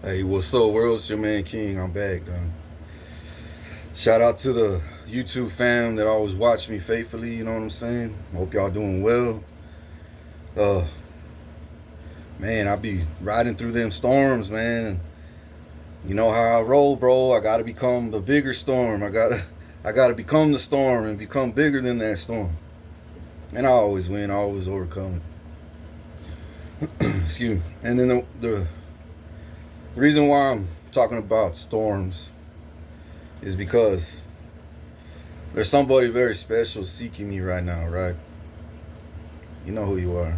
Hey, what's up, world? It's your man King. I'm back, done. Shout out to the YouTube fam that always watch me faithfully. You know what I'm saying? Hope y'all doing well. Uh, man, I be riding through them storms, man. You know how I roll, bro. I gotta become the bigger storm. I gotta become the storm and become bigger than that storm. And I always win. I always overcome it. Excuse me. And then the reason why I'm talking about storms is because there's somebody very special seeking me right now, right? You know who you are.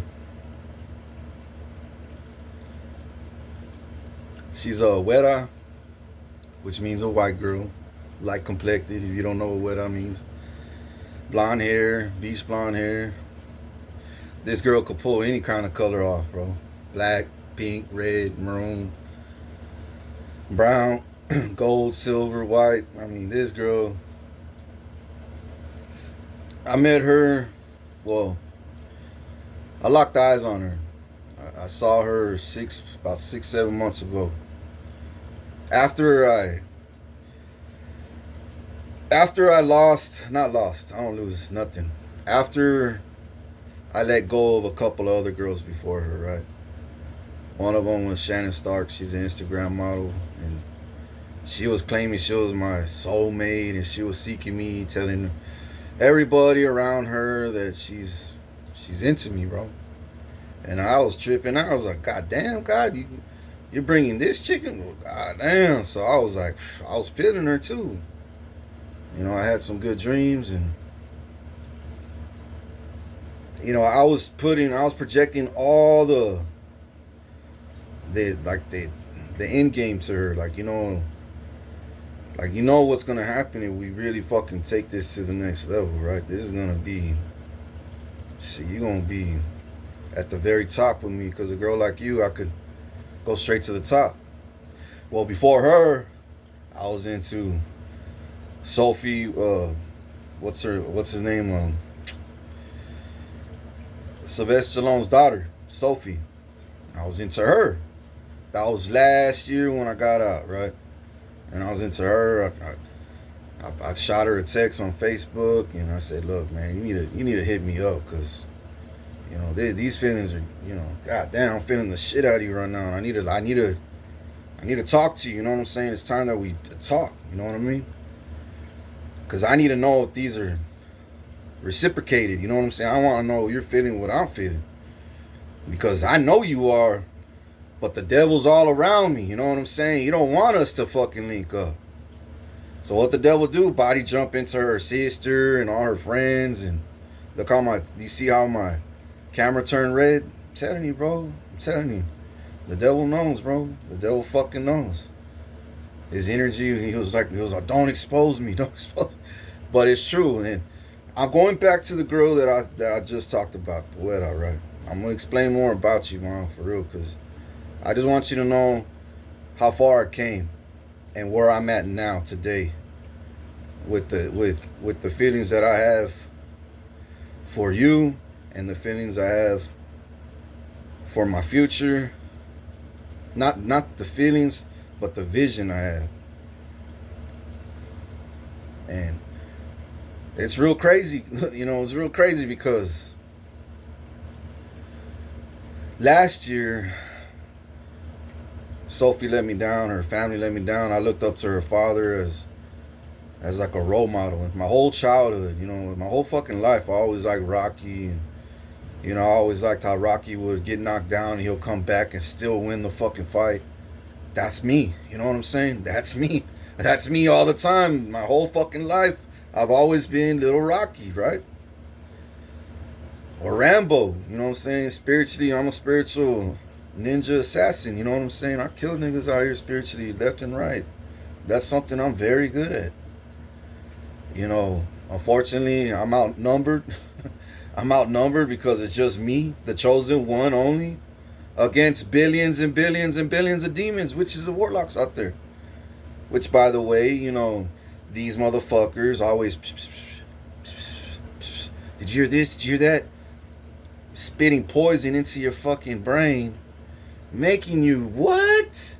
She's a Wera, which means a white girl, light complected. If you don't know what Wera means, blonde hair, beach blonde hair. This girl could pull any kind of color off, bro. Black, pink, red, maroon, brown, gold, silver, white. I mean, this girl. I met her. Well, I locked eyes on her. I saw her about 6, 7 months ago. After I after I lost, not lost, I don't lose nothing. After I let go of a couple of other girls before her, right? One of them was Shannon Stark. She's an Instagram model, and she was claiming she was my soulmate, and she was seeking me, telling everybody around her that she's into me, bro. And I was tripping. I was like, God damn, God, you're bringing this chicken? God damn. So I was like, I was feeling her too. You know, I had some good dreams, and I was projecting all the end game to her, like what's gonna happen if we really fucking take this to the next level, right? This is gonna be, shit, you're gonna be at the very top with me, because a girl like you, I could go straight to the top. Well, before her, I was into Sophie. What's his name? Sylvester Stallone's daughter, Sophie. I was into her. That was last year when I got out, right? And I was into her. I shot her a text on Facebook, and I said, "Look, man, you need to hit me up, because these feelings are, goddamn, I'm feeling the shit out of you right now, and I need to talk to you. You know what I'm saying? It's time that we talk. You know what I mean? Because I need to know if these are reciprocated. You know what I'm saying? I want to know you're feeling what I'm feeling, because I know you are, but the devil's all around me. You know what I'm saying? You don't want us to fucking link up. So what the devil do? Body jump into her sister and all her friends, and look how you see how my camera turned red? I'm telling you, bro. I'm telling you. The devil knows, bro. The devil fucking knows. His energy, he was like, don't expose me, don't expose me. But it's true, and I'm going back to the girl that I just talked about, the Weta, right? I'm gonna explain more about you, man, for real, because I just want you to know how far I came and where I'm at now today with the feelings that I have for you, and the feelings I have for my future. Not the feelings, but the vision I have. And it's real crazy. It's real crazy because last year Sophie let me down, her family let me down. I looked up to her father as like a role model. My whole childhood, my whole fucking life, I always liked Rocky, and I always liked how Rocky would get knocked down and he'll come back and still win the fucking fight. That's me. You know what I'm saying? That's me. That's me all the time. My whole fucking life, I've always been Little Rocky, right? Or Rambo. You know what I'm saying? Spiritually, I'm a spiritual ninja assassin. You know what I'm saying? I kill niggas out here spiritually, left and right. That's something I'm very good at. Unfortunately, I'm outnumbered. I'm outnumbered because it's just me, the chosen one only, against billions and billions and billions of demons, witches and warlocks out there. Which, by the way, these motherfuckers always. Did you hear this? Did you hear that? Spitting poison into your fucking brain, making you what?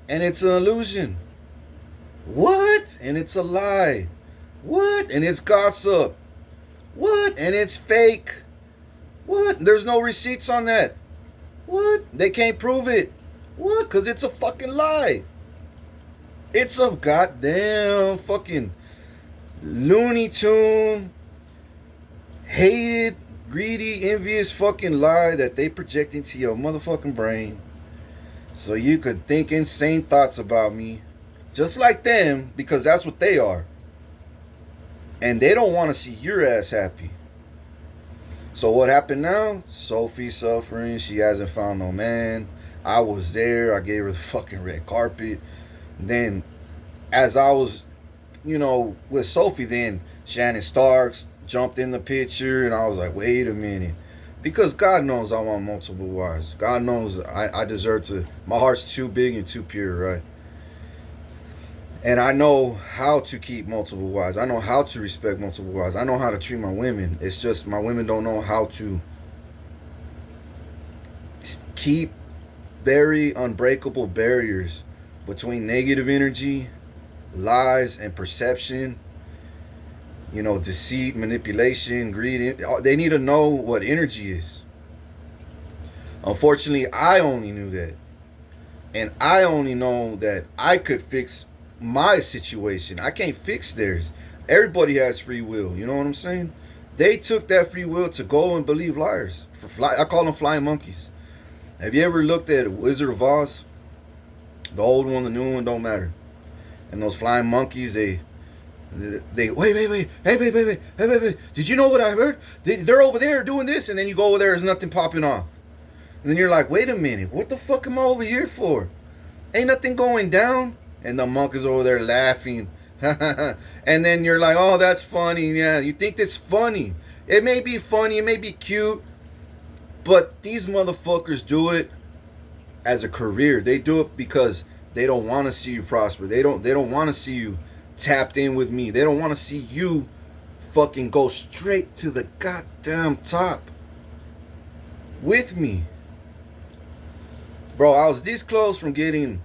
And it's an illusion. What? And it's a lie. What? And it's gossip. What? And it's fake. What? There's no receipts on that. What? They can't prove it. What? Because it's a fucking lie. It's a goddamn fucking Looney Tune, hated, greedy, envious fucking lie that they project into your motherfucking brain so you could think insane thoughts about me just like them, because that's what they are. And they don't want to see your ass happy. So what happened now? Sophie suffering. She hasn't found no man. I was there. I gave her the fucking red carpet. Then as I was, with Sophie, then Shannon Starks jumped in the picture, and I was like, wait a minute. Because God knows I want multiple wives. God knows I deserve to. My heart's too big and too pure, right? And I know how to keep multiple wives. I know how to respect multiple wives. I know how to treat my women. It's just my women don't know how to keep very unbreakable barriers between negative energy, lies, and perception. Deceit, manipulation, greed. They need to know what energy is. Unfortunately, I only knew that. And I only know that I could fix my situation. I can't fix theirs. Everybody has free will. You know what I'm saying? They took that free will to go and believe liars. I call them flying monkeys. Have you ever looked at Wizard of Oz? The old one, the new one, don't matter. And those flying monkeys, they wait, hey, did you know what I heard? They're over there doing this, and then you go over there, there's nothing popping off. And then you're like, wait a minute, what the fuck am I over here for? Ain't nothing going down. And the monkeys over there laughing. And then you're like, oh, that's funny. Yeah, you think that's funny. It may be funny, it may be cute, but these motherfuckers do it as a career. They do it because they don't want to see you prosper. They don't want to see you tapped in with me. They don't want to see you fucking go straight to the goddamn top with me. Bro, I was this close from getting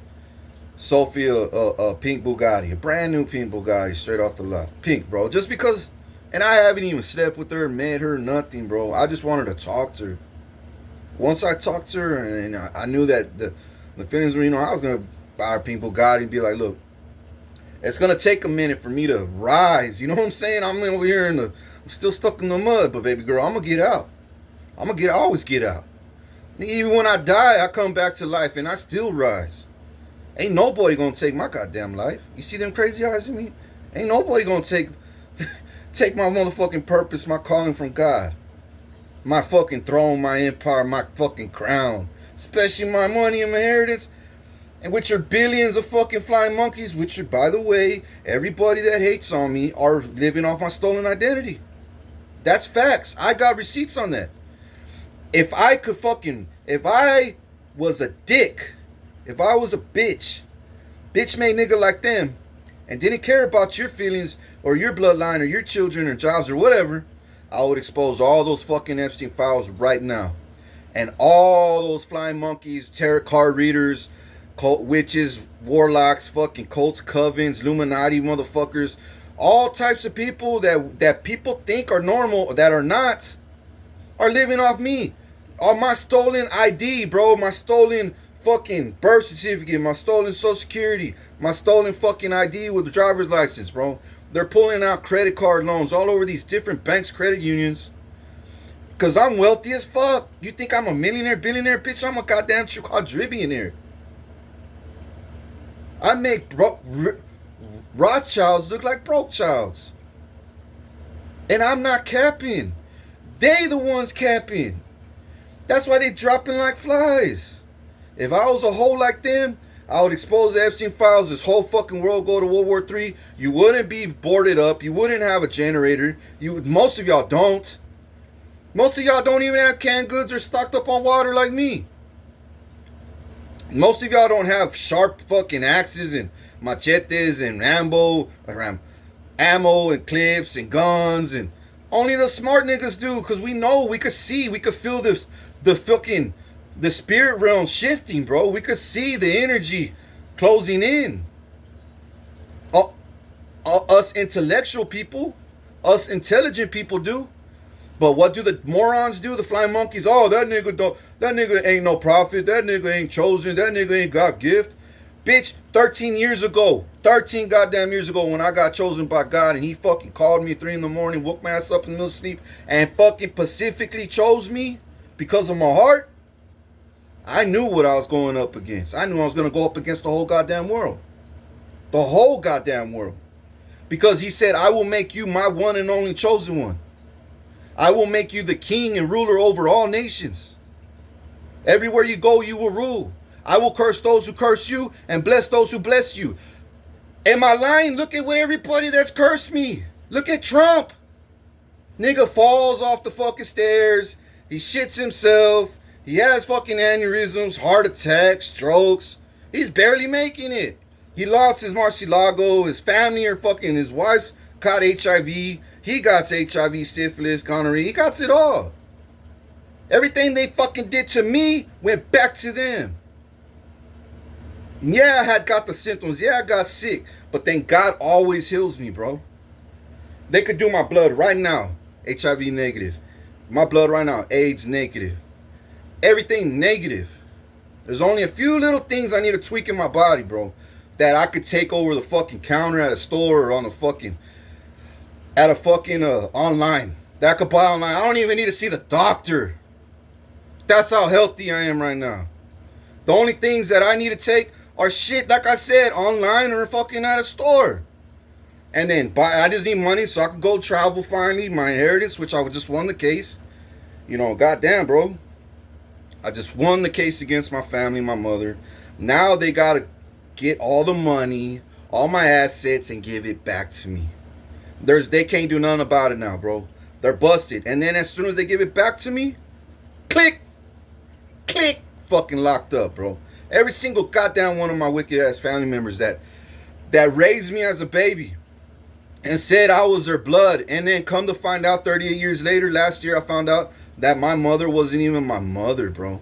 Sophie a pink Bugatti, a brand new pink Bugatti, straight off the lot. Pink, bro. Just because, and I haven't even slept with her, met her, nothing, bro. I just wanted to talk to her. Once I talked to her, and I knew that the feelings were, I was going to buy her a pink Bugatti and be like, look, it's going to take a minute for me to rise. You know what I'm saying? I'm over here I'm still stuck in the mud, but baby girl, I'm going to get out. I always get out. Even when I die, I come back to life and I still rise. Ain't nobody gonna take my goddamn life. You see them crazy eyes in me? Ain't nobody gonna take my motherfucking purpose, my calling from God. My fucking throne, my empire, my fucking crown. Especially my money and my inheritance. And with your billions of fucking flying monkeys, which are, by the way, everybody that hates on me are living off my stolen identity. That's facts. I got receipts on that. If I was a dick, if I was a bitch made nigga like them, and didn't care about your feelings or your bloodline or your children or jobs or whatever, I would expose all those fucking Epstein files right now. And all those flying monkeys, tarot card readers, cult witches, warlocks, fucking cults, covens, Illuminati motherfuckers, all types of people that people think are normal, that are not, are living off me. On my stolen ID, bro. My stolen fucking birth certificate. My stolen social security. My stolen fucking ID with a driver's license, bro. They're pulling out credit card loans all over these different banks, credit unions. Because I'm wealthy as fuck. You think I'm a millionaire, billionaire? Bitch, I'm a goddamn quadrillionaire. I make Rothschilds look like broke childs. And I'm not capping. They the ones capping. That's why they dropping like flies. If I was a hoe like them, I would expose the Epstein files, this whole fucking world go to World War III. You wouldn't be boarded up. You wouldn't have a generator. Most of y'all don't. Most of y'all don't even have canned goods or stocked up on water like me. Most of y'all don't have sharp fucking axes and machetes and ammo and clips and guns, and only the smart niggas do, because we know, we could see, we could feel the spirit realm shifting, bro. We could see the energy closing in. Us intellectual people, us intelligent people do. But what do the morons do? The flying monkeys? Oh, that nigga ain't no prophet. That nigga ain't chosen. That nigga ain't got gift. Bitch, 13 goddamn years ago, when I got chosen by God and he fucking called me at 3 in the morning, woke my ass up in the middle of sleep, and fucking specifically chose me because of my heart, I knew what I was going up against. I knew I was going to go up against the whole goddamn world. The whole goddamn world. Because he said, I will make you my one and only chosen one. I will make you the king and ruler over all nations. Everywhere you go, you will rule. I will curse those who curse you and bless those who bless you. Am I lying? Look at everybody that's cursed me. Look at Trump. Nigga falls off the fucking stairs. He shits himself. He has fucking aneurysms, heart attacks, strokes. He's barely making it. He lost his Murcielago. His family or fucking his wife's caught HIV. He got HIV, syphilis, gonorrhea. He got it all. Everything they fucking did to me went back to them. Yeah, I had got the symptoms. Yeah, I got sick. But then God always heals me, bro. They could do my blood right now. HIV negative. My blood right now. AIDS negative. Everything negative. There's only a few little things I need to tweak in my body, bro. That I could take over the fucking counter at a store or on a fucking... at a fucking online. That I could buy online. I don't even need to see the doctor. That's how healthy I am right now. The only things that I need to take are shit, like I said, online or fucking at a store. And then I just need money so I can go travel finally. My inheritance, which I just won the case. You know, goddamn, bro. I just won the case against my family, my mother. Now they gotta get all the money, all my assets, and give it back to me. They can't do nothing about it now, bro. They're busted. And then as soon as they give it back to me, click, fucking locked up, bro. Every single goddamn one of my wicked ass family members that raised me as a baby and said I was their blood, and then come to find out 38 years later, last year I found out that my mother wasn't even my mother, bro.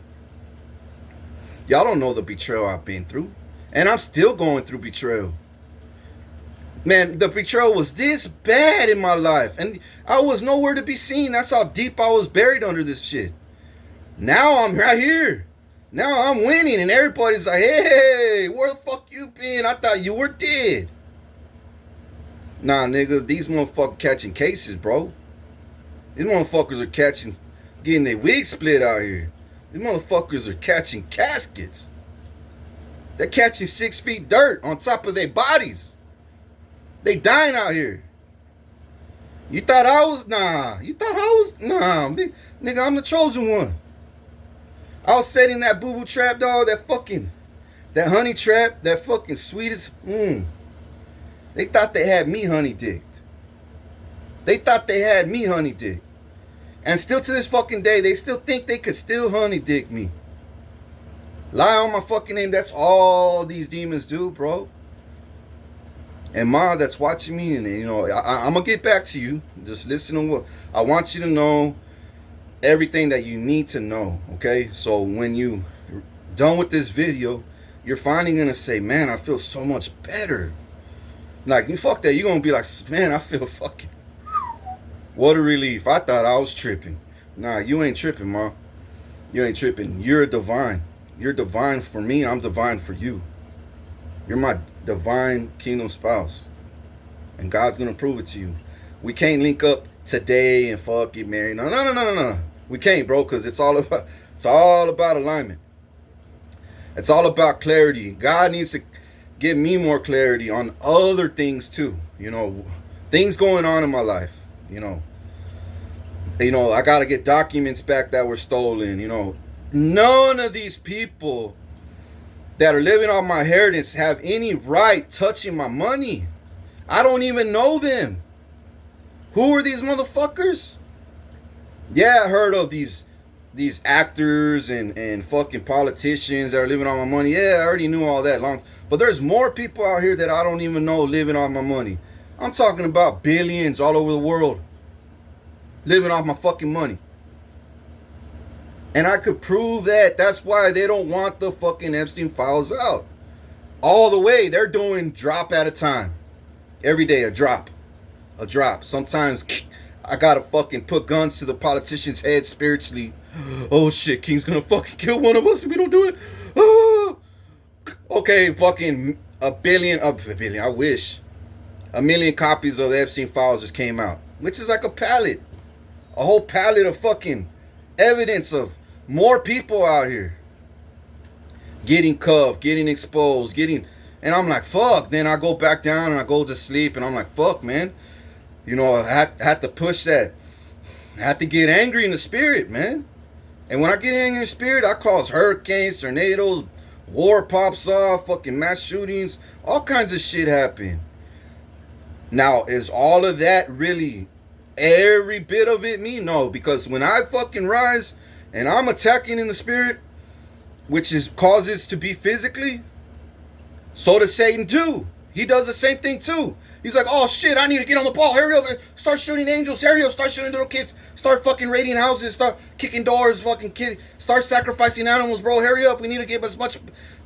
Y'all don't know the betrayal I've been through. And I'm still going through betrayal. Man, the betrayal was this bad in my life. And I was nowhere to be seen. That's how deep I was buried under this shit. Now I'm right here. Now I'm winning. And everybody's like, hey, where the fuck you been? I thought you were dead. Nah, nigga, these motherfuckers catching cases, bro. These motherfuckers are getting their wigs split out here. These motherfuckers are catching caskets. They're catching 6 feet dirt on top of their bodies. They dying out here. You thought I was? Nah. You thought I was? Nah. Nigga, I'm the chosen one. I was setting that boo-boo trap, dog. That honey trap. That fucking sweetest. They thought they had me honey dicked. And still to this fucking day, they still think they could still honey dick me. Lie on my fucking name. That's all these demons do, bro. And Ma, that's watching me, and you know, I'm gonna get back to you. Just listen to what I want you to know. Everything that you need to know, okay? So when you done with this video, you're finally gonna say, man, I feel so much better. Like, you fuck that, you're gonna be like, man, I feel fucking, what a relief. I thought I was tripping. Nah, you ain't tripping, Ma. You ain't tripping. You're divine. You're divine for me, I'm divine for you. You're my divine kingdom spouse. And God's gonna prove it to you. We can't link up today and fuck get married. No. We can't, bro, because it's all about alignment. It's all about clarity. God needs to give me more clarity on other things too. You know, things going on in my life. You know, I gotta get documents back that were stolen. You know, none of these people that are living off my inheritance have any right touching my money. I don't even know them. Who are these motherfuckers? Yeah, I heard of these actors and fucking politicians that are living on my money. Yeah, I already knew all that long. But there's more people out here that I don't even know living off my money. I'm talking about billions all over the world living off my fucking money. And I could prove that. That's why they don't want the fucking Epstein files out. All the way, they're doing drop at a time. Every day, a drop. A drop. Sometimes I gotta fucking put guns to the politician's head spiritually. Oh shit, King's gonna fucking kill one of us if we don't do it. Oh. Okay, fucking a billion, I wish. 1,000,000 copies of the Epstein files just came out, which is like a pallet. A whole pallet of fucking evidence of more people out here getting cuffed, getting exposed, and I'm like, fuck. Then I go back down and I go to sleep and I'm like, fuck, man. You know, I had to push that. I had to get angry in the spirit, man. And when I get angry in the spirit, I cause hurricanes, tornadoes, war pops off, fucking mass shootings, all kinds of shit happen. Now, is all of that really every bit of it me? No, because when I fucking rise and I'm attacking in the spirit, which is causes to be physically, so does Satan too. He does the same thing too. He's like, oh shit, I need to get on the ball. Hurry up. Start shooting angels. Hurry up. Start shooting little kids. Start fucking raiding houses. Start kicking doors. Fucking kid. Start sacrificing animals, bro. Hurry up. We need to get as much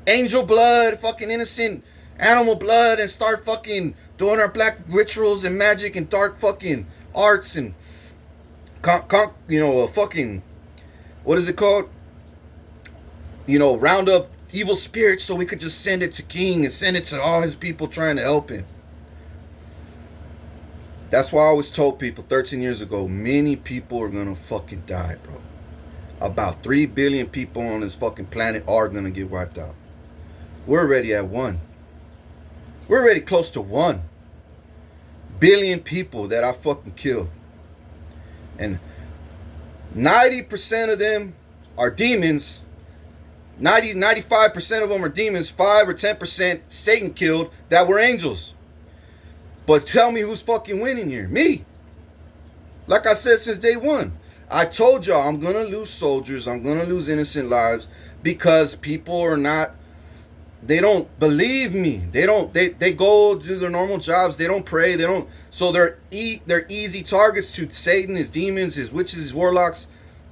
angel blood, fucking innocent animal blood, and start fucking doing our black rituals and magic and dark fucking arts and, fucking, what is it called? You know, round up evil spirits so we could just send it to King and send it to all his people trying to help him. That's why I always told people 13 years ago, many people are gonna fucking die, bro. About 3 billion people on this fucking planet are gonna get wiped out. We're already at 1. We're already close to 1 billion people that I fucking killed. And 90% of them are demons. 95% of them are demons. 5 or 10% Satan killed that were angels. But tell me who's fucking winning here? Me. Like I said since day one. I told y'all I'm going to lose soldiers. I'm going to lose innocent lives because people are not, they don't believe me. They go do their normal jobs. They don't pray. They don't. So they're easy targets to Satan, his demons, his witches, his warlocks,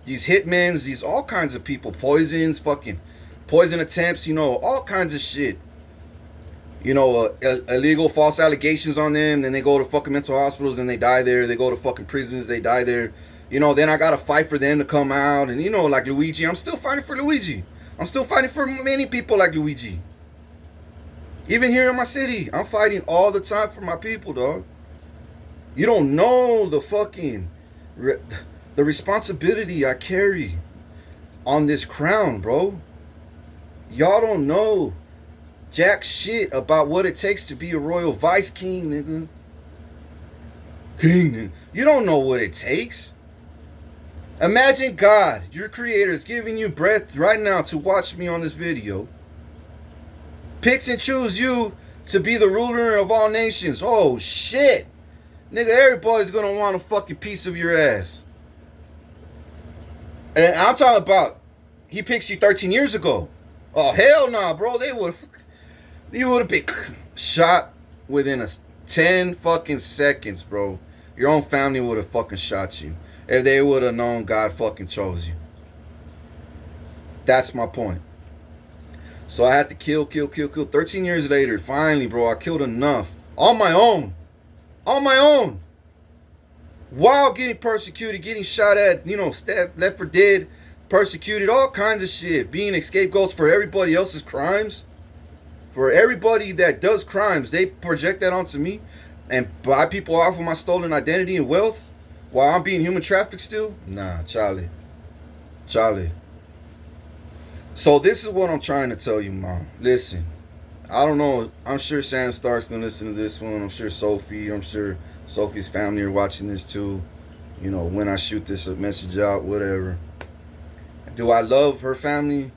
these hitmen, these all kinds of people, poisons, fucking poison attempts, you know, all kinds of shit. You know, illegal false allegations on them. Then they go to fucking mental hospitals and they die there. They go to fucking prisons. They die there. You know, then I got to fight for them to come out. And, you know, like Luigi, I'm still fighting for Luigi. I'm still fighting for many people like Luigi. Even here in my city, I'm fighting all the time for my people, dog. You don't know the fucking, the responsibility I carry on this crown, bro. Y'all don't know jack shit about what it takes to be a royal vice king, nigga. King, you don't know what it takes. Imagine God, your creator, is giving you breath right now to watch me on this video. Picks and chooses you to be the ruler of all nations. Oh shit. Nigga, everybody's gonna want a fucking piece of your ass. And I'm talking about, he picks you 13 years ago. Oh hell nah, bro. You would have been shot within 10 fucking seconds, bro. Your own family would have fucking shot you if they would have known God fucking chose you. That's my point. So I had to kill. 13 years later, finally, bro, I killed enough. On my own. While getting persecuted, getting shot at, you know, stabbed, left for dead, persecuted, all kinds of shit. Being scapegoats for everybody else's crimes. For everybody that does crimes, they project that onto me and buy people off of my stolen identity and wealth while I'm being human trafficked still? Nah, Charlie. So this is what I'm trying to tell you, Mom. Listen, I don't know. I'm sure Shannon Stark's going to listen to this one. I'm sure Sophie's family are watching this too. You know, when I shoot this message out, whatever. Do I love her family?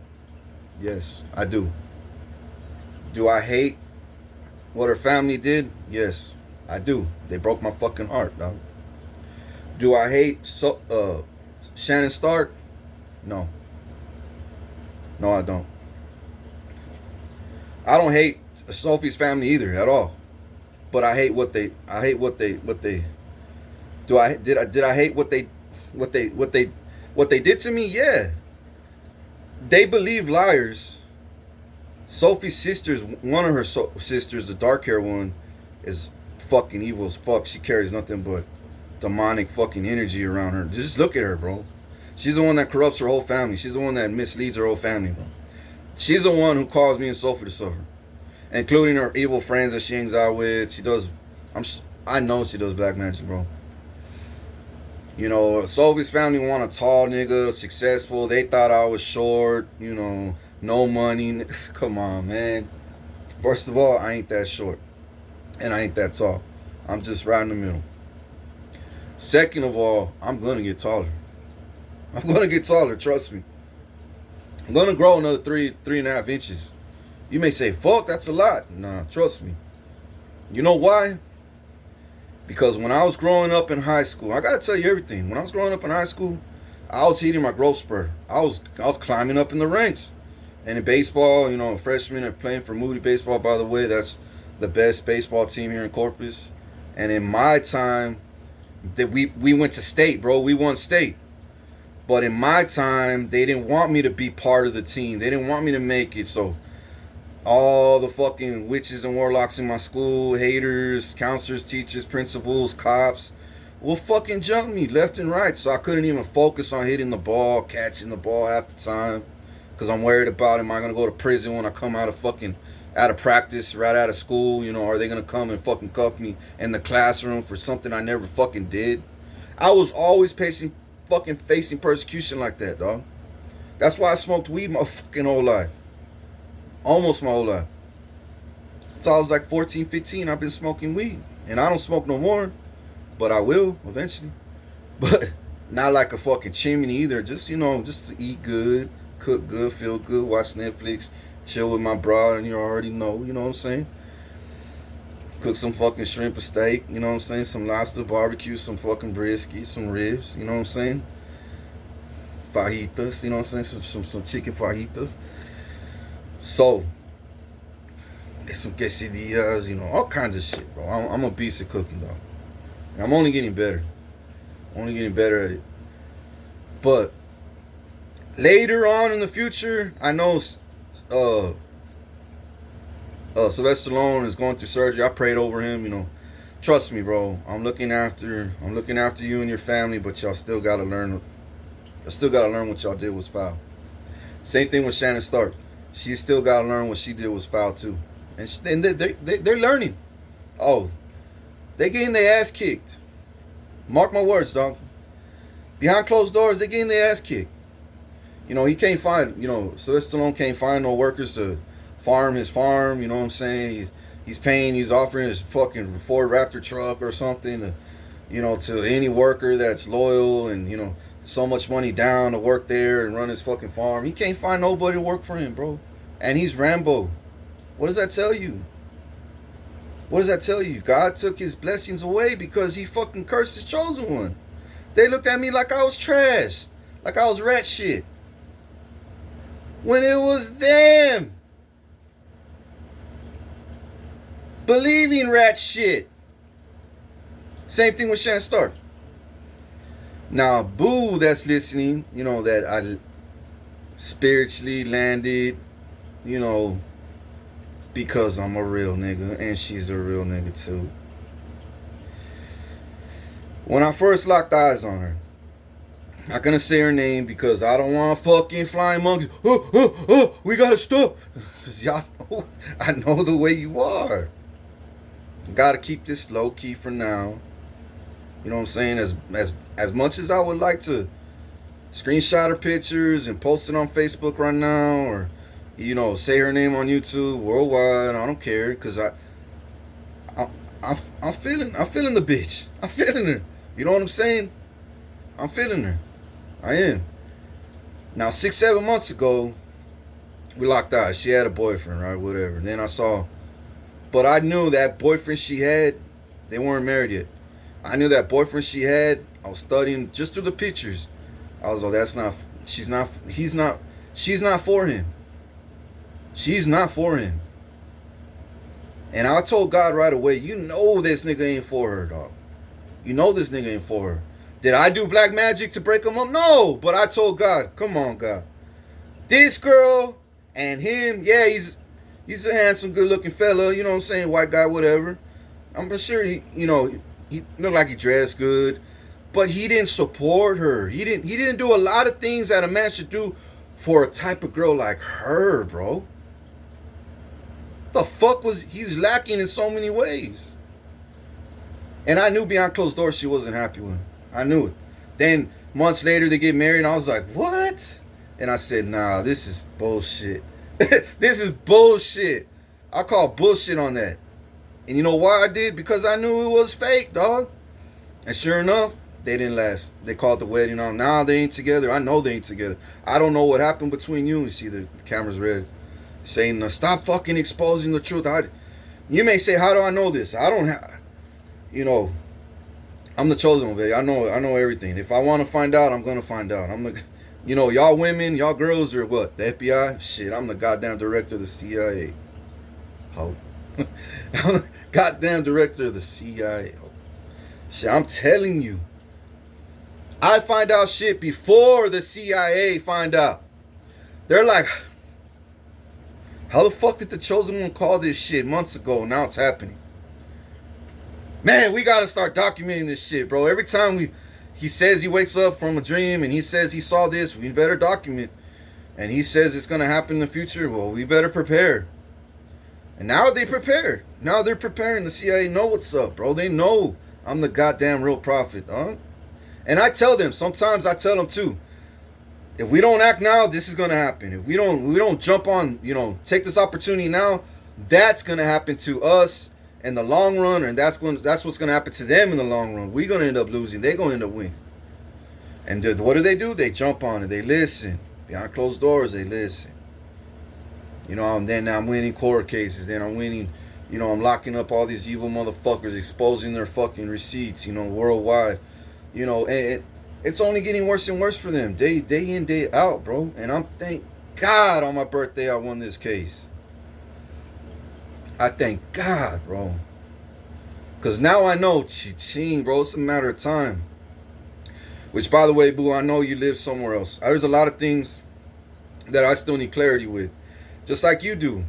Yes, I do. Do I hate what her family did? Yes, I do. They broke my fucking heart, dog. Do I hate Shannon Stark? No. No, I don't. I don't hate Sophie's family either at all. But I hate what they did I hate what they did to me? Yeah. They believe liars. Sophie's sisters, one of her sisters, the dark hair one, is fucking evil as fuck. She carries nothing but demonic fucking energy around her. Just look at her, bro. She's the one that corrupts her whole family. She's the one that misleads her whole family, bro. She's the one who caused me and Sophie to suffer, including her evil friends that she hangs out with. She does. I know she does black magic, bro. You know, Sophie's family want a tall nigga, successful. They thought I was short. You know, no money. Come on, man. First of all, I ain't that short, and I ain't that tall. I'm just right in the middle. Second of all, I'm gonna get taller. I'm gonna get taller. Trust me. I'm gonna grow another 3.5 inches. You may say, "Fuck, that's a lot." Nah, trust me. You know why? Because when I was growing up in high school, I gotta tell you everything. When I was growing up in high school, I was hitting my growth spurt. I was climbing up in the ranks. And in baseball, you know, freshman and playing for Moody Baseball, by the way, that's the best baseball team here in Corpus. And in my time, that we went to state, bro. We won state. But in my time, they didn't want me to be part of the team. They didn't want me to make it. So all the fucking witches and warlocks in my school, haters, counselors, teachers, principals, cops, will fucking jump me left and right. So I couldn't even focus on hitting the ball, catching the ball half the time. Because I'm worried about, am I going to go to prison when I come out of practice, right out of school? You know, are they going to come and fucking cuff me in the classroom for something I never fucking did? I was always facing persecution like that, dog. That's why I smoked weed my fucking whole life. Almost my whole life. Since I was like 14, 15, I've been smoking weed. And I don't smoke no more. But I will eventually. But not like a fucking chimney either. Just, you know, just to eat good, cook good, feel good, watch Netflix, chill with my broad, and you already know, you know what I'm saying? Cook some fucking shrimp or steak, you know what I'm saying? Some lobster barbecue, some fucking brisket, some ribs, you know what I'm saying? Fajitas, you know what I'm saying? Some chicken fajitas. So, get some quesadillas, you know, all kinds of shit, bro. I'm a beast at cooking, dog. And I'm only getting better. Only getting better at it. But later on in the future, I know Sylvester Stallone is going through surgery. I prayed over him, you know. Trust me, bro. I'm looking after you and your family, but y'all still gotta learn. I still gotta learn what y'all did was foul. Same thing with Shannon Stark. She still gotta learn what she did was foul too, and they're learning. Oh, they getting their ass kicked. Mark my words, dog. Behind closed doors, they getting their ass kicked. You know, he can't find. You know, Sylvester Stallone can't find no workers to farm his farm. You know what I'm saying? He's offering his fucking Ford Raptor truck or something to, you know, to any worker that's loyal and, you know, so much money down to work there and run his fucking farm. He can't find nobody to work for him, bro. And he's Rambo. What does that tell you? What does that tell you? God took his blessings away because he fucking cursed his chosen one. They looked at me like I was trash. Like I was rat shit. When it was them believing rat shit. Same thing with Shannon Stark. Now, Boo that's listening, you know, that I spiritually landed, you know, because I'm a real nigga and she's a real nigga too. When I first locked eyes on her, I'm not gonna say her name because I don't want fucking flying monkeys. We gotta stop. Because y'all know, I know the way you are. Gotta keep this low key for now. You know what I'm saying? As much as I would like to screenshot her pictures and post it on Facebook right now, or, you know, say her name on YouTube worldwide, I don't care, because I'm feeling the bitch. I'm feeling her. You know what I'm saying? I'm feeling her. I am. Now 6-7 months ago, we locked eyes. She had a boyfriend, right? Whatever. And then I saw, but I knew that boyfriend she had, they weren't married yet. I knew that boyfriend she had, I was studying just through the pictures. I was like, she's not for him. She's not for him. And I told God right away, you know this nigga ain't for her, dog. You know this nigga ain't for her. Did I do black magic to break him up? No, but I told God, come on, God. This girl and him, yeah, He's a handsome, good-looking fella. You know what I'm saying? White guy, whatever. I'm sure he looked like he dressed good, but he didn't support her. He didn't do a lot of things that a man should do for a type of girl like her, bro. The fuck was he's lacking in so many ways. And I knew behind closed doors she wasn't happy with him. I knew it. Then months later they get married and I was like, what? And I said, nah, this is bullshit. This is bullshit. I call bullshit on that. And you know why I did? Because I knew it was fake, dog. And sure enough, they didn't last. They called the wedding on. Nah, they ain't together. I know they ain't together. I don't know what happened between you. You see the camera's red. Saying, stop fucking exposing the truth. You may say, how do I know this? I don't have, I'm the chosen one, baby. I know everything. If I want to find out, I'm going to find out. I'm the, y'all women, y'all girls are what? The FBI? Shit, I'm the goddamn director of the CIA. How? I'm the goddamn director of the CIA. Shit, I'm telling you. I find out shit before the CIA find out. They're like, how the fuck did the chosen one call this shit months ago? Now it's happening. Man, we gotta start documenting this shit, bro. Every time he says he wakes up from a dream and he says he saw this, we better document. And he says it's gonna happen in the future, well, we better prepare. And now they prepared. Now they're preparing. The CIA know what's up, bro. They know I'm the goddamn real prophet, huh? And I tell them, sometimes I tell them too, if we don't act now, this is gonna happen. If we don't jump on, take this opportunity now, that's gonna happen to us in the long run, and that's what's gonna happen to them in the long run. We're gonna end up losing. They're gonna end up winning. And what do? They jump on it. They listen. Behind closed doors, they listen. And then I'm winning court cases. Then I'm winning. I'm locking up all these evil motherfuckers, exposing their fucking receipts. Worldwide. And it's only getting worse and worse for them, day in, day out, bro. And I'm thank God on my birthday I won this case. I thank God, bro. Because now I know, ching, bro, it's a matter of time. Which, by the way, boo, I know you live somewhere else. There's a lot of things that I still need clarity with. Just like you do.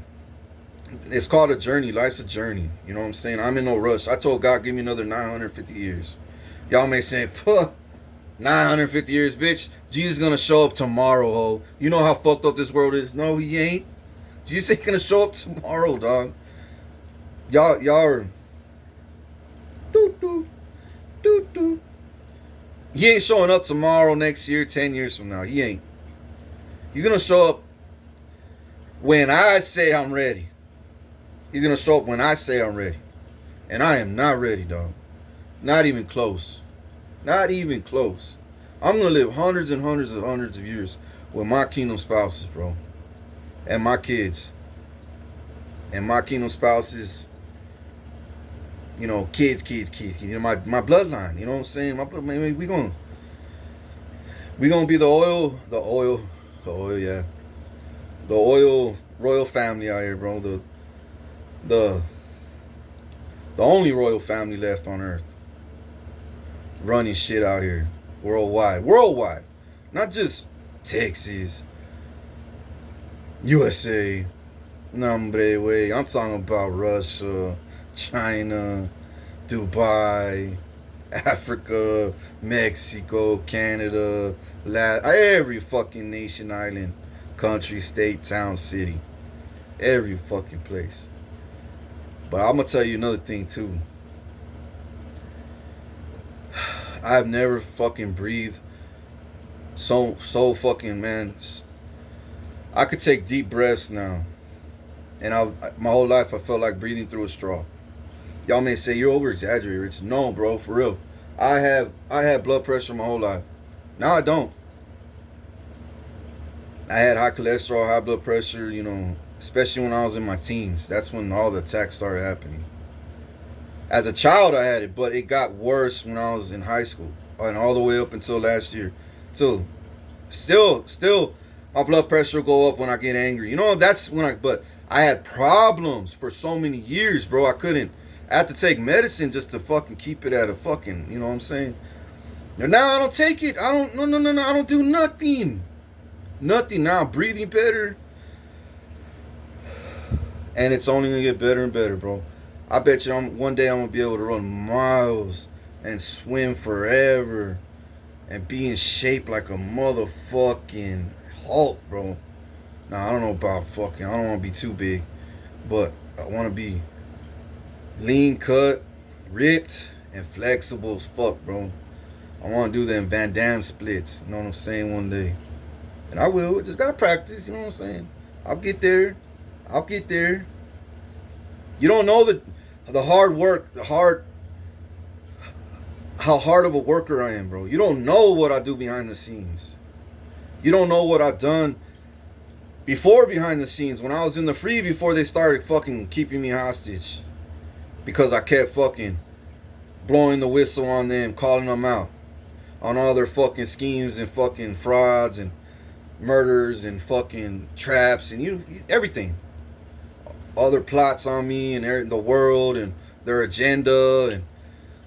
It's called a journey. Life's a journey. You know what I'm saying? I'm in no rush. I told God, give me another 950 years. Y'all may say, 950 years, bitch. Jesus gonna show up tomorrow, ho. You know how fucked up this world is? No, he ain't. Jesus ain't gonna show up tomorrow, dog. Y'all are... He ain't showing up tomorrow, next year, 10 years from now. He ain't. He's gonna show up when I say I'm ready. He's gonna show up when I say I'm ready. And I am not ready, dog. Not even close. Not even close. I'm gonna live hundreds and hundreds and hundreds of years with my kingdom spouses, bro. And my kids. And my kingdom spouses, kids. My bloodline, you know what I'm saying? My blood, maybe we gonna be the oil, yeah. The oil royal family out here, bro. The only royal family left on earth. Running shit out here. Worldwide. Not just Texas. USA. Nombre, way. I'm talking about Russia, China, Dubai, Africa, Mexico, Canada, every fucking nation, island, country, state, town, city. Every fucking place. But I'm gonna tell you another thing too. I've never fucking breathed so fucking, man. I could take deep breaths now. And my whole life I felt like breathing through a straw. Y'all may say you're over exaggerating, Rich. No, bro, for real. I had blood pressure my whole life. Now I don't. I had high cholesterol, high blood pressure, especially when I was in my teens. That's when all the attacks started happening. As a child I had it, but it got worse when I was in high school. And all the way up until last year. Still my blood pressure will go up when I get angry. That's when but I had problems for so many years, bro. I had to take medicine just to fucking keep it at a fucking, you know what I'm saying? Now I don't take it. No, I don't do nothing. Nothing. Now I'm breathing better. And it's only gonna get better and better, bro. I bet you one day I'm gonna be able to run miles and swim forever and be in shape like a motherfucking Hulk, bro. Now I don't know about fucking. I don't want to be too big, but I want to be lean cut, ripped, and flexible as fuck, bro. I want to do them Van Damme splits. You know what I'm saying? One day, and I will. Just gotta practice. You know what I'm saying? I'll get there. I'll get there. You don't know the hard work, how hard of a worker I am, bro. You don't know what I do behind the scenes. You don't know what I've done before behind the scenes when I was in the free before they started fucking keeping me hostage because I kept fucking blowing the whistle on them, calling them out on all their fucking schemes and fucking frauds and murders and fucking traps and everything. All their plots on me and the world and their agenda and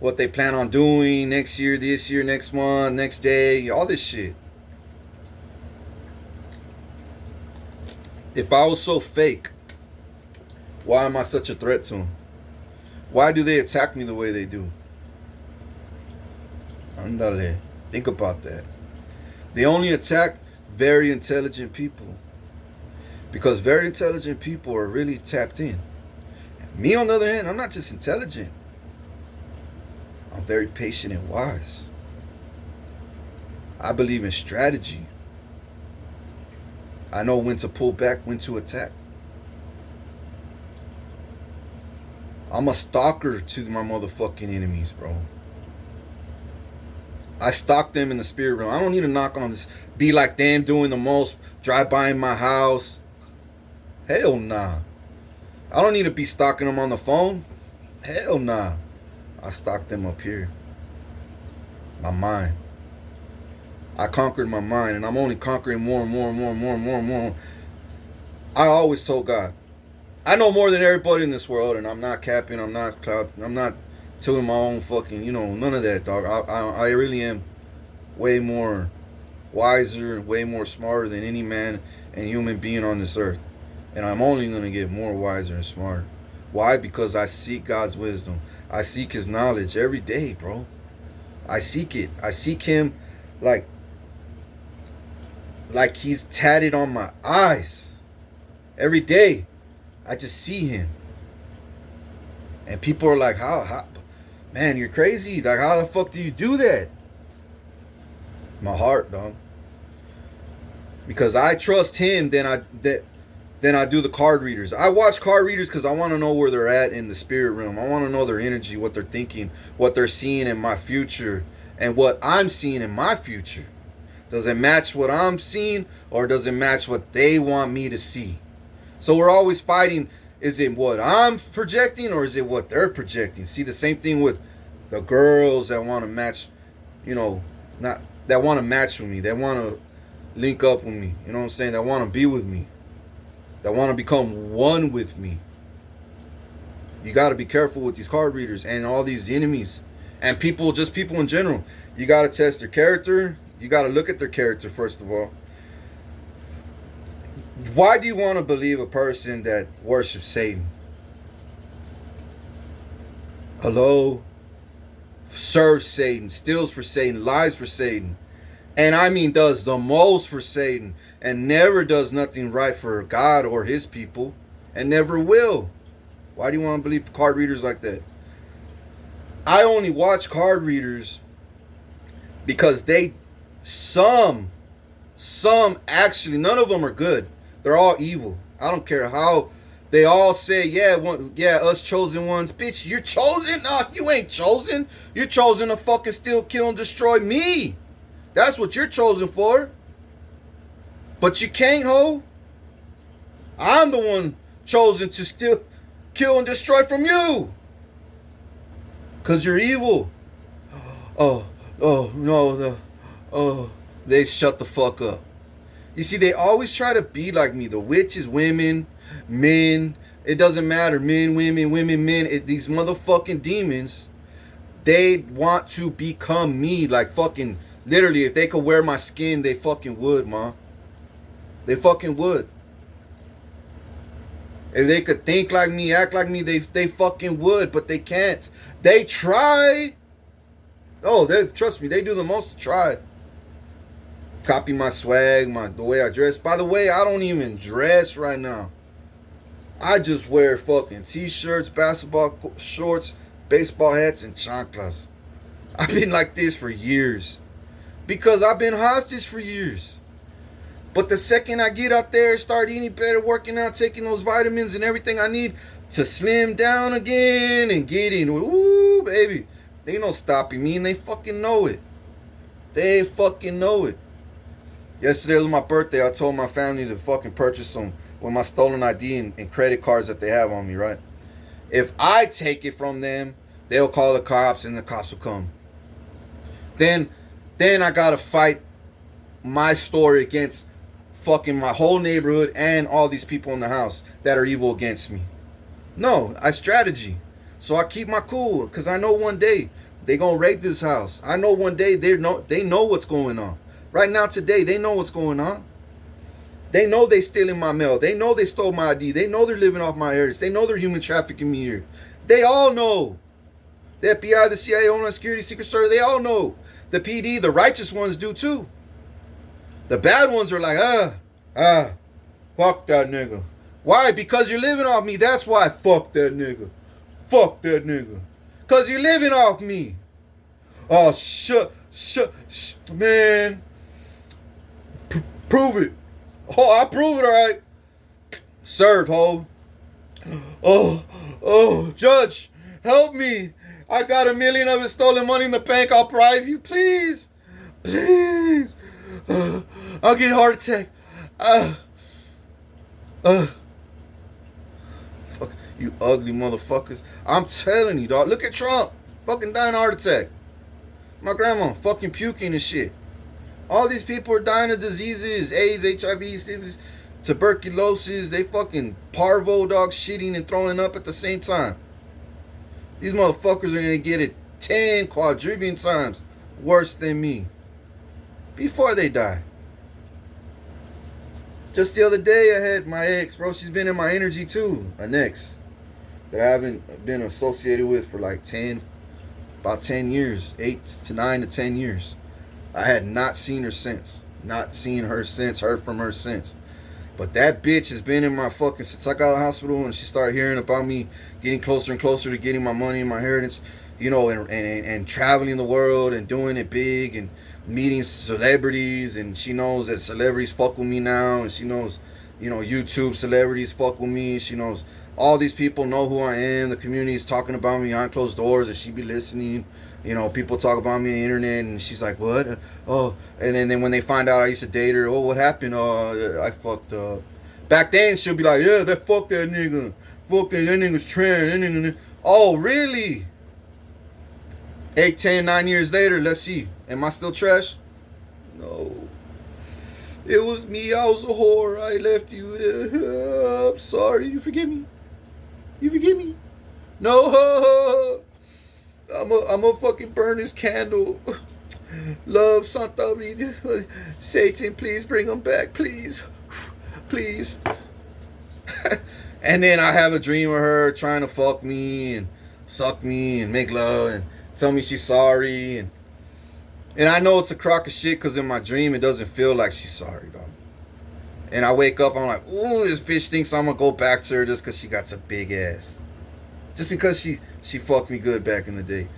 what they plan on doing next year, this year, next month, next day, all this shit. If I was so fake, why am I such a threat to them? Why do they attack me the way they do? Andale. Think about that. They only attack very intelligent people. Because very intelligent people are really tapped in. Me, on the other hand, I'm not just intelligent. I'm very patient and wise. I believe in strategy. I know when to pull back, when to attack. I'm a stalker to my motherfucking enemies, bro. I stalk them in the spirit realm. I don't need to knock on this, be like them doing the most, drive by in my house. Hell nah. I don't need to be stalking them on the phone. Hell nah. I stalk them up here. My mind. I conquered my mind, and I'm only conquering more and more and more and more and more and more. I always told God, I know more than everybody in this world, and I'm not capping, I'm not doing my own fucking, none of that, dog. I really am way more wiser, way more smarter than any man and human being on this earth. And I'm only going to get more wiser and smarter. Why? Because I seek God's wisdom. I seek His knowledge every day, bro. I seek it. I seek Him like He's tatted on my eyes. Every day, I just see Him. And people are like, how man, you're crazy. Like, how the fuck do you do that? My heart, dog. Because I trust Him, then I do the card readers. I watch card readers because I want to know where they're at in the spirit realm. I want to know their energy, what they're thinking, what they're seeing in my future, and what I'm seeing in my future. Does it match what I'm seeing, or does it match what they want me to see? So we're always fighting. Is it what I'm projecting, or is it what they're projecting? See, the same thing with the girls that want to match, not that want to match with me. That want to link up with me. You know what I'm saying? That want to be with me. That want to become one with me. You got to be careful with these card readers and all these enemies and people in general. You got to test their character. You got to look at their character first of all. Why do you want to believe a person that worships Satan? Hello? Serves Satan, steals for Satan, lies for Satan. And I mean does the most for Satan. And never does nothing right for God or His people. And never will. Why do you want to believe card readers like that? I only watch card readers because some actually, none of them are good. They're all evil. I don't care how they all say, yeah, us chosen ones. Bitch, you're chosen? No, you ain't chosen. You're chosen to fucking steal, kill, and destroy me. That's what you're chosen for. But you can't, ho. I'm the one chosen to steal, kill, and destroy from you. Because you're evil. They shut the fuck up. You see, they always try to be like me. The witches, women, men. It doesn't matter. Men, women, men. These motherfucking demons, they want to become me. Like fucking, literally, if they could wear my skin, they fucking would, ma. They fucking would. If they could think like me, act like me, they fucking would, but they can't. They try. Oh, they trust me, they do the most to try. Copy my swag, the way I dress. By the way, I don't even dress right now. I just wear fucking t-shirts, basketball shorts, baseball hats, and chanclas. I've been like this for years. Because I've been hostage for years. But the second I get out there, start eating better, working out, taking those vitamins and everything I need to slim down again and getting, ooh, baby. They ain't no stopping me, and they fucking know it. They fucking know it. Yesterday was my birthday. I told my family to fucking purchase some with my stolen ID and credit cards that they have on me, right? If I take it from them, they'll call the cops and the cops will come. Then I gotta fight my story against fucking my whole neighborhood and all these people in the house that are evil against me. No, I strategy. So I keep my cool, because I know one day they gonna raid this house. I know one day they know what's going on. Right now, today, they know what's going on. They know they stealing my mail. They know they stole my ID. They know they're living off my heritage. They know they're human trafficking me here. They all know. The FBI, the CIA, Homeland Security, Secret Service, they all know. The PD, the righteous ones do too. The bad ones are like, fuck that nigga. Why? Because you're living off me. That's why. Fuck that nigga. Fuck that nigga. Because you're living off me. Oh, man. Prove it. Oh, I prove it, all right. Served, ho. Oh, Judge, help me. I got $1 million of his stolen money in the bank. I'll bribe you, please. Please. I'll get a heart attack. Fuck, you ugly motherfuckers. I'm telling you, dog. Look at Trump. Fucking dying of heart attack. My grandma fucking puking and shit. All these people are dying of diseases, AIDS, HIV, syphilis, tuberculosis. They fucking parvo, dog, shitting and throwing up at the same time. These motherfuckers are gonna get it 10 quadrillion times worse than me before they die. Just the other day, I had my ex, bro. She's been in my energy too. An ex that I haven't been associated with for like about 10 years, 9 to 10 years. I had not seen her since. Not seen her since, heard from her since. But that bitch has been in my fucking, since I got out of the hospital and she started hearing about me getting closer and closer to getting my money and my inheritance, you know, and traveling the world and doing it big and meeting celebrities, and she knows that celebrities fuck with me now, and she knows, you know, YouTube celebrities fuck with me. She knows all these people know who I am. The community is talking about me behind closed doors, and she be listening. You know, people talk about me on the internet, and she's like, what? Oh, and then when they find out I used to date her, oh, what happened? Oh, I fucked up. Back then, she'll be like, yeah, fuck that nigga. Fuck that nigga's trans. Oh, really? 8, 10, 9 years later, let's see. Am I still trash? No. It was me. I was a whore. I left you. I'm sorry. You forgive me? You forgive me? No. I'm a fucking burn this candle. Love, Santa, Satan, please bring him back, please. Please. And then I have a dream of her trying to fuck me and suck me and make love and tell me she's sorry. And I know it's a crock of shit because in my dream it doesn't feel like she's sorry, dog. And I wake up, I'm like, ooh, this bitch thinks I'm going to go back to her just because she got some big ass. Just because she fucked me good back in the day.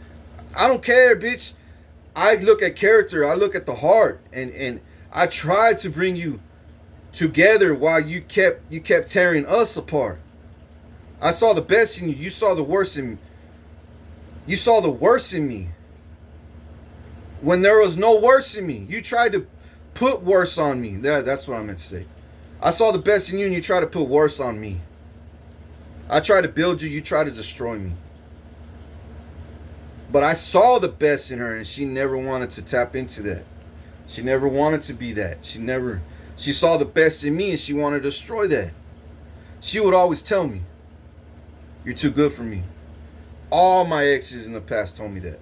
I don't care, bitch. I look at character. I look at the heart. And I tried to bring you together while you kept tearing us apart. I saw the best in you. You saw the worst in me. You saw the worst in me. When there was no worse in me, you tried to put worse on me. That's what I meant to say. I saw the best in you and you tried to put worse on me. I tried to build you, you tried to destroy me. But I saw the best in her and she never wanted to tap into that. She never wanted to be that. She saw the best in me and she wanted to destroy that. She would always tell me, you're too good for me. All my exes in the past told me that.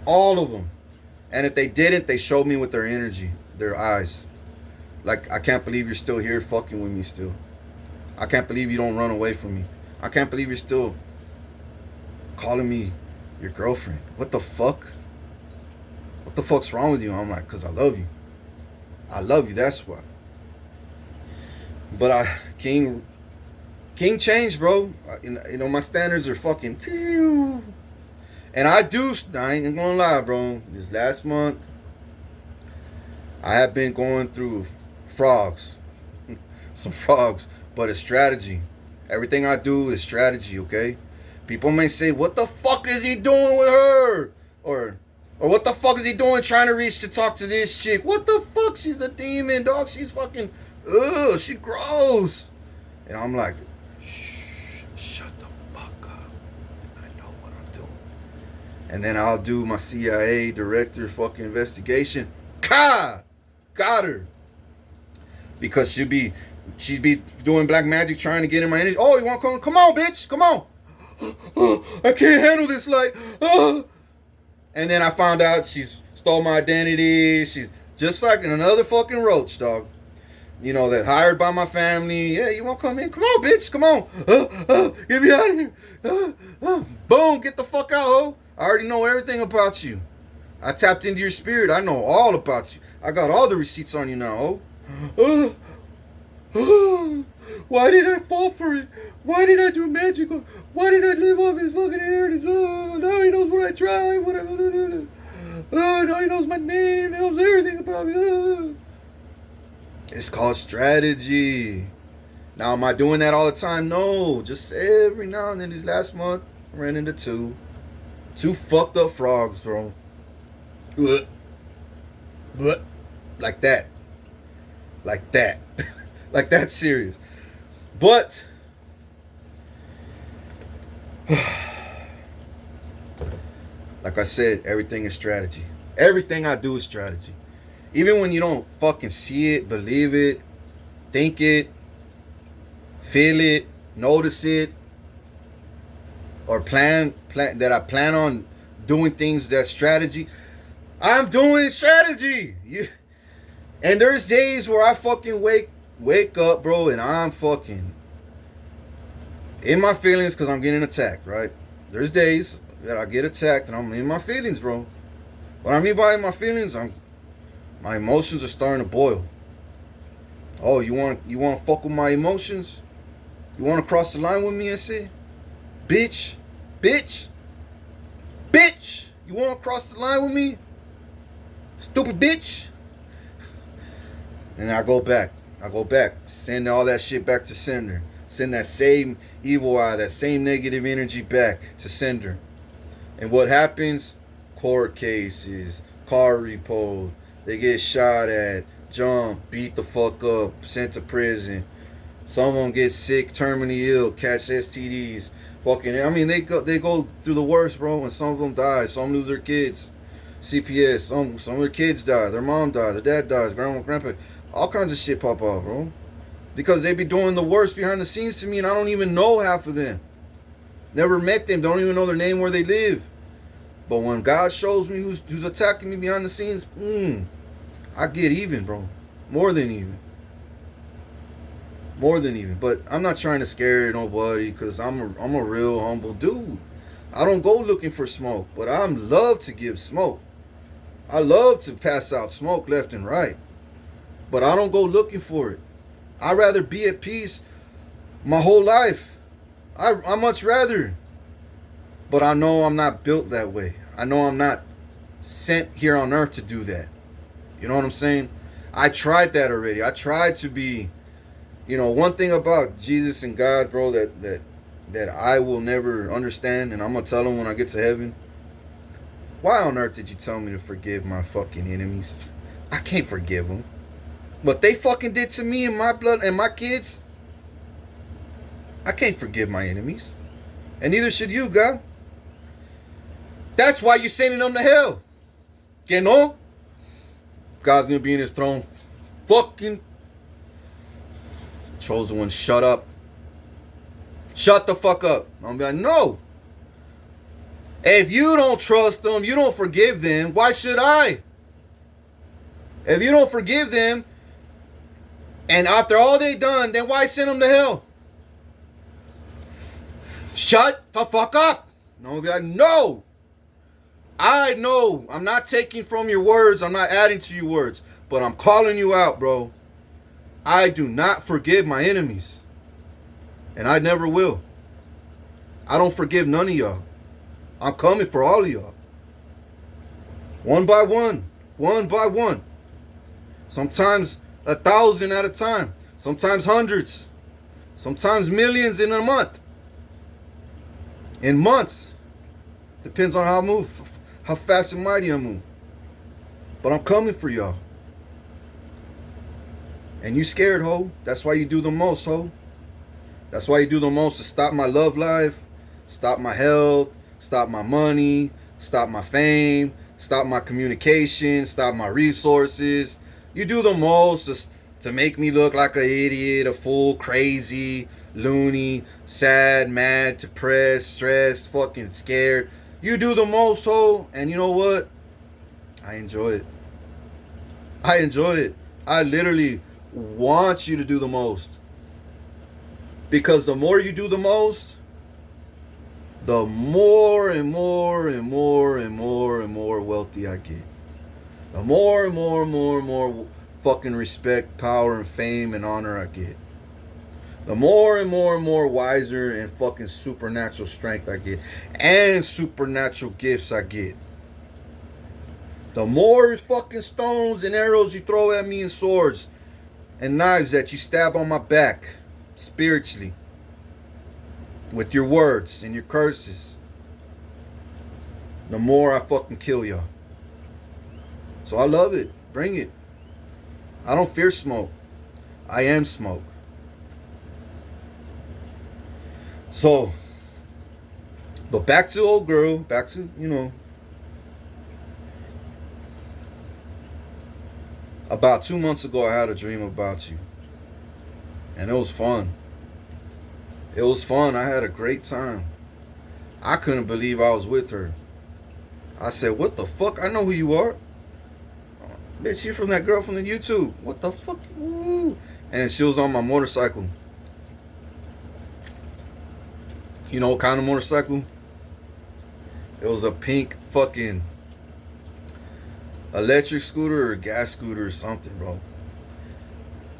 All of them. And if they didn't, they showed me with their energy, their eyes. Like, I can't believe you're still here fucking with me still. I can't believe you don't run away from me. I can't believe you're still calling me your girlfriend. What the fuck? What the fuck's wrong with you? I'm like, because I love you. I love you, that's why. But King changed, bro. You know, my standards are fucking. And I ain't gonna lie, bro. This last month, I have been going through frogs. Some frogs. But it's strategy. Everything I do is strategy, okay? People may say, what the fuck is he doing with her? Or what the fuck is he doing trying to reach to talk to this chick? What the fuck? She's a demon, dog. She's fucking, she gross. And I'm like, shut the fuck up. I know what I'm doing. And then I'll do my CIA director fucking investigation. Got her. Because she'd be doing black magic trying to get in my energy. Oh, you want to come? Come on, bitch. Come on. I can't handle this light. And then I found out she's stole my identity. She's just like another fucking roach, dog. You know, that hired by my family. Yeah, you want to come in? Come on, bitch. Come on. Get me out of here. Boom. Get the fuck out, ho. I already know everything about you. I tapped into your spirit. I know all about you. I got all the receipts on you now, ho. Why did I fall for it? Why did I do magical? Why did I live off his fucking inheritance? Oh, now he knows what I tried. Now he knows my name. He knows everything about me. It's called strategy. Now, am I doing that all the time? No. Just every now and then. This last month, I ran into two fucked up frogs, bro. Like that. Like that. Like that serious. But like I said, everything is strategy. Everything I do is strategy. Even when you don't fucking see it, believe it, think it, feel it, notice it, or plan that I plan on doing things that strategy. I'm doing strategy. And there's days where I fucking wake up, bro, and I'm fucking in my feelings because I'm getting attacked, right? There's days that I get attacked and I'm in my feelings, bro. What I mean by my feelings, my emotions are starting to boil. Oh, you want to fuck with my emotions? You want to cross the line with me and say, bitch, you want to cross the line with me? Stupid bitch. And I go back, send all that shit back to sender. Send that same evil eye, that same negative energy back to sender. And what happens? Court cases, car repo, they get shot at, jumped, beat the fuck up, sent to prison. Some of them get sick, terminally ill, catch STDs. Fucking, I mean, they go through the worst, bro. And some of them die. Some lose their kids. CPS. Some of their kids die. Their mom died. Their dad dies. Grandma, grandpa. All kinds of shit pop up, bro. Because they be doing the worst behind the scenes to me, and I don't even know half of them. Never met them. Don't even know their name, where they live. But when God shows me who's attacking me behind the scenes, I get even, bro. More than even. But I'm not trying to scare nobody, because I'm a real humble dude. I don't go looking for smoke, but I love to give smoke. I love to pass out smoke left and right. But I don't go looking for it. I'd rather be at peace my whole life. I much rather. But I know I'm not built that way. I know I'm not sent here on earth to do that. You know what I'm saying? I tried that already. I tried to be, one thing about Jesus and God, bro, that I will never understand, and I'm going to tell him when I get to heaven. Why on earth did you tell me to forgive my fucking enemies? I can't forgive them. What they fucking did to me and my blood and my kids, I can't forgive my enemies. And neither should you, God. That's why you're sending them to hell. Que no? God's going to be in his throne. Fucking chosen one, shut up. Shut the fuck up. I'm going to be like, no. If you don't trust them, you don't forgive them, why should I? If you don't forgive them, and after all they done, then why send them to hell? shut the fuck up. And I'm gonna be like, no. I know I'm not taking from your words. I'm not adding to your words. But I'm calling you out, bro. I do not forgive my enemies. And I never will. I don't forgive none of y'all. I'm coming for all of y'all. One by one. One by one. Sometimes 1,000 at a time. Sometimes hundreds. Sometimes millions in a month. In months. Depends on how I move. How fast and mighty I move. But I'm coming for y'all. And you scared, ho. That's why you do the most, ho. That's why you do the most to stop my love life, stop my health, stop my money, stop my fame, stop my communication, stop my resources. You do the most to make me look like an idiot, a fool, crazy, loony, sad, mad, depressed, stressed, fucking scared. You do the most, ho. And you know what? I enjoy it. I enjoy it. I literally want you to do the most. Because the more you do the most, the more and more and more and more and more wealthy I get. The more and more and more and more fucking respect, power, and fame and honor I get. The more and more and more wiser and fucking supernatural strength I get. And supernatural gifts I get. The more fucking stones and arrows you throw at me and swords and knives that you stab on my back spiritually with your words and your curses, the more I fucking kill y'all. So I love it. Bring it. I don't fear smoke. I am smoke. So, but back to old girl, back to, about 2 months ago I had a dream about you. And it was fun. It was fun. I had a great time. I couldn't believe I was with her. I said, what the fuck? I know who you are. Bitch, you from that girl from the YouTube. What the fuck? Ooh. And she was on my motorcycle. You know what kind of motorcycle? It was a pink fucking electric scooter or gas scooter or something, bro.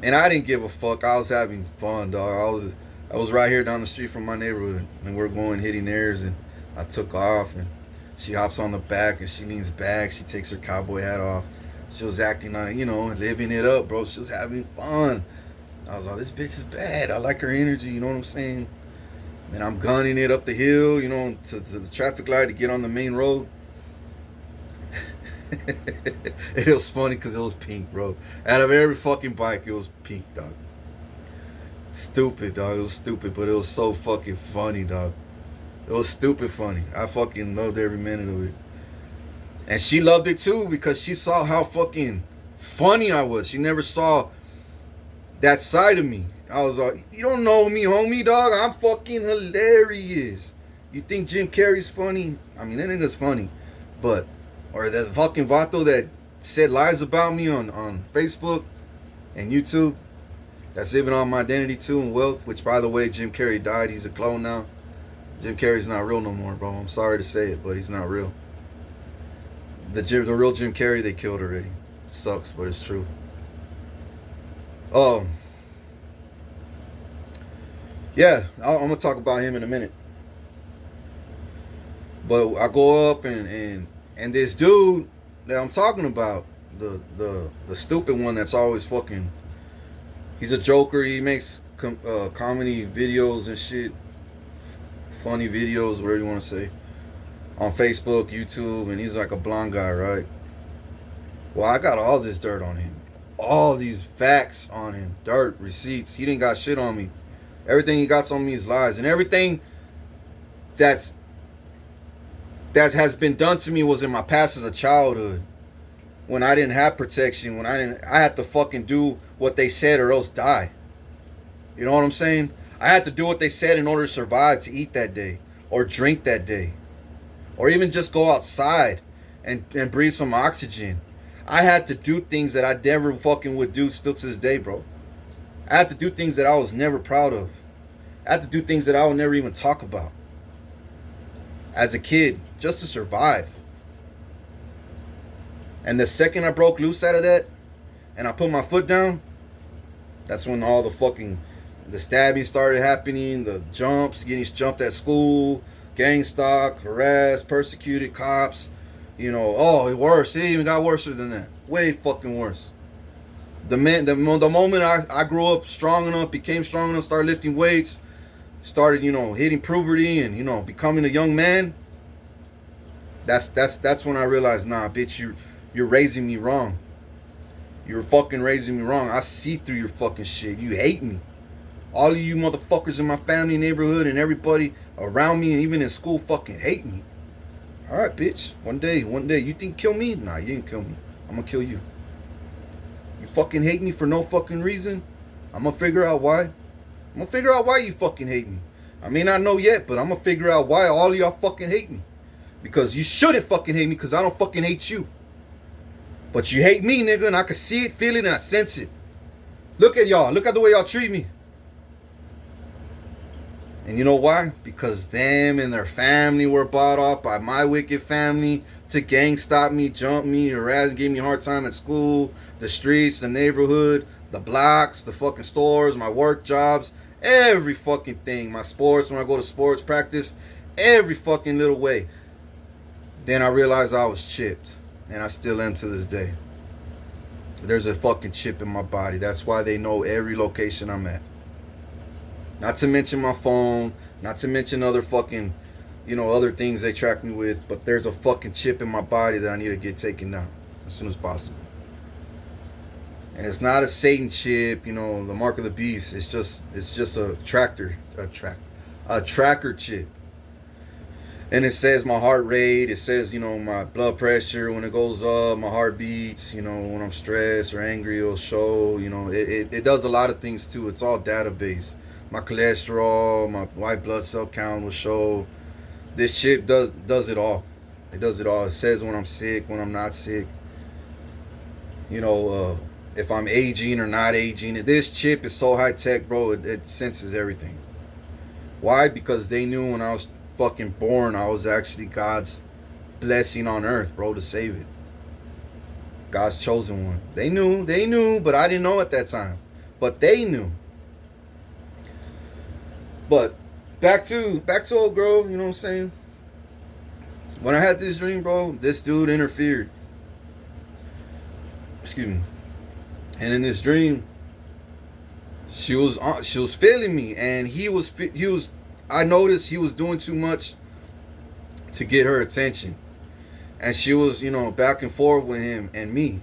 And I didn't give a fuck. I was having fun, dog. I was right here down the street from my neighborhood, and we're going hitting airs, and I took off, and she hops on the back, and she leans back. She takes her cowboy hat off. She was acting like, living it up, bro. She was having fun. I was like, this bitch is bad. I like her energy, you know what I'm saying? And I'm gunning it up the hill, to the traffic light to get on the main road. It was funny because it was pink, bro. Out of every fucking bike, it was pink, dog. Stupid, dog. It was stupid, but it was so fucking funny, dog. It was stupid funny. I fucking loved every minute of it. And she loved it too because she saw how fucking funny I was. She never saw that side of me. I was like, you don't know me, homie, dog. I'm fucking hilarious. You think Jim Carrey's funny? I mean, that nigga's funny. But, or that fucking Vato that said lies about me on Facebook and YouTube. That's living on my identity too and wealth. Which, by the way, Jim Carrey died. He's a clone now. Jim Carrey's not real no more, bro. I'm sorry to say it, but he's not real. The real Jim Carrey they killed already. Sucks, but it's true. Yeah, I'm gonna talk about him in a minute. But I go up and this dude that I'm talking about, the stupid one that's always fucking, he's a joker. He makes comedy videos and shit, funny videos, whatever you want to say, on Facebook, YouTube, and he's like a blonde guy, right? Well, I got all this dirt on him, all these facts on him, dirt, receipts. He didn't got shit on me. Everything he got on me is lies, and everything that has been done to me was in my past as a childhood, when I didn't have protection, when I had to fucking do what they said or else die. You know what I'm saying? I had to do what they said in order to survive, to eat that day, or drink that day, or even just go outside and breathe some oxygen. I had to do things that I never fucking would do still to this day, bro. I had to do things that I was never proud of. I had to do things that I would never even talk about. as a kid just to survive. And the second I broke loose out of that and I put my foot down, that's when all the stabbing started happening, the jumps, getting jumped at school, gang stalked, harassed, persecuted, cops. Worse. It even got worse than that. Way fucking worse. The moment I grew up strong enough, became strong enough, started lifting weights, started, hitting puberty and, becoming a young man, that's when I realized, nah, bitch, you're raising me wrong. You're fucking raising me wrong. I see through your fucking shit. You hate me. All of you motherfuckers in my family, neighborhood, and everybody around me and even in school fucking hate me. Alright, bitch. One day, you think kill me? Nah, you didn't kill me. I'm gonna kill you. You fucking hate me for no fucking reason? I'm gonna figure out why. I'm gonna figure out why you fucking hate me. I may not know yet, but I'm gonna figure out why all of y'all fucking hate me. Because you shouldn't fucking hate me, because I don't fucking hate you. But you hate me, nigga, and I can see it, feel it, and I sense it. Look at y'all. Look at the way y'all treat me. And you know why? Because them and their family were bought off by my wicked family to gang stop me, jump me, harass me, give me a hard time at school, the streets, the neighborhood, the blocks, the fucking stores, my work jobs, every fucking thing. My sports, when I go to sports practice, every fucking little way. Then I realized I was chipped. And I still am to this day. There's a fucking chip in my body. That's why they know every location I'm at. Not to mention my phone. Not to mention other fucking, other things they track me with. But there's a fucking chip in my body that I need to get taken out as soon as possible. And it's not a Satan chip, the mark of the beast. It's just a tracker chip. And it says my heart rate. It says, my blood pressure when it goes up, my heart beats, when I'm stressed or angry, it'll show, it does a lot of things too. It's all database. My cholesterol, my white blood cell count will show. This chip does it all. It does it all. It says when I'm sick, when I'm not sick. If I'm aging or not aging. This chip is so high tech, bro. It senses everything. Why? Because they knew when I was fucking born, I was actually God's blessing on earth, bro, to save it. God's chosen one. They knew, but I didn't know at that time. But they knew. But back to old girl, you know what I'm saying? When I had this dream, bro, this dude interfered. Excuse me. And in this dream, she was feeling me, and he was I noticed he was doing too much to get her attention. And she was, back and forth with him and me.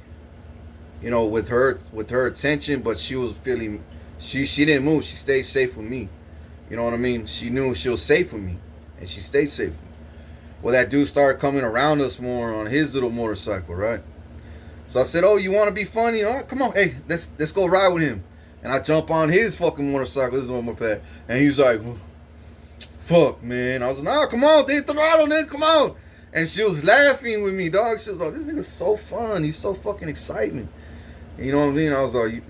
With her attention, but she was feeling she didn't move. She stayed safe with me. You know what I mean? She knew she was safe with me. And she stayed safe with me. Well, that dude started coming around us more on his little motorcycle, right? So I said, oh, you want to be funny? All right, come on. Hey, let's go ride with him. And I jump on his fucking motorcycle. This is on my pad. And he's like, fuck, man. I was like, nah, come on, dude, throttle, nigga, come on. And she was laughing with me, dog. She was like, this nigga's so fun. He's so fucking exciting. You know what I mean? I was like,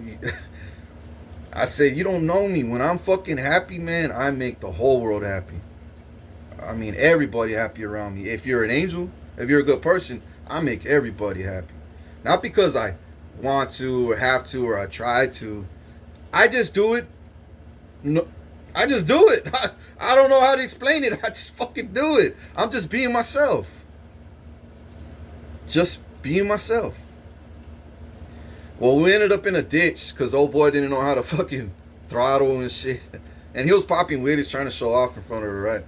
I said, you don't know me. When I'm fucking happy, man, I make the whole world happy. I mean, everybody happy around me. If you're an angel, if you're a good person, I make everybody happy. Not because I want to or have to or I try to. I just do it. No, I just do it. I don't know how to explain it. I just fucking do it. I'm just being myself. Just being myself. Well, we ended up in a ditch because old boy didn't know how to fucking throttle and shit. And he was popping wheelies trying to show off in front of her, right?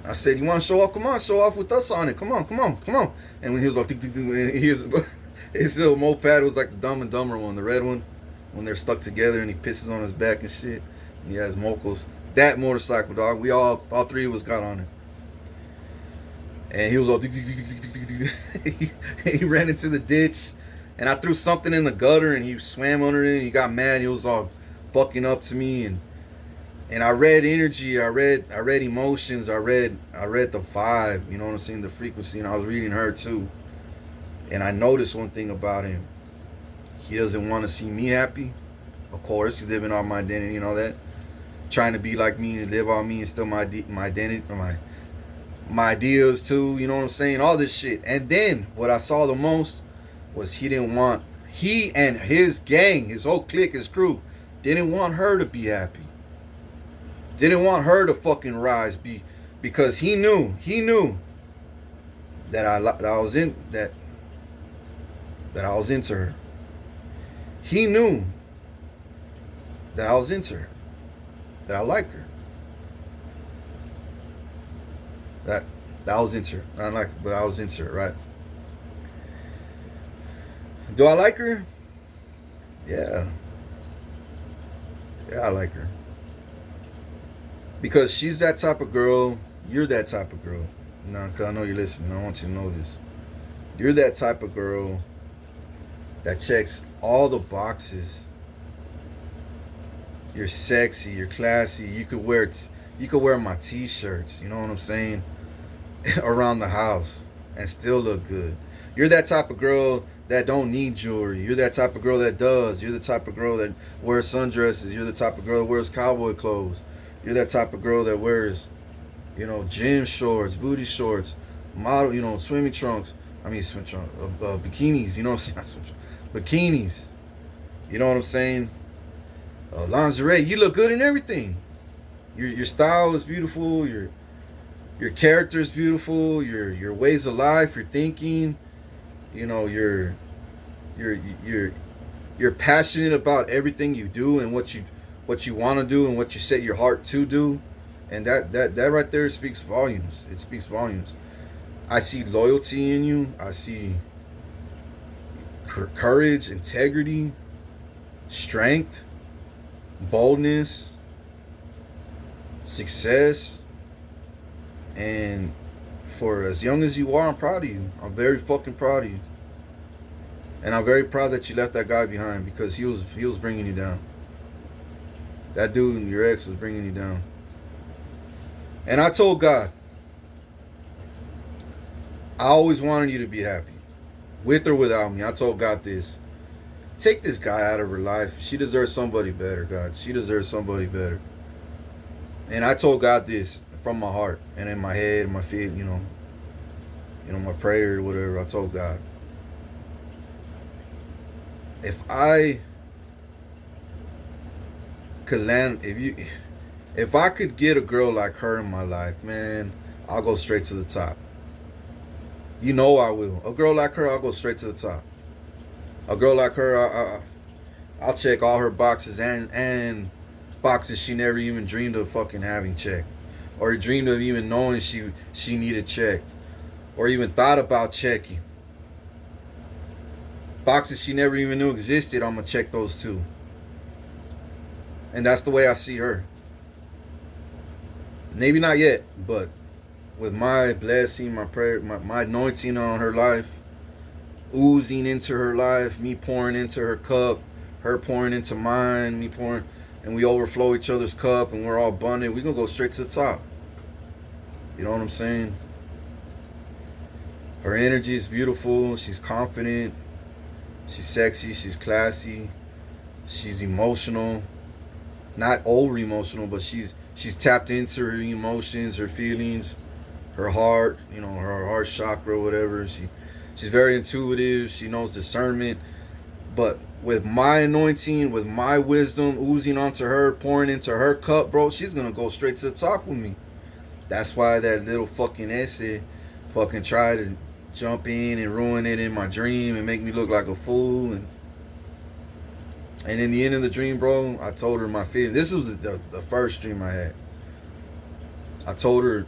I said, you want to show off? Come on, show off with us on it. Come on, come on, come on. And when he was like, his little moped was like the Dumb and Dumber one, the red one, when they're stuck together and he pisses on his back and shit. And he has mocos. That motorcycle, dog. We all three of us got on it. And he was all, he ran into the ditch. And I threw something in the gutter and he swam under it and he got mad. He was all bucking up to me and I read energy, I read emotions, I read the vibe, you know what I'm saying, the frequency, and I was reading her too. And I noticed one thing about him. He doesn't want to see me happy. Of course, he's living off my identity and all that. Trying to be like me and live on me and still my identity, my ideas too, you know what I'm saying? All this shit. And then what I saw the most was he and his gang, his whole clique, his crew, didn't want her to be happy. Didn't want her to fucking rise, because he knew that I was into her. He knew that I was into her, that I liked her. That I was into her. Not like, but I was into her, right? Do I like her? Yeah. Yeah, I like her. Because she's that type of girl. You're that type of girl. No, because I know you're listening. I want you to know this. You're that type of girl that checks all the boxes. You're sexy. You're classy. You could wear my t-shirts. You know what I'm saying? Around the house and still look good. You're that type of girl that don't need jewelry. You're that type of girl that does. You're the type of girl that wears sundresses. You're the type of girl that wears cowboy clothes. You're that type of girl that wears, gym shorts, booty shorts, model, swimming trunks. I mean, swim trunks, bikinis. You know what I'm saying? Bikinis. You know what I'm saying? Lingerie. You look good in everything. Your style is beautiful. Your character is beautiful. Your ways of life. Your thinking. You're passionate about everything you do and what you want to do and what you set your heart to do, and that right there speaks volumes. It speaks volumes. I see loyalty in you. I see courage, integrity, strength, boldness, success, and for as young as you are, I'm proud of you. I'm very fucking proud of you. And I'm very proud that you left that guy behind, because he was bringing you down. That dude, your ex, was bringing you down. And I told God, I always wanted you to be happy, with or without me. I told God this: take this guy out of her life. She deserves somebody better, God. She deserves somebody better. And I told God this from my heart and in my head and my feet, my prayer or whatever. I told God, if I could if I could get a girl like her in my life, man, I'll go straight to the top. You know I will. A girl like her, I'll go straight to the top. A girl like her, I'll check all her boxes and boxes she never even dreamed of fucking having checked, or dreamed of even knowing she needed checked, or even thought about checking. Boxes she never even knew existed, I'm gonna check those too. And that's the way I see her. Maybe not yet, but with my blessing, my prayer, my anointing on her life, oozing into her life, me pouring into her cup, her pouring into mine, me pouring, and we overflow each other's cup, and we're all abundant, we're gonna go straight to the top. You know what I'm saying? Her energy is beautiful. She's confident. She's sexy. She's classy. She's emotional. Not over emotional, but she's tapped into her emotions, her feelings, her heart, her heart chakra, whatever. She's very intuitive. She knows discernment. But with my anointing, with my wisdom oozing onto her, pouring into her cup, bro, she's gonna go straight to the top with me. That's why that little fucking essay fucking tried to jump in and ruin it in my dream and make me look like a fool. And in the end of the dream, bro, I told her my feelings. This was the first dream I had. I told her,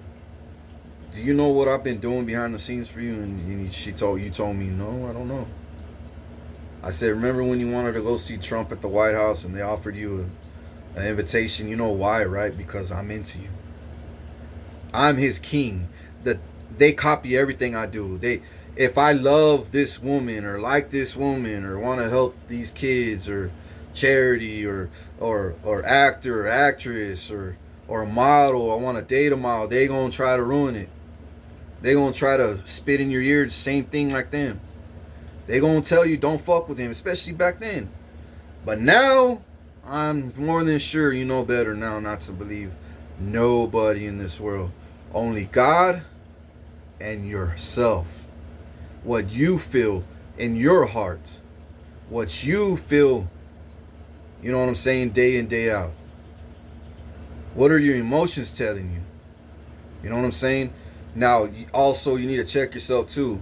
do you know what I've been doing behind the scenes for you? And you told me, no, I don't know. I said, remember when you wanted to go see Trump at the White House and they offered you an invitation? You know why, right? Because I'm into you. I'm his king. They copy everything I do. If I love this woman or like this woman or want to help these kids or charity or actor or actress or a model, I want to date a model, they gonna try to ruin it. They gonna try to spit in your ear the same thing like them. They gonna tell you don't fuck with him, especially back then. But now, I'm more than sure you know better now not to believe nobody in this world. Only God and yourself. What you feel in your heart. What you feel, you know what I'm saying, day in, day out. What are your emotions telling you? You know what I'm saying? Now, also, you need to check yourself too.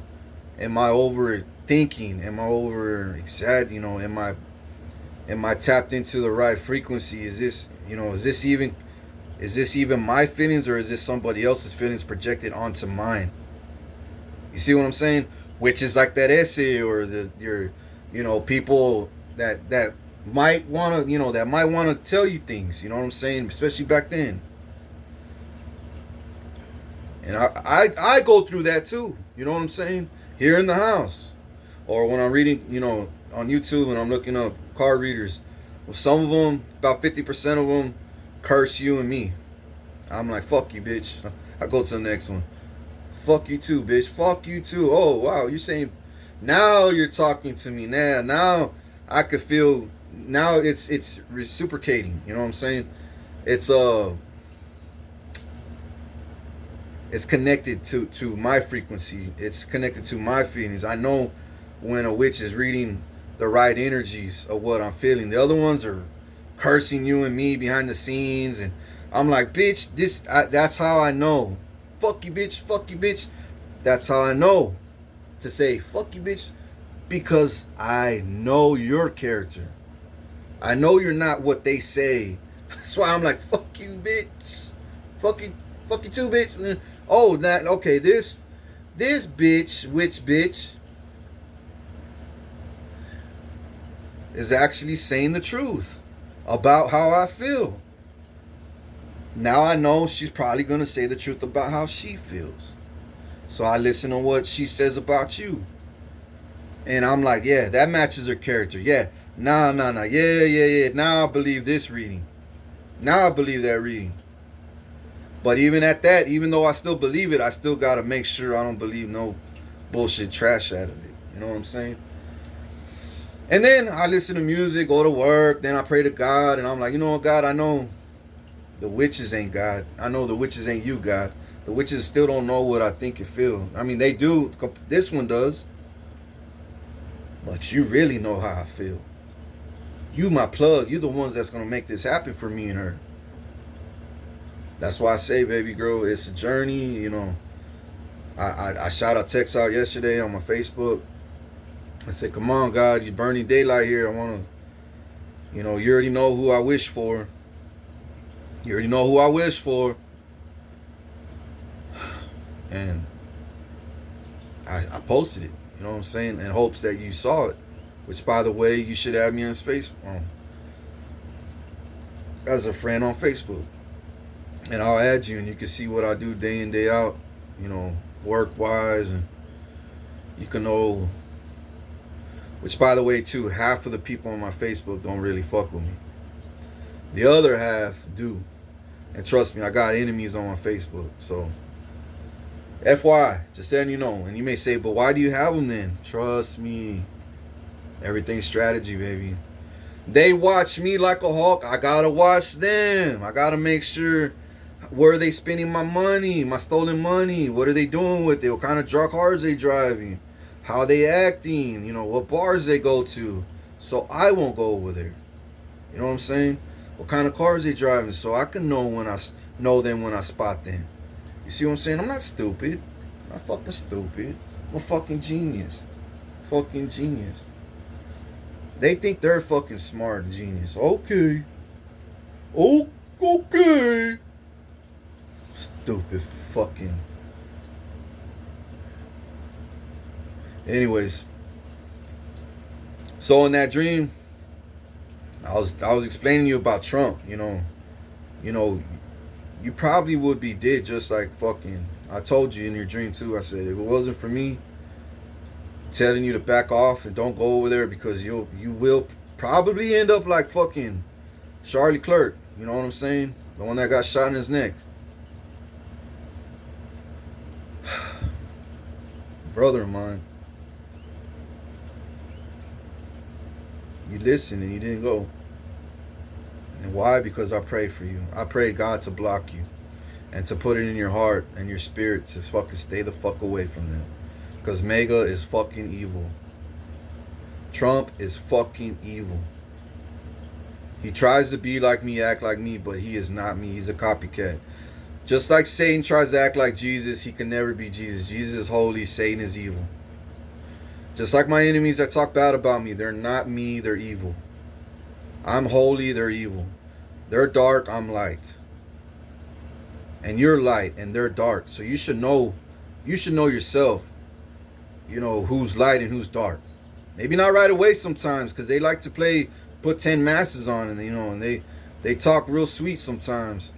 Am I overthinking? Am I over exaggerating? You know, am I tapped into the right frequency? Is this, is this even my feelings, or is this somebody else's feelings projected onto mine? You see what I'm saying? Which is like that essay, or people that might want to, that might want to tell you things. You know what I'm saying? Especially back then. And I go through that too. You know what I'm saying? Here in the house, or when I'm reading, on YouTube and I'm looking up card readers. Well, some of them, about 50% of them, curse you and me. I'm like, fuck you, bitch. I go to the next one. Fuck you too, bitch. Fuck you too. Oh wow, you're saying, now you're talking to me. Now I could feel. Now it's reciprocating. You know what I'm saying? It's connected to my frequency. It's connected to my feelings. I know when a witch is reading the right energies of what I'm feeling. The other ones are cursing you and me behind the scenes, and I'm like, bitch, that's how I know. Fuck you, bitch. Fuck you, bitch. That's how I know to say fuck you, bitch, because I know your character. I know you're not what they say. That's why I'm like, fuck you, bitch. Fuck you too, bitch. Oh, that okay. This bitch, witch bitch, is actually saying the truth about how I feel. Now I know she's probably gonna say the truth about how she feels. So I listen to what she says about you. And I'm like, yeah, that matches her character. Yeah. Nah. Yeah. Now I believe this reading. Now I believe that reading. But even at that, even though I still believe it, I still gotta make sure I don't believe no bullshit trash out of it. You know what I'm saying? And then I listen to music, go to work, then I pray to God, and I'm like, you know what, God, I know the witches ain't God. I know the witches ain't you, God. The witches still don't know what I think and feel. I mean, they do. This one does. But you really know how I feel. You my plug. You the ones that's going to make this happen for me and her. That's why I say, baby girl, it's a journey. I shot a text out yesterday on my Facebook. I said, come on, God, you're burning daylight here. I want to, you already know who I wish for. You already know who I wish for. And I posted it, you know what I'm saying, in hopes that you saw it. Which, by the way, you should add me on Facebook, as a friend on Facebook. And I'll add you, and you can see what I do day in, day out, work-wise. And you can know, which, by the way, too, half of the people on my Facebook don't really fuck with me. The other half do. And trust me, I got enemies on my Facebook. So, FYI, just letting you know. And you may say, but why do you have them then? Trust me. Everything's strategy, baby. They watch me like a hawk. I gotta watch them. I gotta make sure, where are they spending my money, my stolen money? What are they doing with it? What kind of drug cars they driving? How they acting? What bars they go to? So I won't go over there. You know what I'm saying? What kind of cars they driving? So I can know them when I spot them. You see what I'm saying? I'm not stupid. I'm not fucking stupid. I'm a fucking genius. Fucking genius. They think they're fucking smart and genius. Okay. Oh, okay. Stupid fucking. Anyways. So in that dream, I was explaining to you about Trump, you probably would be dead just like fucking. I told you in your dream too. I said, if it wasn't for me telling you to back off and don't go over there, because you will probably end up like fucking Charlie Clerk. You know what I'm saying? The one that got shot in his neck. Brother of mine. You listened and you didn't go. And why? Because I prayed for you. I prayed God to block you. and to put it in your heart and your spirit to fucking stay the fuck away from them. Because MAGA is fucking evil. Trump is fucking evil. He tries to be like me, act like me, but he is not me. He's a copycat. Just like Satan tries to act like Jesus, he can never be Jesus. Jesus is holy, Satan is evil. Just like my enemies that talk bad about me, they're not me, they're evil. I'm holy, they're evil. They're dark, I'm light. And you're light and they're dark. So you should know yourself, who's light and who's dark. Maybe not right away sometimes, because they like to put 10 masses on, and and they talk real sweet sometimes.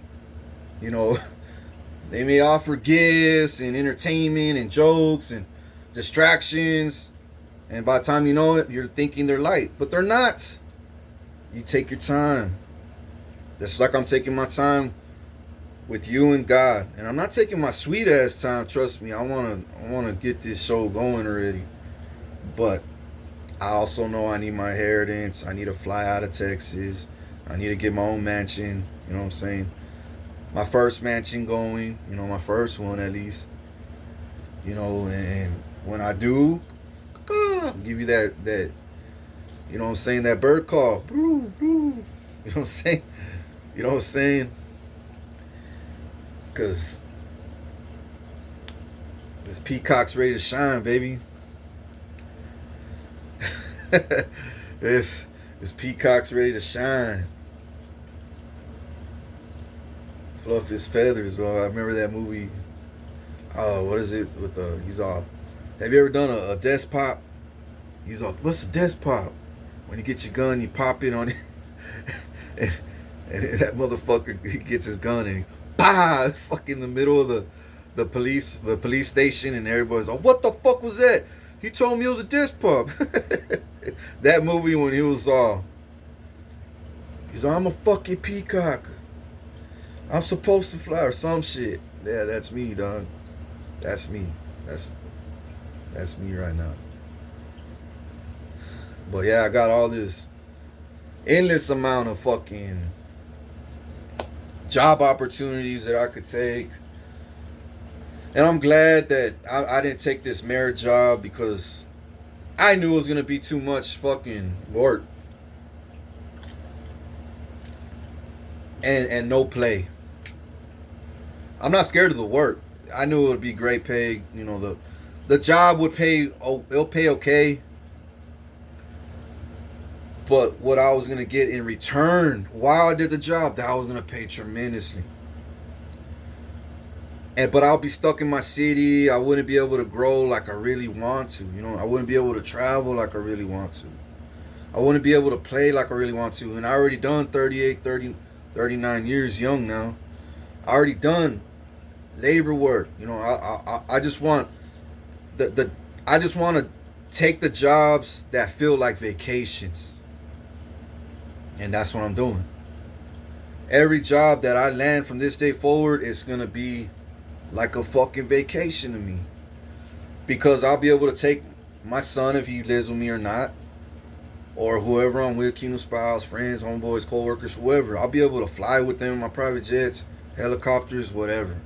They may offer gifts and entertainment and jokes and distractions, and by the time you know it, you're thinking they're light, but they're not. You take your time. Just like I'm taking my time with you and God, and I'm not taking my sweet ass time. Trust me, I wanna get this show going already, but I also know I need my inheritance. I need to fly out of Texas. I need to get my own mansion. You know what I'm saying? My first mansion going. My first one at least. And when I do, I'll give you that. You know what I'm saying? That bird call. You know what I'm saying? You know what I'm saying? Because this peacock's ready to shine, baby. This peacock's ready to shine. Fluff his feathers, bro. I remember that movie. What is it with he's all, have you ever done a desk pop? He's all, what's a desk pop? When you get your gun, you pop it on it. and that motherfucker, he gets his gun and he, bah, fuck in the middle of the police station, and everybody's like, what the fuck was that? He told me it was a disc pop. That movie when he was he's like, I'm a fucking peacock. I'm supposed to fly or some shit. Yeah, that's me, dog. That's me. That's me right now. But yeah, I got all this endless amount of fucking job opportunities that I could take. And I'm glad that I didn't take this merit job, because I knew it was going to be too much fucking work. And no play. I'm not scared of the work. I knew it would be great pay. The job would pay, it'll pay okay. But what I was going to get in return while I did the job, that was going to pay tremendously. But I'll be stuck in my city. I wouldn't be able to grow like I really want to. I wouldn't be able to travel like I really want to. I wouldn't be able to play like I really want to. And I already done 39 years young now. I already done labor work. I just want I just want to take the jobs that feel like vacations. And that's what I'm doing. Every job that I land from this day forward is going to be like a fucking vacation to me. Because I'll be able to take my son, if he lives with me or not, or whoever I'm with, Kingdom spouse, friends, homeboys, co-workers, whoever. I'll be able to fly with them in my private jets, helicopters, whatever.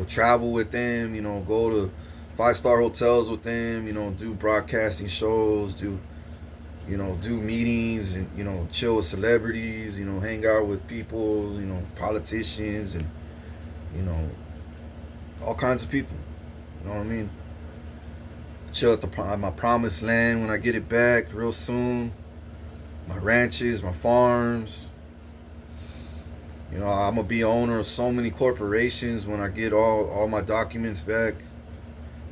Travel with them, go to 5-star hotels with them, do broadcasting shows, do meetings, and, chill with celebrities, hang out with people, politicians, and, all kinds of people. You know what I mean? Chill at my promised land when I get it back real soon. My ranches, my farms. I'm going to be owner of so many corporations when I get all my documents back.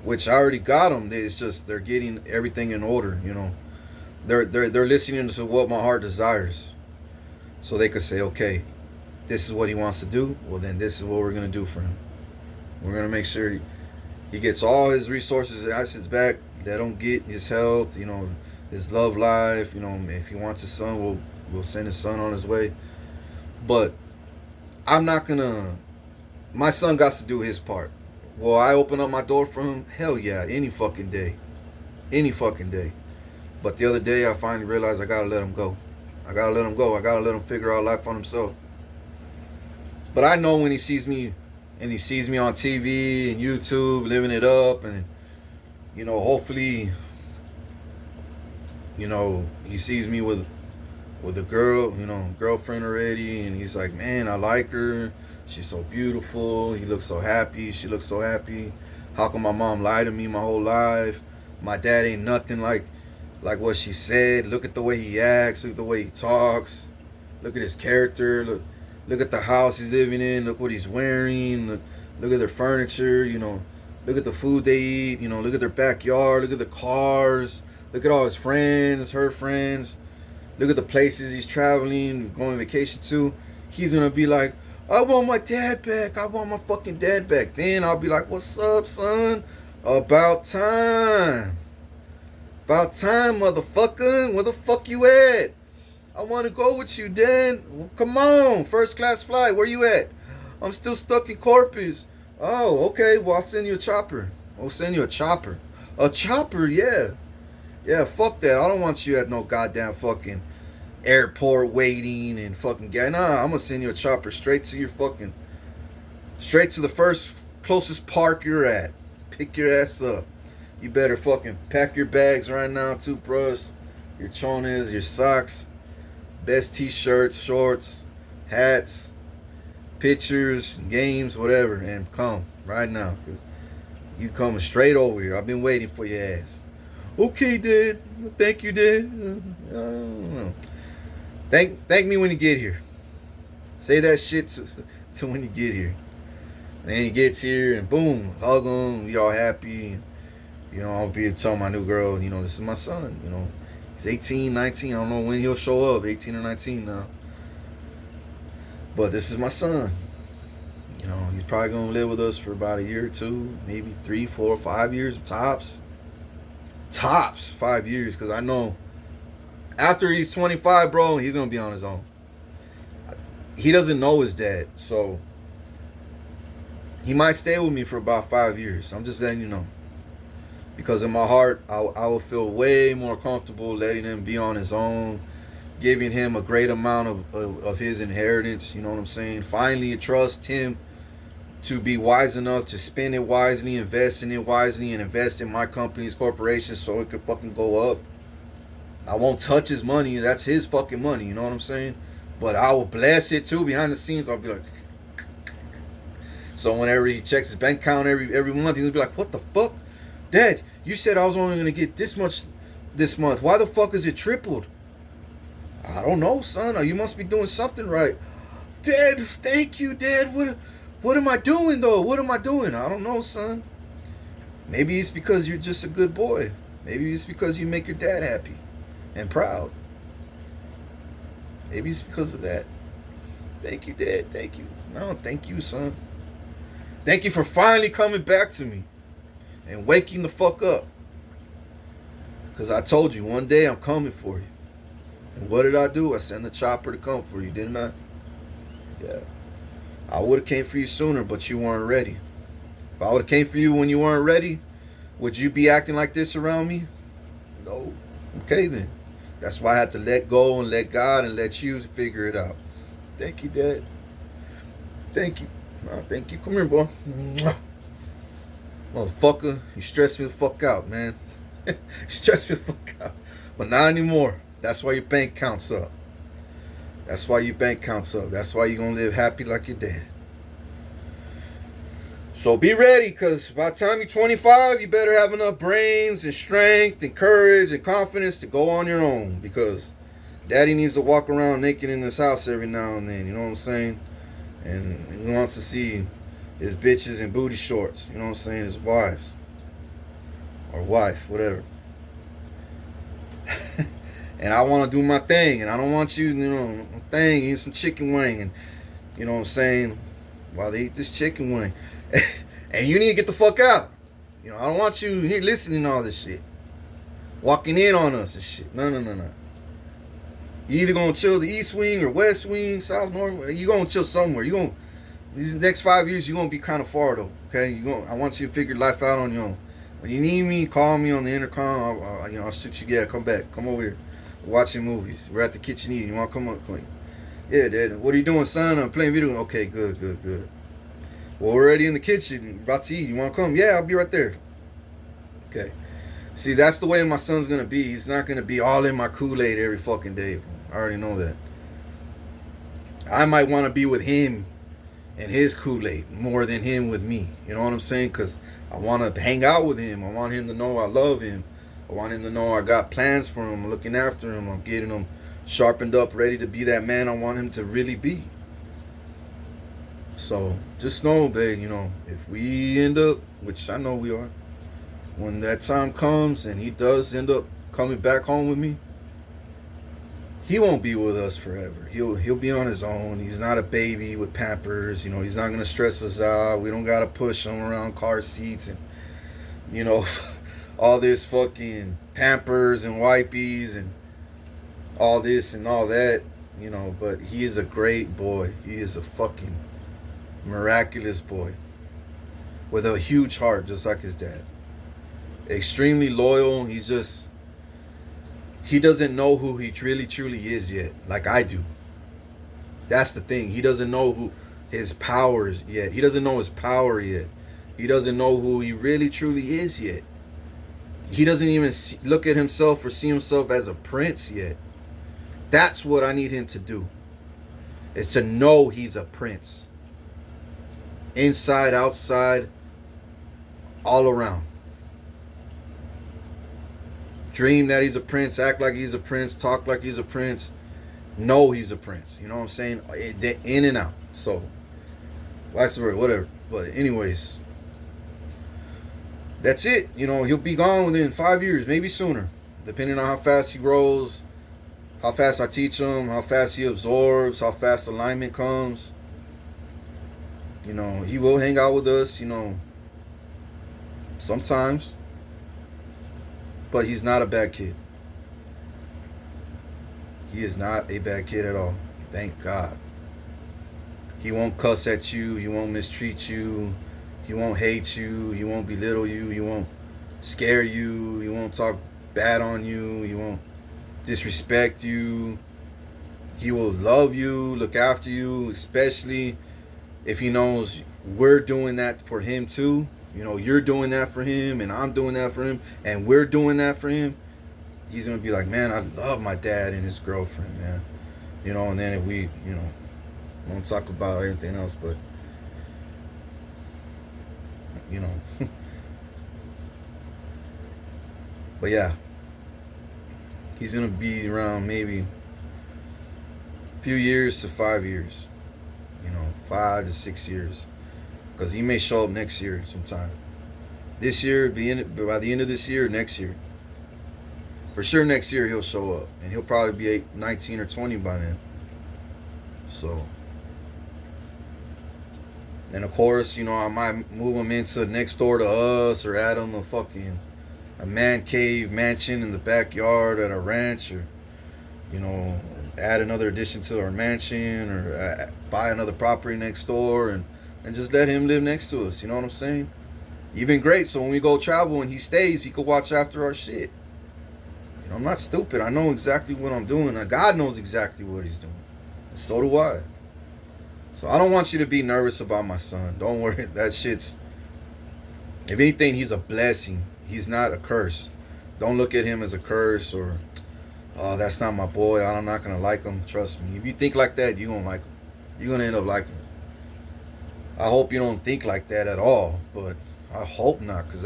Which I already got them. It's just they're getting everything in order, They're listening to what my heart desires. So they could say, okay, this is what he wants to do. Well, then this is what we're going to do for him. We're going to make sure he gets all his resources and assets back. Let him get his health, his love life. If he wants his son, we'll send his son on his way. But I'm not going to... My son got to do his part. Will I open up my door for him? Hell yeah, any fucking day. Any fucking day. But the other day, I finally realized I got to let him go. I got to let him go. I got to let him figure out life on himself. But I know when he sees me, and he sees me on TV and YouTube living it up, and hopefully, he sees me with a girl, girlfriend already, and he's like, man, I like her. She's so beautiful. He looks so happy. She looks so happy. How come my mom lied to me my whole life? My dad ain't nothing like what she said. Look at the way he acts. Look at the way he talks. Look at his character. Look at the house he's living in. Look what he's wearing. Look at their furniture. Look at the food they eat. Look at their backyard. Look at the cars. Look at all his friends, her friends. Look at the places he's traveling, going on vacation to. He's gonna be like, I want my dad back. I want my fucking dad back. Then I'll be like, what's up, son? About time. About time, motherfucker. Where the fuck you at? I want to go with you, Dad. Well, come on. First class flight. Where you at? I'm still stuck in Corpus. Oh, okay. Well, I'll send you a chopper. I'll send you a chopper. A chopper, yeah. Yeah, fuck that. I don't want you at no goddamn fucking airport waiting and fucking Nah, I'm gonna send you a chopper straight to the first closest park you're at. Pick your ass up. You better fucking pack your bags right now. Toothbrush, your chones, your socks, best t-shirts, shorts, hats, pictures, games, whatever, and come right now, because you coming straight over here. I've been waiting for your ass. Okay, Dad. Thank you, Dad. Thank me when you get here. Say that shit to when you get here. And then he gets here and boom, hug him. We all happy. I'll be telling my new girl, this is my son. He's 18, 19. I don't know when he'll show up. 18 or 19 now. But this is my son. He's probably gonna live with us for about a year or two, maybe 3, 4, 5 years tops. Tops 5 years, because I know after he's 25, bro, he's gonna be on his own. He doesn't know his dad, so he might stay with me for about 5 years. I'm just letting you know, because in my heart, I will feel way more comfortable letting him be on his own, giving him a great amount of his inheritance. You know what I'm saying? Finally, trust him to be wise enough to spend it wisely, invest in it wisely, and invest in my company's corporation so it could fucking go up. I won't touch his money. That's his fucking money. You know what I'm saying? But I will bless it too. Behind the scenes, I'll be like, so whenever he checks his bank account every month, he'll be like, what the fuck? Dad, you said I was only going to get this much this month. Why the fuck is it tripled? I don't know, son. You must be doing something right. Dad, thank you, Dad. What am I doing, though? What am I doing? I don't know, son. Maybe it's because you're just a good boy. Maybe it's because you make your dad happy and proud. Maybe it's because of that. Thank you, Dad. Thank you. No, thank you, son. Thank you for finally coming back to me and waking the fuck up. Because I told you, one day I'm coming for you. And what did I do? I sent the chopper to come for you, didn't I? Yeah. I would have came for you sooner, but you weren't ready. If I would have came for you when you weren't ready, would you be acting like this around me? No. Okay, then. That's why I had to let go and let God and let you figure it out. Thank you, Dad. Thank you. Oh, thank you. Come here, boy. Motherfucker, you stressed me the fuck out, man. You stressed me the fuck out. But not anymore. That's why your bank counts up. That's why your bank counts up. That's why you're going to live happy like your dad. So be ready, because by the time you're 25, you better have enough brains and strength and courage and confidence to go on your own. Because daddy needs to walk around naked in this house every now and then. You know what I'm saying? And he wants to see his bitches in booty shorts. You know what I'm saying? His wives. Or wife, whatever. And I want to do my thing, and I don't want you, eat some chicken wing, and you know what I'm saying, while they eat this chicken wing, and you need to get the fuck out. I don't want you here listening to all this shit, walking in on us and shit. No. You either gonna chill the east wing or west wing, south, north. You gonna chill somewhere. These next 5 years, you gonna be kind of far though. Okay, I want you to figure life out on your own. When you need me, call me on the intercom. I'll shoot you. Yeah, come back. Come over here. We're watching movies. We're at the kitchen eating. You want to come on? Yeah, Dad. What are you doing, son? I'm playing video. Okay, good, good, good. Well, we're already in the kitchen, about to eat. You want to come? Yeah, I'll be right there. Okay. See, that's the way my son's gonna be. He's not gonna be all in my Kool-Aid every fucking day. I already know that. I might want to be with him and his Kool-Aid more than him with me. You know what I'm saying? Because I want to hang out with him. I want him to know I love him. I want him to know I got plans for him. I'm looking after him. I'm getting him sharpened up, ready to be that man I want him to really be. So just know, babe, if we end up, which I know we are, when that time comes and he does end up coming back home with me, he won't be with us forever. He'll be on his own. He's not a baby with Pampers. He's not gonna stress us out. We don't gotta push him around car seats and all this fucking Pampers and wipies and all this and all that. But he is a great boy. He is a fucking miraculous boy with a huge heart, just like his dad. Extremely loyal. He doesn't know who he really truly is yet, like I do. That's the thing. He doesn't know who his powers yet. He doesn't know his power yet. He doesn't know who he really truly is yet. He doesn't even look at himself or see himself as a prince yet. That's what I need him to do. Is to know he's a prince. Inside, outside, all around. Dream that he's a prince, act like he's a prince, talk like he's a prince, know he's a prince. You know what I'm saying? In and out. So, vice versa, whatever. But anyways, that's it. He'll be gone within 5 years, maybe sooner, depending on how fast he grows, how fast I teach him, how fast he absorbs, how fast alignment comes. He will hang out with us, sometimes. But he's not a bad kid. He is not a bad kid at all. Thank God. He won't cuss at you. He won't mistreat you. He won't hate you. He won't belittle you. He won't scare you. He won't talk bad on you. He won't disrespect you. He will love you, look after you, especially if he knows we're doing that for him too. You're doing that for him, and I'm doing that for him, and we're doing that for him. He's gonna be like, man, I love my dad and his girlfriend, man. And then if we, won't talk about anything else, but but yeah, he's gonna be around maybe a few years to 5 years, 5 to 6 years. Because he may show up next year sometime. This year, by the end of this year, next year. For sure next year he'll show up. And he'll probably be 19 or 20 by then. So. And of course, I might move him into next door to us, or add him a man cave mansion in the backyard at a ranch, or, add another addition to our mansion, or buy another property next door, and just let him live next to us. You know what I'm saying? Even great. So when we go travel and he stays, he could watch after our shit. I'm not stupid. I know exactly what I'm doing. God knows exactly what he's doing. And so do I. So I don't want you to be nervous about my son. Don't worry. That shit's... If anything, he's a blessing. He's not a curse. Don't look at him as a curse, or, oh, that's not my boy, I'm not going to like him. Trust me. If you think like that, you're going to like him. You're going to end up liking him. I hope you don't think like that at all, but I hope not, because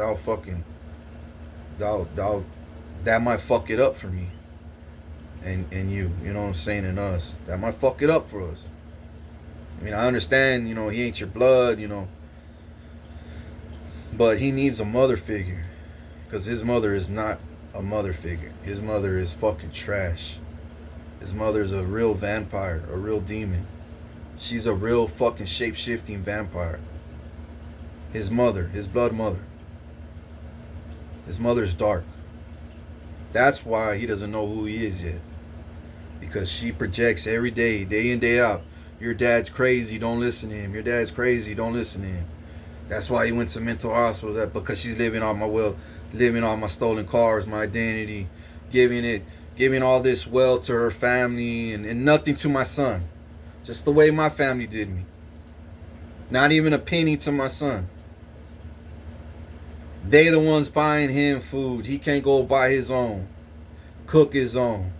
that might fuck it up for me and you know what I'm saying, and us. That might fuck it up for us. I understand, he ain't your blood, but he needs a mother figure, because his mother is not a mother figure. His mother is fucking trash. His mother's a real vampire, a real demon. She's a real fucking shape-shifting vampire. His mother, his blood mother. His mother's dark. That's why he doesn't know who he is yet. Because she projects every day, day in, day out. Your dad's crazy, don't listen to him. Your dad's crazy, don't listen to him. That's why he went to mental hospital, because she's living on my wealth, living on my stolen cars, my identity, giving all this wealth to her family, and nothing to my son. Just the way my family did me. Not even a penny to my son. They the ones buying him food. He can't go buy his own. Cook his own.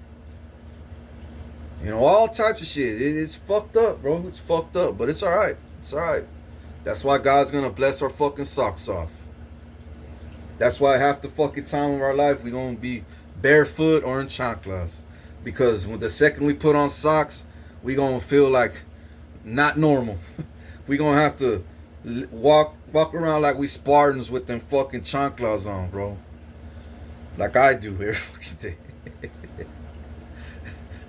You know, all types of shit. It's fucked up, bro. It's fucked up. But it's alright. It's alright. That's why God's gonna bless our fucking socks off. That's why half the fucking time of our life we gonna be barefoot or in chanclas. Because when the second we put on socks, we gonna feel like not normal. We gonna have to walk around like we Spartans with them fucking chanclas on, bro. Like I do every fucking day.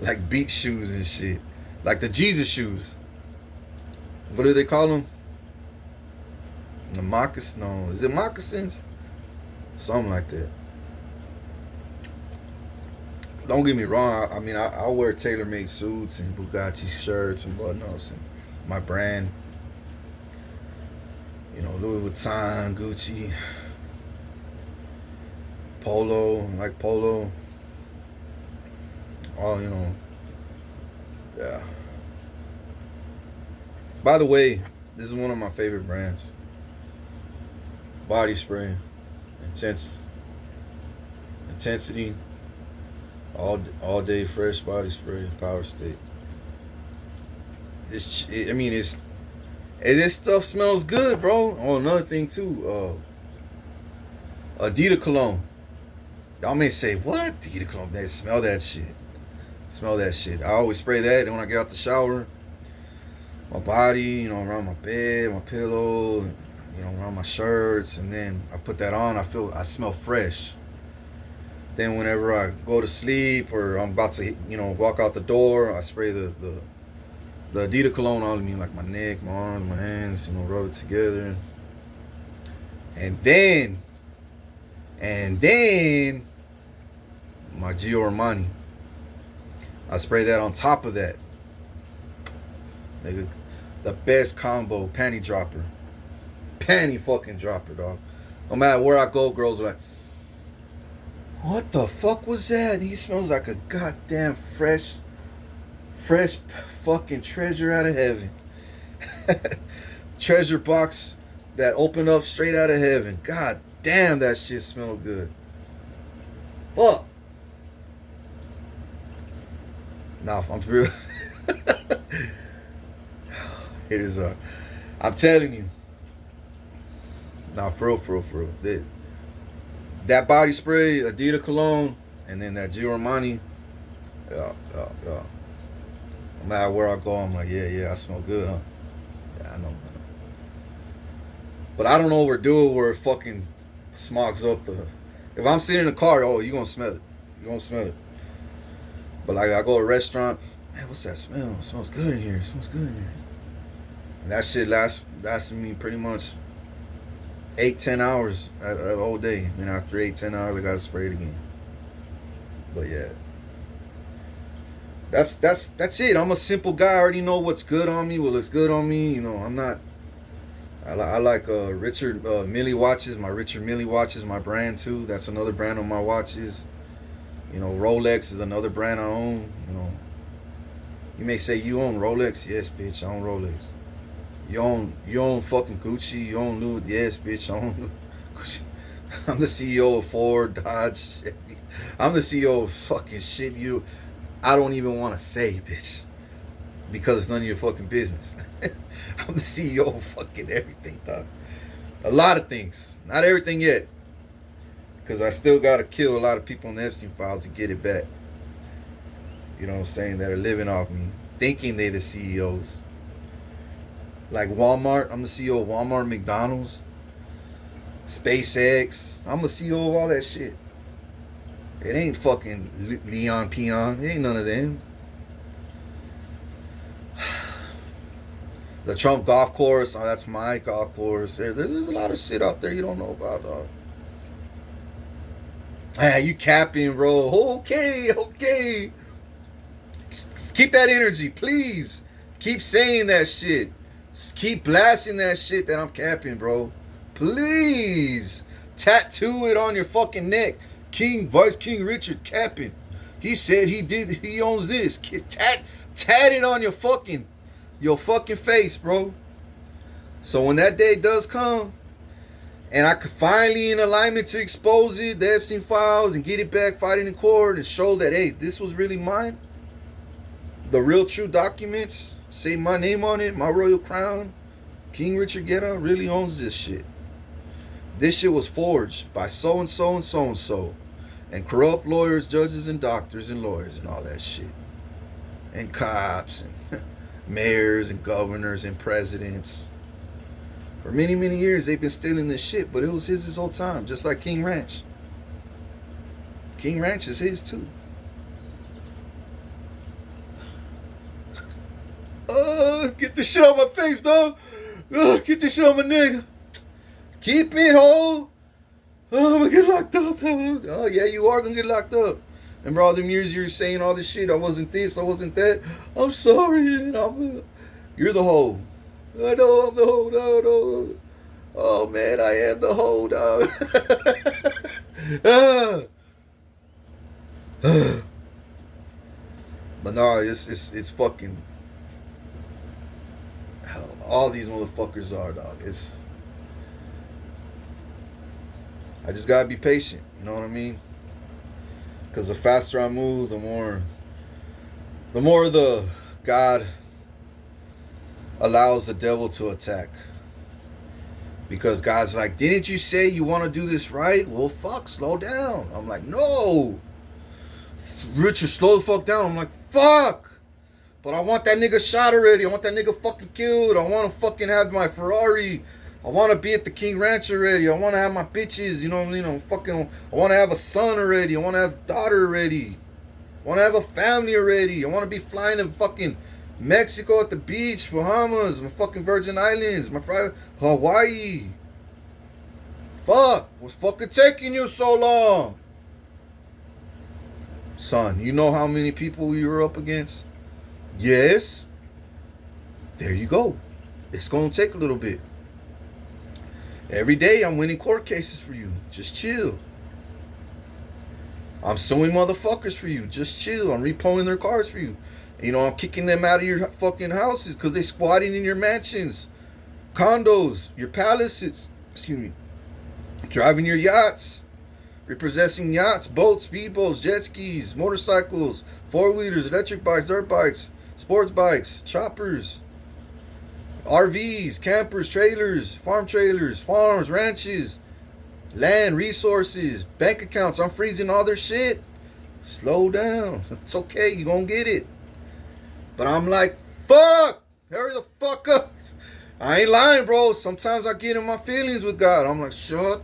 Like beach shoes and shit. Like the Jesus shoes. What do they call them? The moccasins? No. Is it moccasins? Something like that. Don't get me wrong. I mean, I wear tailor-made suits and Bugatti shirts and whatnot. And my brand. You know, Louis Vuitton, Gucci. Polo. Like Polo. Oh, you know. Yeah. By the way, this is one of my favorite brands. Body spray. Intensity. All day fresh body spray. Power State. This stuff smells good, bro. Oh, another thing too. Adidas cologne. Y'all may say, what? Adidas cologne. They smell that shit. Smell that shit. I always spray that when I get out the shower. My body, you know, around my bed, my pillow, you know, around my shirts, and then I put that on. I smell fresh. Then whenever I go to sleep or I'm about to, you know, walk out the door, I spray the Adidas cologne on me, like my neck, my arms, my hands, you know, rub it together. And then my Gio Armani. I spray that on top of that. Nigga, the best combo, panty dropper. Panty fucking dropper, dog. No matter where I go, girls are like, what the fuck was that? He smells like a goddamn fresh fucking treasure out of heaven. Treasure box that opened up straight out of heaven. God damn, that shit smelled good. Fuck. Nah, I'm real. Here's I'm telling you. Nah, for real. That body spray, Adidas cologne, and then that Gio Armani. Yeah. No matter where I go, I'm like, yeah, I smell good, huh? Yeah, I know. But I don't overdo it where it fucking smogs up the. If I'm sitting in the car, oh, you gonna smell it. But like I go to a restaurant, man, what's that smell? It smells good in here. And that shit lasted me pretty much 8-10 hours the whole day. And after 8-10 hours, I gotta spray it again. But yeah, that's it. I'm a simple guy. I already know what's good on me, what looks good on me. You know, I'm not. I like Richard Mille watches. My Richard Mille watches, my brand too. That's another brand on my watches. You know, Rolex is another brand I own. You know, you may say you own Rolex. Yes, bitch, I own Rolex. You own fucking Gucci. You own Louis. Yes, bitch, I own Gucci. I'm the CEO of Ford, Dodge, Chevy. I'm the CEO of fucking shit I don't even want to say, bitch, because it's none of your fucking business. I'm the CEO of fucking everything, dog. A lot of things. Not everything yet. Because I still got to kill a lot of people in the Epstein files to get it back. You know what I'm saying? That are living off me. Thinking they're the CEOs. Like Walmart. I'm the CEO of Walmart, McDonald's, SpaceX. I'm the CEO of all that shit. It ain't fucking Leon Peon. It ain't none of them. The Trump golf course. Oh, that's my golf course. There's a lot of shit out there you don't know about, dog. Hey, you capping, bro. Okay. Keep that energy, please. Keep saying that shit. Keep blasting that shit that I'm capping, bro. Please. Tattoo it on your fucking neck. Vice King Richard capping. He said he owns this. Tat it on your fucking your fucking face, bro. So when that day does come, and I could finally in alignment to expose it, the Epstein files, and get it back fighting in court and show that, hey, this was really mine. The real true documents say my name on it, my royal crown. King Richard Guerra really owns this shit. This shit was forged by so and so and so and so. And corrupt lawyers, judges, and doctors and lawyers and all that shit. And cops and mayors and governors and presidents. For many, many years, they've been stealing this shit, but it was his whole time, just like King Ranch. King Ranch is his, too. Get this shit on my face, dog. Get this shit on my nigga. Keep it, ho. Oh, I'm gonna get locked up. Oh, yeah, you are gonna get locked up. Remember all them years you were saying all this shit? I wasn't this, I wasn't that. I'm sorry, man. You're the hoe. I know I'm the hoe, no. Oh, man, I am the hoe, dog. But no, it's fucking... Hell, all these motherfuckers are, dog. I just gotta be patient, you know what I mean? Because the faster I move, the more the God allows the devil to attack. Because God's like, didn't you say you want to do this right? Well, fuck, slow down. I'm like, no. Richard, slow the fuck down. I'm like, fuck. But I want that nigga shot already. I want that nigga fucking killed. I want to fucking have my Ferrari. I want to be at the King Ranch already. I want to have my bitches, you know what I mean? I want to have a son already. I want to have a daughter already. I want to have a family already. I want to be flying to fucking Mexico at the beach, Bahamas, my fucking Virgin Islands, my private Hawaii. Fuck, what's fucking taking you so long? Son, you know how many people you were up against? Yes. There you go. It's going to take a little bit. Every day I'm winning court cases for you. Just chill. I'm suing motherfuckers for you. Just chill. I'm repoing their cars for you. You know, I'm kicking them out of your fucking houses because they squatting in your mansions, condos, your palaces. Excuse me. Driving your yachts. Repossessing yachts, boats, speedboats, jet skis, motorcycles, four-wheelers, electric bikes, dirt bikes, sports bikes, choppers, RVs, campers, trailers, farms, ranches, land, resources, bank accounts. I'm freezing all their shit. Slow down. It's okay. You're going to get it. But I'm like, fuck. Hurry the fuck up. I ain't lying, bro. Sometimes I get in my feelings with God. I'm like, shut.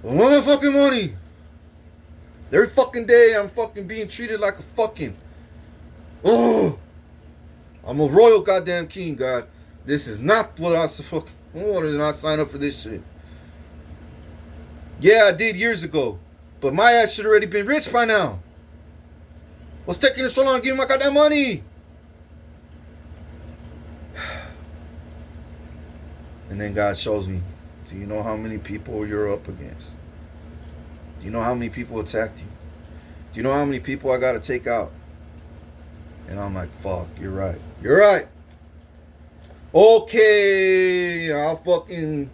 I want my fucking money. Every fucking day I'm fucking being treated like a fucking... Oh. I'm a royal goddamn king, God. This is not what I fucking... I did not sign up for this shit. Yeah, I did years ago. But my ass should already been rich by now. What's taking so long to give me my goddamn money? And then God shows me, do you know how many people you're up against? Do you know how many people attacked you? Do you know how many people I got to take out? And I'm like, fuck, you're right. You're right. Okay, I'll fucking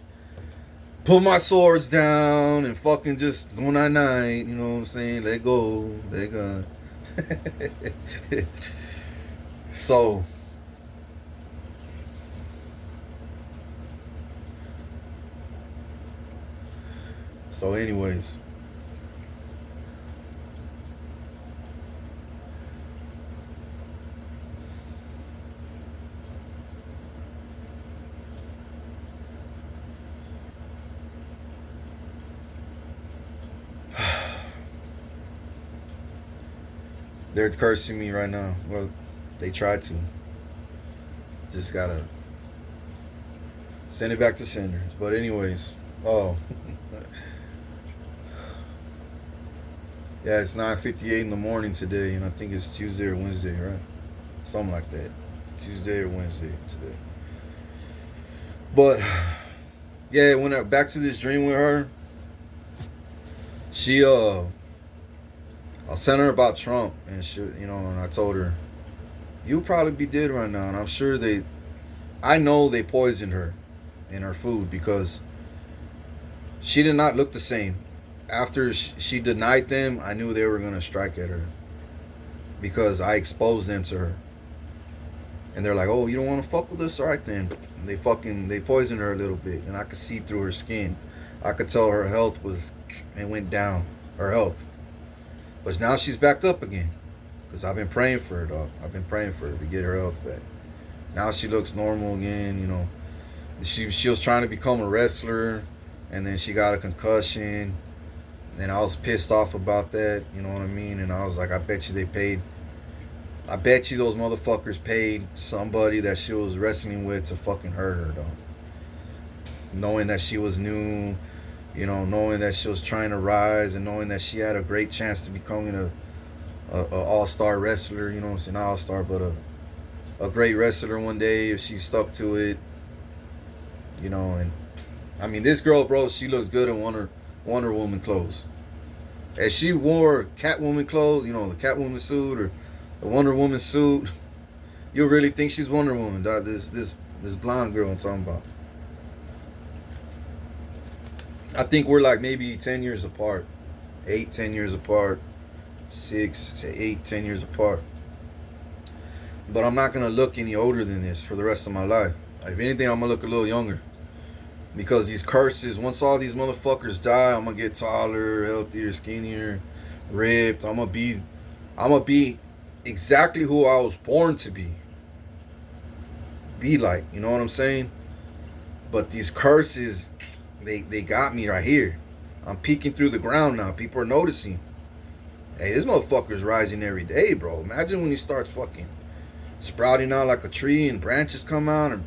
put my swords down and fucking just go night-night. You know what I'm saying? Let go. Let go. So... So anyways, they're cursing me right now. Well, they tried to. Just gotta send it back to senders. But anyways, oh. Yeah, it's 9:58 in the morning today, and I think it's Tuesday or Wednesday, right? Something like that. Tuesday or Wednesday today. But yeah, when I back to this dream with her, she I sent her about Trump, and she, you know, and I told her, you'll probably be dead right now. And I'm sure I know they poisoned her in her food because she did not look the same. After she denied them, I knew they were going to strike at her because I exposed them to her. And they're like, oh, you don't want to fuck with us? All right, then. They poisoned her a little bit. And I could see through her skin. I could tell her health it went down. Her health. But now she's back up again. Because I've been praying for her, dog. I've been praying for her to get her health back. Now she looks normal again, you know. She was trying to become a wrestler. And then she got a concussion. And I was pissed off about that. You know what I mean? And I was like, I bet you those motherfuckers paid somebody that she was wrestling with to fucking hurt her, though. Knowing that she was new, you know, knowing that she was trying to rise, and knowing that she had a great chance to becoming a all-star wrestler, you know what I'm saying? Not all-star, but a great wrestler one day if she stuck to it, you know. And I mean, this girl, bro, she looks good in Wonder Woman clothes. If she wore Catwoman clothes, you know, the Catwoman suit or the Wonder Woman suit, you'll really think she's Wonder Woman, dog. This blonde girl I'm talking about. I think we're like maybe 10 years apart. 8, 10 years apart. 6, 8, 10 years apart. But I'm not going to look any older than this for the rest of my life. If anything, I'm going to look a little younger. Because these curses, once all these motherfuckers die, I'm going to get taller, healthier, skinnier, ripped. I'm going to be exactly who I was born to be like, you know what I'm saying? But these curses, they got me right here. I'm peeking through the ground now. People are noticing. Hey, this motherfucker's rising every day, bro. Imagine when you start fucking sprouting out like a tree and branches come out and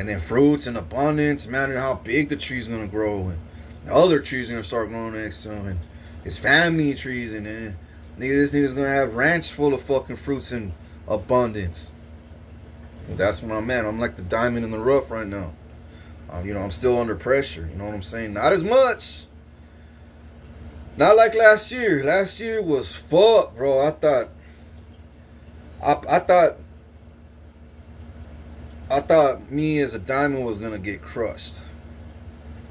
then fruits in abundance. Imagine how big the tree's gonna grow, and the other trees are gonna start growing next to him, and his family trees, and then this nigga's gonna have ranch full of fucking fruits in abundance. Well, that's when I'm at. I'm like the diamond in the rough right now. You know, I'm still under pressure. You know what I'm saying? Not as much. Not like last year. Last year was fuck, bro. I thought me as a diamond was gonna get crushed.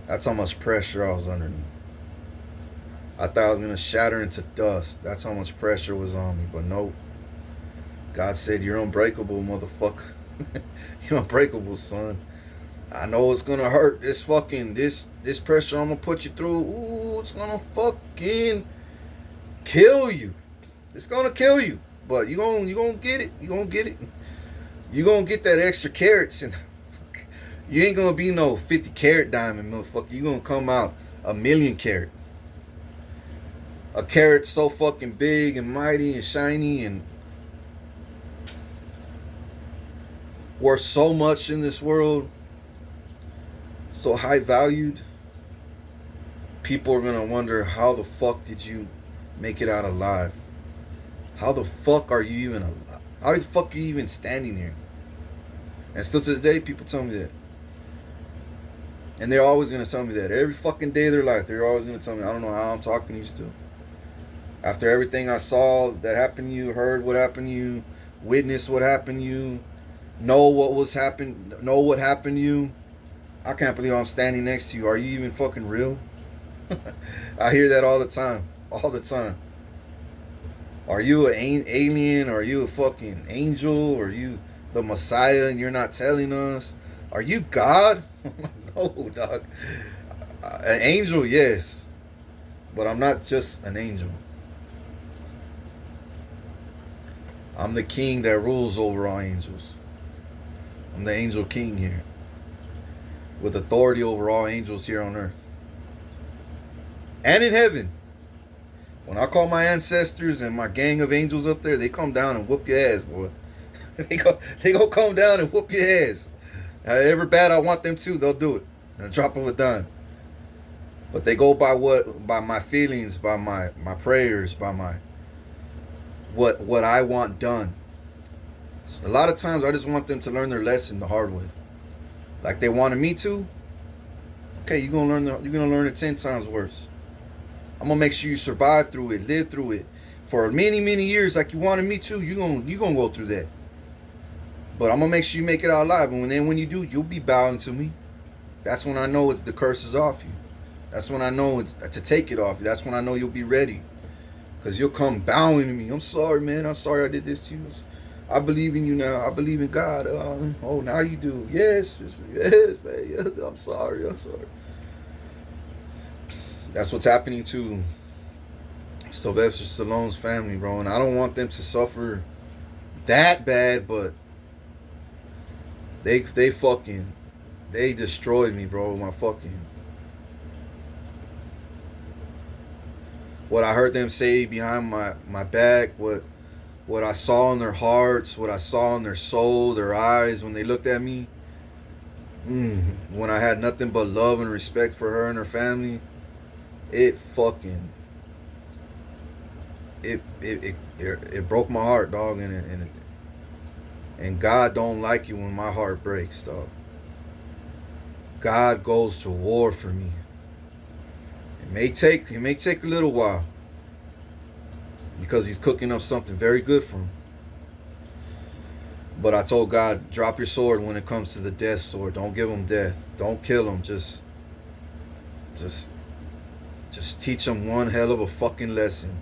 That's how much pressure I was underneath. I thought I was gonna shatter into dust. That's how much pressure was on me. But no. God said, you're unbreakable, motherfucker. You're unbreakable, son. I know it's gonna hurt. This pressure I'm gonna put you through. Ooh, it's gonna fucking kill you. It's gonna kill you. But you gonna get it. You gonna get it. You gonna get that extra carats, and you ain't gonna be no 50 carat diamond, motherfucker. You gonna come out a million carat. A carat so fucking big and mighty and shiny and worth so much in this world. So high valued. People are gonna wonder, how the fuck did you make it out alive? How the fuck are you even alive? How the fuck are you even standing here? And still to this day, people tell me that. And they're always gonna tell me that. Every fucking day of their life, they're always gonna tell me. I don't know how I'm talking to you still. After everything I saw that happened to you, heard what happened to you, witnessed what happened to you, know what happened to you, I can't believe I'm standing next to you. Are you even fucking real? I hear that all the time. All the time. Are you an alien? Are you a fucking angel? Are you the Messiah and you're not telling us? Are you God? No, dog. An angel, yes. But I'm not just an angel. I'm the king that rules over all angels. I'm the angel king here, with authority over all angels here on earth and in heaven. When I call my ancestors and my gang of angels up there, they come down and whoop your ass, boy. they go come down and whoop your ass. However bad I want them to, they'll do it. In a drop of a dime. But they go by my feelings, by my prayers, by my what I want done. A lot of times I just want them to learn their lesson the hard way. Like they wanted me to. Okay, you're gonna learn it 10 times worse. I'm gonna make sure you survive through it, live through it, for many, many years like you wanted me to, you gonna go through that. But I'm gonna make sure you make it out alive. And when you do, you'll be bowing to me. That's when I know the curse is off you. That's when I know it's to take it off you. That's when I know you'll be ready. Because you'll come bowing to me. I'm sorry, man. I'm sorry I did this to you. I believe in you now. I believe in God. Oh, now you do. Yes, yes, man. Yes, I'm sorry. I'm sorry. That's what's happening to Sylvester Stallone's family, bro. And I don't want them to suffer that bad, but they destroyed me, bro. What I heard them say behind my back, what I saw in their hearts, what I saw in their soul, their eyes when they looked at me, when I had nothing but love and respect for her and her family, it broke my heart, dog, and God don't like it when my heart breaks, dog. God goes to war for me. It may take a little while, because he's cooking up something very good for him. But I told God, drop your sword when it comes to the death sword. Don't give him death. Don't kill him. Just teach them one hell of a fucking lesson.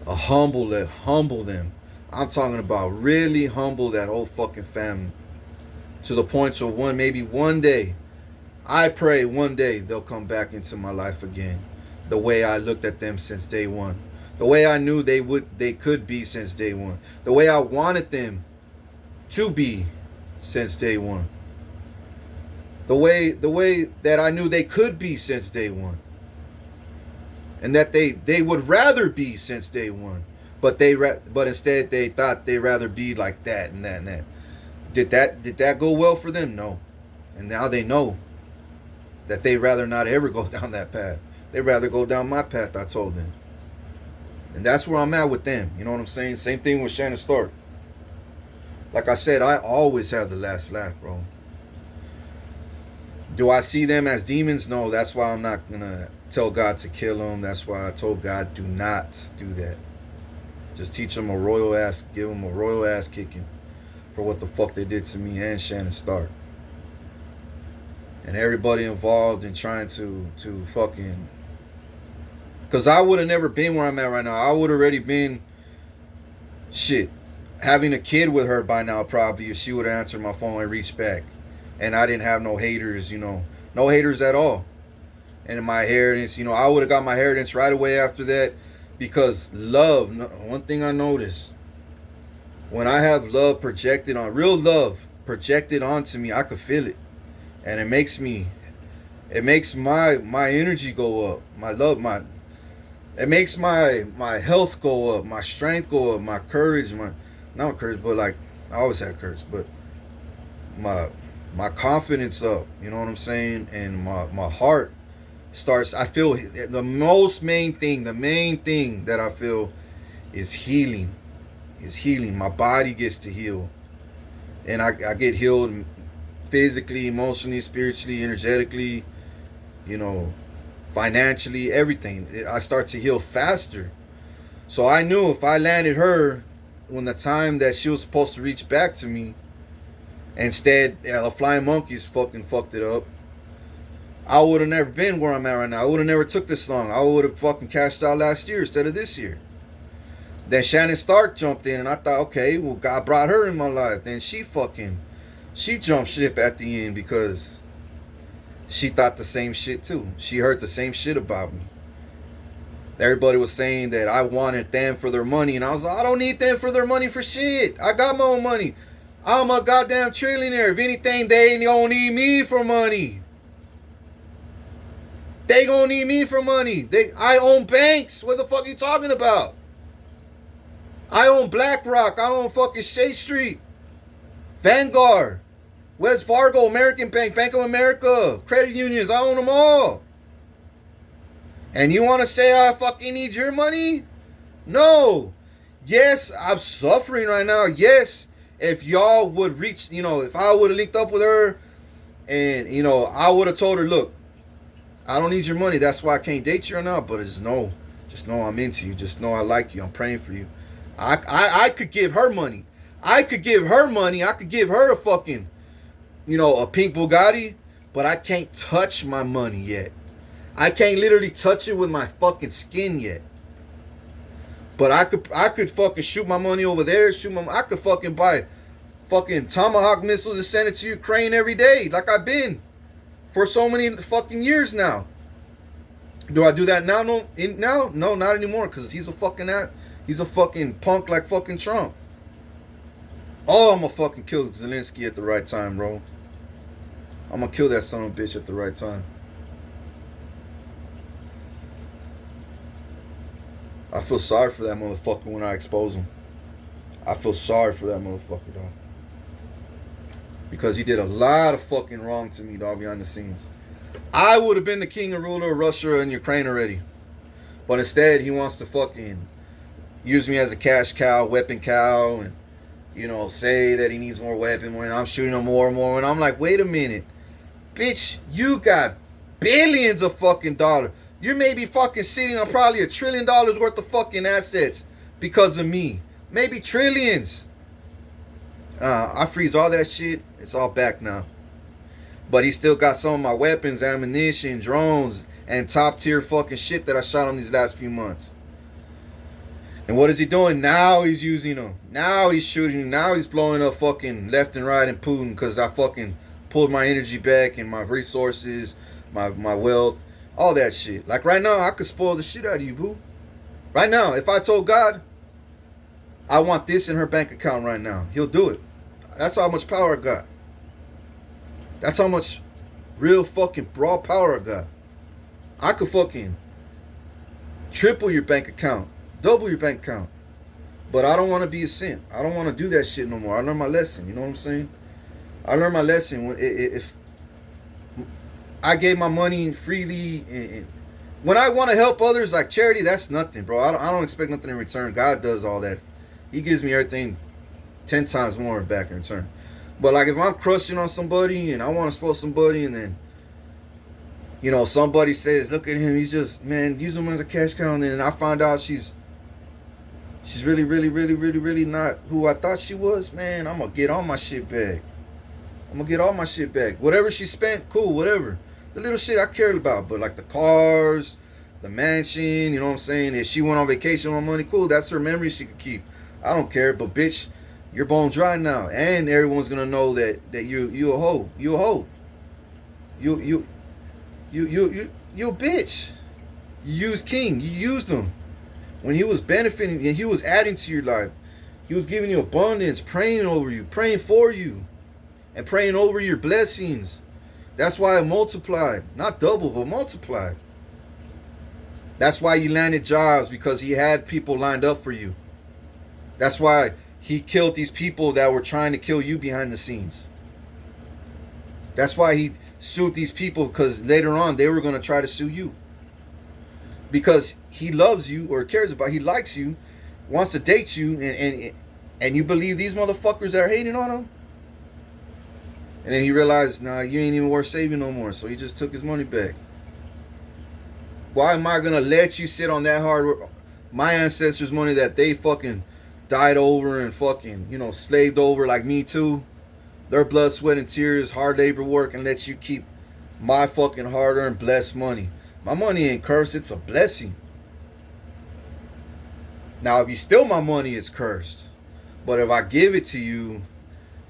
Humble them. I'm talking about really humble that whole fucking family. To the point of maybe one day, I pray one day they'll come back into my life again. The way I looked at them since day one. The way I knew they could be since day one. The way I wanted them to be since day one. The way that I knew they could be since day one. And that they would rather be since day one. But instead they thought they'd rather be like that and that and that. Did that go well for them? No. And now they know that they'd rather not ever go down that path. They'd rather go down my path, I told them. And that's where I'm at with them. You know what I'm saying? Same thing with Shannon Stark. Like I said, I always have the last laugh, bro. Do I see them as demons? No, that's why I'm not going to tell God to kill them. That's why I told God, do not do that. Just teach them give them a royal ass kicking for what the fuck they did to me and Shannon Stark. And everybody involved in trying to fucking... Because I would have never been where I'm at right now. I would have already been, having a kid with her by now probably, if she would have answered my phone and reached back. And I didn't have no haters, no haters at all. And in my inheritance, I would have got my inheritance right away after that. Because love, one thing I noticed, when I have real love projected onto me, I could feel it. And it makes my energy go up. It makes my health go up, my strength go up, my courage, not courage, but like, I always had courage, but my confidence up, you know what I'm saying? And my heart starts, I feel the main thing that I feel is healing. My body gets to heal. And I get healed physically, emotionally, spiritually, energetically, financially, everything. I start to heal faster. So I knew if I landed her when the time that she was supposed to reach back to me, instead the flying monkeys fucking fucked it up, I would have never been where I'm at right now. I would have never took this long. I would have fucking cashed out last year instead of this year. Then Shannon Stark jumped in and I thought, okay, well, God brought her in my life. Then she jumped ship at the end because she thought the same shit too. She heard the same shit about me. Everybody was saying that I wanted them for their money. And I was like, I don't need them for their money for shit. I got my own money. I'm a goddamn trillionaire. If anything, they ain't gonna need me for money. They gonna need me for money. I own banks. What the fuck are you talking about? I own BlackRock. I own fucking State Street. Vanguard. Wells Fargo, American Bank, Bank of America, credit unions, I own them all. And you want to say I fucking need your money? No. Yes, I'm suffering right now. Yes, if y'all would reach, if I would have linked up with her and, I would have told her, look, I don't need your money. That's why I can't date you right now. But it's no, Just know I'm into you. Just know I like you. I'm praying for you. I could give her money. I could give her money. I could give her a fucking, a pink Bugatti, but I can't touch my money yet. I can't literally touch it with my fucking skin yet. But I could fucking shoot my money over there. I could fucking buy fucking Tomahawk missiles and send it to Ukraine every day, like I've been for so many fucking years now. Do I do that now? No, not anymore, because he's a fucking punk like fucking Trump. Oh, I'm gonna fucking kill Zelensky at the right time, bro. I'm gonna kill that son of a bitch at the right time. I feel sorry for that motherfucker when I expose him. I feel sorry for that motherfucker, dog. Because he did a lot of fucking wrong to me, dog, behind the scenes. I would have been the king and ruler of Russia and Ukraine already. But instead, he wants to fucking use me as a cash cow, weapon cow, and, say that he needs more weapons when I'm shooting him more and more. And I'm like, wait a minute. Bitch, you got billions of fucking dollars. You're maybe fucking sitting on probably $1 trillion worth of fucking assets because of me. Maybe trillions. I freeze all that shit. It's all back now. But he still got some of my weapons, ammunition, drones, and top tier fucking shit that I shot him these last few months. And what is he doing? Now he's using them. Now he's shooting. Now he's blowing up fucking left and right in Putin because I fucking pulled my energy back and my resources, my wealth. All that shit. Like right now, I could spoil the shit out of you, boo. Right now, if I told God, I want this in her bank account right now, he'll do it. That's how much power I got. That's how much real fucking raw power I got. I could fucking triple your bank account, double your bank account. But I don't want to be a simp. I don't want to do that shit no more. I learned my lesson. You know what I'm saying? I learned my lesson. If I gave my money freely, and when I want to help others like charity, that's nothing, bro. I don't expect nothing in return. God does all that. He gives me everything 10 times more back in return. But like if I'm crushing on somebody and I want to spoil somebody, and then somebody says, look at him, he's just, man, use him as a cash cow, and then I find out she's really, really, really, really, really not who I thought she was, man, I'm gonna get all my shit back. Whatever she spent, cool, whatever. The little shit I cared about, but like the cars, the mansion, you know what I'm saying? If she went on vacation with money, cool, that's her memory she could keep. I don't care, but bitch, you're bone dry now, and everyone's gonna know that you a hoe. You a hoe. You a bitch. You used King. You used him when he was benefiting and he was adding to your life. He was giving you abundance, praying over you, praying for you, and praying over your blessings. That's why it multiplied. Not double, but multiplied. That's why you landed jobs, because he had people lined up for you. That's why he killed these people that were trying to kill you behind the scenes. That's why he sued these people, because later on they were going to try to sue you. Because he loves you or cares about, he likes you, wants to date you, and you believe these motherfuckers that are hating on him. And then he realized, nah, you ain't even worth saving no more. So he just took his money back. Why am I going to let you sit on that hard work? My ancestors' money that they fucking died over and fucking, slaved over like me too. Their blood, sweat, and tears, hard labor work, and let you keep my fucking hard-earned blessed money. My money ain't cursed, it's a blessing. Now, if you steal my money, it's cursed. But if I give it to you,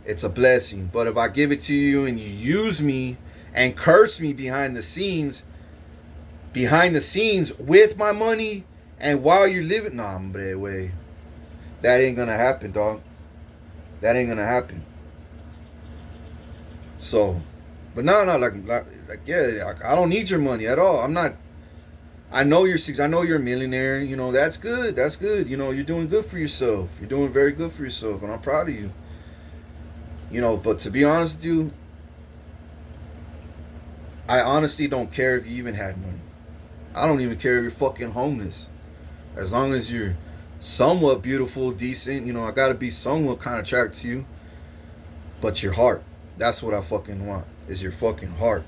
it's a blessing. But if I give it to you and you use me and curse me behind the scenes with my money and while you're living, nah, hombre, way. That ain't gonna happen, dog. That ain't gonna happen. So, but no, yeah, I don't need your money at all. I know you're a millionaire. That's good. That's good. You're doing good for yourself. You're doing very good for yourself, and I'm proud of you. But to be honest with you, I honestly don't care if you even had money. I don't even care if you're fucking homeless. As long as you're somewhat beautiful, decent, I gotta be somewhat kind of attracted to you. But your heart, that's what I fucking want, is your fucking heart.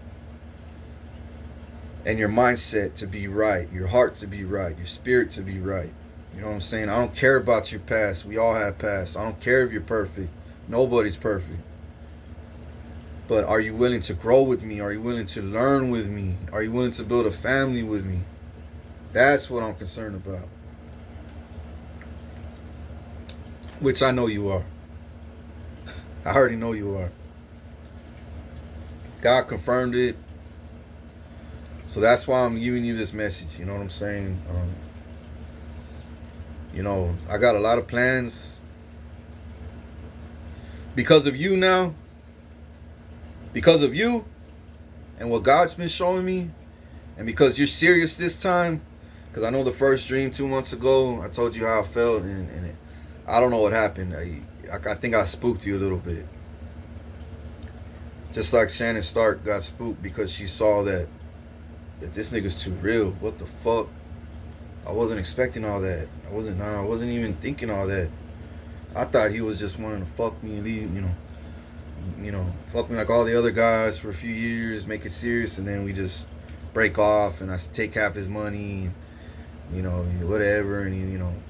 and your mindset to be right, your heart to be right, your spirit to be right. You know what I'm saying? I don't care about your past. We all have past. I don't care if you're perfect. Nobody's perfect. But are you willing to grow with me? Are you willing to learn with me? Are you willing to build a family with me? That's what I'm concerned about. Which I know you are. I already know you are. God confirmed it. So that's why I'm giving you this message. You know what I'm saying? I got a lot of plans. Because of you now. Because of you. And what God's been showing me. And because you're serious this time. Because I know the first dream 2 months ago, I told you how I felt. And I don't know what happened. I think I spooked you a little bit. Just like Shannon Stark got spooked because she saw that this nigga's too real. What the fuck? I wasn't expecting all that. I wasn't even thinking all that. I thought he was just wanting to fuck me and leave, fuck me like all the other guys for a few years, make it serious, and then we just break off and I take half his money, and, whatever, and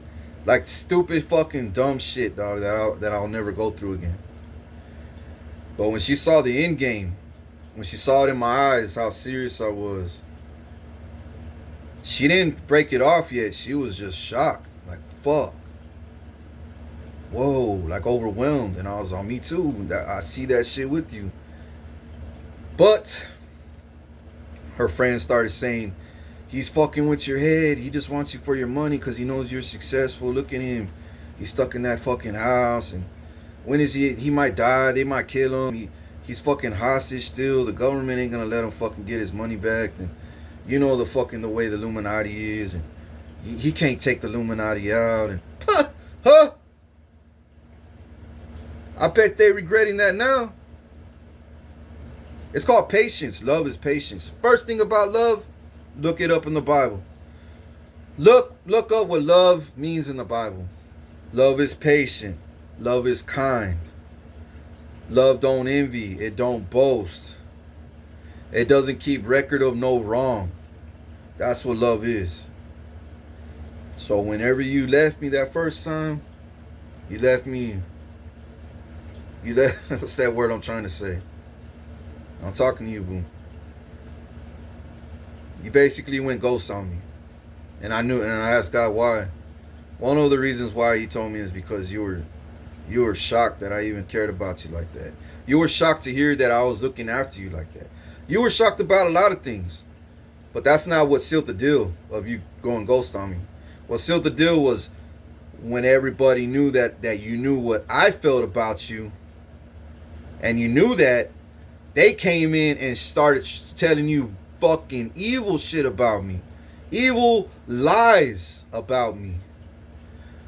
like stupid fucking dumb shit, dog, that I'll never go through again. But when she saw the end game, when she saw it in my eyes how serious I was, she didn't break it off yet. She was just shocked. Like, fuck. Whoa, like overwhelmed. And I was on me too. I see that shit with you. But her friends started saying, he's fucking with your head. He just wants you for your money because he knows you're successful. Look at him. He's stuck in that fucking house. And when is he might die. They might kill him. He's fucking hostage still. The government ain't going to let him fucking get his money back. And the way the Illuminati is, and he can't take the Illuminati out, and I bet they're regretting that now. It's called patience. Love is patience. First thing about love, look it up in the Bible. Look up what love means in the Bible. Love is patient. Love is kind. Love don't envy. It don't boast. It doesn't keep record of no wrong. That's what love is. So whenever you left me that first time, what's that word I'm trying to say? I'm talking to you, boo. You basically went ghost on me. And I asked God why. One of the reasons why he told me is because you were shocked that I even cared about you like that. You were shocked to hear that I was looking after you like that. You were shocked about a lot of things. But that's not what sealed the deal of you going ghost on me. What sealed the deal was when everybody knew that you knew what I felt about you. And you knew that, they came in and started telling you fucking evil shit about me. Evil lies about me.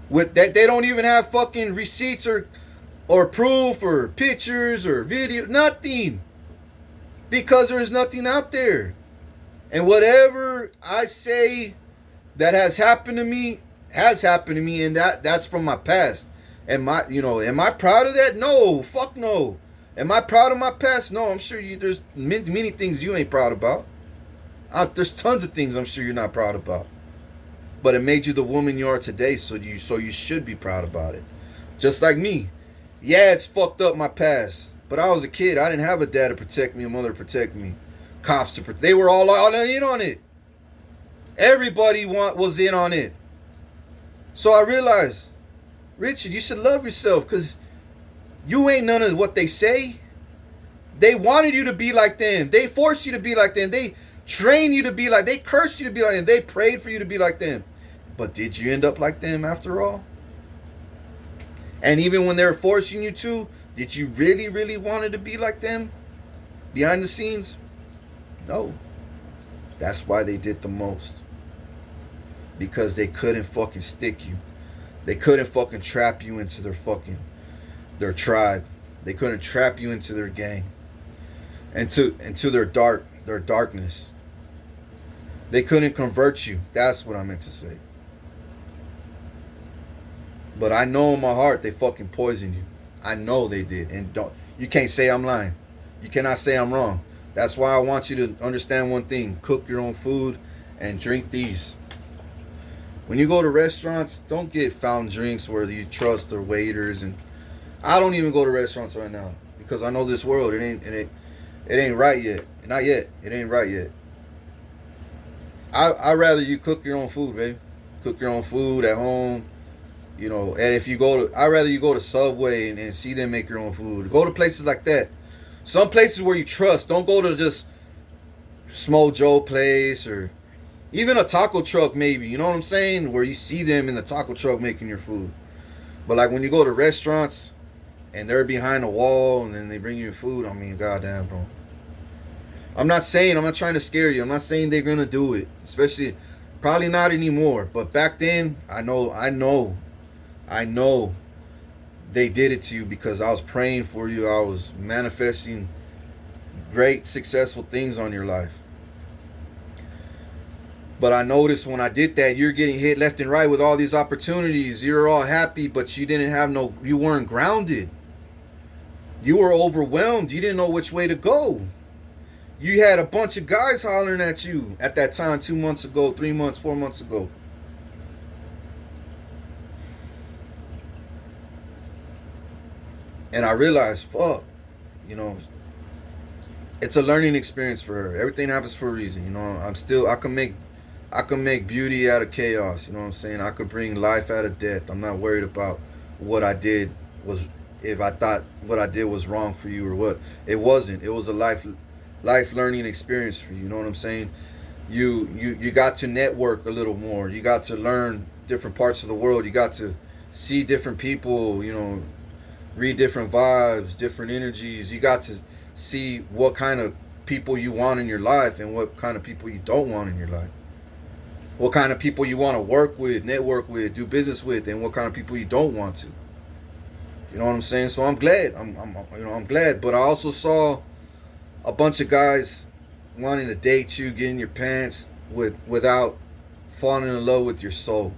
With that, they don't even have fucking receipts or proof or pictures or video. Nothing. Because there's nothing out there. And whatever I say that has happened to me, and that's from my past. Am I proud of that? No, fuck no. Am I proud of my past? No, I'm sure there's many things you ain't proud about. There's tons of things I'm sure you're not proud about. But it made you the woman you are today, so you should be proud about it. Just like me. Yeah, it's fucked up my past. But I was a kid. I didn't have a dad to protect me, a mother to protect me. Cops to protect. They were all in on it. Everybody was in on it. So I realized, Richard, you should love yourself because you ain't none of what they say. They wanted you to be like them. They forced you to be like them. They trained you to be like. They cursed you to be like them. They prayed for you to be like them. But did you end up like them after all? And even when they were forcing you to, did you really, really wanted to be like them? Behind the scenes? No. That's why they did the most. Because they couldn't fucking stick you. They couldn't fucking trap you into their tribe. They couldn't trap you into their gang. Into their darkness. They couldn't convert you. That's what I meant to say. But I know in my heart they fucking poisoned you. I know they did. And you can't say I'm lying. You cannot say I'm wrong. That's why I want you to understand one thing: cook your own food and drink these. When you go to restaurants, don't get fountain drinks where you trust the waiters. And I don't even go to restaurants right now because I know this world. It ain't right yet. Not yet. It ain't right yet. I rather you cook your own food, babe. Cook your own food at home. You know, and if you go to, I'd rather you go to Subway and see them make your own food. Go to places like that. Some places where you trust. Don't go to just Smo Joe place or even a taco truck maybe. You know what I'm saying? Where you see them in the taco truck making your food. But like when you go to restaurants and they're behind a wall and then they bring you your food, I mean, goddamn, bro. I'm not trying to scare you. I'm not saying they're going to do it. Especially, probably not anymore. But back then, I know they did it to you because I was praying for you. I was manifesting great, successful things on your life. But I noticed when I did that, you're getting hit left and right with all these opportunities. You're all happy, but you weren't grounded. You were overwhelmed. You didn't know which way to go. You had a bunch of guys hollering at you at that time 2 months ago, 3 months, 4 months ago. And I realized, fuck, you know, it's a learning experience for her. Everything happens for a reason. You know, I can make beauty out of chaos. You know what I'm saying? I could bring life out of death. I'm not worried about what I did was, if I thought what I did was wrong for you or what. It wasn't. It was a life learning experience for you. You know what I'm saying? You got to network a little more. You got to learn different parts of the world. You got to see different people, you know, read different vibes, different energies. You got to see what kind of people you want in your life and what kind of people you don't want in your life. What kind of people you want to work with, network with, do business with, and what kind of people you don't want to. You know what I'm saying? So I'm glad. I'm glad. But I also saw a bunch of guys wanting to date you, get in your pants without falling in love with your soul.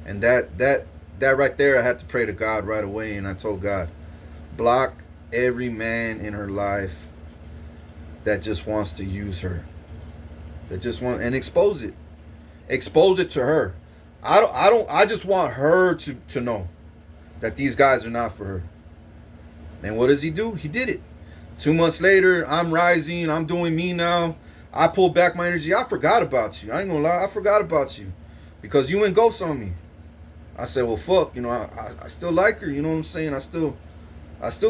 And that right there, I had to pray to God right away, and I told God, block every man in her life that just wants to use her, and expose it to her. I just want her to know that these guys are not for her. And what does he do? He did it. 2 months later, I'm rising. I'm doing me now. I pulled back my energy. I forgot about you. I ain't gonna lie. I forgot about you because you went ghost on me. I said, well, fuck. You know, I still like her. You know what I'm saying? I still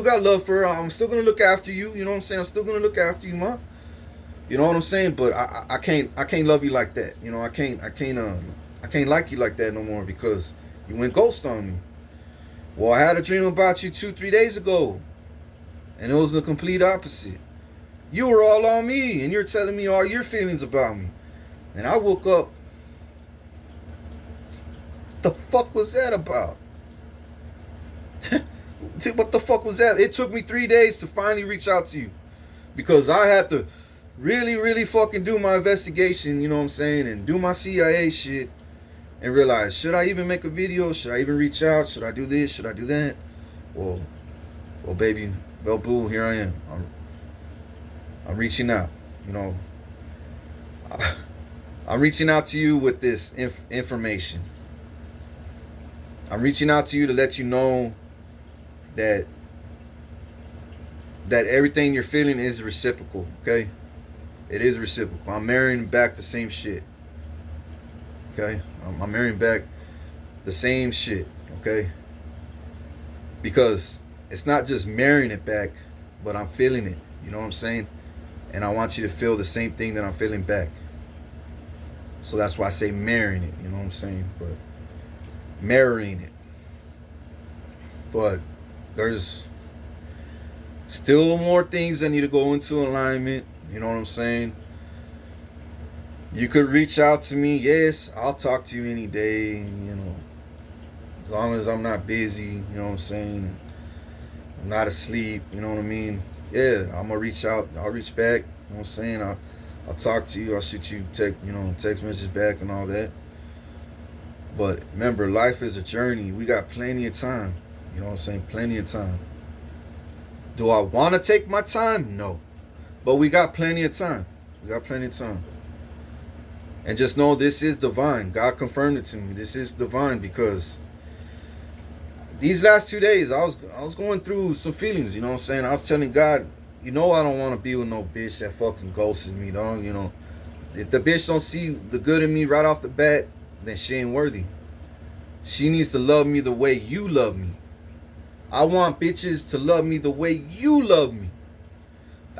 got love for her. I'm still gonna look after you. You know what I'm saying? I'm still gonna look after you, ma. You know what I'm saying? But I can't love you like that. You know, I can't like you like that no more because you went ghost on me. Well, I had a dream about you 2-3 days ago. And it was the complete opposite. You were all on me, and you're telling me all your feelings about me. And I woke up. The fuck was that about? What the fuck was that? It took me 3 days to finally reach out to you. Because I had to really, really fucking do my investigation, you know what I'm saying? And do my CIA shit. And realize, should I even make a video? Should I even reach out? Should I do this? Should I do that? Well, baby. Well, boo, here I am. I'm reaching out. You know, I'm reaching out to you with this information. I'm reaching out to you to let you know that everything you're feeling is reciprocal. Okay, it is reciprocal. I'm marrying back the same shit. Okay, I'm marrying back the same shit. Okay, because it's not just marrying it back, but I'm feeling it. You know what I'm saying? And I want you to feel the same thing that I'm feeling back. So that's why I say marrying it. You know what I'm saying? But marrying it. But there's still more things that need to go into alignment. You know what I'm saying? You could reach out to me. Yes, I'll talk to you any day. You know, as long as I'm not busy. You know what I'm saying? I'm not asleep, you know what I mean? Yeah, I'm gonna reach out. I'll reach back. You know what I'm saying? I'll talk to you. I'll shoot you text messages back and all that. But remember, life is a journey. We got plenty of time. You know what I'm saying? Plenty of time. Do I want to take my time? No. But we got plenty of time. We got plenty of time. And just know this is divine. God confirmed it to me. This is divine because these last 2 days I was going through some feelings, you know what I'm saying? I was telling God, I don't want to be with no bitch that fucking ghosts me, dog, If the bitch don't see the good in me right off the bat, then she ain't worthy. She needs to love me the way you love me. I want bitches to love me the way you love me.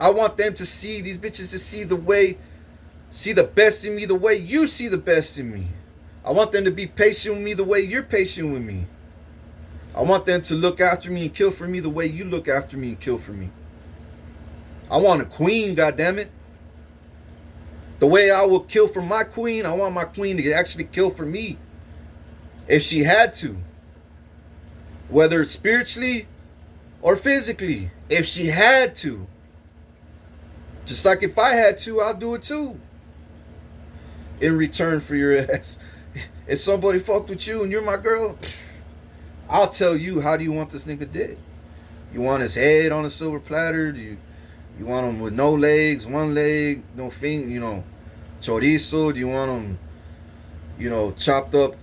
I want them to see, these bitches to see the best in me the way you see the best in me. I want them to be patient with me the way you're patient with me. I want them to look after me and kill for me the way you look after me and kill for me. I want a queen, goddammit. The way I will kill for my queen, I want my queen to actually kill for me. If she had to. Whether it's spiritually or physically. If she had to. Just like if I had to, I'll do it too. In return for your ass. If somebody fucked with you and you're my girl, I'll tell you, how do you want this nigga dead? You want his head on a silver platter? Do you want him with no legs, one leg, no finger, chorizo? Do you want him, chopped up,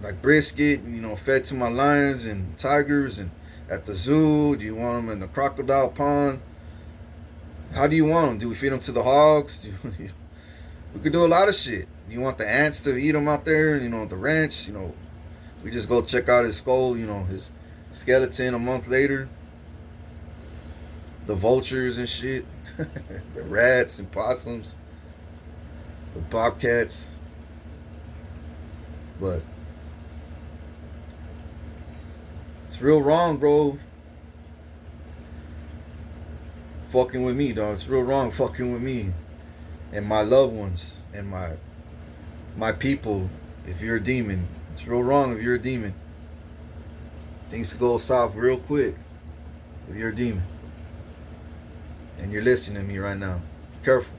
like brisket, fed to my lions and tigers and at the zoo? Do you want him in the crocodile pond? How do you want him? Do we feed him to the hogs? We could do a lot of shit. You want the ants to eat him out there, at the ranch, we just go check out his skull, his skeleton a month later. The vultures and shit. The rats and possums. The bobcats. But it's real wrong, bro. Fucking with me, dog. It's real wrong fucking with me. And my loved ones. And my people. If you're a demon. It's real wrong if you're a demon. Things go south real quick if you're a demon. And you're listening to me right now. Be careful.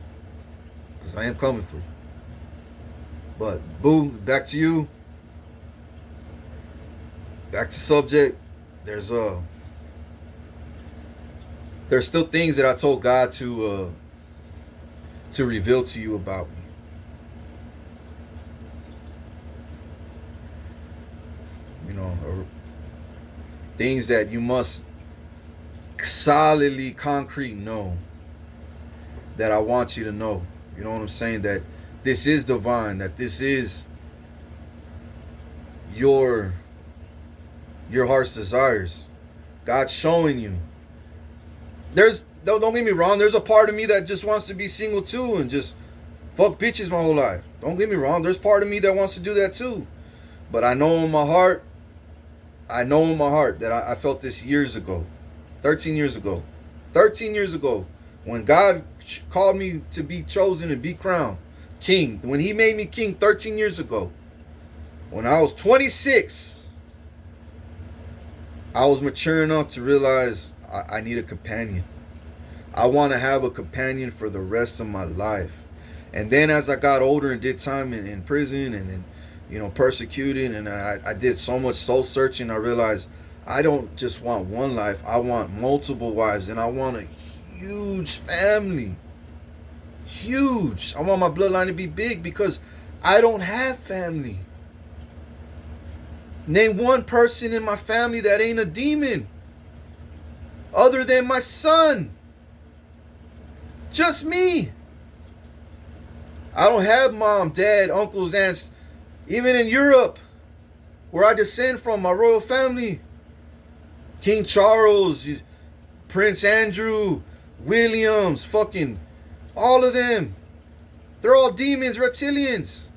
Because I am coming for you. But, boo, back to you. Back to subject. There's still things that I told God to reveal to you about me. Or things that you must solidly concrete know that I want you to know. You know what I'm saying? That this is divine, that this is your heart's desires. God's showing you. Don't get me wrong, there's a part of me that just wants to be single too and just fuck bitches my whole life. Don't get me wrong, there's part of me that wants to do that too. But I know in my heart that I felt this years ago. 13 years ago. 13 years ago. When God called me to be chosen and be crowned king. When he made me king 13 years ago. When I was 26. I was mature enough to realize I need a companion. I want to have a companion for the rest of my life. And then as I got older and did time in prison and then persecuted, and I did so much soul searching, I realized I don't just want one life, I want multiple wives, and I want a huge family. Huge. I want my bloodline to be big because I don't have family. Name one person in my family that ain't a demon. Other than my son. Just me. I don't have mom, dad, uncles, aunts. Even in Europe, where I descend from, my royal family, King Charles, Prince Andrew, Williams, fucking all of them. They're all demons, reptilians.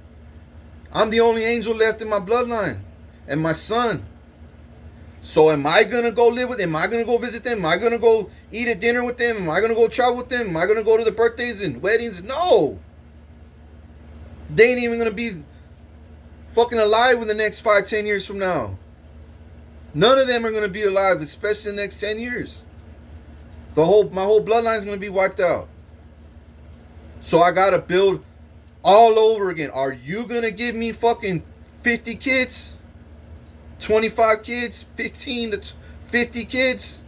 I'm the only angel left in my bloodline. And my son. So am I going to go live with them? Am I going to go visit them? Am I going to go eat at dinner with them? Am I going to go travel with them? Am I going to go to the birthdays and weddings? No. They ain't even going to be fucking alive in the next 5-10 years from now. None of them are going to be alive, especially in the next 10 years. My whole bloodline is going to be wiped out. So I got to build all over again. Are you going to give me fucking 50 kids? 25 kids? 15 to 50 kids?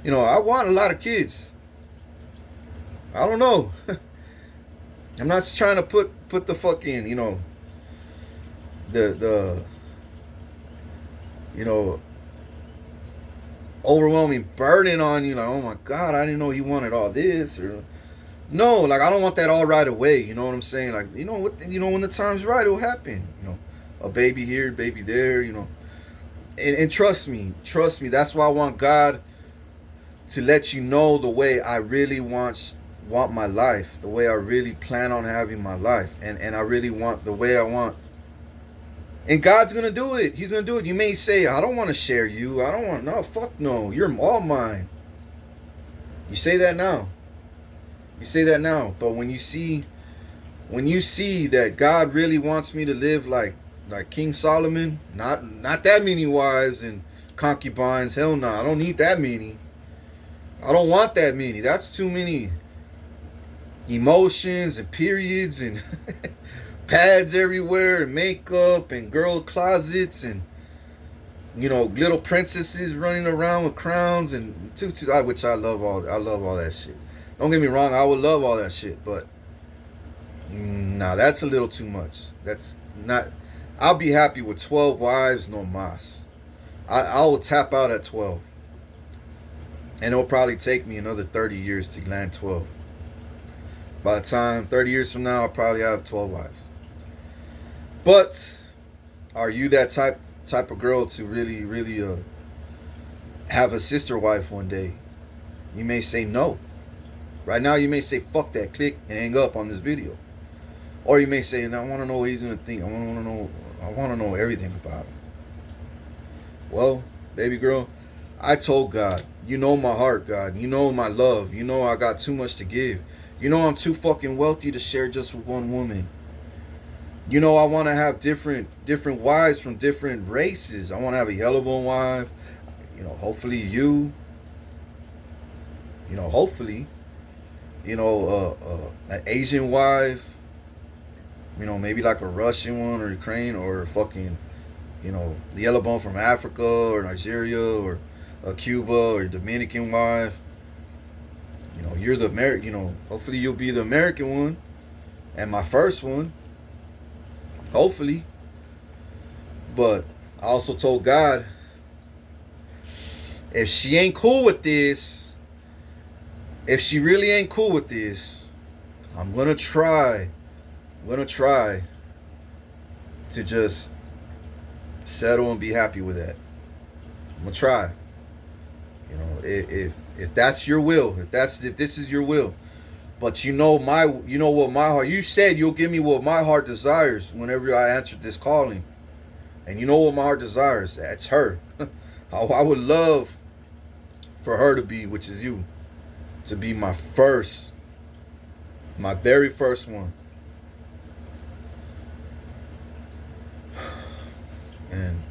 I want a lot of kids. I don't know. I'm not trying to put the fucking, the overwhelming burden on you. Like, oh my God, I didn't know he wanted all this. Or no, like, I don't want that all right away. You know what I'm saying? Like, when the time's right, it'll happen. A baby here, baby there. And trust me, that's why I want God to let you know the way I really want my life, the way I really plan on having my life, and I really want the way I want. And God's gonna do it. He's gonna do it. You may say, I don't want to share you. I don't want, no, fuck no. You're all mine. You say that now. But when you see that God really wants me to live like King Solomon, not that many wives and concubines. Hell no, I don't need that many. I don't want that many. That's too many emotions and periods and pads everywhere and makeup and girl closets and little princesses running around with crowns and tutus, which I love all that shit. Don't get me wrong, I would love all that shit, but nah, that's a little too much. That's not. I'll be happy with 12 wives, no mas. I will tap out at 12. And it'll probably take me another 30 years to land 12. By the time 30 years from now, I'll probably have 12 wives. But are you that type of girl to really have a sister wife one day? You may say no. Right now, you may say fuck that, click and hang up on this video. Or you may say, I want to know what he's gonna think. I want to know everything about him. Well, baby girl, I told God, you know my heart, God. You know my love. You know I got too much to give. You know I'm too fucking wealthy to share just with one woman. You know I want to have different wives from different races. I want to have a yellow bone wife. Hopefully you. Hopefully. An Asian wife. Maybe like a Russian one or Ukraine or fucking, the yellow bone from Africa or Nigeria or Cuba or Dominican wife. You're the American, hopefully you'll be the American one and my first one. Hopefully. But I also told God, if she ain't cool with this, if she really ain't cool with this, I'm going to try to just settle and be happy with that. I'm gonna try. If that's your will, if this is your will, but what my heart. You said you'll give me what my heart desires whenever I answered this calling, and you know what my heart desires. That's her. I would love for her to be, which is you, to be my very first one. And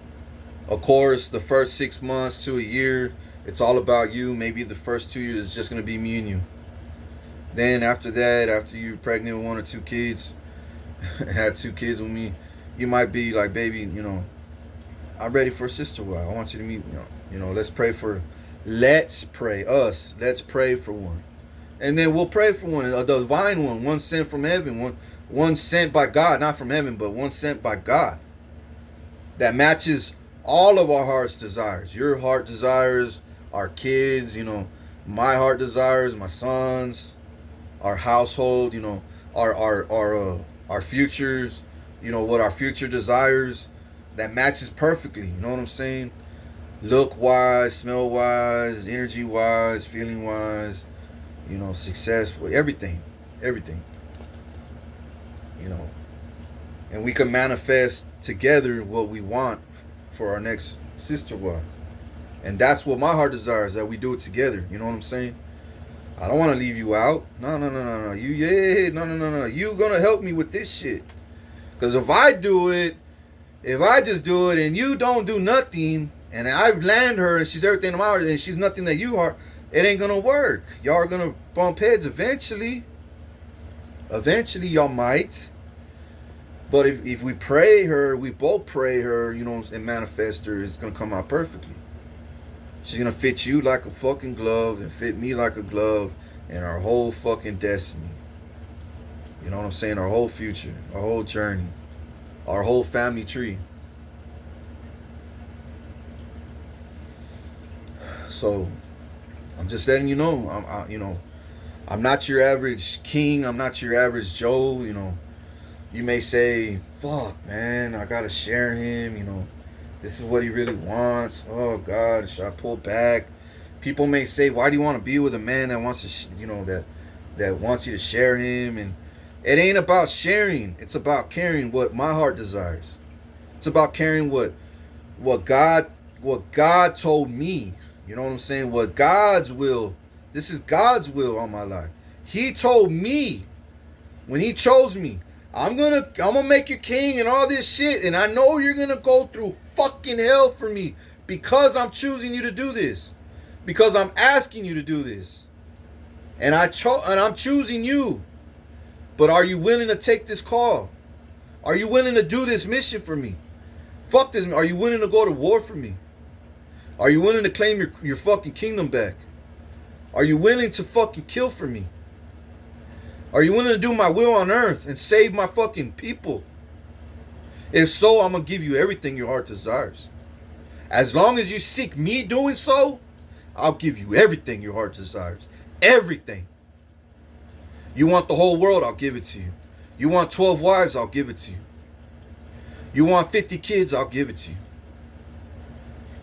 of course, the first 6 months to a year, it's all about you. Maybe the first 2 years is just going to be me and you. Then after that, after you're pregnant with 1 or 2 kids, had 2 kids with me, you might be like, baby, I'm ready for a sister wife. I want you to meet, let's pray for one. And then we'll pray for one, a divine one sent from heaven, one sent by God, not from heaven, but one sent by God. That matches all of our heart's desires. Your heart desires, our kids, my heart desires, my sons, our household, our futures, what our future desires. That matches perfectly. You know what I'm saying? Look wise, smell wise, energy wise, feeling wise, success, everything. And we can manifest together what we want for our next sister wife. And that's what my heart desires, that we do it together. You know what I'm saying? I don't want to leave you out. No. No. You gonna help me with this shit. Because if I just do it and you don't do nothing, and I land her and she's everything in my heart and she's nothing that you are, it ain't gonna work. Y'all are gonna bump heads eventually. Eventually y'all might. But if we both pray her, and manifest her, it's going to come out perfectly. She's going to fit you like a fucking glove and fit me like a glove and our whole fucking destiny. You know what I'm saying? Our whole future, our whole journey, our whole family tree. So I'm just letting you know, I'm not your average king. I'm not your average Joe. You may say, "Fuck, man, I gotta share him." This is what he really wants. Oh God, should I pull back? People may say, "Why do you want to be with a man that wants to, that wants you to share him?" And it ain't about sharing. It's about carrying what my heart desires. It's about carrying what God told me. You know what I'm saying? What God's will. This is God's will on my life. He told me when He chose me, I'm gonna make you king and all this shit, and I know you're gonna go through fucking hell for me because I'm choosing you to do this, because I'm asking you to do this, and I'm choosing you. But are you willing to take this call? Are you willing to do this mission for me? Fuck this. Are you willing to go to war for me? Are you willing to claim your fucking kingdom back? Are you willing to fucking kill for me? Are you willing to do my will on earth and save my fucking people? If so, I'm going to give you everything your heart desires. As long as you seek me doing so, I'll give you everything your heart desires. Everything. You want the whole world, I'll give it to you. You want 12 wives, I'll give it to you. You want 50 kids, I'll give it to you.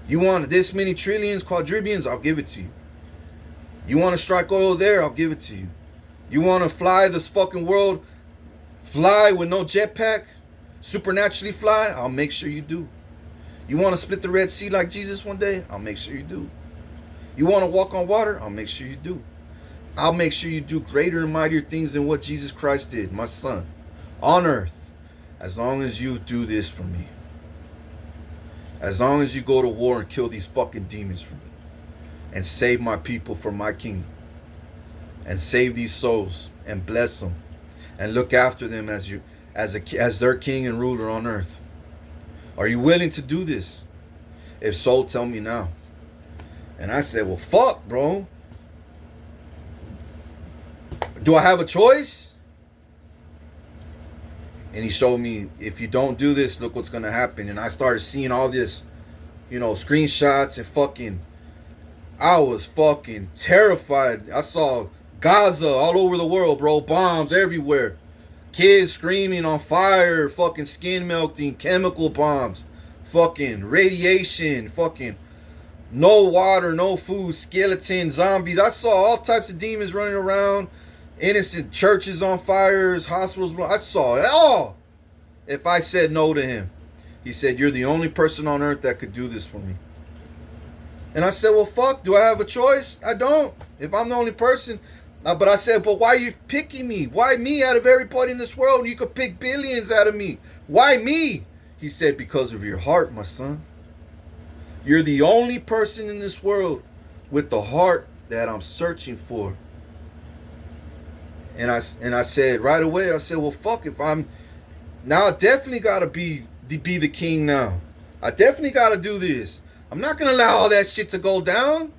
You want this many trillions, quadrillions, I'll give it to you. You want to strike oil there, I'll give it to you. You want to fly this fucking world, fly with no jetpack, supernaturally fly, I'll make sure you do. You want to split the Red Sea like Jesus one day, I'll make sure you do. You want to walk on water, I'll make sure you do. I'll make sure you do greater and mightier things than what Jesus Christ did, my son, on earth, as long as you do this for me. As long as you go to war and kill these fucking demons for me, and save my people for my kingdom, and save these souls and bless them and look after them as their king and ruler on earth. Are you willing to do this? If so, tell me now. And I said, well, fuck, bro. Do I have a choice? And he showed me, if you don't do this, look what's going to happen. And I started seeing all this, screenshots and fucking, I was fucking terrified. I saw Gaza all over the world, bro. Bombs everywhere. Kids screaming on fire, fucking skin melting, chemical bombs, fucking radiation, fucking no water, no food, skeletons, zombies. I saw all types of demons running around. Innocent churches on fires, hospitals. I saw it all. If I said no to him, he said, you're the only person on earth that could do this for me. And I said, well, fuck, do I have a choice? I don't. If I'm the only person. But I said, but why are you picking me? Why me out of everybody in this world? You could pick billions out of me. Why me? He said, because of your heart, my son. You're the only person in this world with the heart that I'm searching for. And I said right away, I said, well, fuck, if I'm now, I definitely gotta be the king now. I definitely gotta do this. I'm not gonna allow all that shit to go down.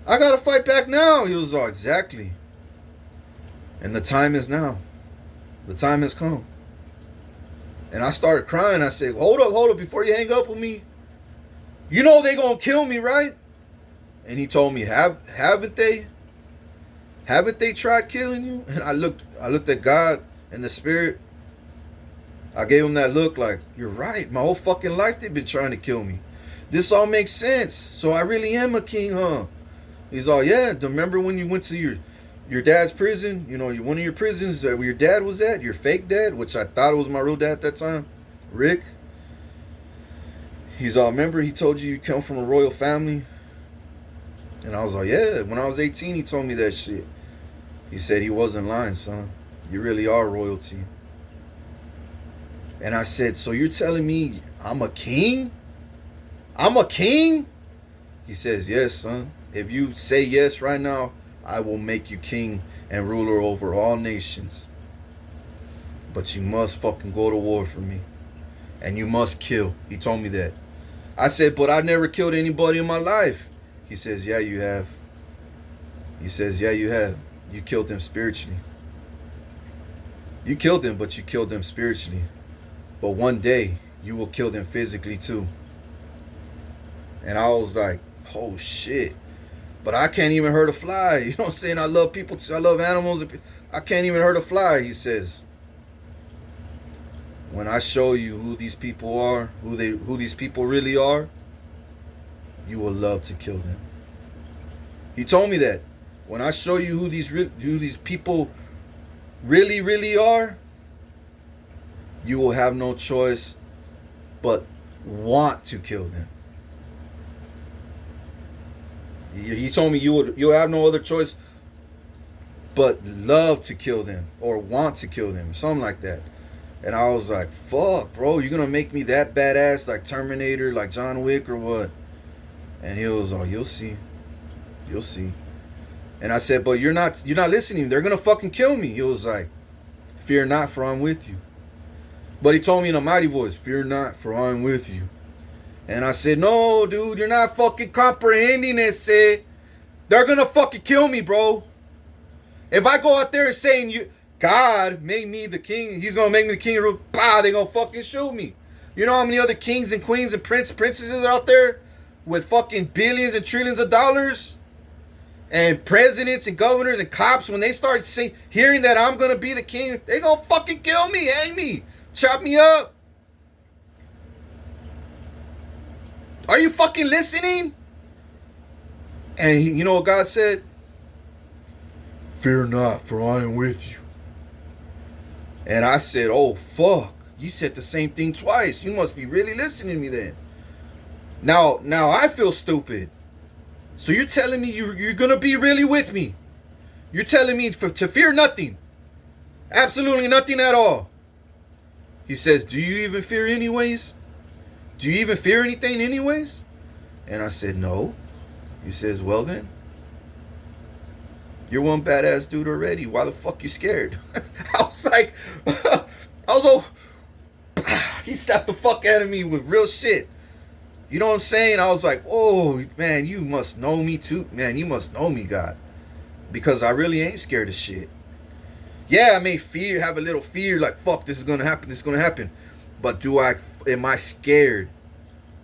I gotta fight back now. He was all, exactly. And the time is now. The time has come. And I started crying. I said, hold up, before you hang up with me. You know they gonna kill me, right? And he told me, haven't they? Haven't they tried killing you? And I looked at God and the Spirit. I gave him that look like, you're right. My whole fucking life they've been trying to kill me. This all makes sense. So I really am a king, huh? He's all, yeah. Remember when you went to your dad's prison? One of your prisons where your dad was at? Your fake dad? Which I thought it was my real dad at that time. Rick. He's all, remember he told you come from a royal family? And I was like, yeah. When I was 18, he told me that shit. He said he wasn't lying, son. You really are royalty. And I said, so you're telling me I'm a king? I'm a king? He says, yes, son. If you say yes right now, I will make you king and ruler over all nations. But you must fucking go to war for me. And you must kill. He told me that. I said, but I never killed anybody in my life. He says, yeah, you have. He says, yeah, you have. You killed them spiritually. You killed them, but you killed them spiritually. But one day, you will kill them physically too. And I was like, oh shit. But I can't even hurt a fly. You know what I'm saying? I love people. I love animals. I can't even hurt a fly, he says. When I show you who these people are, who these people really are, you will love to kill them. He told me that. When I show you who these people really are, you will have no choice but want to kill them. He told me you'll have no other choice but love to kill them or want to kill them, something like that. And I was like, fuck, bro, you're gonna make me that badass like Terminator, like John Wick or what? And he was like, you'll see. You'll see. And I said, but you're not listening. They're gonna fucking kill me. He was like, fear not, for I'm with you. But he told me in a mighty voice, fear not, for I'm with you. And I said, no, dude, you're not fucking comprehending this, eh? They're gonna fucking kill me, bro. If I go out there saying God made me the king, he's gonna make me the king of rule, bah, they gonna fucking shoot me. You know how many other kings and queens and princesses are out there with fucking billions and trillions of dollars? And presidents and governors and cops, when they start hearing that I'm gonna be the king, they gonna fucking kill me, hang me, chop me up. Are you fucking listening? And you know what God said? Fear not, for I am with you. And I said, oh, fuck. You said the same thing twice. You must be really listening to me then. Now I feel stupid. So you're telling me you're going to be really with me. You're telling me to fear nothing. Absolutely nothing at all. He says, do you even fear anyways? Do you even fear anything anyways? And I said, no. He says, well then. You're one badass dude already. Why the fuck you scared? I was like, he slapped the fuck out of me with real shit. You know what I'm saying? I was like, oh, man, you must know me too. Man, you must know me, God. Because I really ain't scared of shit. Yeah, I may have a little fear, like, fuck, this is going to happen. But am I scared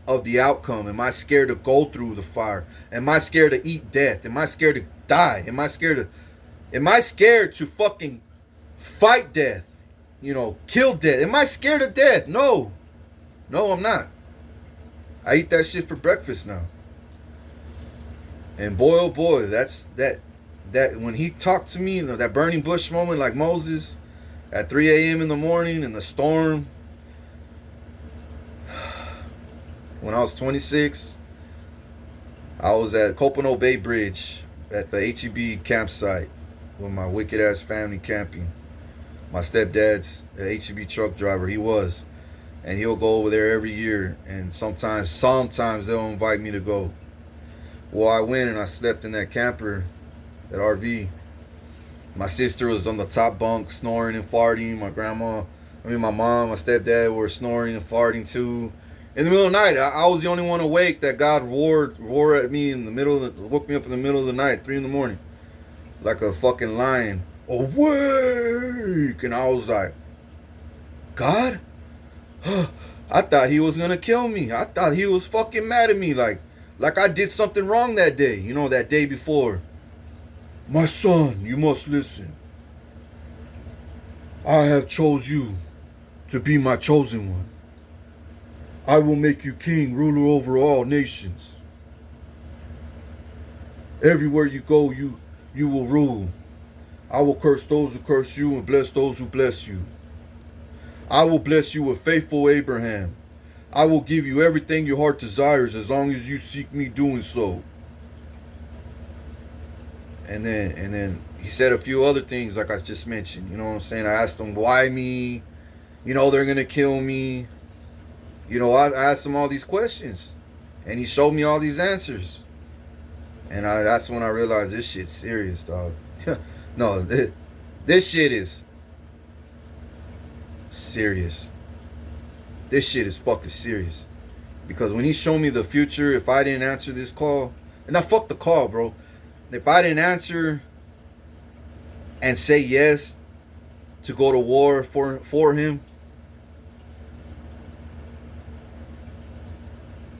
of the outcome? Am I scared to go through the fire? Am I scared to eat death? Am I scared to die? Am I scared to fucking fight death? You know, kill death? Am I scared of death? No, I'm not. I eat that shit for breakfast now. And boy, oh boy, that when he talked to me, you know, that burning bush moment like Moses at 3 a.m. in the morning in the storm. When I was 26, I was at Copano Bay Bridge at the HEB campsite with my wicked ass family camping. My stepdad's a HEB truck driver. He was. And he'll go over there every year. And sometimes they'll invite me to go. Well, I went and I slept in that camper, that RV. My sister was on the top bunk snoring and farting. My mom, my stepdad were snoring and farting too. In the middle of the night, I was the only one awake that God roared at me woke me up in the middle of the night, 3 in the morning. Like a fucking lion. Awake! And I was like, God? I thought he was gonna kill me. I thought he was fucking mad at me. Like I did something wrong that day. You know, that day before. My son, you must listen. I have chose you to be my chosen one. I will make you king, ruler over all nations. Everywhere you go, you will rule. I will curse those who curse you and bless those who bless you. I will bless you with faithful Abraham. I will give you everything your heart desires as long as you seek me doing so. And then he said a few other things like I just mentioned. You know what I'm saying? I asked him, why me? You know, they're going to kill me. You know, I asked him all these questions. And he showed me all these answers. And that's when I realized this shit's serious, dog. No, this shit is serious. This shit is fucking serious. Because when he showed me the future, if I didn't answer this call, and now fuck the call, bro. If I didn't answer and say yes to go to war for him,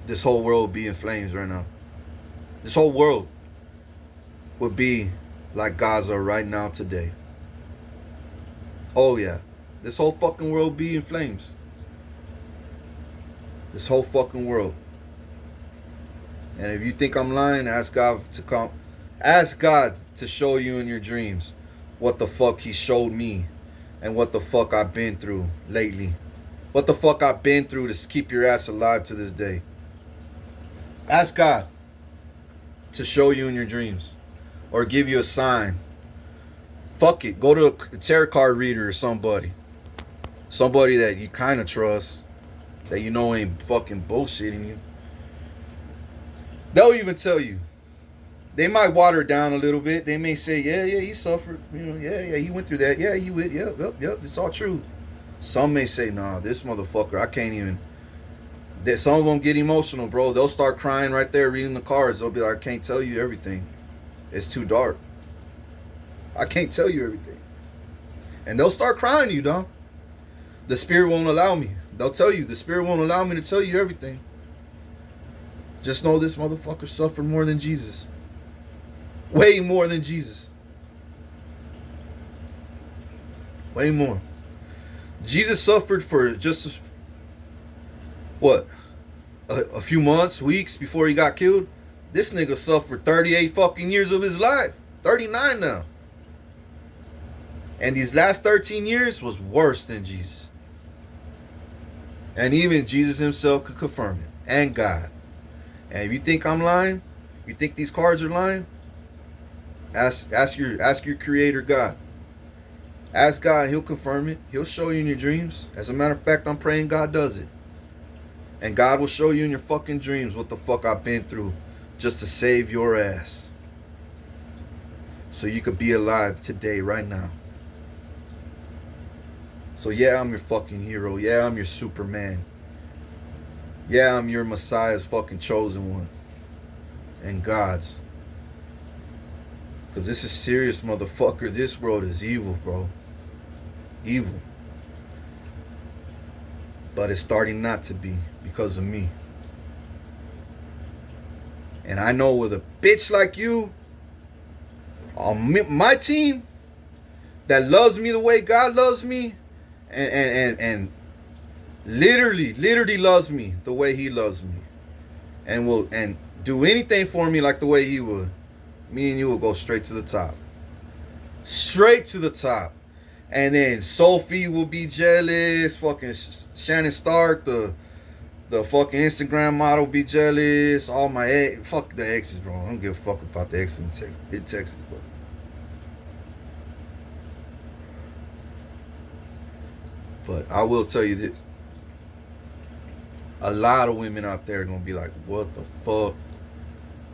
this whole world would be in flames right now. This whole world would be like Gaza right now today. Oh yeah. This whole fucking world would be in flames. This whole fucking world. And if you think I'm lying, ask God to come. Ask God to show you in your dreams what the fuck he showed me and what the fuck I've been through lately. What the fuck I've been through to keep your ass alive to this day. Ask God to show you in your dreams or give you a sign. Fuck it. Go to a tarot card reader or somebody. Somebody that you kind of trust, that you know ain't fucking bullshitting you. They'll even tell you. They might water it down a little bit. They may say, yeah, you suffered. You know, yeah, you went through that. Yeah, you went. Yep. It's all true. Some may say, nah, this motherfucker, I can't even. Some of them get emotional, bro. They'll start crying right there reading the cards. They'll be like, I can't tell you everything. It's too dark. I can't tell you everything. And they'll start crying to you, dog. The spirit won't allow me. They'll tell you, the spirit won't allow me to tell you everything. Just know this motherfucker suffered more than Jesus. Way more than Jesus. Way more. Jesus suffered for just, what? A few months, weeks before he got killed. This nigga suffered 38 fucking years of his life. 39 now. And these last 13 years was worse than Jesus. And even Jesus himself could confirm it. And God. And if you think I'm lying, you think these cards are lying, ask your creator God. Ask God, he'll confirm it. He'll show you in your dreams. As a matter of fact, I'm praying God does it. And God will show you in your fucking dreams what the fuck I've been through just to save your ass. So you could be alive today, right now. So yeah, I'm your fucking hero. Yeah, I'm your Superman. Yeah, I'm your Messiah's fucking chosen one. And God's. Because this is serious, motherfucker. This world is evil, bro. Evil. But it's starting not to be because of me. And I know with a bitch like you on my team that loves me the way God loves me and literally loves me the way he loves me and will and do anything for me like the way he would, me and you will go straight to the top. Straight to the top. And then Sophie will be jealous. Fucking Shannon Stark, the fucking Instagram model, be jealous. All my ex, fuck the exes, bro. I don't give a fuck about the exes in Texas, bro. But I will tell you this. A lot of women out there are going to be like, what the fuck?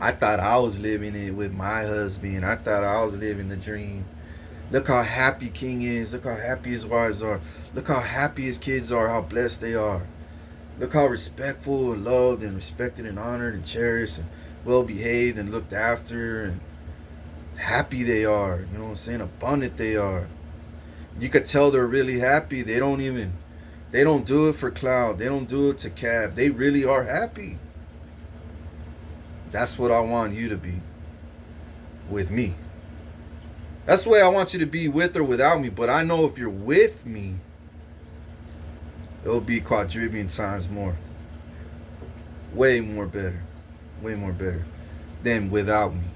I thought I was living it with my husband. I thought I was living the dream. Look how happy King is. Look how happy his wives are. Look how happy his kids are. How blessed they are. Look how respectful and loved and respected and honored and cherished and well behaved and looked after and happy they are. You know what I'm saying? Abundant they are. You could tell they're really happy. They don't do it for clout. They don't do it to cab. They really are happy. That's what I want you to be with me. That's the way I want you to be with or without me. But I know if you're with me, it'll be quadrillion times more. Way more better. Way more better than without me.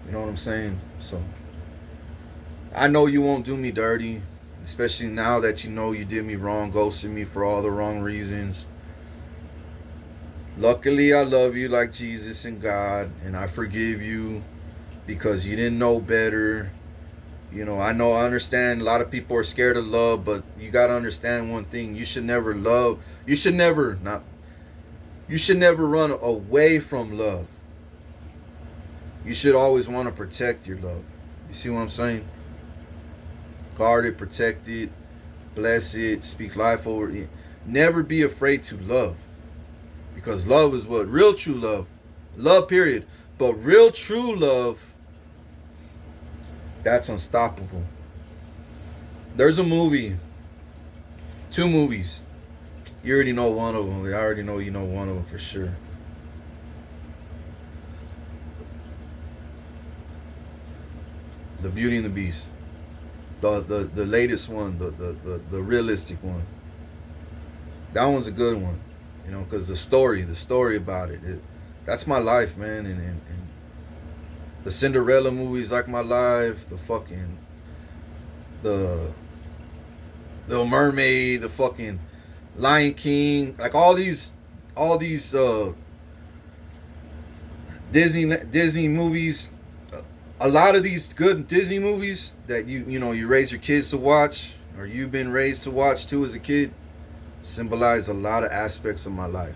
You know what I'm saying? So I know you won't do me dirty. Especially now that you know you did me wrong, ghosted me for all the wrong reasons. Luckily, I love you like Jesus and God, and I forgive you because you didn't know better. You know, I understand a lot of people are scared of love, but you got to understand one thing. You should never love. You should never run away from love. You should always want to protect your love. You see what I'm saying? Guard it, protect it, bless it, speak life over it. Never be afraid to love. Because love is what? Real true love. Love, period. But real true love, that's unstoppable. There's a movie, two movies. You already know one of them. I already know you know one of them for sure. The Beauty and the Beast. The latest one, the realistic one. That one's a good one, you know, because the story about it, that's my life, man. And the Cinderella movies like my life. The fucking the Little Mermaid, the fucking Lion King, like all these Disney movies. A lot of these good Disney movies that you raise your kids to watch, or you've been raised to watch too as a kid, symbolize a lot of aspects of my life.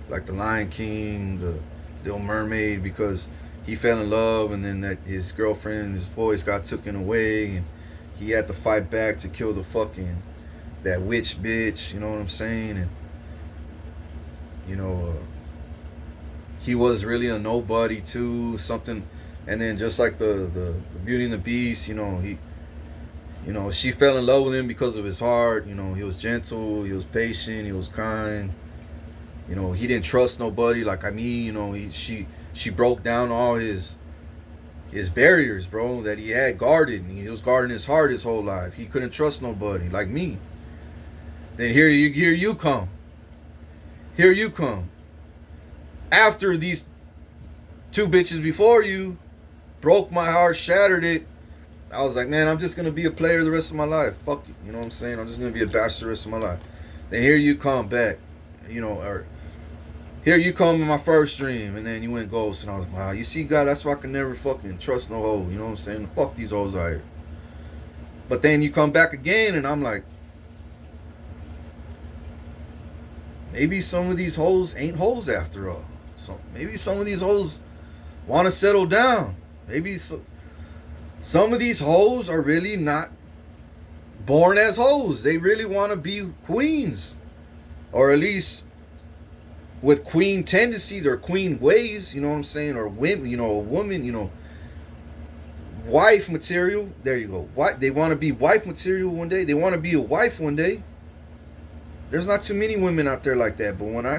Like the Lion King, the Little Mermaid, because he fell in love and then that his girlfriend, his voice got taken away, and he had to fight back to kill the fucking that witch bitch. You know what I'm saying? And you know, he was really a nobody too. Something, and then just like the Beauty and the Beast, she fell in love with him because of his heart. He was gentle, he was patient, he was kind. He didn't trust nobody. Like she broke down all his barriers, bro, that he had guarded. He was guarding his heart his whole life. He couldn't trust nobody like me. Then here you come. Here you come. After these two bitches before you broke my heart, shattered it, I was like, man, I'm just gonna be a player the rest of my life. Fuck it. You know what I'm saying? I'm just gonna be a bastard the rest of my life. Then here you come back, or here you come in my first dream, and then you went ghost, and I was like, wow, you see, God, that's why I can never fucking trust no hoe. You know what I'm saying? Fuck these hoes out here. But then you come back again, and I'm like, maybe some of these hoes ain't hoes after all. So maybe some of these hoes want to settle down. Maybe some of these hoes are really not born as hoes. They really want to be queens, or at least with queen tendencies or queen ways. You know what I'm saying? Or women, a woman, wife material. There you go. What they want to be wife material one day. They want to be a wife one day. There's not too many women out there like that. But when I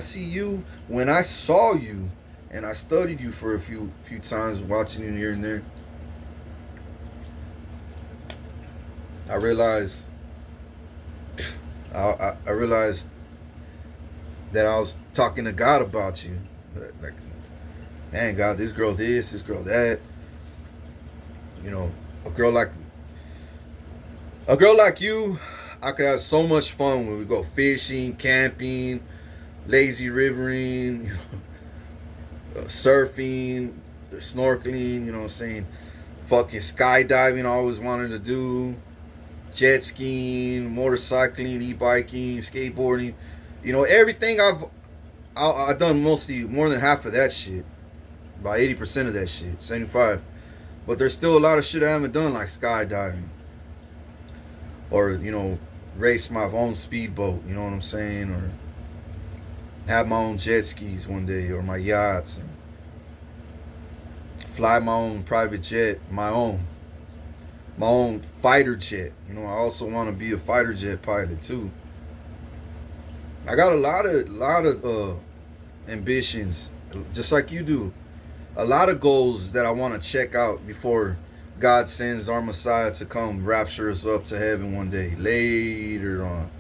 saw you, and I studied you for a few times, watching you here and there, I realized I realized that I was talking to God about you. Like, man, God, this girl this girl that. A girl like you, I could have so much fun when we go fishing, camping, lazy rivering, surfing, snorkeling, you know what I'm saying? Fucking skydiving, I always wanted to do. Jet skiing, motorcycling, e-biking, skateboarding. Everything I've done, mostly more than half of that shit. About 80% of that shit, 75%. But there's still a lot of shit I haven't done, like skydiving. Or, race my own speedboat, you know what I'm saying? Or have my own jet skis one day, or my yachts. And fly my own private jet, my own fighter jet. I also want to be a fighter jet pilot too. I got a lot of ambitions, just like you do. A lot of goals that I want to check out before God sends our Messiah to come rapture us up to heaven one day, later on,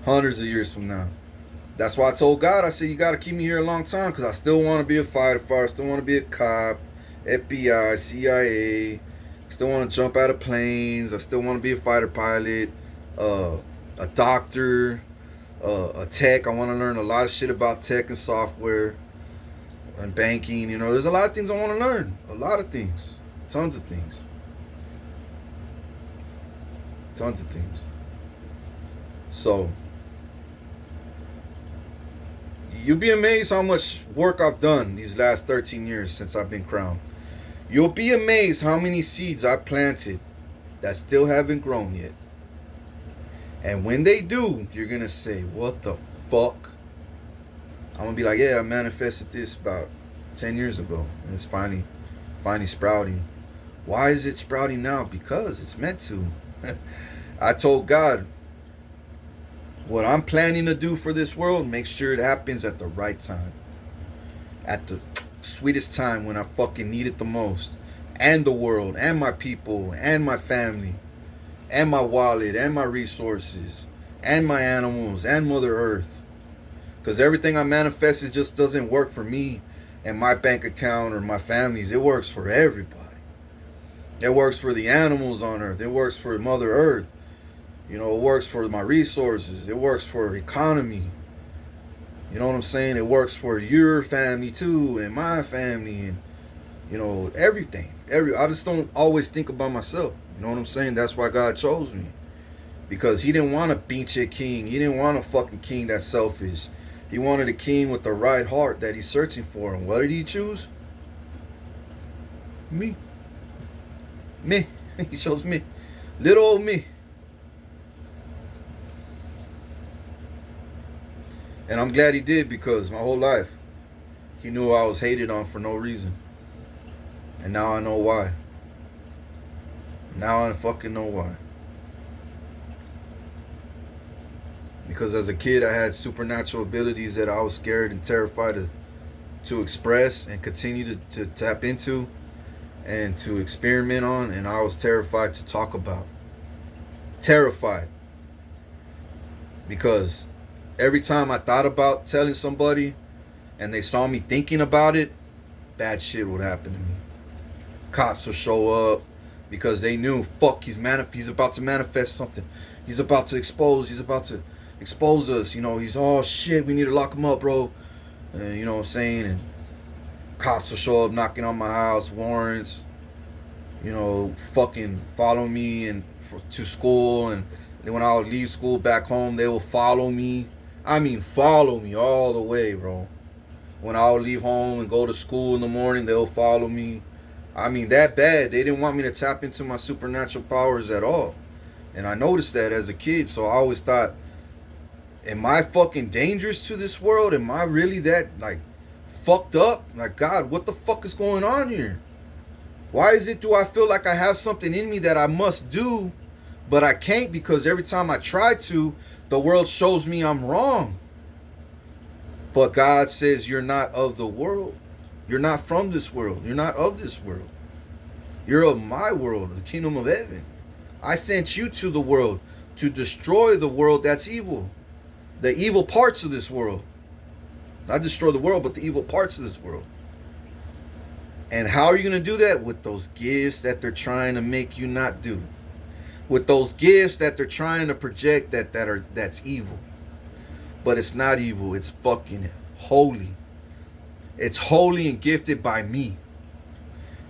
hundreds of years from now. That's why I told God, I said, you got to keep me here a long time, because I still want to be a fighter, I still want to be a cop, FBI, CIA. I still want to jump out of planes. I still want to be a fighter pilot, a doctor, a tech. I want to learn a lot of shit about tech and software and banking. There's a lot of things I want to learn. A lot of things. Tons of things. Tons of things. So, you'll be amazed how much work I've done these last 13 years since I've been crowned. You'll be amazed how many seeds I planted that still haven't grown yet. And when they do, you're going to say, what the fuck? I'm going to be like, yeah, I manifested this about 10 years ago, and it's finally sprouting. Why is it sprouting now? Because it's meant to. I told God, what I'm planning to do for this world, make sure it happens at the right time. At the sweetest time when I fucking need it the most. And the world, and my people, and my family, and my wallet, and my resources, and my animals, and Mother Earth. Because everything I manifest, it just doesn't work for me and my bank account or my family's. It works for everybody. It works for the animals on Earth. It works for Mother Earth. You know, it works for my resources. It works for economy. You know what I'm saying? It works for your family too, and my family, and you know, everything. I just don't always think about myself. You know what I'm saying? That's why God chose me. Because he didn't want a pinche king. He didn't want a fucking king that's selfish. He wanted a king with the right heart that he's searching for. And what did he choose? Me. Me. He chose me. Little old me. And I'm glad he did, because my whole life he knew I was hated on for no reason. And now I know why. Now I fucking know why. Because as a kid, I had supernatural abilities that I was scared and terrified to express and continue to tap into and to experiment on. And I was terrified to talk about. Terrified. Because every time I thought about telling somebody and they saw me thinking about it, bad shit would happen to me. Cops would show up because they knew, fuck, he's about to manifest something. He's about to expose us, you know. He's, oh shit, we need to lock him up, bro. And you know what I'm saying? And cops will show up knocking on my house, warrants, you know, fucking follow me and to school. And then when I would leave school back home, they will follow me. I mean, follow me all the way, bro. When I would leave home and go to school in the morning, they'll follow me. I mean, that bad. They didn't want me to tap into my supernatural powers at all. And I noticed that as a kid. So I always thought, am I fucking dangerous to this world? Am I really that, like, fucked up? Like, God, what the fuck is going on here? Why do I feel like I have something in me that I must do, but I can't, because every time I try to, the world shows me I'm wrong. But God says, you're not of the world. You're not from this world. You're not of this world. You're of my world, the kingdom of heaven. I sent you to the world to destroy the world that's evil. The evil parts of this world. Not destroy the world, but the evil parts of this world. And how are you going to do that? With those gifts that they're trying to make you not do. With those gifts that they're trying to project that's evil. But it's not evil. It's fucking holy. It's holy and gifted by me.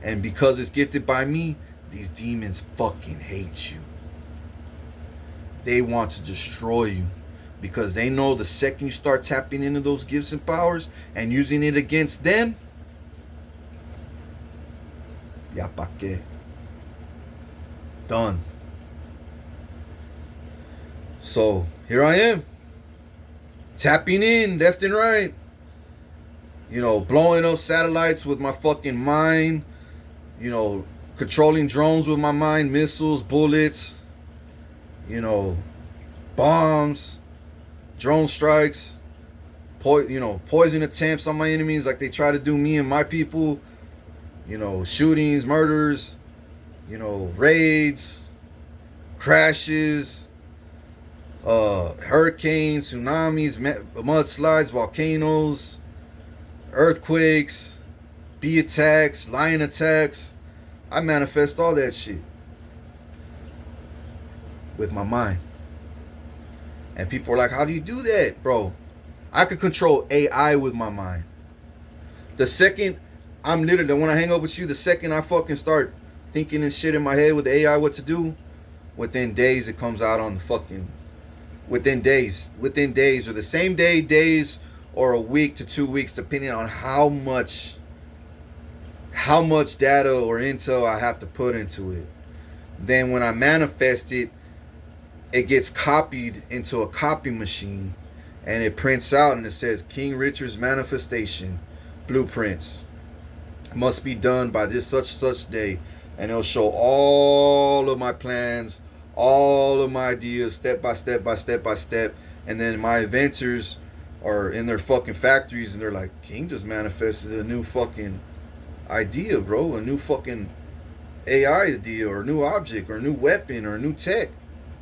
And because it's gifted by me, these demons fucking hate you. They want to destroy you. Because they know the second you start tapping into those gifts and powers and using it against them, ya pa que. Done. So here I am, tapping in left and right. You know, blowing up satellites with my fucking mind. You know, controlling drones with my mind, missiles, bullets. You know, bombs, drone strikes, poison attempts on my enemies like they try to do me and my people. You know, shootings, murders, you know, raids, crashes, hurricanes, tsunamis, mudslides, volcanoes, earthquakes, bee attacks, lion attacks. I manifest all that shit with my mind. And people are like, how do you do that, bro? I could control AI with my mind. The second I'm literally, when I hang up with you, the second I fucking start thinking and shit in my head with AI what to do, within days it comes out on the fucking, within days, or the same day, days, or a week to 2 weeks, depending on how much data or intel I have to put into it. Then when I manifest it, it gets copied into a copy machine, and it prints out and it says King Richard's manifestation blueprints. must be done by this such day, and it'll show all of my plans, all of my ideas, step by step by step by step. And then my inventors are in their fucking factories, and they're like, King just manifested a new fucking idea, bro, a new fucking AI idea, or a new object, or a new weapon, or a new tech,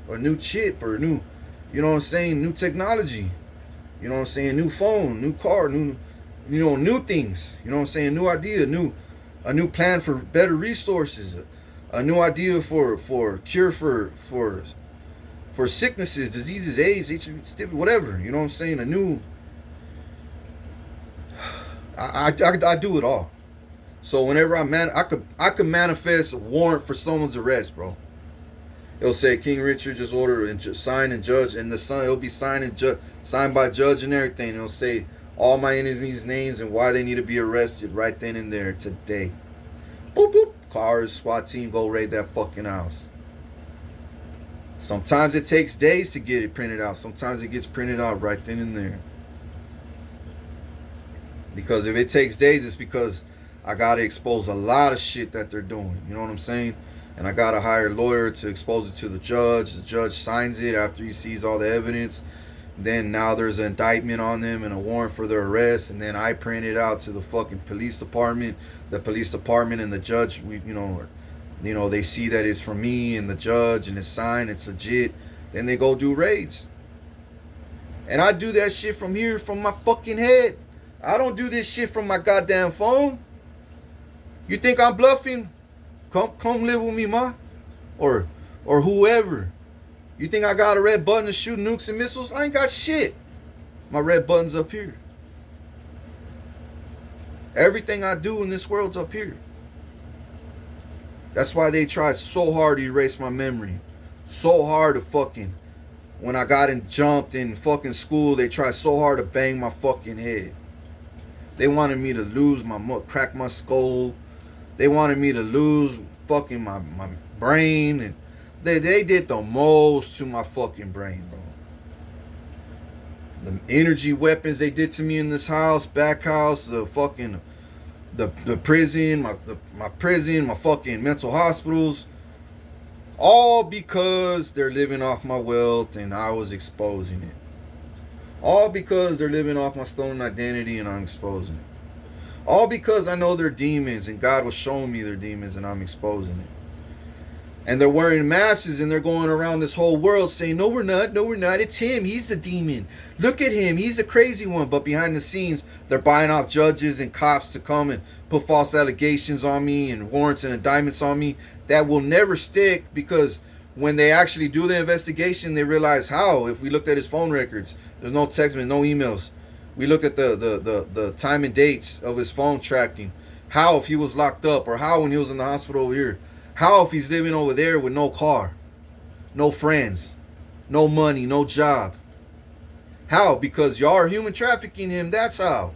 or a new chip, or a new, you know what I'm saying, new technology, you know what I'm saying, new phone, new car, new, you know, new things, you know what I'm saying, new idea, a new plan for better resources, a new idea for cure for sicknesses, diseases, AIDS, HIV, whatever, you know what I'm saying, a new, I do it all. So whenever I could manifest a warrant for someone's arrest, bro. It'll say King Richard just order and sign and judge, and it'll be signed and signed by judge and everything. It'll say all my enemies' names and why they need to be arrested right then and there today. Boop boop. Cars, SWAT team, go raid that fucking house. Sometimes it takes days to get it printed out. Sometimes it gets printed out right then and there. Because if it takes days, it's because I gotta expose a lot of shit that they're doing. You know what I'm saying? And I gotta hire a lawyer to expose it to the judge. The judge signs it after he sees all the evidence. Then now there's an indictment on them and a warrant for their arrest. And then I print it out to the fucking police department. The police department and the judge, they see that it's from me and the judge, and it's signed, it's legit. Then they go do raids. And I do that shit from here, from my fucking head. I don't do this shit from my goddamn phone. You think I'm bluffing? Come live with me, ma. Or whoever. You think I got a red button to shoot nukes and missiles? I ain't got shit. My red button's up here. Everything I do in this world's up here. That's why they try so hard to erase my memory. So hard to fucking... When I got jumped in fucking school, they tried so hard to bang my fucking head. They wanted me to lose crack my skull. They wanted me to lose fucking my brain. And they did the most to my fucking brain, bro. The energy weapons they did to me in this house, back house, the fucking... The prison, my prison, my fucking mental hospitals. All because they're living off my wealth and I was exposing it. All because they're living off my stolen identity and I'm exposing it. All because I know they're demons and God was showing me they're demons and I'm exposing it. And they're wearing masks and they're going around this whole world saying, no, we're not. No, we're not. It's him. He's the demon. Look at him. He's the crazy one. But behind the scenes, they're buying off judges and cops to come and put false allegations on me and warrants and indictments on me that will never stick, because when they actually do the investigation, they realize how. If we looked at his phone records, there's no text, no emails. We looked at the time and dates of his phone tracking. How if he was locked up, or how when he was in the hospital over here. How if he's living over there with no car, no friends, no money, no job? How? Because y'all are human trafficking him, that's how.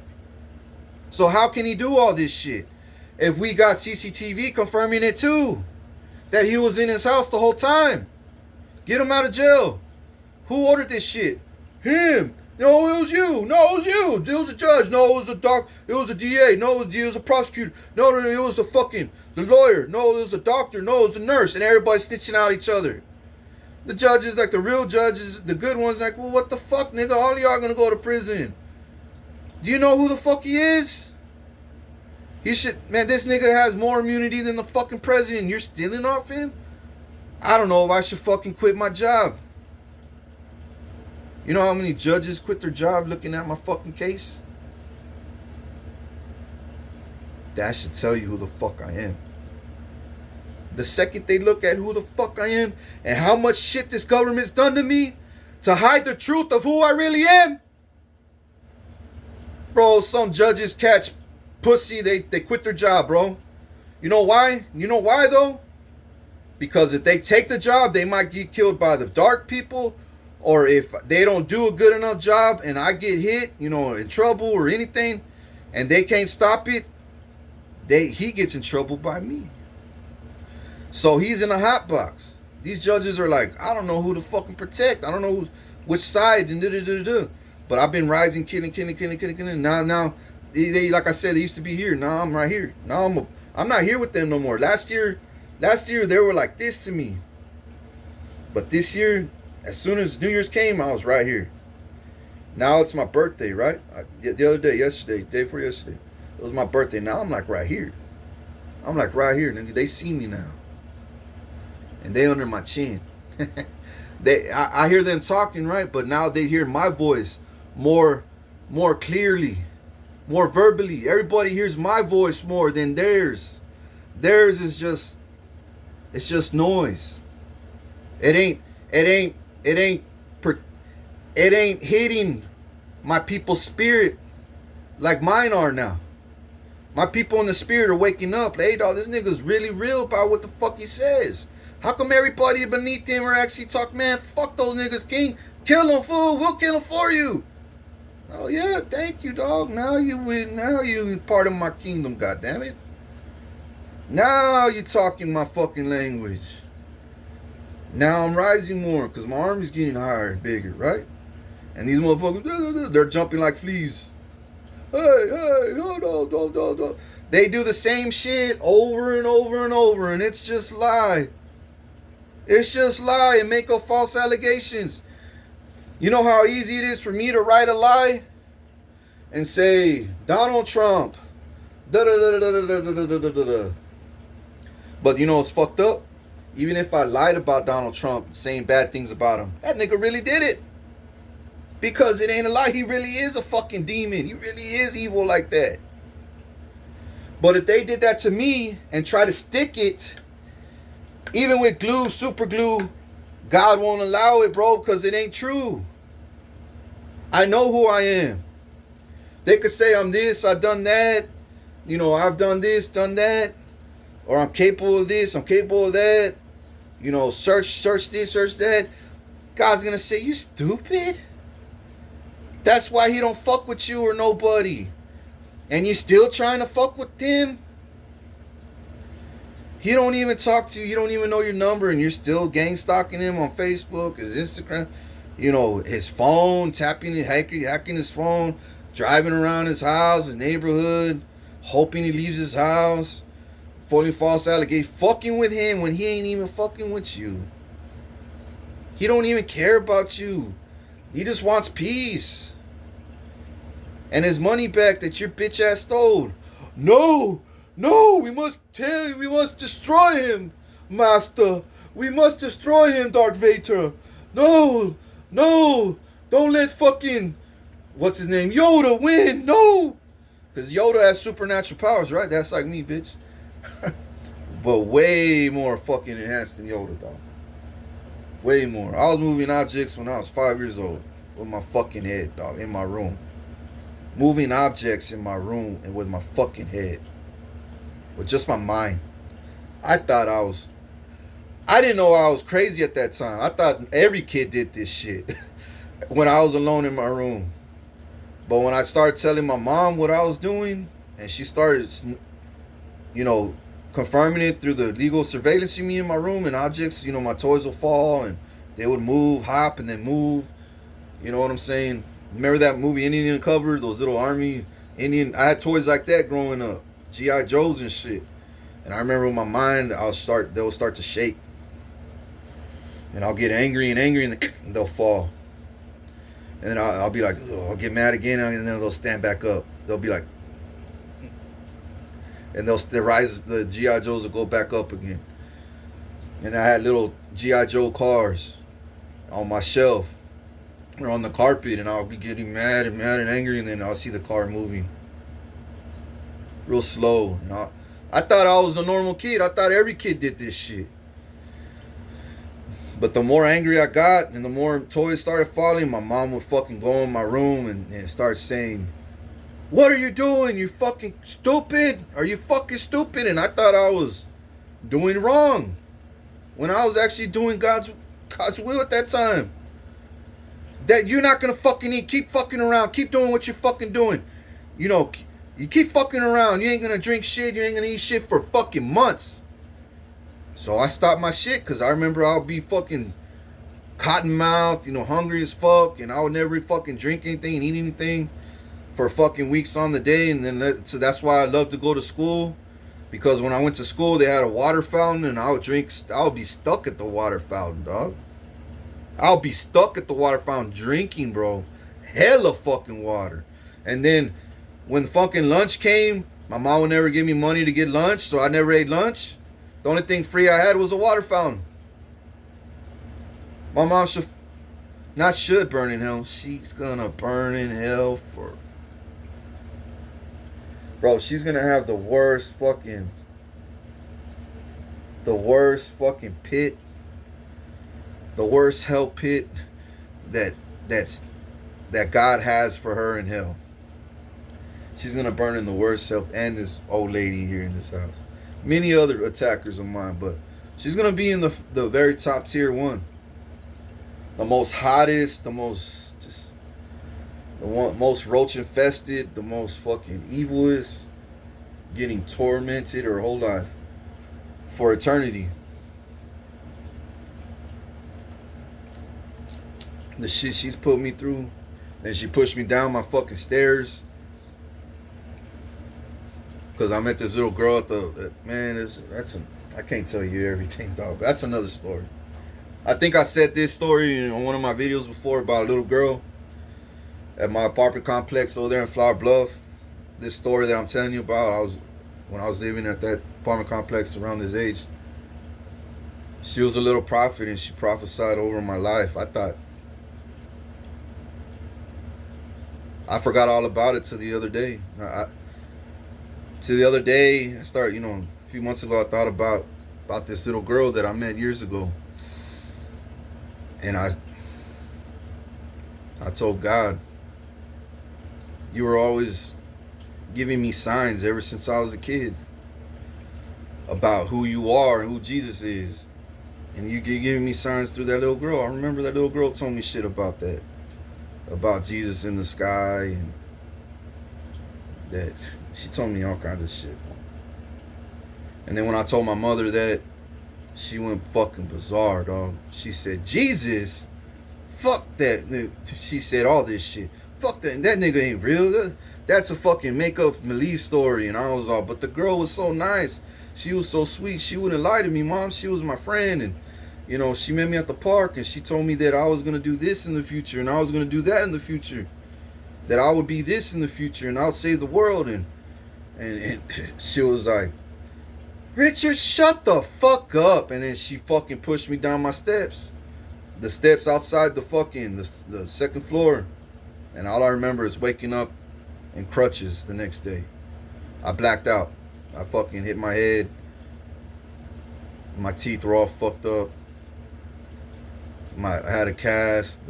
So how can he do all this shit? If we got CCTV confirming it too, that he was in his house the whole time. Get him out of jail. Who ordered this shit? Him. No, it was you. No, it was you. It was a judge. No, it was a doc. It was a DA. No, it was a prosecutor. No, it was the lawyer. No, it was a doctor. No, it was a nurse. And everybody's snitching out each other. The judges, like the real judges, the good ones, like, well, what the fuck, nigga? All of y'all are gonna go to prison. Do you know who the fuck he is? He should, man, this nigga has more immunity than the fucking president. You're stealing off him? I don't know if I should fucking quit my job. You know how many judges quit their job looking at my fucking case? That should tell you who the fuck I am. The second they look at who the fuck I am and how much shit this government's done to me to hide the truth of who I really am. Bro, some judges catch pussy, they quit their job, bro. You know why? You know why though? Because if they take the job, they might get killed by the dark people. Or if they don't do a good enough job and I get hit, in trouble or anything, and they can't stop it, he gets in trouble by me. So he's in a hot box. These judges are like, I don't know who to fucking protect. I don't know which side and But I've been rising, killing. Now They like I said, they used to be here. Now I'm right here. Now I'm not here with them no more. Last year they were like this to me. But this year, as soon as New Year's came, I was right here. Now it's my birthday, right? The other day, yesterday, day before yesterday, it was my birthday. Now I'm like right here. I'm like right here. They see me now. And they under my chin. I hear them talking, right? But now they hear my voice more clearly, more verbally. Everybody hears my voice more than theirs. Theirs is just, it's just noise. It ain't hitting my people's spirit like mine are now. My people in the spirit are waking up. Hey, dog, this nigga's really real about what the fuck he says. How come everybody beneath him are actually talk, man, fuck those niggas, king. Kill them, fool. We'll kill them for you. Oh, yeah, thank you, dog. Now you win. Now you part of my kingdom, goddammit. Now you talking my fucking language. Now I'm rising more because my army's getting higher and bigger, right? And these motherfuckers, they're jumping like fleas. Hey, no. They do the same shit over and over and over, and it's just lie. It's just lie and make up false allegations. You know how easy it is for me to write a lie and say, Donald Trump, da-da-da-da-da-da-da-da-da-da. But you know what's fucked up? Even if I lied about Donald Trump, saying bad things about him, that nigga really did it. Because it ain't a lie. He really is a fucking demon. He really is evil like that. But if they did that to me and try to stick it, even with glue, super glue, God won't allow it, bro, because it ain't true. I know who I am. They could say I'm this, I've done that. You know, I've done this, done that. Or I'm capable of this, I'm capable of that. You know, search this, search that. God's going to say, you stupid? That's why he don't fuck with you or nobody. And you still trying to fuck with him? He don't even talk to you. You don't even know your number. And you're still gang stalking him on Facebook, his Instagram. You know, his phone, tapping and hacking his phone. Driving around his house, his neighborhood. Hoping he leaves his house. Falling false allegations. Fucking with him when he ain't even fucking with you. He don't even care about you. He just wants peace. And his money back that your bitch ass stole. No, we must destroy him, Master. We must destroy him, Darth Vader. No, don't let fucking, what's his name, Yoda win, no. Because Yoda has supernatural powers, right? That's like me, bitch. But way more fucking enhanced than Yoda, dog. Way more. I was moving objects when I was 5 years old. With my fucking head, dog, in my room. Moving objects in my room and with my fucking head. With just my mind. I didn't know I was crazy at that time. I thought every kid did this shit. When I was alone in my room. But when I started telling my mom what I was doing, and she started, you know, confirming it through the legal surveillance of me in my room, and objects, you know, my toys would fall and they would move, hop, and then move. You know what I'm saying? Remember that movie Indian Cover? Those little army Indian. I had toys like that growing up, GI Joes and shit. And I remember in my mind, they'll start to shake, and I'll get angry, and they'll fall. And then I'll be like, oh, I'll get mad again, and then they'll stand back up. They'll be like, and they'll rise. The GI Joes will go back up again. And I had little GI Joe cars on my shelf. Or on the carpet, and I'll be getting mad and angry, and then I'll see the car moving real slow. And I thought I was a normal kid. I thought every kid did this shit. But the more angry I got and the more toys started falling, my mom would fucking go in my room and start saying, what are you doing? You fucking stupid? Are you fucking stupid? And I thought I was doing wrong when I was actually doing God's will at that time. That you're not gonna fucking eat. Keep fucking around. Keep doing what you're fucking doing. You know, you keep fucking around. You ain't gonna drink shit. You ain't gonna eat shit for fucking months. So I stopped my shit because I remember I'll be fucking cotton mouthed, you know, hungry as fuck, and I would never fucking drink anything and eat anything. for fucking weeks on the day. And then so that's why I love to go to school, because when I went to school they had a water fountain, and I would be stuck at the water fountain, dog. I'll be stuck at the water fountain drinking, bro. Hella fucking water. And then when the fucking lunch came, my mom would never give me money to get lunch, so I never ate lunch. The only thing free I had was a water fountain. My mom should burn in hell. She's gonna burn in hell for... Bro, she's gonna have the worst fucking pit. The worst hell pit that God has for her in hell. She's gonna burn in the worst hell, and this old lady here in this house. Many other attackers of mine, but she's gonna be in the very top tier one. The most hottest, the most roach infested, the most fucking evilest, getting tormented her whole life for eternity. The shit she's put me through, then she pushed me down my fucking stairs because I met this little girl at I can't tell you everything, dog. That's another story. I think I said this story on one of my videos before about a little girl at my apartment complex over there in Flower Bluff. This story that I'm telling you about, when I was living at that apartment complex around this age. She was a little prophet, and she prophesied over my life. I forgot all about it till the other day. I started, a few months ago, I thought about this little girl that I met years ago. And I told God, you were always giving me signs ever since I was a kid about who you are and who Jesus is. And you're giving me signs through that little girl. I remember that little girl told me shit about that. About Jesus in the sky, and that she told me all kinds of shit. And then when I told my mother that, she went fucking bizarre, dog. She said, Jesus? Fuck that. She said all this shit. Fuck that. That nigga ain't real. That's a fucking make-up-believe story. And I was all, but the girl was so nice. She was so sweet. She wouldn't lie to me, Mom. She was my friend. And, she met me at the park, and she told me that I was going to do this in the future, and I was going to do that in the future. That I would be this in the future, and I would save the world. And she was like, Richard, shut the fuck up. And then she fucking pushed me down my steps. The steps outside the second floor. And all I remember is waking up in crutches the next day. I blacked out. I fucking hit my head. My teeth were all fucked up. I had a cast.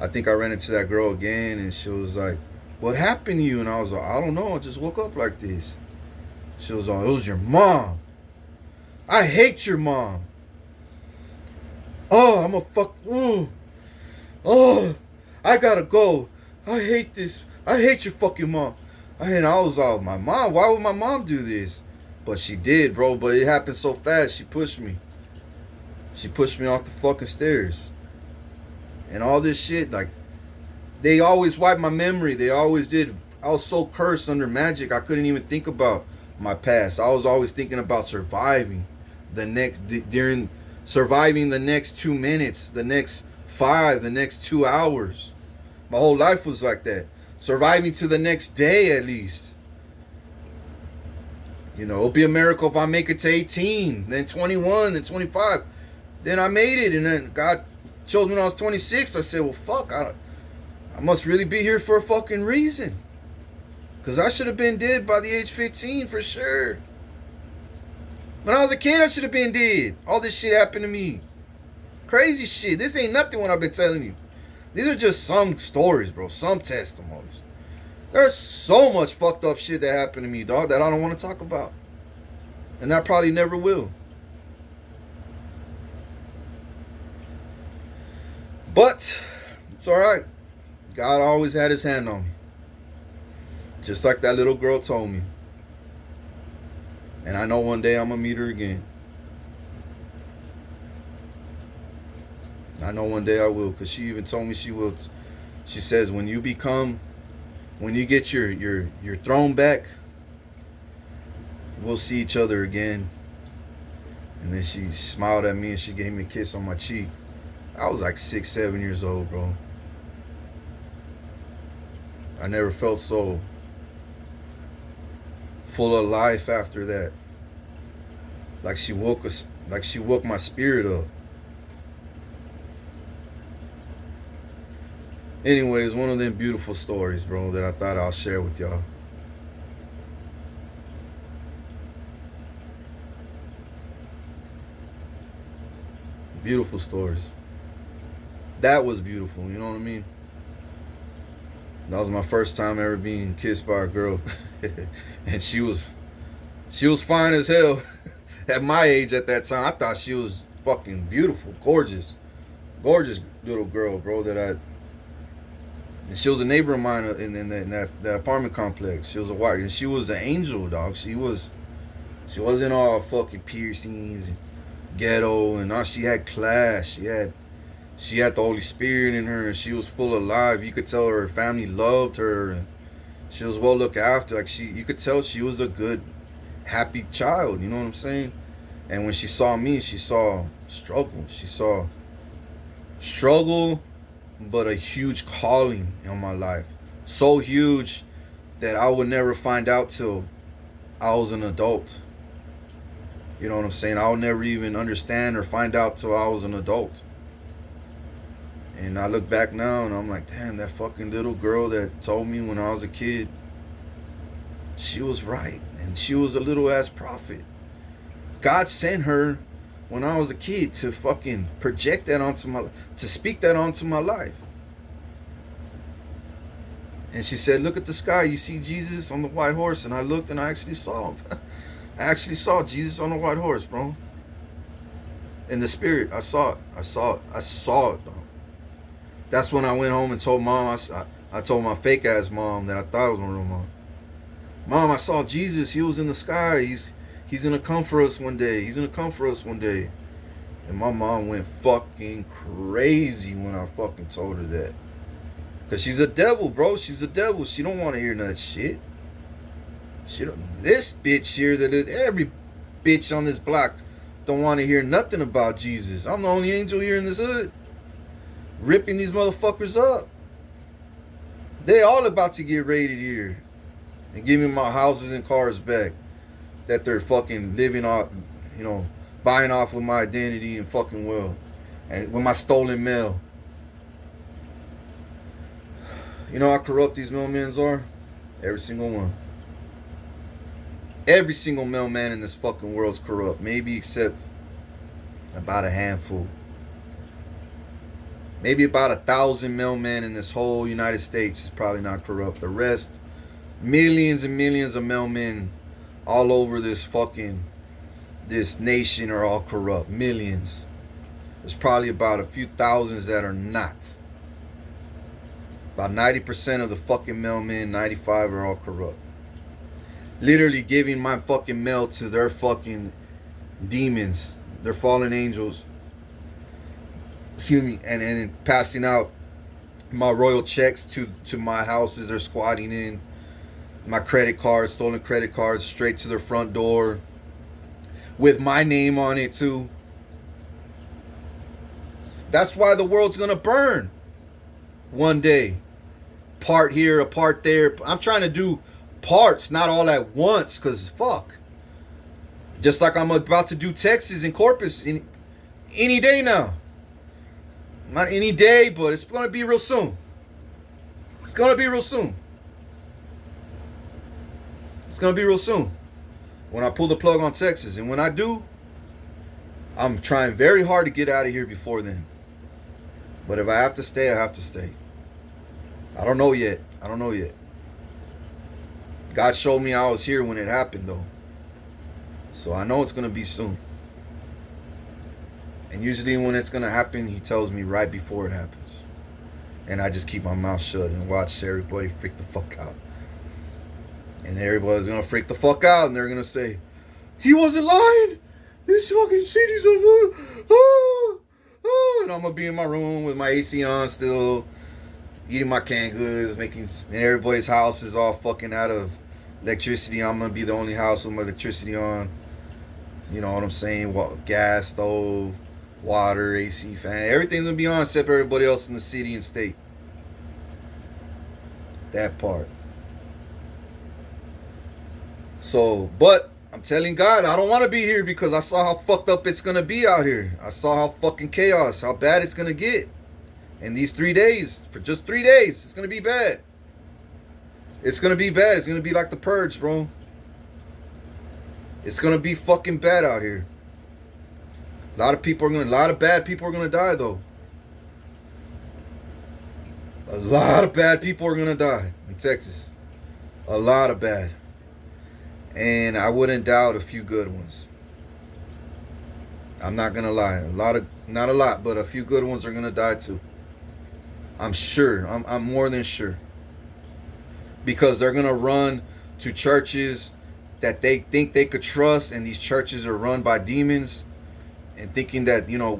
I think I ran into that girl again, and she was like, what happened to you? And I was like, I don't know. I just woke up like this. She was like, it was your mom. I hate your mom. Oh, I'm a fuck. Oh, I gotta go. I hate this. I hate your fucking mom. And I was like, my mom? Why would my mom do this? But she did, bro. But it happened so fast. She pushed me. She pushed me off the fucking stairs. And all this shit, like, they always wiped my memory. They always did. I was so cursed under magic, I couldn't even think about my past. I was always thinking about surviving the next 2 minutes, the next 5, the next 2 hours. My whole life was like that. Surviving to the next day at least. It'll be a miracle if I make it to 18, then 21, then 25. Then I made it, and then God chose me when I was 26. I said, well, fuck, I must really be here for a fucking reason. Because I should have been dead by the age 15 for sure. When I was a kid, I should have been dead. All this shit happened to me. Crazy shit. This ain't nothing what I've been telling you. These are just some stories, bro. Some testimonies. There's so much fucked up shit that happened to me, dog, that I don't want to talk about. And I probably never will. But it's alright. God always had his hand on me. Just like that little girl told me. And I know one day I'm going to meet her again. I know one day I will, because she even told me she will. She says, when you become when you get your throne back, we'll see each other again. And then she smiled at me and she gave me a kiss on my cheek. I was like 6, 7 years old, bro. I never felt so full of life after that. Like she woke my spirit up. Anyways, one of them beautiful stories, bro, that I thought I'll share with y'all. Beautiful stories. That was beautiful, you know what I mean? That was my first time ever being kissed by a girl. And she was fine as hell. At my age at that time, I thought she was fucking beautiful, gorgeous little girl, bro. And she was a neighbor of mine in that apartment complex. She was a white, and she was an angel, dog. She wasn't all fucking piercings and ghetto, and all. She had class. She had the Holy Spirit in her, and she was full of life. You could tell her family loved her, and she was well looked after. Like you could tell she was a good, happy child. You know what I'm saying? And when she saw me, she saw struggle. She saw struggle, but a huge calling in my life. So huge that I would never find out till I was an adult. You know what I'm saying? I would never even understand or find out till I was an adult. And I look back now and I'm like, damn, that fucking little girl that told me when I was a kid, she was right. And she was a little ass prophet. God sent her when I was a kid to fucking project that to speak that onto my life. And she said, look at the sky, you see Jesus on the white horse. And I looked and I actually saw him. I actually saw Jesus on the white horse, bro. In the spirit, I saw it. I saw it, bro. That's when I went home and told mom, I told my fake ass mom that I thought it was my real mom. Mom, I saw Jesus. He was in the sky. He's gonna come for us one day. He's gonna come for us one day. And my mom went fucking crazy when I fucking told her that. Cause she's a devil, bro. She's a devil. She don't want to hear none of that shit. This bitch here, every bitch on this block don't want to hear nothing about Jesus. I'm the only angel here in this hood, ripping these motherfuckers up. They all about to get raided here and give me my houses and cars back that they're fucking living off, buying off with my identity and fucking wealth and with my stolen mail. You know how corrupt these mailmen are? Every single one. Every single mailman in this fucking world's corrupt. Maybe except about a handful. Maybe about 1,000 mailmen in this whole United States is probably not corrupt. The rest, millions and millions of mailmen all over this nation are all corrupt. Millions. There's probably about a few thousands that are not. About 90% of the fucking mailmen, 95 are all corrupt. Literally giving my fucking mail to their fucking demons, their fallen angels. Excuse me, and passing out my royal checks to my houses they're squatting in. My credit cards, stolen credit cards, straight to their front door. With my name on it too. That's why the world's gonna burn. One day. Part here, a part there. I'm trying to do parts, not all at once, because fuck. Just like I'm about to do Texas and Corpus any day now. Not any day, but it's going to be real soon. It's going to be real soon. It's going to be real soon. When I pull the plug on Texas. And when I do, I'm trying very hard to get out of here before then. But if I have to stay, I have to stay. I don't know yet. God showed me I was here when it happened, though. So I know it's going to be soon. And usually when it's going to happen, he tells me right before it happens. And I just keep my mouth shut and watch everybody freak the fuck out. And everybody's going to freak the fuck out. And they're going to say, he wasn't lying. This fucking city's over. Oh. And I'm going to be in my room with my AC on still. eating my canned goods, making, and everybody's house is all fucking out of electricity. I'm gonna be the only house with my electricity on. You know what I'm saying? Gas, stove, water, AC, fan, everything's gonna be on except everybody else in the city and state. That part. So, but I'm telling God, I don't want to be here because I saw how fucked up it's gonna be out here. I saw how fucking chaos, how bad it's gonna get. In these 3 days, for just 3 days, it's gonna be bad. It's gonna be bad. It's gonna be like the purge, bro. It's gonna be fucking bad out here. A lot of bad people are gonna die though. A lot of bad people are gonna die in Texas. A lot of bad. And I wouldn't doubt a few good ones. I'm not gonna lie. Not a lot, but a few good ones are gonna die too. I'm sure. I'm more than sure. Because they're gonna run to churches that they think they could trust, and these churches are run by demons, and thinking that, you know,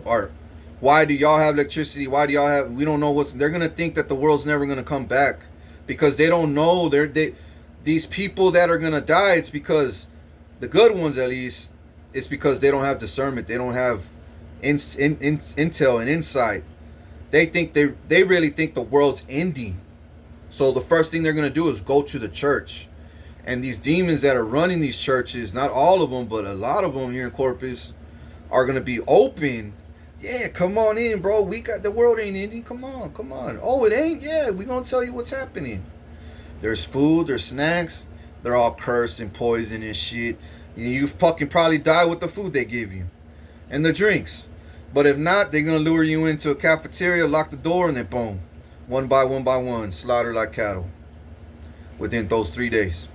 why do y'all have electricity? Why do y'all have? We don't know they're gonna think that the world's never gonna come back because they don't know. These people that are gonna die, it's because the good ones, at least, it's because they don't have discernment. They don't have intel and insight. They really think the world's ending. So the first thing they're gonna do is go to the church. And these demons that are running these churches, not all of them, but a lot of them here in Corpus, are gonna be open. Yeah, come on in, bro. The world ain't ending. Come on. Oh, it ain't? Yeah, we gonna tell you what's happening. There's food, there's snacks. They're all cursed and poison and shit. You fucking probably die with the food they give you. And the drinks. But if not, they're gonna lure you into a cafeteria, lock the door, and then boom. One by one, slaughter like cattle. Within those 3 days.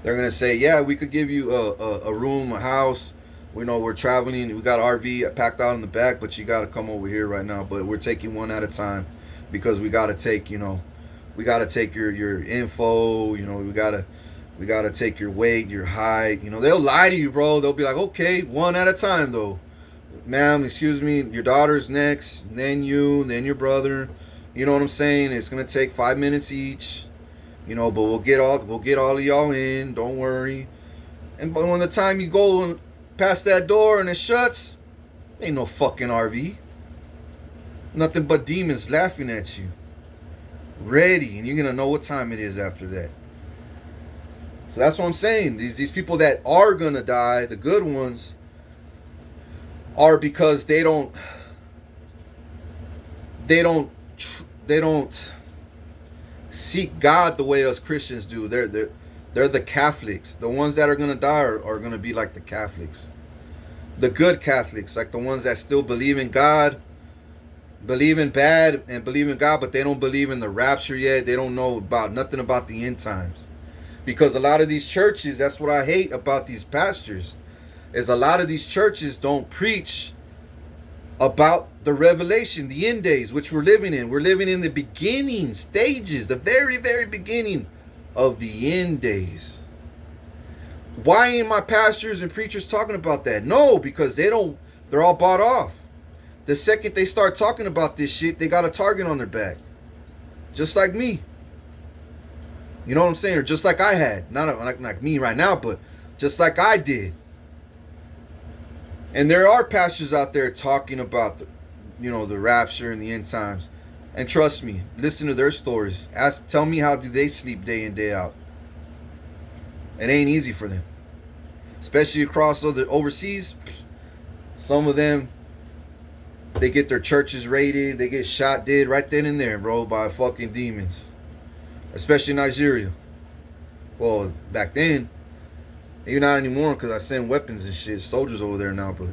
They're gonna say, yeah, we could give you a room, a house. We know we're traveling. We got an RV packed out in the back, but you gotta come over here right now. But we're taking one at a time because we gotta take, we gotta take your info. We gotta take your weight, your height. They'll lie to you, bro. They'll be like, okay, one at a time though. Ma'am, excuse me, your daughter's next, then you, then your brother. You know what I'm saying? It's gonna take 5 minutes each. But we'll get all of y'all in. Don't worry. But when the time you go past that door and it shuts, ain't no fucking RV. Nothing but demons laughing at you. Ready, and you're gonna know what time it is after that. So that's what I'm saying. These people that are gonna die, the good ones, are because they don't seek God the way us Christians do. They're the Catholics. The ones that are gonna die are gonna be like the Catholics, the good Catholics, like the ones that still believe in God, believe in bad, and believe in God, but they don't believe in the rapture yet. They don't know nothing about the end times, because a lot of these churches, that's what I hate about these pastors, is a lot of these churches don't preach about the revelation, the end days, which we're living in. We're living in the beginning stages, the very, very beginning of the end days. Why ain't my pastors and preachers talking about that? No, because they're all bought off. The second they start talking about this shit, they got a target on their back. Just like me. You know what I'm saying? Or just like I had. Not like me right now, but just like I did. And there are pastors out there talking about the rapture and the end times. And trust me, listen to their stories. Tell me, how do they sleep day in, day out? It ain't easy for them. Especially across overseas. Some of them, they get their churches raided. They get shot dead right then and there, bro, by fucking demons. Especially Nigeria. Well, back then. Even not anymore, because I send weapons and shit, soldiers over there now, but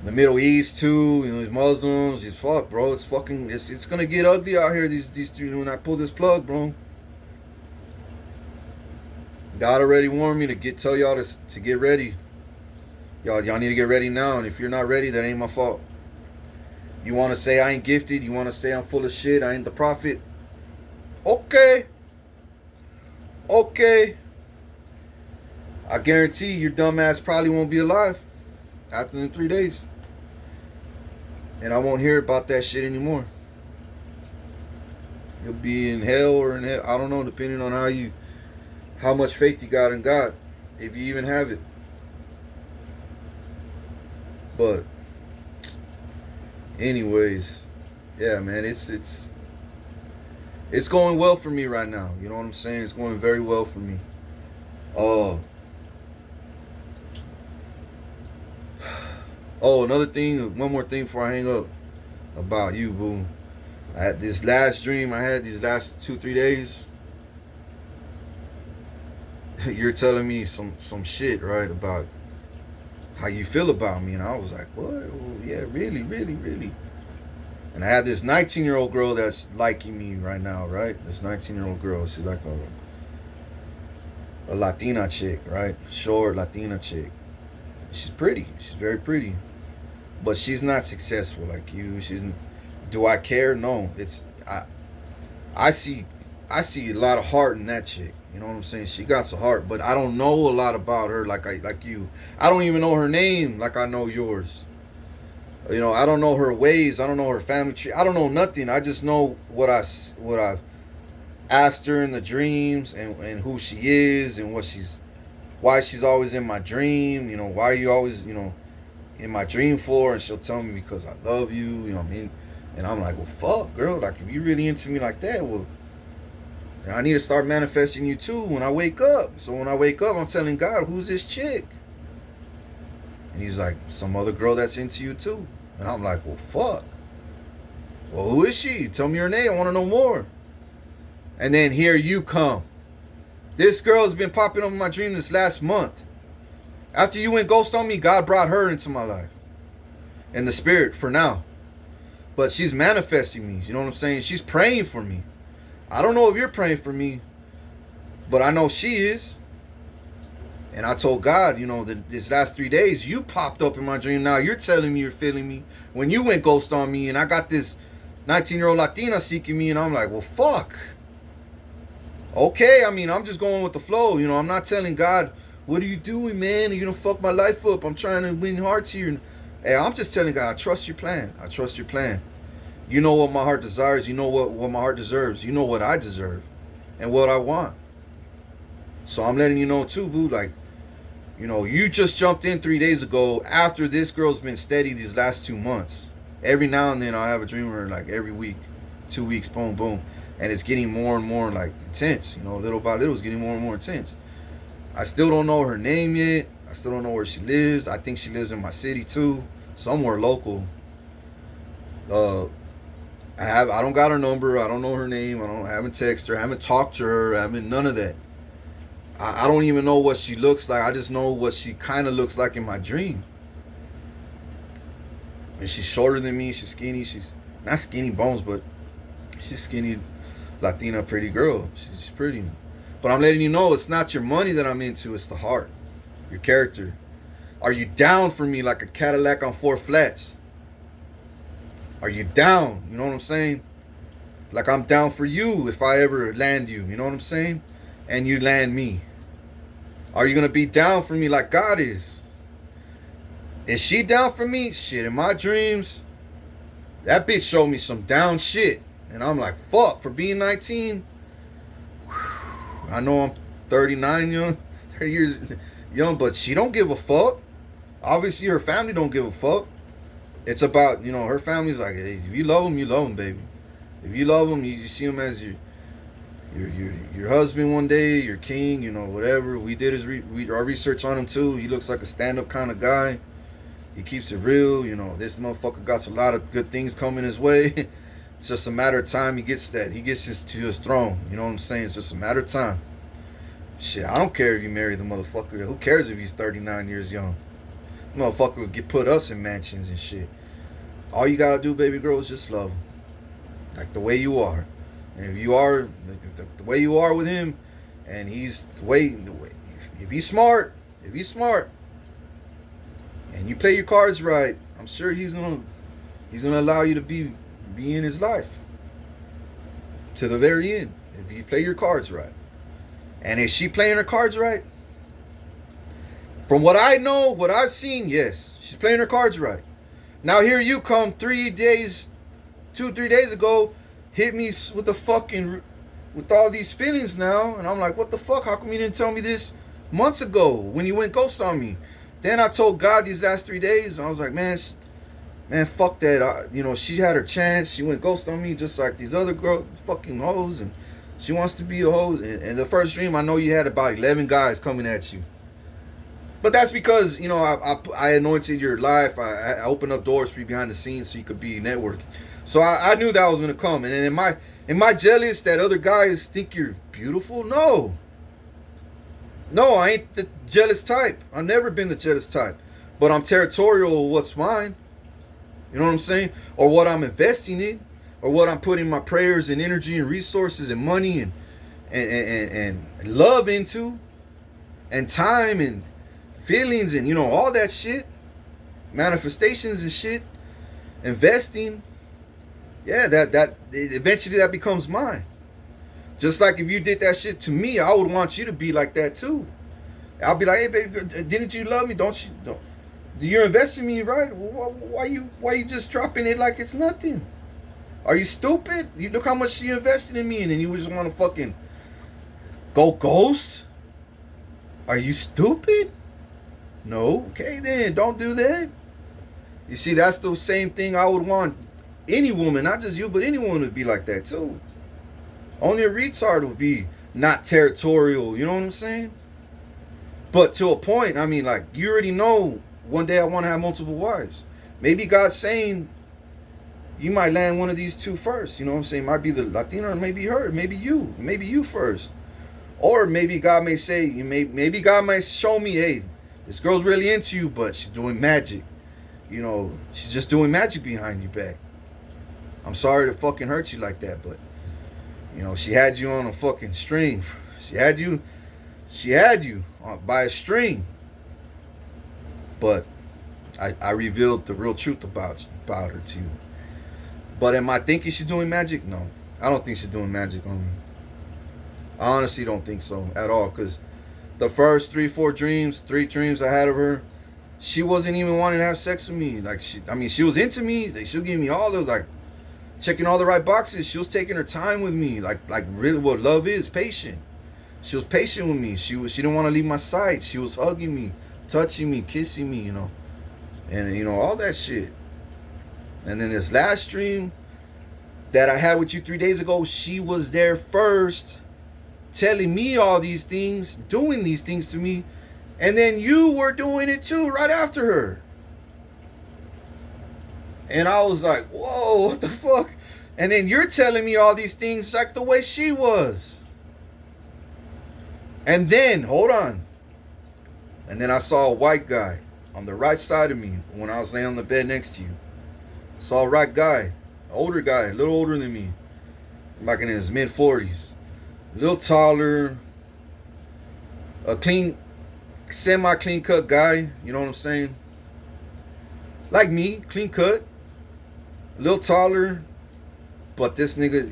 the Middle East too, these Muslims, these fuck, bro, it's gonna get ugly out here, these three, when I pull this plug, bro. God already warned me to tell y'all to get ready. Y'all need to get ready now, and if you're not ready, that ain't my fault. You wanna say I ain't gifted, you wanna say I'm full of shit, I ain't the prophet. Okay. I guarantee your dumb ass probably won't be alive after the 3 days. And I won't hear about that shit anymore. You'll be in hell or in hell. I don't know, depending on how much faith you got in God, if you even have it. But, anyways, yeah, man, it's going well for me right now. You know what I'm saying? It's going very well for me. Uh, oh, another thing, one more thing before I hang up about you, boo. I had this last dream I had these last 2-3 days. You're telling me some shit, right, about how you feel about me, and I was like, what? Oh, yeah, really, really, really. And I had this 19-year-old girl that's liking me right now, right? This 19-year-old girl, she's like a Latina chick, right? Short Latina chick. She's pretty. She's very pretty, but she's not successful like you. Do I care? No. I see a lot of heart in that chick. You know what I'm saying? She got some heart, but I don't know a lot about her like you. I don't even know her name like I know yours. You know, I don't know her ways. I don't know her family tree. I don't know nothing. I just know what I've asked her in the dreams, and who she is, and why she's always in my dream. You know, why are you always, in my dream for? And she'll tell me, because I love you. You know what I mean? And I'm like, well, fuck, girl. Like, if you really into me like that, well, then I need to start manifesting you too when I wake up. So when I wake up, I'm telling God, who's this chick? And he's like, some other girl that's into you too. And I'm like, well, fuck. Well, who is she? Tell me her name. I want to know more. And then here you come. This girl has been popping up in my dream this last month. After you went ghost on me, God brought her into my life. In the spirit for now. But she's manifesting me. You know what I'm saying? She's praying for me. I don't know if you're praying for me, but I know she is. And I told God, that this last 3 days, you popped up in my dream. Now you're telling me you're feeling me. When you went ghost on me, and I got this 19-year-old Latina seeking me, and I'm like, well, fuck. Okay, I'm just going with the flow. I'm not telling God, what are you doing, man? You're going to fuck my life up. I'm trying to win hearts here. Hey, I'm just telling God, I trust your plan. I trust your plan. You know what my heart desires. You know what my heart deserves. You know what I deserve and what I want. So I'm letting you know too, boo. Like, you just jumped in 3 days ago after this girl's been steady these last 2 months. Every now and then I have a dream of her, like every week, 2 weeks, boom, boom. And it's getting more and more like intense. Little by little it's getting more and more intense. I still don't know her name yet. I still don't know where she lives. I think she lives in my city too. Somewhere local. I don't got her number. I don't know her name. I haven't texted her. I haven't talked to her. I haven't none of that. I don't even know what she looks like. I just know what she kind of looks like in my dream. And she's shorter than me. She's skinny. She's not skinny bones, but she's skinny, Latina, pretty girl. She's pretty. But I'm letting you know, it's not your money that I'm into. It's the heart, your character. Are you down for me like a Cadillac on 4 flats? Are you down? You know what I'm saying? Like I'm down for you if I ever land you. You know what I'm saying? And you land me. Are you going to be down for me like God is? Is she down for me? Shit, in my dreams, that bitch showed me some down shit. And I'm like, fuck, for being 19. I know I'm 39 young, 30 years young, but she don't give a fuck. Obviously, her family don't give a fuck. It's about, her family's like, hey, if you love them, baby. If you love them, you see them as your husband one day, your king, whatever. We did our research on him too. He looks like a stand-up kind of guy. He keeps it real. This motherfucker got a lot of good things coming his way. It's just a matter of time he gets to his throne. You know what I'm saying? It's just a matter of time. Shit, I don't care if you marry the motherfucker. Who cares if he's 39 years young? The motherfucker would put us in mansions and shit. All you gotta do, baby girl, is just love him. Like the way you are. And if you are the way you are with him, and he's the way if he's smart, and you play your cards right, I'm sure he's gonna allow you to be in his life to the very end. If you play your cards right. And is she playing her cards right? From what I know, what I've seen, yes, she's playing her cards right. Now here you come 3 days ago, 2-3 days ago, after this girl's been steady these last 2 months. And it's getting more and more like intense. You know what I'm saying? She's praying for me. I don't know if you're praying for me, but I know she is. And I know God brought her into my life. In the spirit for now. So I'm letting you know, boo. Like, I don't know if you're praying for me, but I know she is. And she loves me. And she's praying for me. hit me with the fucking, with all these feelings now. And I'm like, what the fuck? How come you didn't tell me this months ago when you went ghost on me? Then I told God these last 3 days, and I was like, man, fuck that. She had her chance. She went ghost on me just like these other girls, fucking hoes, and she wants to be a hoe. And the first dream, I know you had about 11 guys coming at you. But that's because, I anointed your life. I opened up doors for you behind the scenes so you could be networking. So I knew that was going to come. And then am I jealous that other guys think you're beautiful? No. No, I ain't the jealous type. I've never been the jealous type. But I'm territorial of what's mine. You know what I'm saying? Or what I'm investing in. Or what I'm putting my prayers and energy and resources and money and love into. And time and feelings and all that shit, manifestations and shit, investing. Yeah, that eventually that becomes mine. Just like if you did that shit to me, I would want you to be like that too. I'll be like, hey baby, didn't you love me? Don't you're investing in me, right? Why you just dropping it like it's nothing? Are you stupid? You look how much you invested in me, and then you just want to fucking go ghost? Are you stupid? No. Okay then, don't do that. You see, that's the same thing I would want any woman, not just you, but anyone would be like that too. Only a retard would be not territorial, you know what I'm saying? But to a point, I mean, like, you already know one day I want to have multiple wives. Maybe God's saying you might land one of these two first, you know what I'm saying? Might be the Latina, or maybe her, maybe you first. Or maybe God may say, maybe God might show me, hey, this girl's really into you, but she's doing magic. She's just doing magic behind your back. I'm sorry to fucking hurt you like that, but, she had you on a fucking string. She had you by a string. But I revealed the real truth about her to you. But am I thinking she's doing magic? No. I don't think she's doing magic on me. I honestly don't think so at all, because the first 3 dreams I had of her, she wasn't even wanting to have sex with me. Like, she was into me. She was giving me all the, like, checking all the right boxes. She was taking her time with me. Like really what love is, patient. She was patient with me. She didn't want to leave my side. She was hugging me, touching me, kissing me, and all that shit. And then this last dream that I had with you 3 days ago, she was there first, telling me all these things, doing these things to me, and then you were doing it too right after her. And I was like, whoa, what the fuck? And then you're telling me all these things like the way she was. And then, hold on. And then I saw a white guy on the right side of me when I was laying on the bed next to you. Saw a white guy, older guy, a little older than me, back in his mid-40s. A little taller, a clean, semi-clean cut guy, you know what I'm saying? Like me, clean cut, a little taller, but this nigga,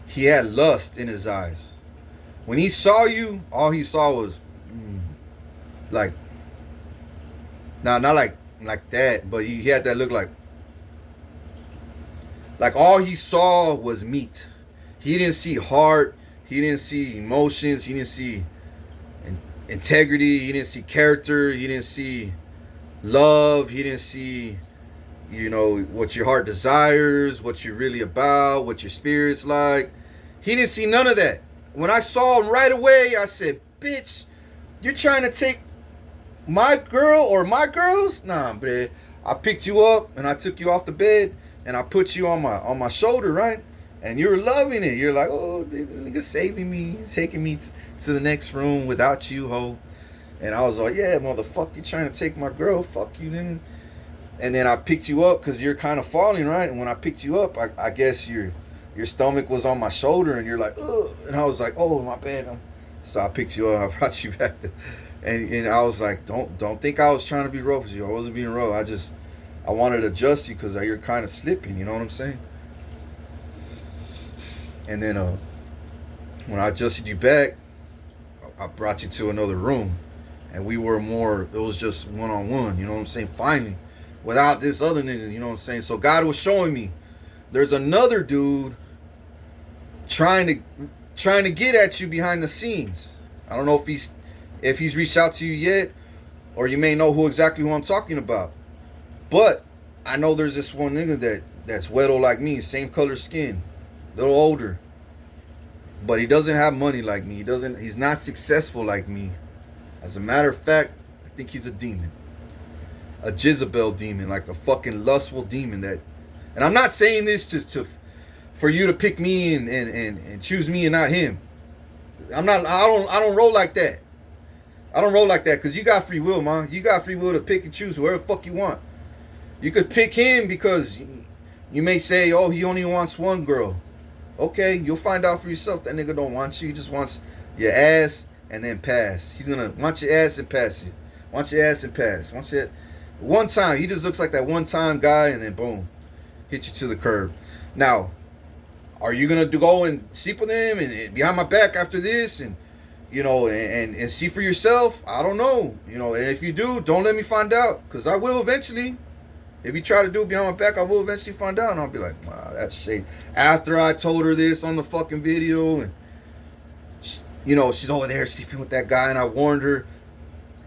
he had lust in his eyes. When he saw you, all he saw was, like, nah, not like that, but he had that look like all he saw was meat. He didn't see heart. He didn't see emotions. He didn't see integrity. He didn't see character. He didn't see love. He didn't see, what your heart desires, what you're really about, what your spirit's like. He didn't see none of that. When I saw him right away, I said, bitch, you're trying to take my girl or my girls? Nah, bruh. I picked you up and I took you off the bed and I put you on my shoulder, right? And you're loving it. You're like, oh, the nigga's saving me. He's taking me to the next room without you, ho. And I was like, yeah, motherfucker, you're trying to take my girl. Fuck you, then. And then I picked you up because you're kind of falling, right? And when I picked you up, I guess your stomach was on my shoulder and you're like, ugh. And I was like, oh, my bad. So I picked you up. I brought you back. And I was like, don't think I was trying to be rough with you. I wasn't being rough. I wanted to adjust you because you're kind of slipping. You know what I'm saying? And then when I adjusted you back, I brought you to another room. And we were it was just one-on-one. You know what I'm saying? Finally. Without this other nigga. You know what I'm saying? So God was showing me there's another dude trying to get at you behind the scenes. I don't know if he's reached out to you yet, or you may know who I'm talking about. But I know there's this one nigga that's wedo like me, same color skin, a little older. But he doesn't have money like me. He's not successful like me. As a matter of fact, I think he's a demon. A Jezebel demon, like a fucking lustful demon that. And I'm not saying this for you to pick me and choose me and not him. I don't roll like that. I don't roll like that because you got free will, man. You got free will to pick and choose whoever the fuck you want. You could pick him because you may say, oh, he only wants one girl. Okay, you'll find out for yourself. That nigga don't want you. He just wants your ass and then pass. He's gonna want your ass and pass it. Want your ass and pass. Want your one time. He just looks like that one time guy and then boom, hit you to the curb. Now, are you gonna go and sleep with him and behind my back after this and and see for yourself? I don't know. And if you do, don't let me find out because I will eventually. If you try to do it behind my back, I will eventually find out. And I'll be like, wow, that's shady. After I told her this on the fucking video. And, she's over there sleeping with that guy. And I warned her.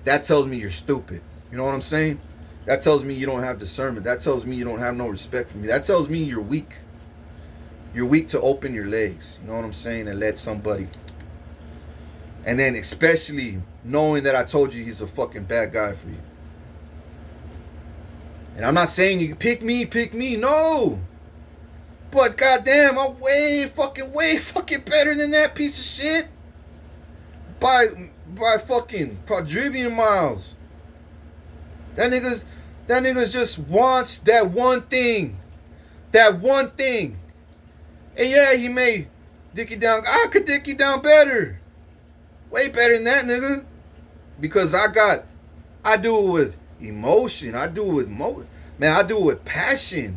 That tells me you're stupid. You know what I'm saying? That tells me you don't have discernment. That tells me you don't have no respect for me. That tells me you're weak. You're weak to open your legs. You know what I'm saying? And let somebody. And then especially knowing that I told you he's a fucking bad guy for you. And I'm not saying you pick me, no. But goddamn, I'm way fucking better than that piece of shit. By fucking quadrillion miles. That nigga's just wants that one thing. That one thing. And yeah, he may dick you down. I could dick you down better. Way better than that, nigga. Because I do it with emotion. I do it with man, I do it with passion.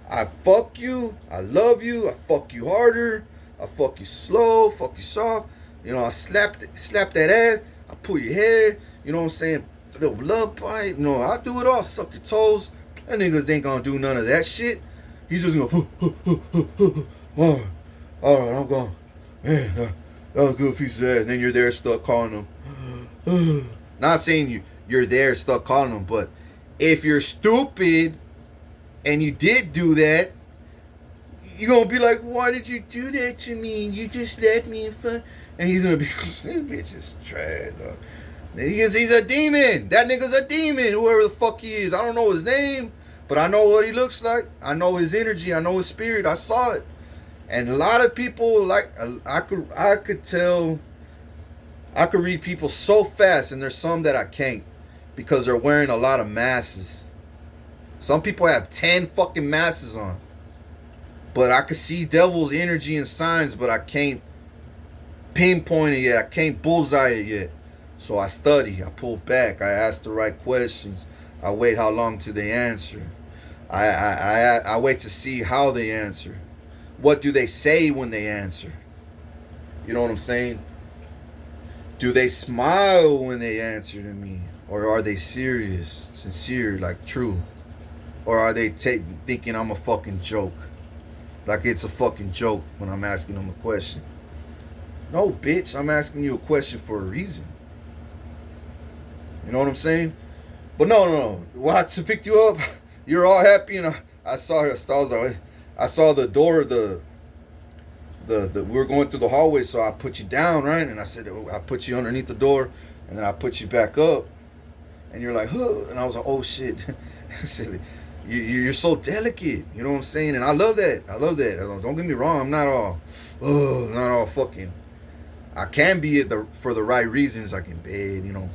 I fuck you. I love you. I fuck you harder. I fuck you slow. Fuck you soft. I slap that ass. I pull your hair. You know what I'm saying? A little love bite. I do it all. Suck your toes. That niggas ain't gonna do none of that shit. He's just gonna. All right, I'm gone. Man, that was a good piece of ass. And then you're there stuck calling them. Not saying you're there stuck calling them, but if you're stupid and you did do that, you're gonna be like, why did you do that to me? You just left me in front. And he's gonna be, this bitch is trash, dog. He's a demon. That nigga's a demon, whoever the fuck he is. I don't know his name, but I know what he looks like. I know his energy. I know his spirit. I saw it. And a lot of people, like, I could tell, I could read people so fast, and there's some that I can't because they're wearing a lot of masses. Some people have 10 fucking masses on. But I could see devil's energy and signs, but I can't pinpoint it yet. I can't bullseye it yet. So I study. I pull back. I ask the right questions. I wait how long till they answer. I wait to see how they answer. What do they say when they answer? You know what I'm saying? Do they smile when they answer to me? Or are they serious, sincere, like true? Or are they thinking I'm a fucking joke? Like it's a fucking joke when I'm asking them a question. No, bitch, I'm asking you a question for a reason. You know what I'm saying? But no. When I picked you up, you're all happy, and I saw her. I saw the door. The we were going through the hallway, so I put you down, right? And I said I put you underneath the door, and then I put you back up, and you're like, huh? And I was like, oh shit. I said, you're so delicate. You know what I'm saying? And I love that. Don't get me wrong. I'm not all fucking. I can be for the right reasons, like in bed,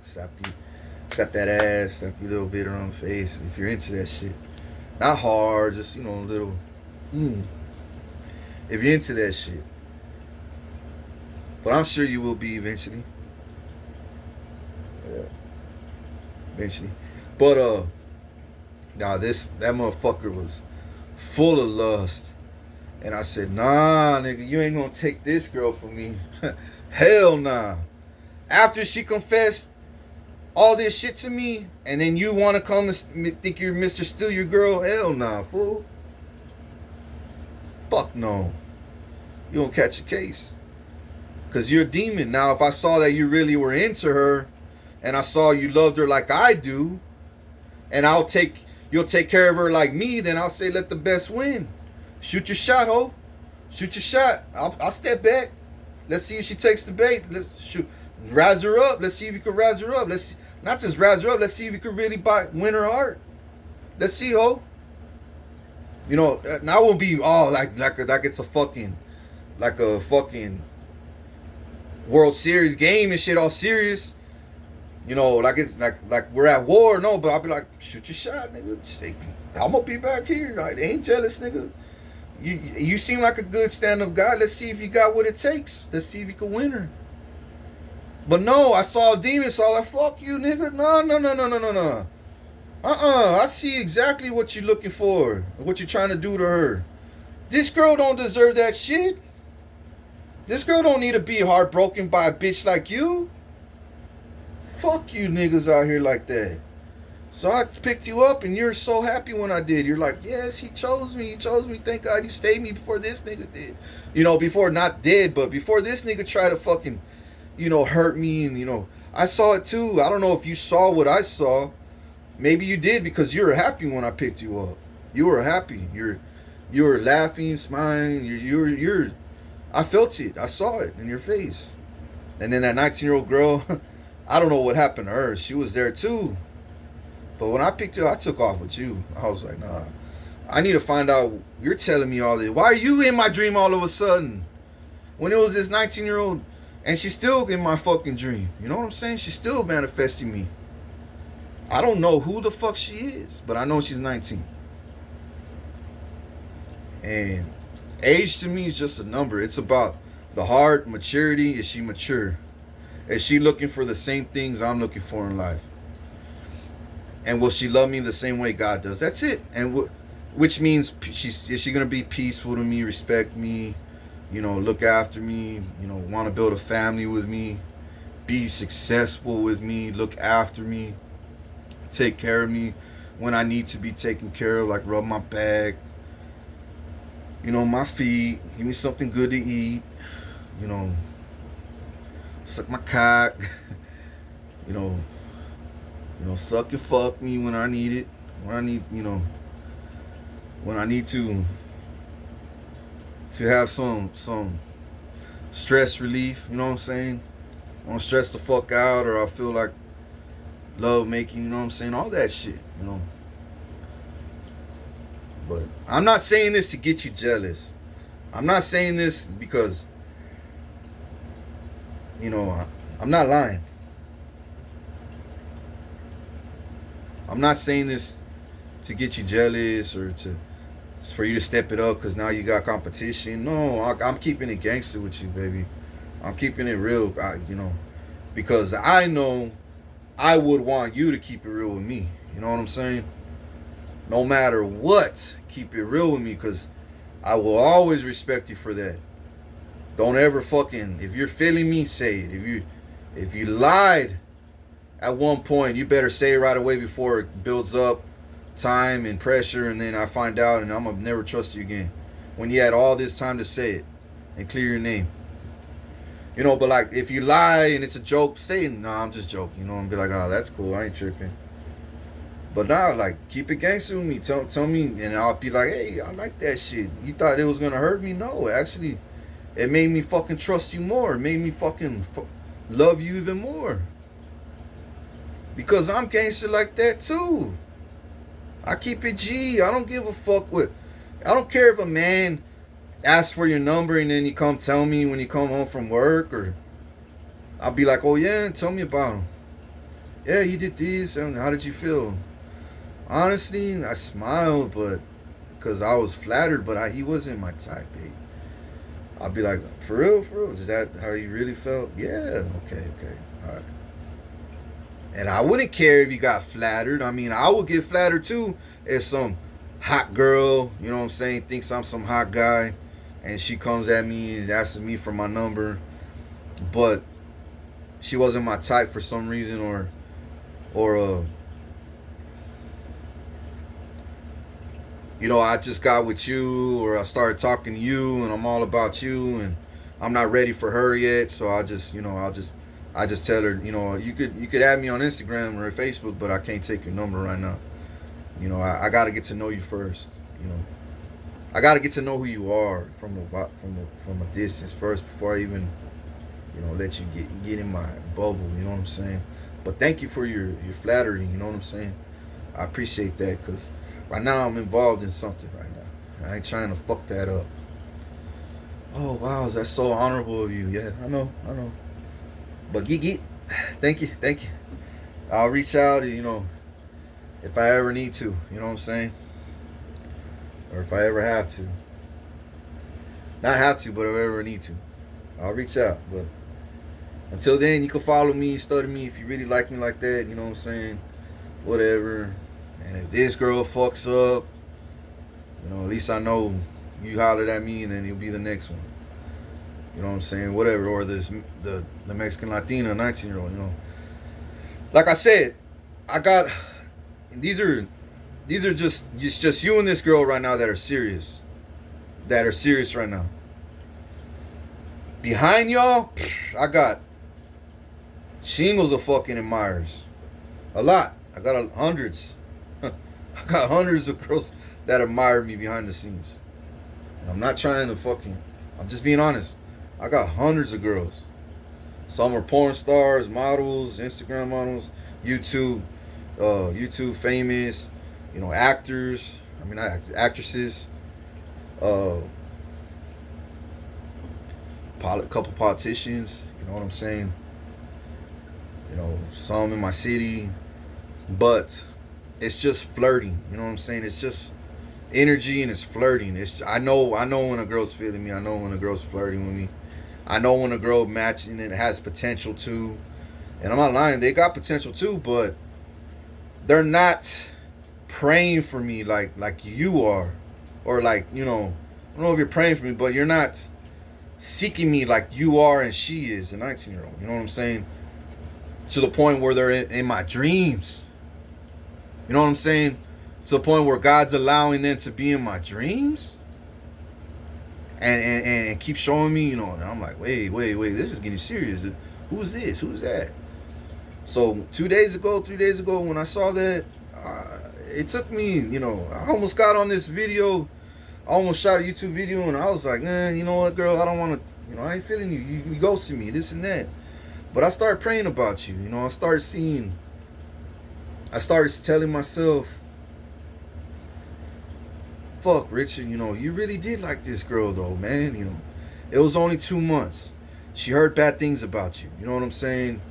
slap that ass, slap you a little bit around the face if you're into that shit. Not hard, just a little. If you're into that shit, but I'm sure you will be eventually. Yeah, eventually. But that motherfucker was full of lust. And I said, nah, nigga, you ain't gonna take this girl from me. Hell nah. After she confessed all this shit to me, and then you want to come and think you're Mr. Steal Your Girl? Hell nah, fool. Fuck no. you don't catch a case. Because you're a demon. Now, if I saw that you really were into her, and I saw you loved her like I do, and you'll take care of her like me, then I'll say let the best win. Shoot your shot, ho. Shoot your shot. I'll step back. Let's see if she takes the bait. Let's shoot. Razz her up. Let's see if you can razz her up. Let's see, not just razz her up. Let's see if you can really win her heart. Let's see, ho. You know, now I won't be like it's a fucking World Series game and shit all serious. You know, like it's like we're at war. No, but I'll be like, shoot your shot, nigga. I'm gonna be back here. I ain't jealous, nigga. You seem like a good stand-up guy. Let's see if you got what it takes. Let's see if you can win her. But no, I saw a demon, so I was like, fuck you, nigga. No. I see exactly what you're looking for, what you're trying to do to her. This girl don't deserve that shit. This girl don't need to be heartbroken by a bitch like you. Fuck you niggas out here like that. So I picked you up and you're so happy when I did. You're like, yes, he chose me. He chose me. Thank God you stayed me before this nigga did. You know, before not dead, but before this nigga tried to fucking, you know, hurt me. And, you know, I saw it too. I don't know if you saw what I saw. Maybe you did because you were happy when I picked you up. You were happy. You were laughing, smiling. You're I felt it. I saw it in your face. And then that 19-year-old girl, I don't know what happened to her. She was there too. But when I picked you, I took off with you. I was like, nah. I need to find out. You're telling me all this. Why are you in my dream all of a sudden? When it was this 19-year-old, and she's still in my fucking dream. You know what I'm saying? She's still manifesting me. I don't know who the fuck she is, but I know she's 19. And age to me is just a number. It's about the heart, maturity. Is she mature? Is she looking for the same things I'm looking for in life? And will she love me the same way God does? That's it. And which means is she going to be peaceful to me, respect me, you know, look after me, you know, want to build a family with me, be successful with me, look after me, take care of me when I need to be taken care of, like rub my back, you know, my feet, give me something good to eat, you know, suck my cock, you know, suck and fuck me when I need it, when I need, you know, when I need to have some stress relief, you know what I'm saying? I want to stress the fuck out, or I feel like love making, you know what I'm saying? All that shit, you know. But I'm not saying this to get you jealous. I'm not saying this because, you know, I'm not lying. I'm not saying this to get you jealous or for you to step it up because now you got competition. No, I'm keeping it gangster with you, baby. I'm keeping it real, you know, because I know I would want you to keep it real with me. You know what I'm saying? No matter what, keep it real with me because I will always respect you for that. Don't ever fucking, if you're feeling me, say it. If you lied at one point, you better say it right away before it builds up time and pressure, and then I find out and I'm gonna never trust you again. When you had all this time to say it and clear your name. You know, but like if you lie and it's a joke, say, nah, I'm just joking. You know, and be like, oh, that's cool, I ain't tripping. But now, like, keep it gangster with me. Tell me, and I'll be like, hey, I like that shit. You thought it was gonna hurt me? No, actually, it made me fucking trust you more. It made me fucking love you even more. Because I'm gangster like that too. I keep it G. I don't give a fuck what. I don't care if a man asks for your number and then you come tell me when you come home from work, or I'll be like, oh yeah, tell me about him. Yeah, you did this, and how did you feel? Honestly, I smiled, but because I was flattered, but he wasn't my type, babe. I'll be like, for real? Is that how you really felt? Yeah, okay, all right. And I wouldn't care if you got flattered. I mean, I would get flattered too if some hot girl, you know what I'm saying, thinks I'm some hot guy, and she comes at me and asks me for my number, but she wasn't my type for some reason, or I just got with you, or I started talking to you, and I'm all about you, and I'm not ready for her yet. So I just tell her, you could add me on Instagram or Facebook, but I can't take your number right now. I got to get to know you first. You know, I got to get to know who you are from a distance first before I even let you get in my bubble. You know what I'm saying? But thank you for your flattery. You know what I'm saying? I appreciate that because right now I'm involved in something right now. I ain't trying to fuck that up. Oh wow, that's so honorable of you. Yeah, I know. But Gigi, thank you. I'll reach out, if I ever need to. You know what I'm saying? Or if I ever have to. Not have to, but if I ever need to. I'll reach out. But until then, you can follow me, study me if you really like me like that. You know what I'm saying? Whatever. And if this girl fucks up, at least I know you hollered at me and then you'll be the next one. You know what I'm saying? Whatever. Or the Mexican Latina 19-year-old, Like I said, I got these are just you and this girl right now that are serious. That are serious right now. Behind y'all, I got shingles of fucking admirers. A lot. I got hundreds. I got hundreds of girls that admire me behind the scenes. And I'm not trying to I'm just being honest. I got hundreds of girls. Some are porn stars, models, Instagram models, YouTube famous, actors. Actresses. Couple politicians. You know what I'm saying? Some in my city. But it's just flirting. You know what I'm saying? It's just energy and it's flirting. I know when a girl's feeling me. I know when a girl's flirting with me. I know when a girl matching it has potential too. And I'm not lying, they got potential too, but they're not praying for me like you are. Or I don't know if you're praying for me, but you're not seeking me like you are and she is, a 19-year-old. You know what I'm saying? To the point where they're in my dreams. You know what I'm saying? To the point where God's allowing them to be in my dreams. And keep showing me, and I'm like, wait, this is getting serious. Who's this? Who's that? So 3 days ago, when I saw that, it took me, I almost got on this video. I almost shot a YouTube video, and I was like, you know what, girl, I don't want to, I ain't feeling you. You ghosted me, this and that. But I started praying about you. I started telling myself, fuck, Richard, you really did like this girl, though, man. It was only 2 months. She heard bad things about you. You know what I'm saying?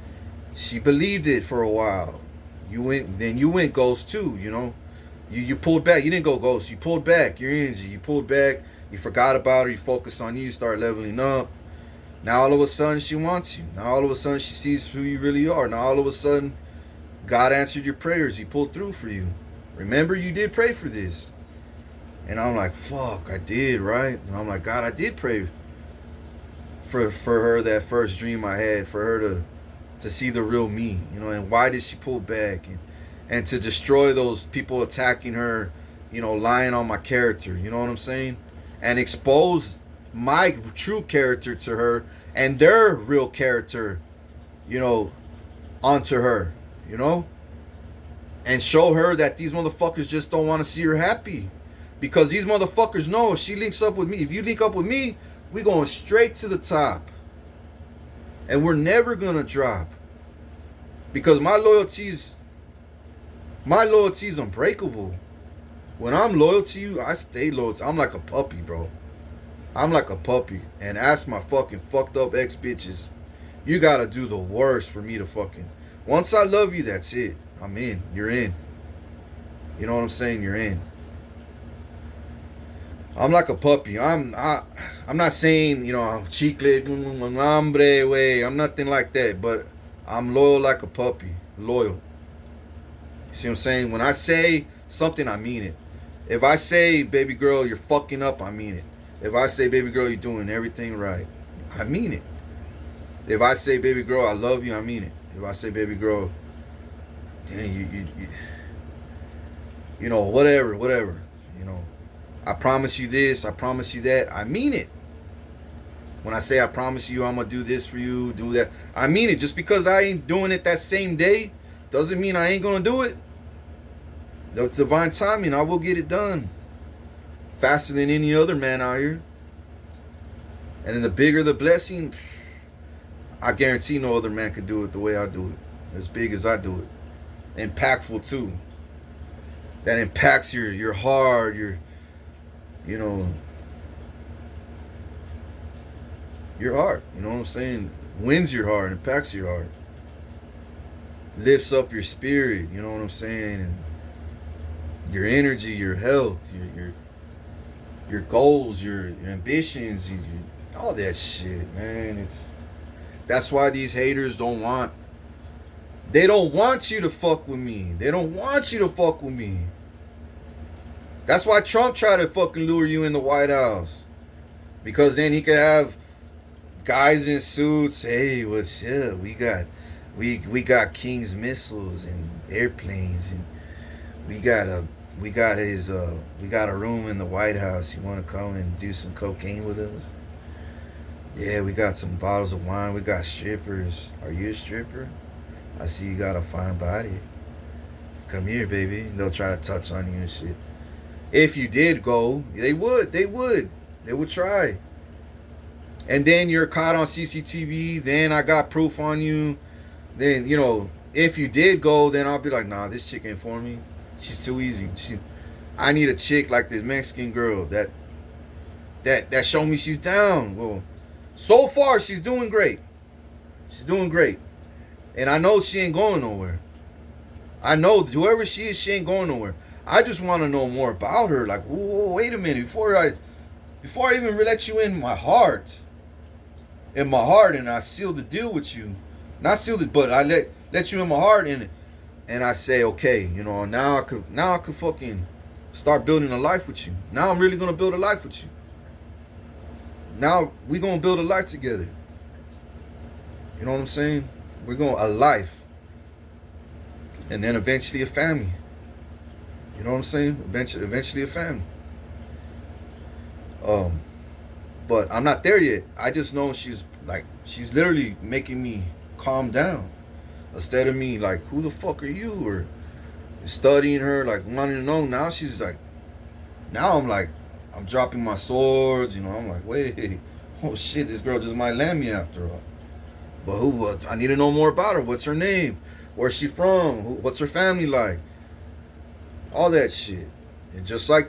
She believed it for a while. You went ghost too, You pulled back. You didn't go ghost. You pulled back your energy. You pulled back. You forgot about her. You focused on you. You started leveling up. Now all of a sudden she wants you. Now all of a sudden she sees who you really are. Now all of a sudden God answered your prayers. He pulled through for you. Remember, you did pray for this. And I'm like, fuck, I did, right? And I'm like, God, I did pray for her, that first dream I had, for her to see the real me, and why did she pull back? And to destroy those people attacking her, lying on my character, you know what I'm saying? And expose my true character to her and their real character, onto her, and show her that these motherfuckers just don't want to see her happy. Because these motherfuckers know if she links up with me, if you link up with me, we going straight to the top. And we're never going to drop. Because my loyalty's unbreakable. When I'm loyal to you, I stay loyal. I'm like a puppy, bro. I'm like a puppy. And ask my fucking fucked up ex-bitches. You got to do the worst for me to fucking... Once I love you, that's it. I'm in. You're in. You know what I'm saying? You're in. I'm like a puppy. I'm not saying, chicle, hambre, way. I'm nothing like that. But I'm loyal like a puppy. Loyal. You see what I'm saying? When I say something, I mean it. If I say, baby girl, you're fucking up, I mean it. If I say, baby girl, you're doing everything right, I mean it. If I say, baby girl, I love you, I mean it. If I say, baby girl, dang, whatever. I promise you this, I promise you that. I mean it. When I say I promise you I'm gonna do this for you, do that, I mean it. Just because I ain't doing it that same day doesn't mean I ain't gonna do it. The divine timing, I will get it done faster than any other man out here. And then the bigger the blessing, I guarantee no other man could do it the way I do it, as big as I do it. Impactful too. That impacts your heart, you know, your heart. You know what I'm saying? Wins your heart, impacts your heart, lifts up your spirit. You know what I'm saying? And your energy, your health, your goals, your ambitions, all that shit, man. That's why these haters don't want. They don't want you to fuck with me. They don't want you to fuck with me. That's why Trump tried to fucking lure you in the White House, because then he could have guys in suits. Hey, what's up? We got King's missiles and airplanes, and we got a room in the White House. You want to come and do some cocaine with us? Yeah, we got some bottles of wine. We got strippers. Are you a stripper? I see you got a fine body. Come here, baby. They'll try to touch on you and shit. If you did go, they would try. And then you're caught on CCTV. Then I got proof on you. Then, if you did go, then I'll be like, nah, this chick ain't for me. She's too easy. I need a chick like this Mexican girl that showed me she's down. Well, so far she's doing great. She's doing great. And I know she ain't going nowhere. I know whoever she is, she ain't going nowhere. I just want to know more about her. Like, whoa, wait a minute. Before I even let you in my heart, and I seal the deal with you. Not seal it, but I let you in my heart, and I say, okay, now I could fucking start building a life with you. Now I'm really gonna build a life with you. Now we gonna build a life together. You know what I'm saying? We're going a life, and then eventually a family. You know what I'm saying? Eventually a family. But I'm not there yet. I just know she's literally making me calm down. Instead of me like, who the fuck are you? Or studying her, like wanting to know. Now she's like, I'm dropping my swords. I'm like, wait, oh shit, this girl just might land me after all. But who? I need to know more about her. What's her name? Where's she from? What's her family like? All that shit. And just like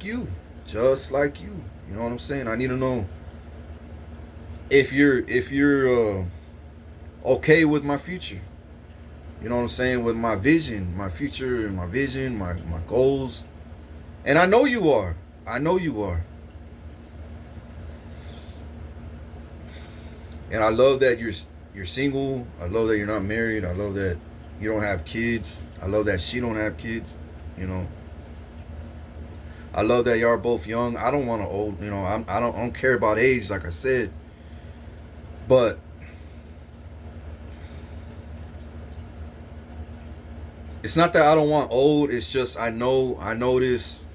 you. You know what I'm saying? I need to know if you're okay with my future. You know what I'm saying? With my vision, my future, and my vision, my goals. And I know you are. And I love that you're single. I love that you're not married. I love that you don't have kids. I love that she don't have kids. I love that y'all are both young. I don't want to old. I don't care about age, like I said. But it's not that I don't want old. It's just I notice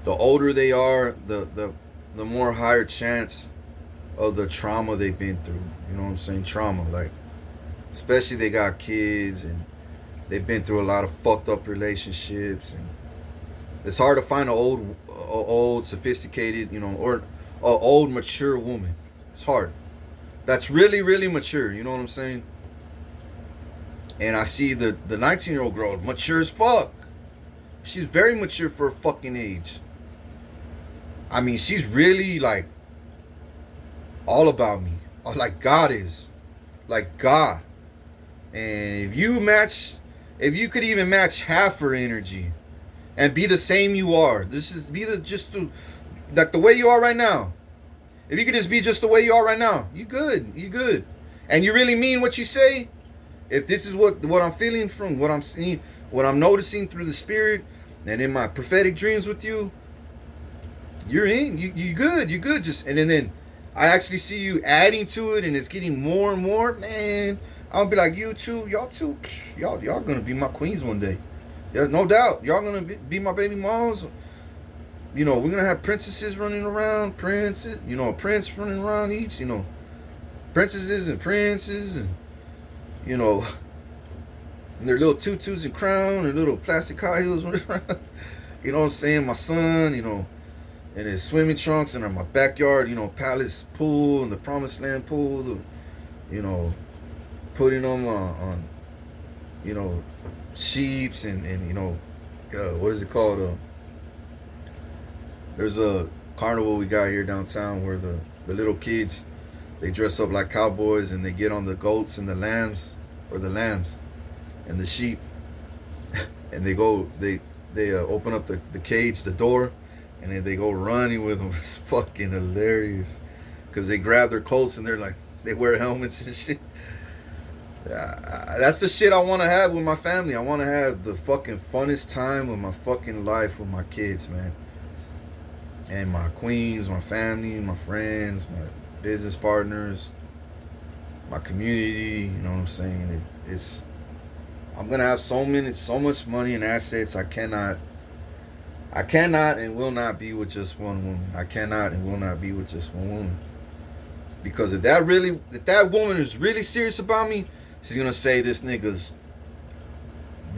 the older they are, the more higher chance of the trauma they've been through. You know what I'm saying? Trauma, like, especially they got kids and they've been through a lot of fucked up relationships, and it's hard to find an old sophisticated, or an old mature woman. It's hard. That's really, really mature. You know what I'm saying? And I see the 19-year-old girl, mature as fuck. She's very mature for her fucking age. I mean, she's really like all about me, like God is, like God. And if you could even match half her energy, and be the same you are, like the way you are right now. If you could just be just the way you are right now, you good, and you really mean what you say. If this is what I'm feeling from what I'm seeing, what I'm noticing through the spirit, and in my prophetic dreams with you, you're in, you good. Just and then I actually see you adding to it, and it's getting more and more. Man, I'll be like, y'all gonna be my queens one day. There's no doubt. Y'all gonna be my baby moms. You know, we're gonna have princesses running around, princes, you know, a prince running around each, you know, princesses and princes, and you know, and their little tutus and crown and little plastic high heels running around. You know what I'm saying? My son, you know, in his swimming trunks, and in my backyard, you know, palace pool and the promised land pool, you know, putting them on you know, sheeps and you know, what is it called? There's a carnival we got here downtown where the little kids, they dress up like cowboys and they get on the goats and the lambs, or the lambs and the sheep, and they open up the cage, the door, and then they go running with them. It's fucking hilarious because they grab their coats and they're like, they wear helmets and shit. That's the shit I want to have with my family. I want to have the fucking funnest time of my fucking life with my kids, man. And my queens, my family, my friends, my business partners, my community. You know what I'm saying? I'm gonna have so much money and assets. I cannot and will not be with just one woman. I cannot and will not be with just one woman. Because if that woman is really serious about me, she's gonna say this nigga's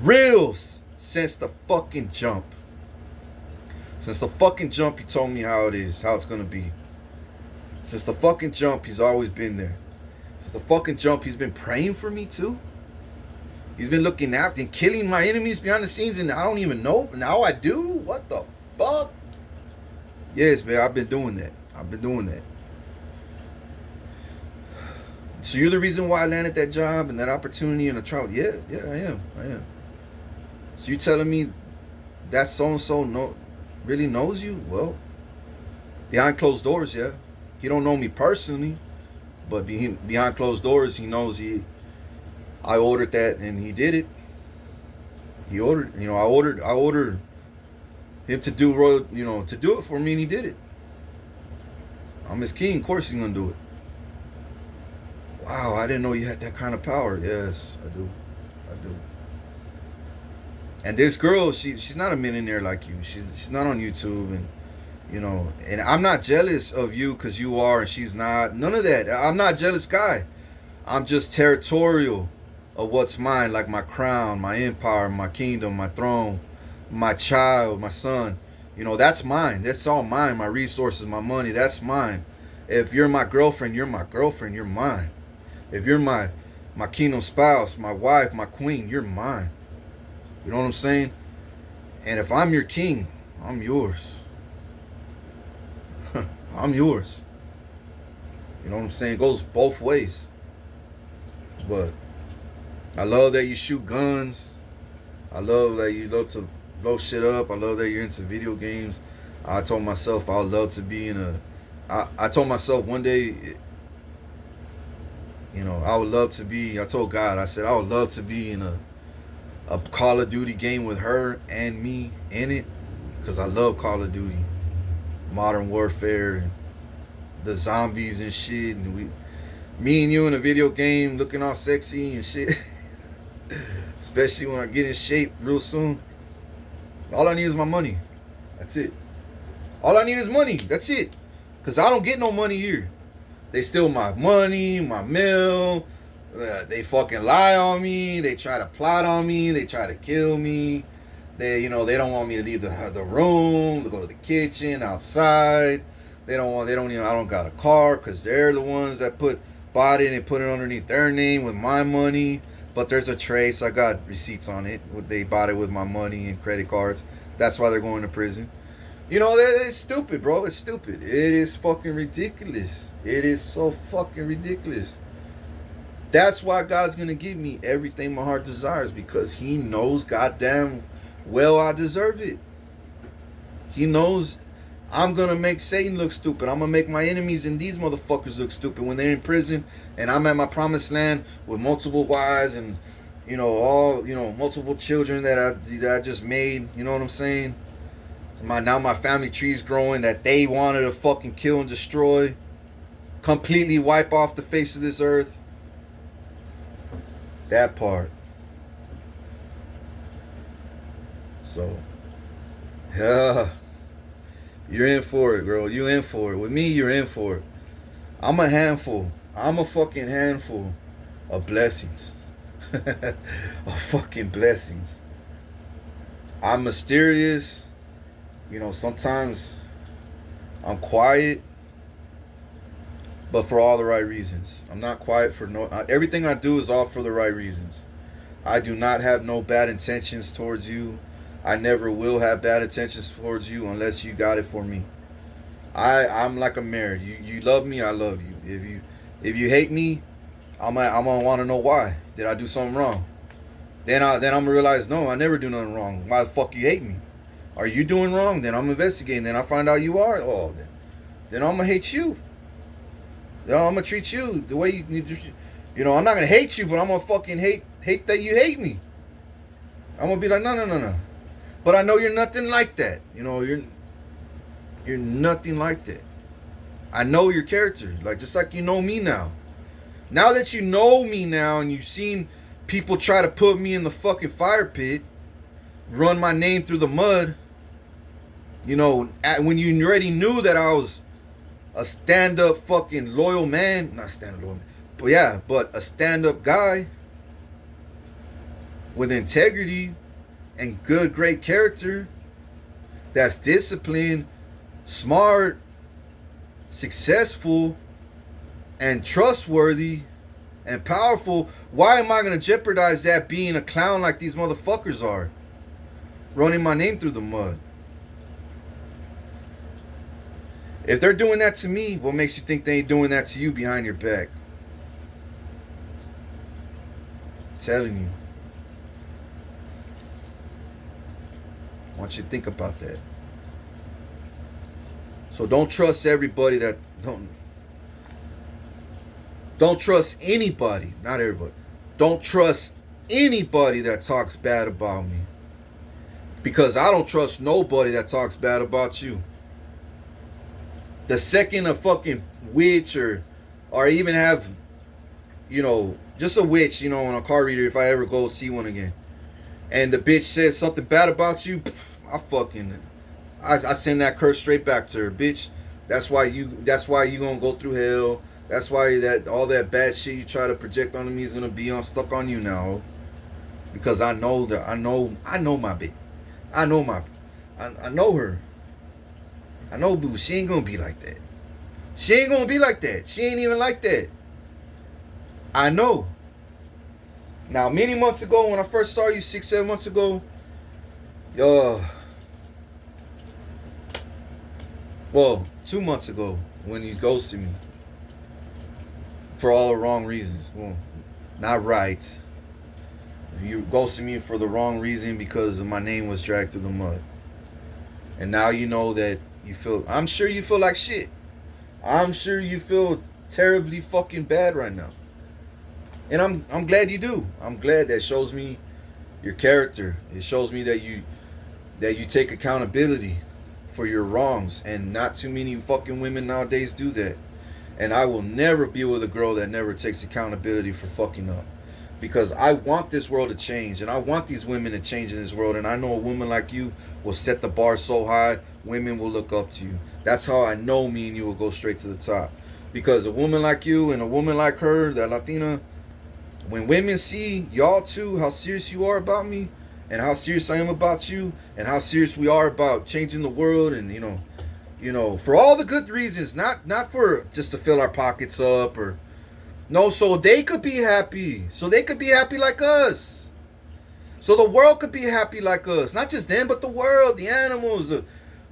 real since the fucking jump. Since the fucking jump, he told me how it is, how it's gonna be. Since the fucking jump, he's always been there. Since the fucking jump, he's been praying for me too. He's been looking after and killing my enemies behind the scenes, and I don't even know. Now I do? What the fuck? Yes, man, I've been doing that. So you're the reason why I landed that job and that opportunity and the travel? Yeah, I am. So you telling me that so-and-so really knows you? Well, behind closed doors, yeah. He don't know me personally, but behind closed doors, he knows I ordered that and he did it. I ordered him to do it for me, and he did it. I'm his king, of course he's gonna do it. Wow, I didn't know you had that kind of power. Yes, I do. And this girl, she's not a millionaire like you. She's not on YouTube, and you know, and I'm not jealous of you because you are and she's not. None of that. I'm not a jealous guy. I'm just territorial of what's mine, like my crown, my empire, my kingdom, my throne, my child, my son. You know, that's mine. That's all mine. My resources, my money, that's mine. If you're my girlfriend, you're my girlfriend, you're mine. If you're my kingdom spouse, my wife, my queen, you're mine. You know what I'm saying? And if I'm your king, I'm yours. I'm yours. You know what I'm saying? It goes both ways. But I love that you shoot guns. I love that you love to blow shit up. I love that you're into video games. I told myself I would love to be in a... I told myself one day, you know, I would love to be... I told God, I said I would love to be in a Call of Duty game with her and me in it. Because I love Call of Duty. Modern Warfare and the zombies and shit. And me and you in a video game looking all sexy and shit. Especially when I get in shape real soon. All I need is my money. That's it. All I need is money. That's it. Because I don't get no money here. They steal my money, my mail. They fucking lie on me. They try to plot on me. They try to kill me. They don't want me to leave the room, to go to the kitchen, outside. I don't got a car because they're the ones that bought it and put it underneath their name with my money. But there's a trace. I got receipts on it. They bought it with my money and credit cards. That's why they're going to prison. You know, they're stupid, bro. It's stupid. It is fucking ridiculous. It is so fucking ridiculous. That's why God's going to give me everything my heart desires, because he knows goddamn well I deserve it. He knows I'm going to make Satan look stupid. I'm going to make my enemies and these motherfuckers look stupid when they're in prison and I'm at my promised land with multiple wives and, multiple children that I just made. You know what I'm saying? Now my family tree's growing that they wanted to fucking kill and destroy. Completely wipe off the face of this earth. That part. So, yeah. You're in for it, girl. You in for it. With me, you're in for it. I'm a handful. I'm a fucking handful of blessings. Of fucking blessings. I'm mysterious. You know, sometimes I'm quiet, but for all the right reasons. I'm not quiet for no. Everything I do is all for the right reasons. I do not have no bad intentions towards you. I never will have bad intentions towards you unless you got it for me. I'm like a mirror. You love me, I love you. If you hate me, I'm gonna want to know why. Did I do something wrong? Then I'm gonna realize, no, I never do nothing wrong. Why the fuck you hate me? Are you doing wrong? Then I'm investigating. Then I find out you are. Oh, then I'm gonna hate you. Then I'm gonna treat you the way you know. I'm not gonna hate you, but I'm gonna fucking hate that you hate me. I'm gonna be like, no. But I know you're nothing like that. You know, you're nothing like that. I know your character, like just like you know me now. Now that you know me now, and you've seen people try to put me in the fucking fire pit, run my name through the mud. You know, when you already knew that I was a stand-up fucking loyal man, not stand-up loyal man, but yeah, but a stand-up guy with integrity and good, great character, that's disciplined, smart, successful, and trustworthy, and powerful. Why am I going to jeopardize that being a clown like these motherfuckers are? Running my name through the mud. If they're doing that to me, what makes you think they ain't doing that to you behind your back? I'm telling you. I want you to think about that. So don't trust everybody that don't trust anybody, not everybody. Don't trust anybody that talks bad about me. Because I don't trust nobody that talks bad about you. The second a fucking witch or even have, you know, just a witch, you know, on a card reader, if I ever go see one again, and the bitch says something bad about you, I send that curse straight back to her, bitch. That's why you gonna go through hell. That's why that all that bad shit you try to project onto me is gonna be stuck on you now. Because I know my bitch. I know her. I know boo. She ain't gonna be like that. She ain't gonna be like that. She ain't even like that. I know. Now, many months ago, when I first saw you 6-7 months ago, well, 2 months ago, when you ghosted me for all the wrong reasons. Well, not right. You ghosted me for the wrong reason because my name was dragged through the mud. And now you know that I'm sure you feel like shit. I'm sure you feel terribly fucking bad right now. And I'm glad you do. I'm glad. That shows me your character. It shows me that you take accountability for your wrongs, and not too many fucking women nowadays do that. And I will never be with a girl that never takes accountability for fucking up. Because I want this world to change, and I want these women to change in this world. And I know a woman like you will set the bar so high, women will look up to you. That's how I know me and you will go straight to the top. Because a woman like you and a woman like her, that Latina, when women see y'all two, how serious you are about me, and how serious I am about you, and how serious we are about changing the world, and you know, for all the good reasons, not for just to fill our pockets up, or no, so they could be happy. So they could be happy like us. So the world could be happy like us. Not just them, but the world, the animals, the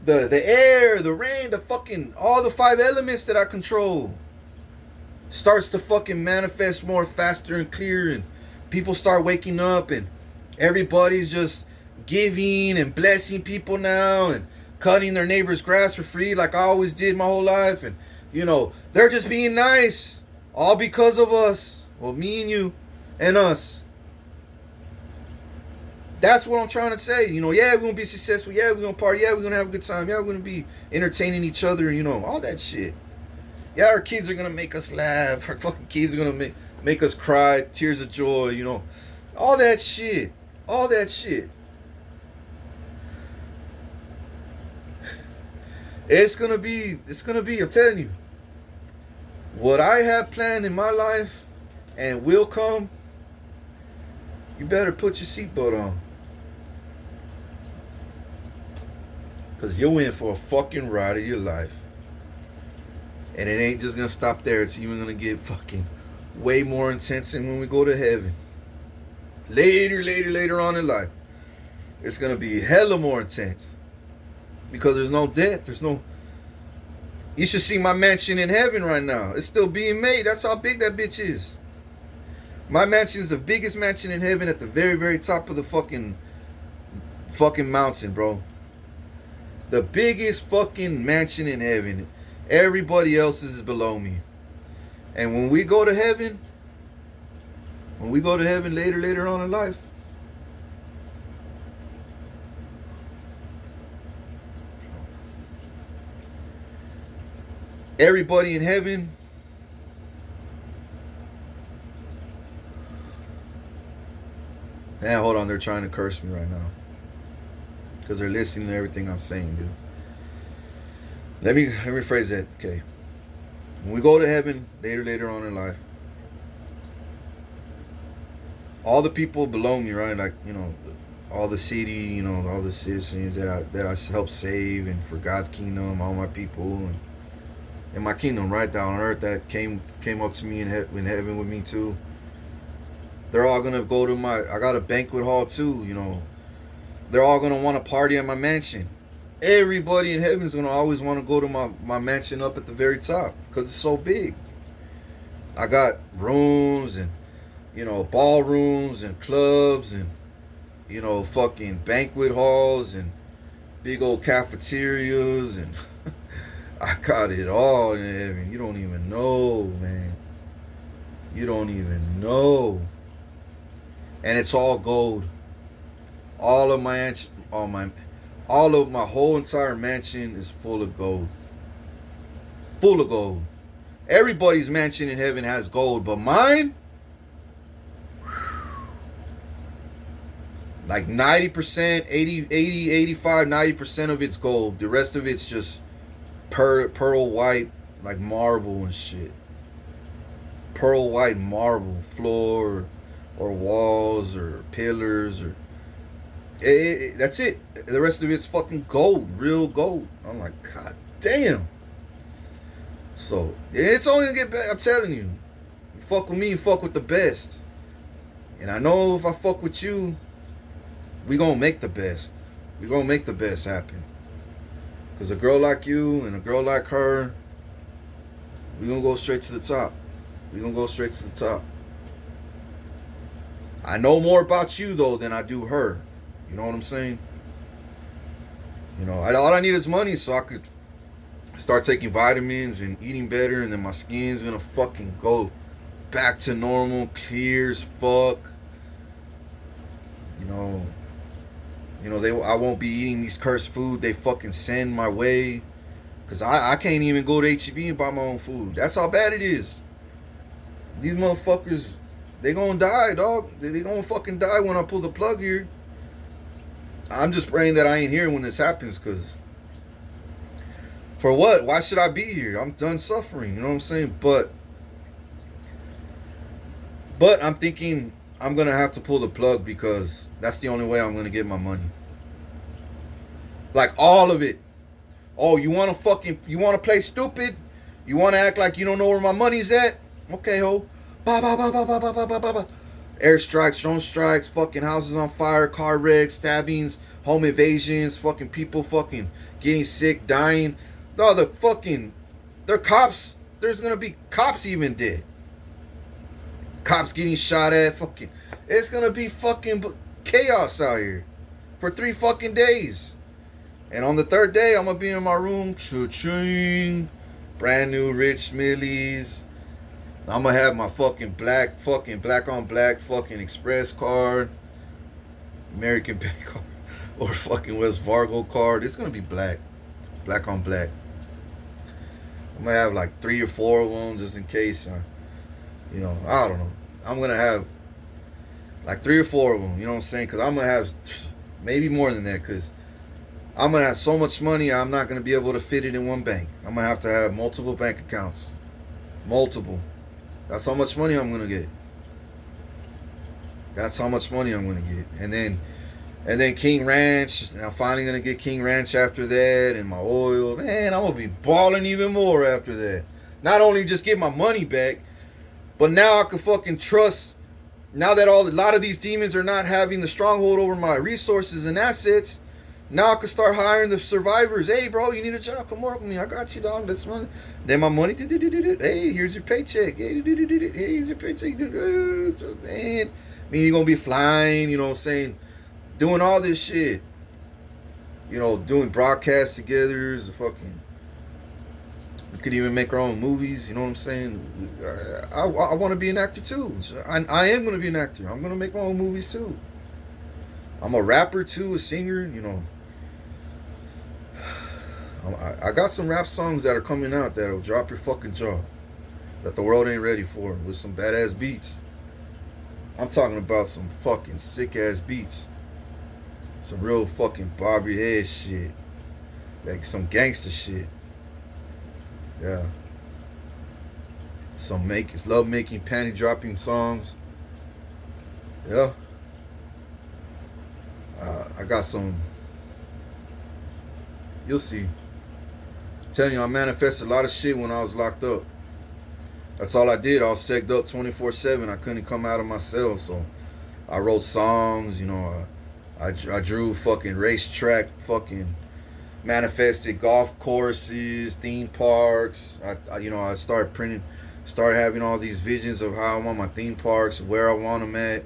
air, the rain, the fucking, all the 5 elements that I control starts to fucking manifest more faster and clear, and people start waking up, and everybody's just giving and blessing people now, and cutting their neighbor's grass for free like I always did my whole life. And, you know, they're just being nice. All because of us. Well, me and you and us. That's what I'm trying to say. You know, yeah, we're going to be successful. Yeah, we're going to party. Yeah, we're going to have a good time. Yeah, we're going to be entertaining each other. You know, all that shit. Yeah, our kids are going to make us laugh. Our fucking kids are going to make us cry. Tears of joy, you know. All that shit. All that shit. It's gonna be, I'm telling you, what I have planned in my life and will come, you better put your seatbelt on. Because you're in for a fucking ride of your life. And it ain't just gonna stop there. It's even gonna get fucking way more intense than when we go to heaven. Later on in life, it's gonna be hella more intense. Because there's no death. There's no. You should see my mansion in heaven right now. It's still being made. That's how big that bitch is. My mansion is the biggest mansion in heaven at the very, very top of the fucking mountain, bro. The biggest fucking mansion in heaven. Everybody else's is below me. And when we go to heaven, later on in life, everybody in heaven hold on, they're trying to curse me right now. Because they're listening to everything I'm saying, dude. Let me phrase that, okay. When we go to heaven later on in life, all the people below me, right? Like, you know, all the city, you know, all the citizens that I helped save and for God's kingdom, all my people and in my kingdom, right down on earth that came up to me in heaven with me too. They're all gonna go to I got a banquet hall too, you know. They're all gonna want to party at my mansion. Everybody in heaven is gonna always want to go to my mansion up at the very top because it's so big. I got rooms and, you know, ballrooms and clubs and, you know, fucking banquet halls and big old cafeterias and I got it all in heaven. You don't even know, man. You don't even know. And it's all gold. All of my whole entire mansion is full of gold. Full of gold. Everybody's mansion in heaven has gold, but mine, like 90%, 80, 85, 90% of it's gold. The rest of it's just pearl white, like marble and shit. Pearl white marble floor or walls or pillars or that's it. The rest of it's fucking gold, real gold. I'm like, God damn. So it's only gonna get better. I'm telling you, you fuck with me, you fuck with the best. And I know if I fuck with you, we gonna make the best. We gonna make the best happen. Cause a girl like you and a girl like her, we gonna go straight to the top. We gonna go straight to the top. I know more about you though than I do her. You know what I'm saying? You know, all I need is money so I could start taking vitamins and eating better, and then my skin's gonna fucking go back to normal, clear as fuck. I won't be eating these cursed food they fucking send my way. Cause I can't even go to H-E-B and buy my own food. That's how bad it is. These motherfuckers, they gonna die, dog. They gonna fucking die when I pull the plug here. I'm just praying that I ain't here when this happens, cause for what? Why should I be here? I'm done suffering, you know what I'm saying? But I'm thinking I'm gonna have to pull the plug because that's the only way I'm gonna get my money. Like all of it. Oh, you wanna play stupid? You wanna act like you don't know where my money's at? Okay, ho. Ba ba ba ba ba ba ba ba ba ba. Airstrikes, drone strikes, fucking houses on fire, car wrecks, stabbings, home invasions, fucking people fucking getting sick, dying. No, they're cops. There's gonna be cops even dead. Cops getting shot at, fucking. It's gonna be fucking chaos out here for 3 fucking days. And on the 3rd day, I'm gonna be in my room, cha-ching, brand new Rich Millies. I'm gonna have my fucking black on black fucking express card, American Bank card, or fucking Wells Fargo card. It's gonna be black on black. I'm gonna have like 3 or 4 of them just in case. I don't know. I'm gonna have like 3 or 4 of them. You know what I'm saying? Because I'm gonna have maybe more than that. Because I'm gonna have so much money, I'm not gonna be able to fit it in one bank. I'm gonna have to have multiple bank accounts. Multiple. That's how much money I'm gonna get. That's how much money I'm gonna get. And then King Ranch. I'm finally gonna get King Ranch after that, and my oil. Man, I'm gonna be balling even more after that. Not only just get my money back, but now I can fucking trust. Now that a lot of these demons are not having the stronghold over my resources and assets, now I can start hiring the survivors. Hey, bro, you need a job? Come work with me. I got you, dog. That's money. Then my money. Hey, here's your paycheck. Hey, here's your paycheck. Man, you're gonna be flying. You know what I'm saying? Doing all this shit. You know, doing broadcasts together. Fucking. We could even make our own movies. You know what I'm saying? I want to be an actor too. I am gonna be an actor. I'm gonna make my own movies too. I'm a rapper too, a singer. You know. I got some rap songs that are coming out that'll drop your fucking jaw. That the world ain't ready for, with some badass beats. I'm talking about some fucking sick ass beats. Some real fucking bob your head shit. Like some gangster shit. Yeah. Some love making, panty dropping songs. Yeah. I got some. You'll see. I'm telling you, I manifested a lot of shit when I was locked up. That's all I did. I was segged up 24/7. I couldn't come out of my cell, so I wrote songs. You know, I drew fucking racetrack, fucking manifested golf courses, theme parks. I started having all these visions of how I want my theme parks, where I want them at,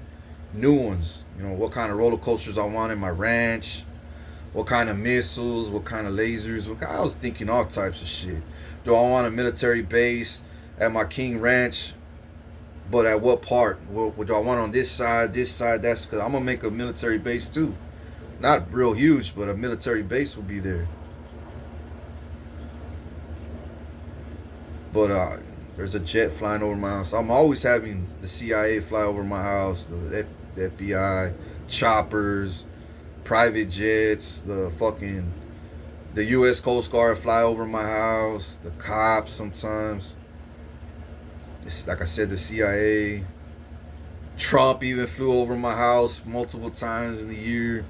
new ones. You know, what kind of roller coasters I want in my ranch. What kind of missiles, what kind of lasers. I was thinking all types of shit. Do I want a military base at my King Ranch? But at what part? What do I want on this side, That's because I'm going to make a military base too. Not real huge, but a military base will be there. But there's a jet flying over my house. I'm always having the CIA fly over my house, the FBI, choppers, private jets, the U.S. Coast Guard fly over my house, the cops sometimes. It's, like I said, the CIA. Trump even flew over my house multiple times in the year.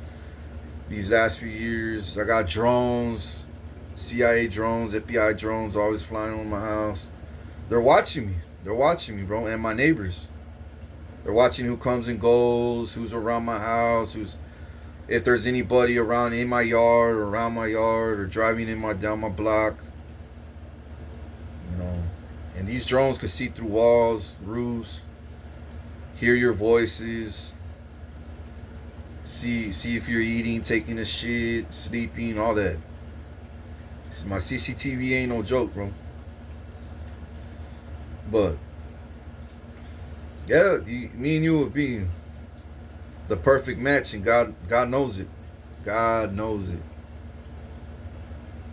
These last few years, I got drones, CIA drones, FBI drones, always flying over my house. They're watching me, bro, and my neighbors. They're watching who comes and goes, who's around my house, if there's anybody around in my yard or around my yard or driving down my block. You know, and these drones can see through walls, roofs, hear your voices, see if you're eating, taking a shit, sleeping, all that. My CCTV ain't no joke, bro. But yeah, me and you would be the perfect match, and God knows it. God knows it.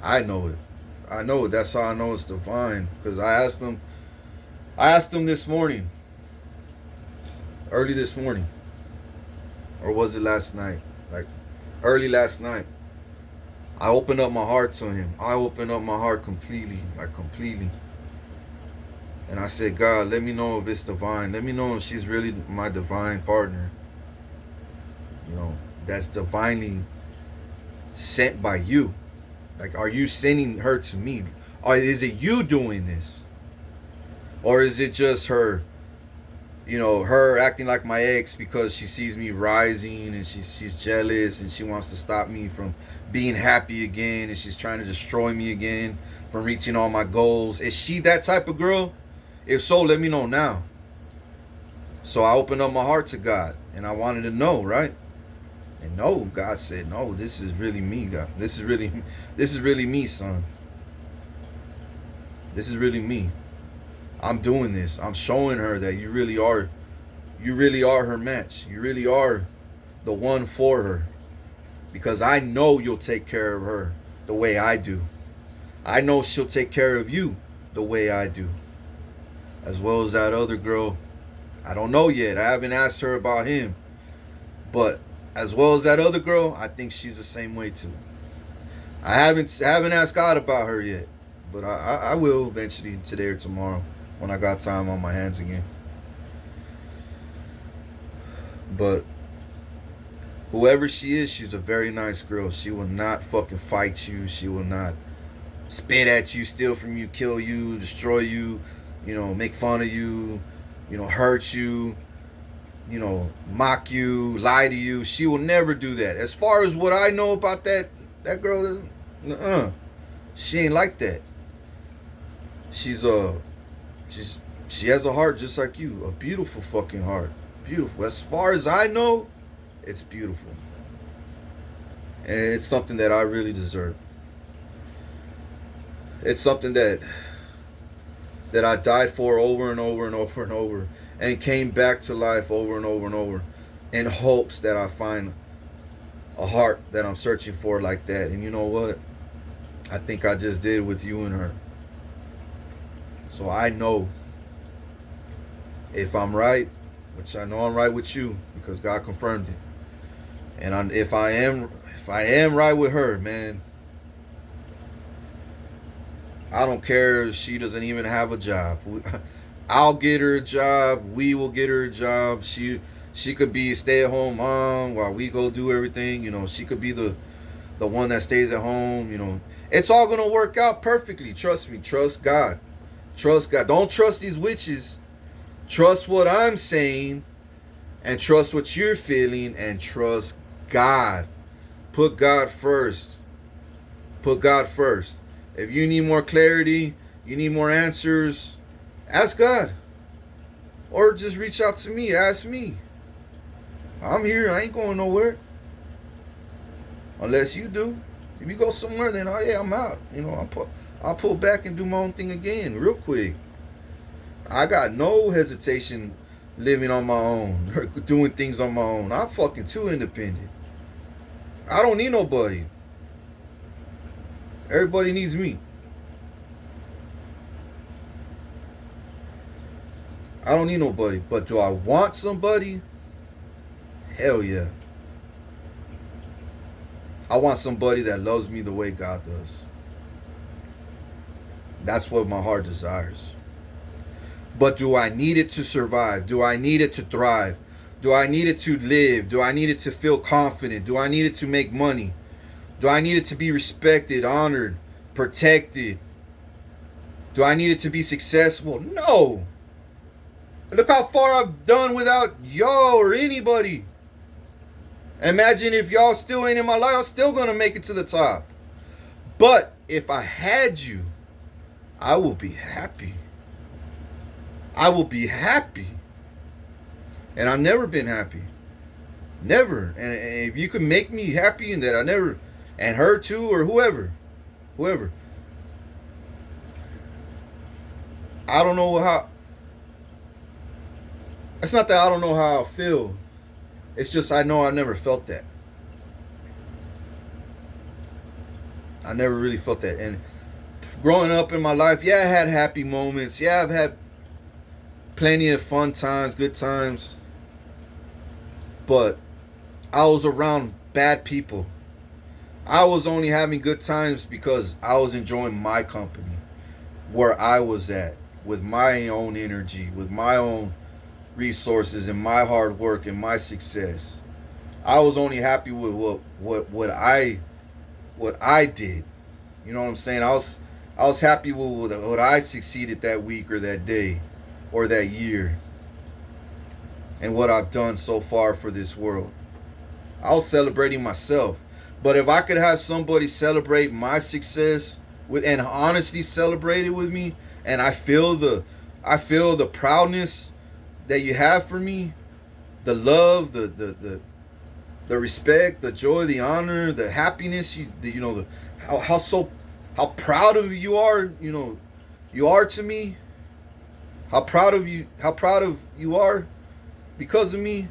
I know it. I know it. That's how I know it's divine. Because I asked him this morning. Early this morning. Or was it last night? Like early last night. I opened up my heart to him. I opened up my heart completely. Like completely. And I said, God, let me know if it's divine. Let me know if she's really my divine partner. You know, that's divinely sent by you. Like, are you sending her to me? Or is it you doing this? Or is it just her, you know, her acting like my ex because she sees me rising and she's jealous and she wants to stop me from being happy again and she's trying to destroy me again from reaching all my goals? Is she that type of girl? If so, let me know now. So I opened up my heart to God and I wanted to know, right? And no, God said, no, this is really me, God. This is really me, son. This is really me. I'm doing this. I'm showing her that you really are her match. You really are the one for her. Because I know you'll take care of her the way I do. I know she'll take care of you the way I do. As well as that other girl. I don't know yet. I haven't asked her about him. But as well as that other girl, I think she's the same way too. I haven't asked God about her yet, but I will eventually today or tomorrow when I got time on my hands again. But whoever she is, she's a very nice girl. She will not fucking fight you. She will not spit at you, steal from you, kill you, destroy you, make fun of you, hurt you, mock you, lie to you. She will never do that. As far as what I know about that girl is, she ain't like that. She's she's she has a heart just like you, a beautiful fucking heart, beautiful. As far as I know, it's beautiful, and it's something that I really deserve. It's something that I died for over and over and over and over, and came back to life over and over and over, in hopes that I find a heart that I'm searching for like that. And you know what? I think I just did with you and her. So I know if I'm right, which I know I'm right with you because God confirmed it, and if I am right with her, man, I don't care if she doesn't even have a job. I'll get her a job. We will get her a job. She could be a stay-at-home mom while we go do everything. She could be the one that stays at home. It's all gonna work out perfectly. Trust me. Trust God. Trust God. Don't trust these witches. Trust what I'm saying, and trust what you're feeling, and trust God. Put God first. Put God first. If you need more clarity, you need more answers, ask God. Or just reach out to me, ask me. I'm here, I ain't going nowhere. Unless you do. If you go somewhere, then I'm out. I'll pull back and do my own thing again, real quick. I got no hesitation living on my own, or doing things on my own. I'm fucking too independent. I don't need nobody. Everybody needs me. I don't need nobody. But do I want somebody? Hell yeah. I want somebody that loves me the way God does. That's what my heart desires. But do I need it to survive? Do I need it to thrive? Do I need it to live? Do I need it to feel confident? Do I need it to make money? Do I need it to be respected, honored, protected? Do I need it to be successful? No. Look how far I've done without y'all or anybody. Imagine if y'all still ain't in my life, I'm still going to make it to the top. But if I had you, I will be happy. I will be happy. And I've never been happy. Never. And if you can make me happy and that I never... And her too, or whoever. I don't know how... It's not that I don't know how I feel. It's just I know I never felt that. I never really felt that. And growing up in my life, yeah, I had happy moments. Yeah, I've had plenty of fun times, good times. But I was around bad people. I was only having good times because I was enjoying my company, where I was at, with my own energy, with my own resources and my hard work and my success. I was only happy with what I did. You know what I'm saying? I was happy with what I succeeded that week or that day or that year, and what I've done so far for this world. I was celebrating myself. But if I could have somebody celebrate my success with, and honestly celebrate it with me, and I feel the proudness that you have for me, the love, the respect, the joy, the honor, the happiness, how proud of you are, you are to me. How proud of you are because of me.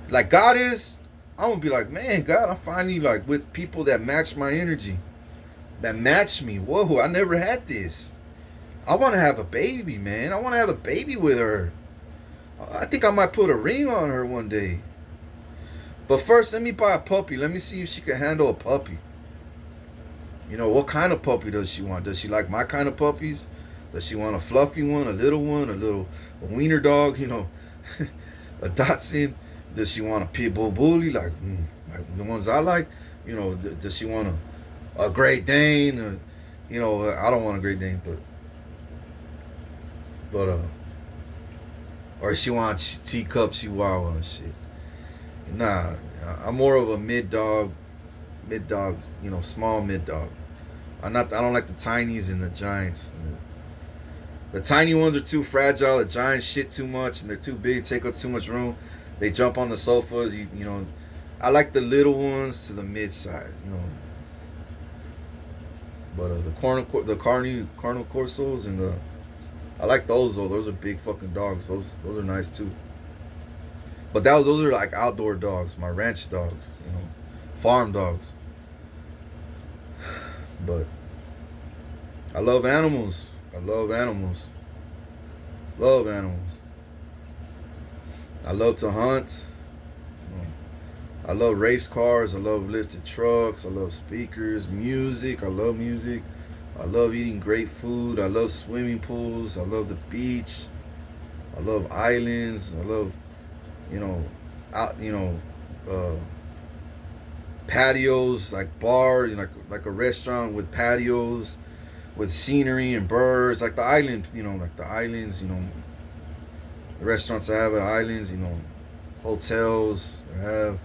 Like God is. I'm gonna be like, man, God, I'm finally like with people that match my energy, that match me. Whoa, I never had this. I want to have a baby, man. I want to have a baby with her. I think I might put a ring on her one day. But first, let me buy a puppy. Let me see if she can handle a puppy. You know, what kind of puppy does she want? Does she like my kind of puppies? Does she want a fluffy one, a little wiener dog? You know, a Dachshund? Does she want a pit bull bully like the ones I like? You know, does she want a Great Dane? You know, I don't want a Great Dane, but or she wants teacup Chihuahua and shit. Nah, I'm more of a mid dog. You know, small mid dog. I don't like the tinies and the giants. The tiny ones are too fragile. The giants shit too much, and they're too big, take up too much room. They jump on the sofas. You know, I like the little ones to the mid side. You know, but the carnal corsos and the I like those though. Those are big fucking dogs. Those are nice too. But those are like outdoor dogs, my ranch dogs. You know, farm dogs. But I love animals. I love animals. Love animals. I love to hunt. I love race cars. I love lifted trucks. I love speakers, music. I love music. I love eating great food. I love swimming pools. I love the beach. I love islands. I love, you know, out. You know, patios like bar, you know, like a restaurant with patios, with scenery and birds, like the island. You know, like the islands. You know, the restaurants I have at islands. You know, hotels I have.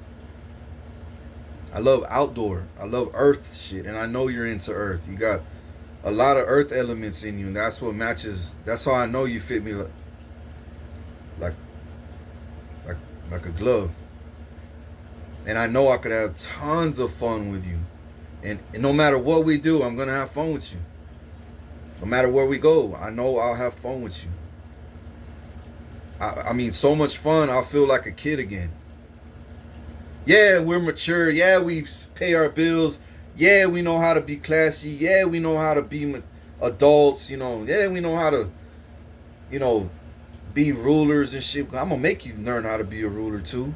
I love outdoor. I love earth shit, and I know you're into earth. You got a lot of earth elements in you, and that's what matches. That's how I know you fit me like like like a glove. And I know I could have tons of fun with you, and no matter what we do, I'm gonna have fun with you. No matter where we go, I know I'll have fun with you. I mean, so much fun. I'll feel like a kid again. Yeah, we're mature. Yeah, we pay our bills. Yeah, we know how to be classy. Yeah, we know how to be adults. You know, yeah, we know how to, you know, be rulers and shit. I'm gonna make you learn how to be a ruler too.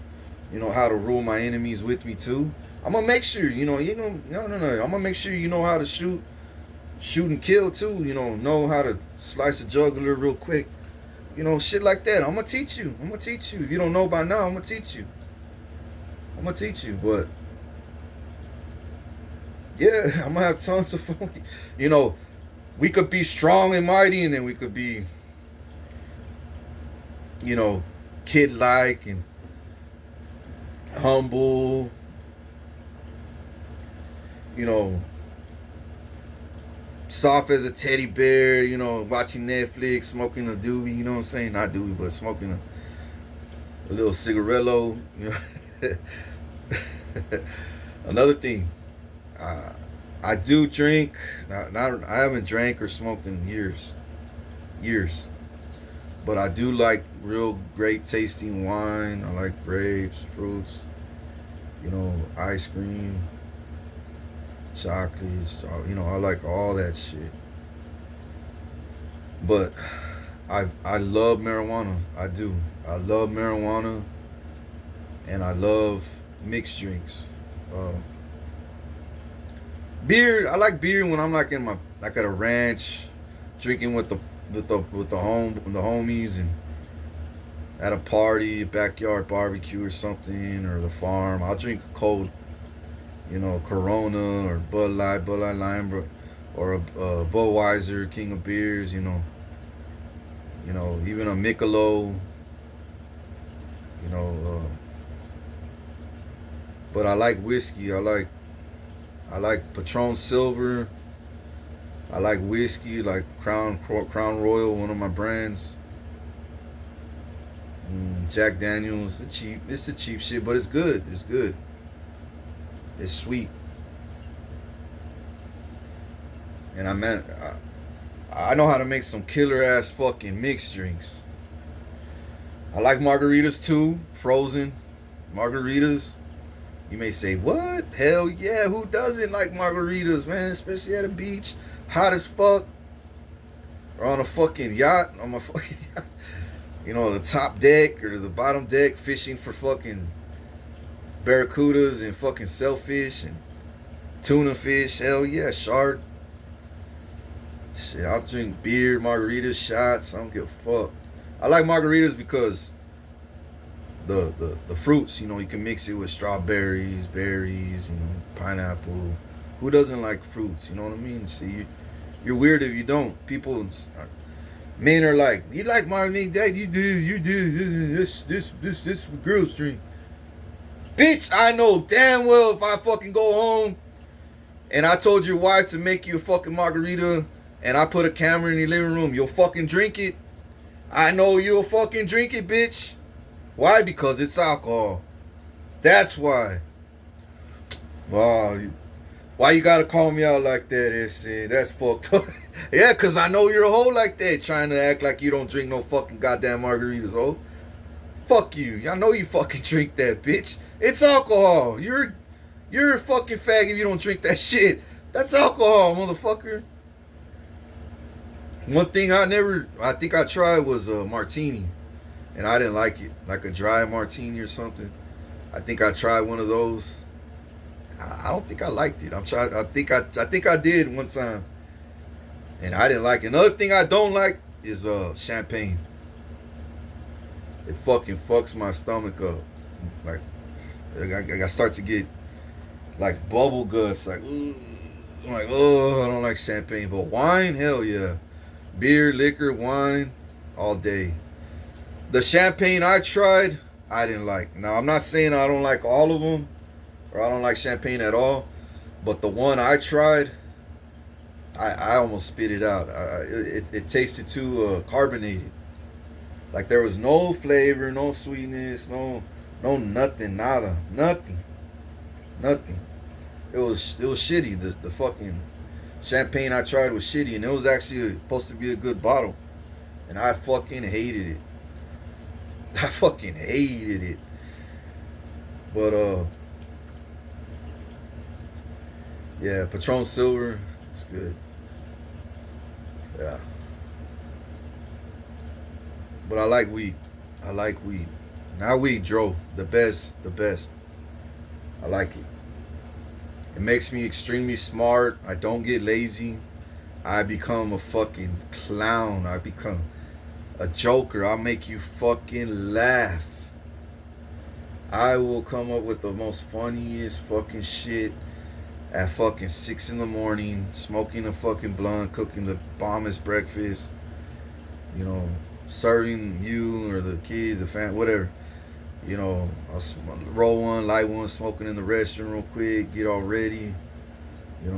You know how to rule my enemies with me too. I'm gonna make sure no. I'm gonna make sure you know how to shoot and kill too. Know how to slice a jugular real quick. Shit like that. I'm gonna teach you. If you don't know by now, I'm gonna teach you. But yeah, I'm gonna have tons of fun. We could be strong and mighty, and then we could be, kid-like and humble. Soft as a teddy bear. Watching Netflix, smoking a doobie. You know what I'm saying? Not doobie, but smoking a little cigarello. Another thing, I do drink. I haven't drank or smoked in years. But I do like real great tasting wine. I like grapes, fruits, ice cream, chocolates. I like all that shit. But I love marijuana. I do. I love marijuana, and I love mixed drinks. Beer. I like beer when I'm like at a ranch, drinking with the homies, and at a party, backyard barbecue or something, or the farm. I'll drink a cold, Corona or Bud Light Lime, or a Budweiser, King of Beers. Even a Michelob. But I like whiskey. I like Patron Silver. I like whiskey, like Crown Royal, one of my brands. Jack Daniels, it's the cheap shit, but it's good. It's good. It's sweet. And I know how to make some killer ass fucking mixed drinks. I like margaritas too, frozen margaritas. You may say, what? Hell yeah, who doesn't like margaritas, man? Especially at a beach, hot as fuck. Or on a fucking yacht, on my fucking yacht. The top deck or the bottom deck, fishing for fucking barracudas and fucking sailfish. And Tuna fish, hell yeah. Shark. Shit, I'll drink beer, margaritas, shots. I don't give a fuck. I like margaritas because the fruits, you can mix it with strawberries, berries, pineapple. Who doesn't like fruits? You know what I mean? See, you're weird if you don't. Men are like, you like margarita? Dad, you do. This girls drink. Bitch, I know damn well if I fucking go home and I told your wife to make you a fucking margarita and I put a camera in your living room, you'll fucking drink it. I know you'll fucking drink it, bitch. Why? Because it's alcohol. That's why. Wow. Why you gotta call me out like that, S.C.? That's fucked up. Yeah, because I know you're a hoe like that, trying to act like you don't drink no fucking goddamn margaritas, ho. Fuck you. I know you fucking drink that, bitch. It's alcohol. You're a fucking fag if you don't drink that shit. That's alcohol, motherfucker. One thing I think I tried was a martini, and I didn't like it. Like a dry martini or something. I think I tried one of those. I don't think I liked it. I think I did one time, and I didn't like it. Another thing I don't like is champagne. It fucking fucks my stomach up. Like I start to get like bubble guts. Like, I'm like, oh, I don't like champagne. But wine, hell yeah. Beer, liquor, wine, all day. The champagne I tried, I didn't like. Now, I'm not saying I don't like all of them, or I don't like champagne at all, but the one I tried, I almost spit it out. It tasted too carbonated. Like there was no flavor, no sweetness, no nothing, nada, nothing. It was shitty. The fucking champagne I tried was shitty, and it was actually supposed to be a good bottle, and I fucking hated it. I fucking hated it. But yeah, Patron Silver, it's good. Yeah. But I like weed. Not weed, Dro. The best. I like it. It makes me extremely smart. I don't get lazy. I become a fucking clown. I become a joker. I'll make you fucking laugh. I will come up with the most funniest fucking shit at fucking 6 in the morning, smoking a fucking blunt, cooking the bombest breakfast, serving you or the kids, the family, whatever. I'll roll one, light one, smoking in the restroom real quick, get all ready,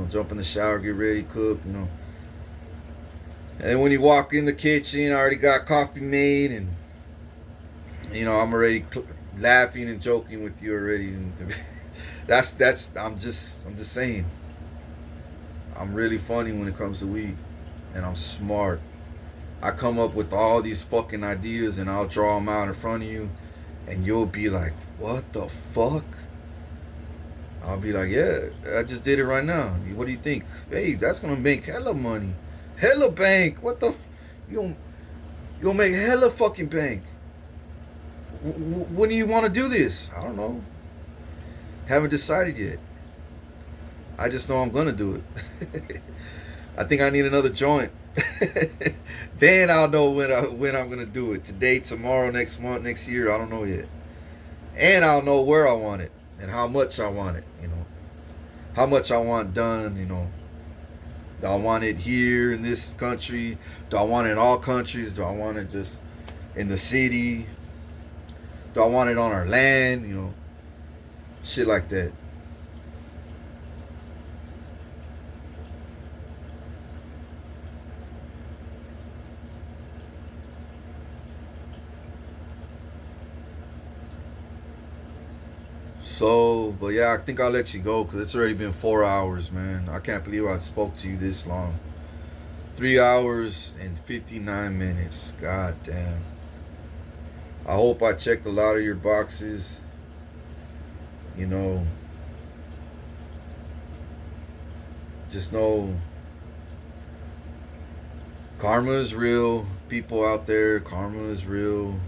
jump in the shower, get ready, cook, And when you walk in the kitchen, I already got coffee made, and I'm already laughing and joking with you already. And I'm just saying, I'm really funny when it comes to weed, and I'm smart. I come up with all these fucking ideas, and I'll draw them out in front of you, and you'll be like, what the fuck? I'll be like, yeah, I just did it right now. What do you think? Hey, that's gonna make hella money. Hella bank. What the you'll make hella fucking bank. When do you want to do this? I don't know. Haven't decided yet. I just know I'm gonna do it. I think I need another joint. Then I'll know when I'm gonna do it. Today, tomorrow, next month, next year. I don't know yet. And I'll know where I want it and how much I want it. How much I want done. Do I want it here in this country? Do I want it in all countries? Do I want it just in the city? Do I want it on our land? Shit like that. So, but yeah, I think I'll let you go because it's already been 4 hours, man. I can't believe I spoke to you this long. 3 hours and 59 minutes. God damn. I hope I checked a lot of your boxes. Just know karma is real. People out there, karma is real.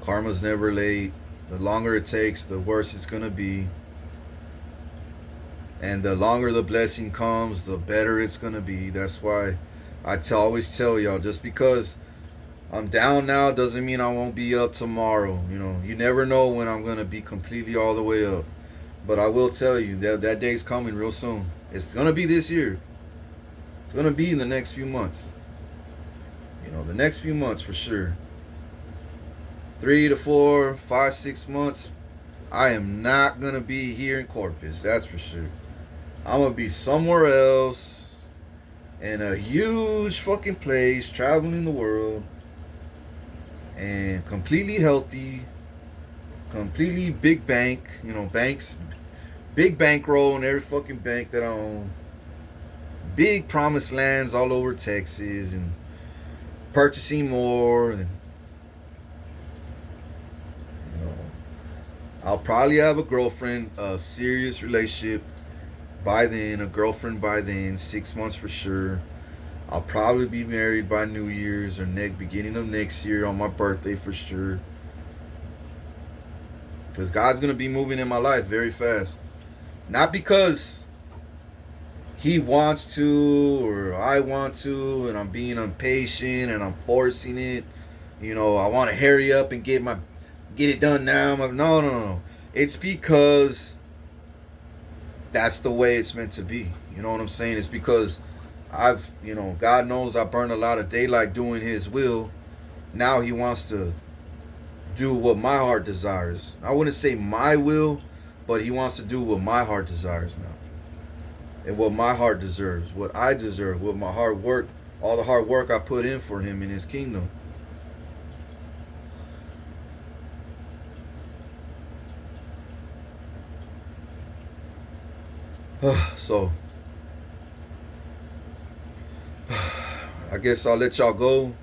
Karma's never late. The longer it takes, the worse it's gonna be. And the longer the blessing comes, the better it's gonna be. That's why always tell y'all, just because I'm down now doesn't mean I won't be up tomorrow. You know, you never know when I'm gonna be completely all the way up. But I will tell you that that day's coming real soon. It's gonna be this year. It's gonna be in the next few months. You know, the next few months for sure. 3 to 4, 5, 6 months. I am not gonna be here in Corpus. That's for sure. I'm gonna be somewhere else in a huge fucking place, traveling the world, and completely healthy, completely big bank. You know, banks, big bankroll in every fucking bank that I own. Big promised lands all over Texas, and purchasing more. And you know, I'll probably have a girlfriend, a serious relationship by then, a girlfriend by then, 6 months for sure. I'll probably be married by New Year's or beginning of next year on my birthday for sure. Because God's going to be moving in my life very fast. Not because He wants to or I want to and I'm being impatient and I'm forcing it. You know, I want to hurry up and get it done now. No. It's because that's the way it's meant to be. You know what I'm saying? It's because God knows I burned a lot of daylight doing His will. Now He wants to do what my heart desires. I wouldn't say my will, but He wants to do what my heart desires now. And what my heart deserves, what I deserve, what my hard work, all the hard work I put in for Him in His kingdom. So, I guess I'll let y'all go.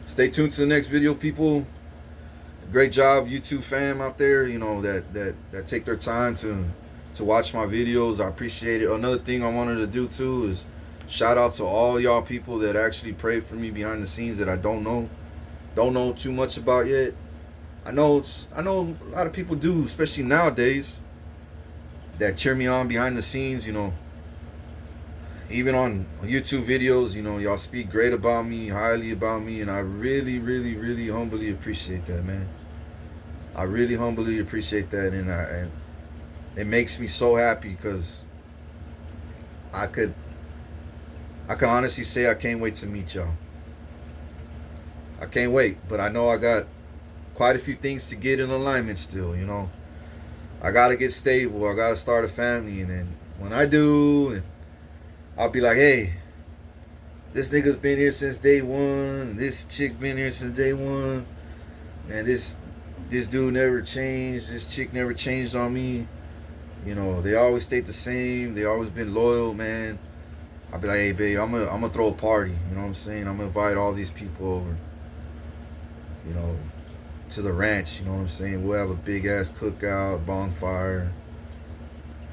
Stay tuned to the next video, people. Great job, YouTube fam out there, you know, that take their time to watch my videos. I appreciate it. Another thing I wanted to do too is shout out to all y'all people that actually pray for me behind the scenes that I don't know too much about yet. I know a lot of people do, especially nowadays, that cheer me on behind the scenes, you know. Even on YouTube videos, you know, y'all speak great about me, highly about me, and I really, really, really humbly appreciate that, man. I really humbly appreciate that, and it makes me so happy because I can honestly say I can't wait to meet y'all. I can't wait, but I know I got quite a few things to get in alignment still, you know. I gotta get stable. I gotta start a family, and then when I do, I'll be like, hey, this nigga's been here since day one. This chick been here since day one. And this dude never changed. This chick never changed on me. You know, they always stayed the same. They always been loyal, man. I'll be like, hey, babe, I'm gonna throw a party. You know what I'm saying? I'm gonna invite all these people over. You know, to the ranch. You know what I'm saying? We'll have a big ass cookout, bonfire.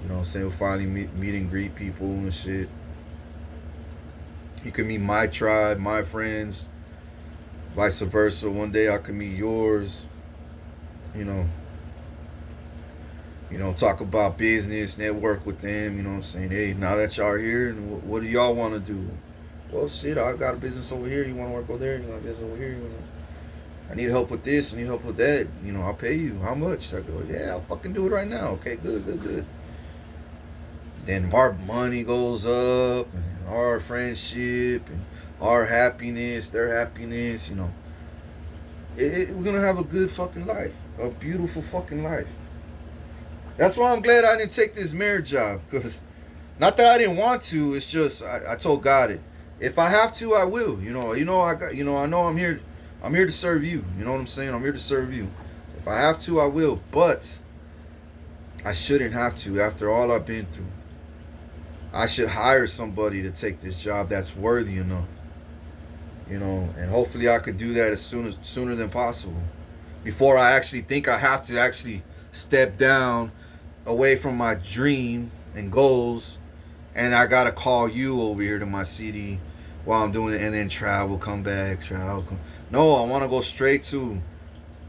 You know what I'm saying? We'll finally meet and greet people and shit. You can meet my tribe, my friends, vice versa. One day I can meet yours. You know, talk about business, network with them. You know what I'm saying? Hey, now that y'all are here, what do y'all want to do? Well, shit, I got a business over here. You want to work over there? You want a business over here? I need help with this. I need help with that. You know, I'll pay you. How much? I go, yeah, I'll fucking do it right now. Okay, good. Then our money goes up, and our friendship, and our happiness, their happiness, you know. We're going to have a good fucking life. A beautiful fucking life. That's why I'm glad I didn't take this marriage job. Because, not that I didn't want to, it's just, I told God it. If I have to, I will. I know I'm here to serve you. You know what I'm saying? I'm here to serve you. If I have to, I will. But, I shouldn't have to after all I've been through. I should hire somebody to take this job that's worthy enough. You know, and hopefully I could do that sooner than possible. Before I actually think I have to actually step down away from my dream and goals, and I gotta call you over here to my city while I'm doing it, and then come back. No, I want to go straight to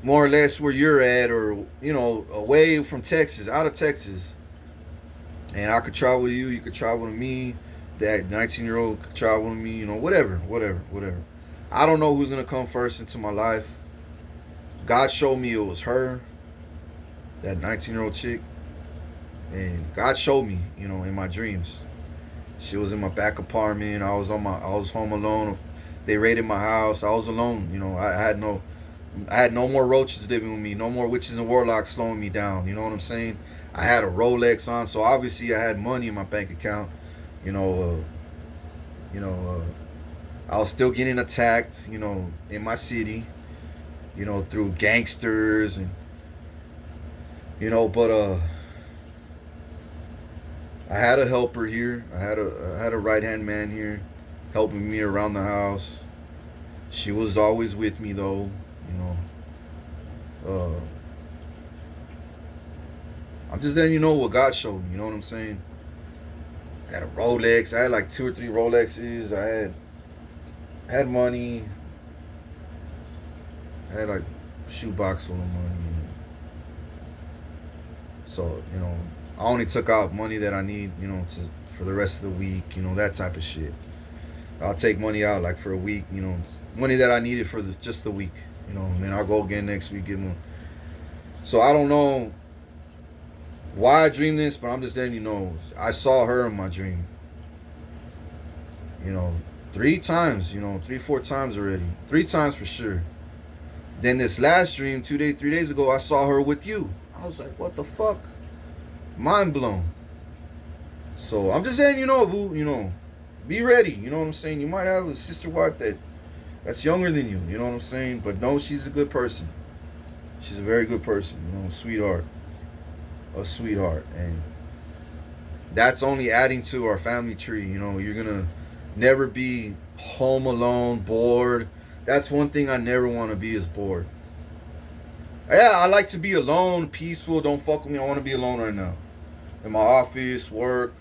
more or less where you're at, or, you know, away from Texas, out of Texas. And I could travel with you, you could travel with me, that 19-year-old could travel with me, you know, whatever. I don't know who's gonna come first into my life. God showed me it was her, that 19-year-old chick. And God showed me, you know, in my dreams. She was in my back apartment. I was home alone. They raided my house. I was alone. You know, I had no more roaches living with me. No more witches and warlocks slowing me down. You know what I'm saying? I had a Rolex on, so obviously I had money in my bank account. You know, you know, I was still getting attacked. You know, in my city. You know, through gangsters and but I had a helper here. I had a right hand man here, helping me around the house. She was always with me though. You know, I'm just letting you know what God showed me. You know what I'm saying? I had a Rolex. I had like 2 or 3 Rolexes. I had money. I had like a shoebox full of money. So I only took out money that I need, for the rest of the week. That type of shit. I'll take money out like for a week. Money that I needed for just the week. And then I'll go again next week, give more. So I don't know why I dreamed this, but I'm just letting you know. I saw her in my dream. 3 times, 3, 4 times already. 3 times for sure. Then this last dream, 3 days ago, I saw her with you. I was like, what the fuck? Mind blown. So I'm just saying, boo, be ready. You know what I'm saying? You might have a sister wife that's younger than you. You know what I'm saying? But no, she's a good person. She's a very good person. Sweetheart. A sweetheart. And that's only adding to our family tree. You're going to never be home alone, bored. That's one thing I never want to be, is bored. Yeah, I like to be alone, peaceful. Don't fuck with me. I want to be alone right now. In my office, work,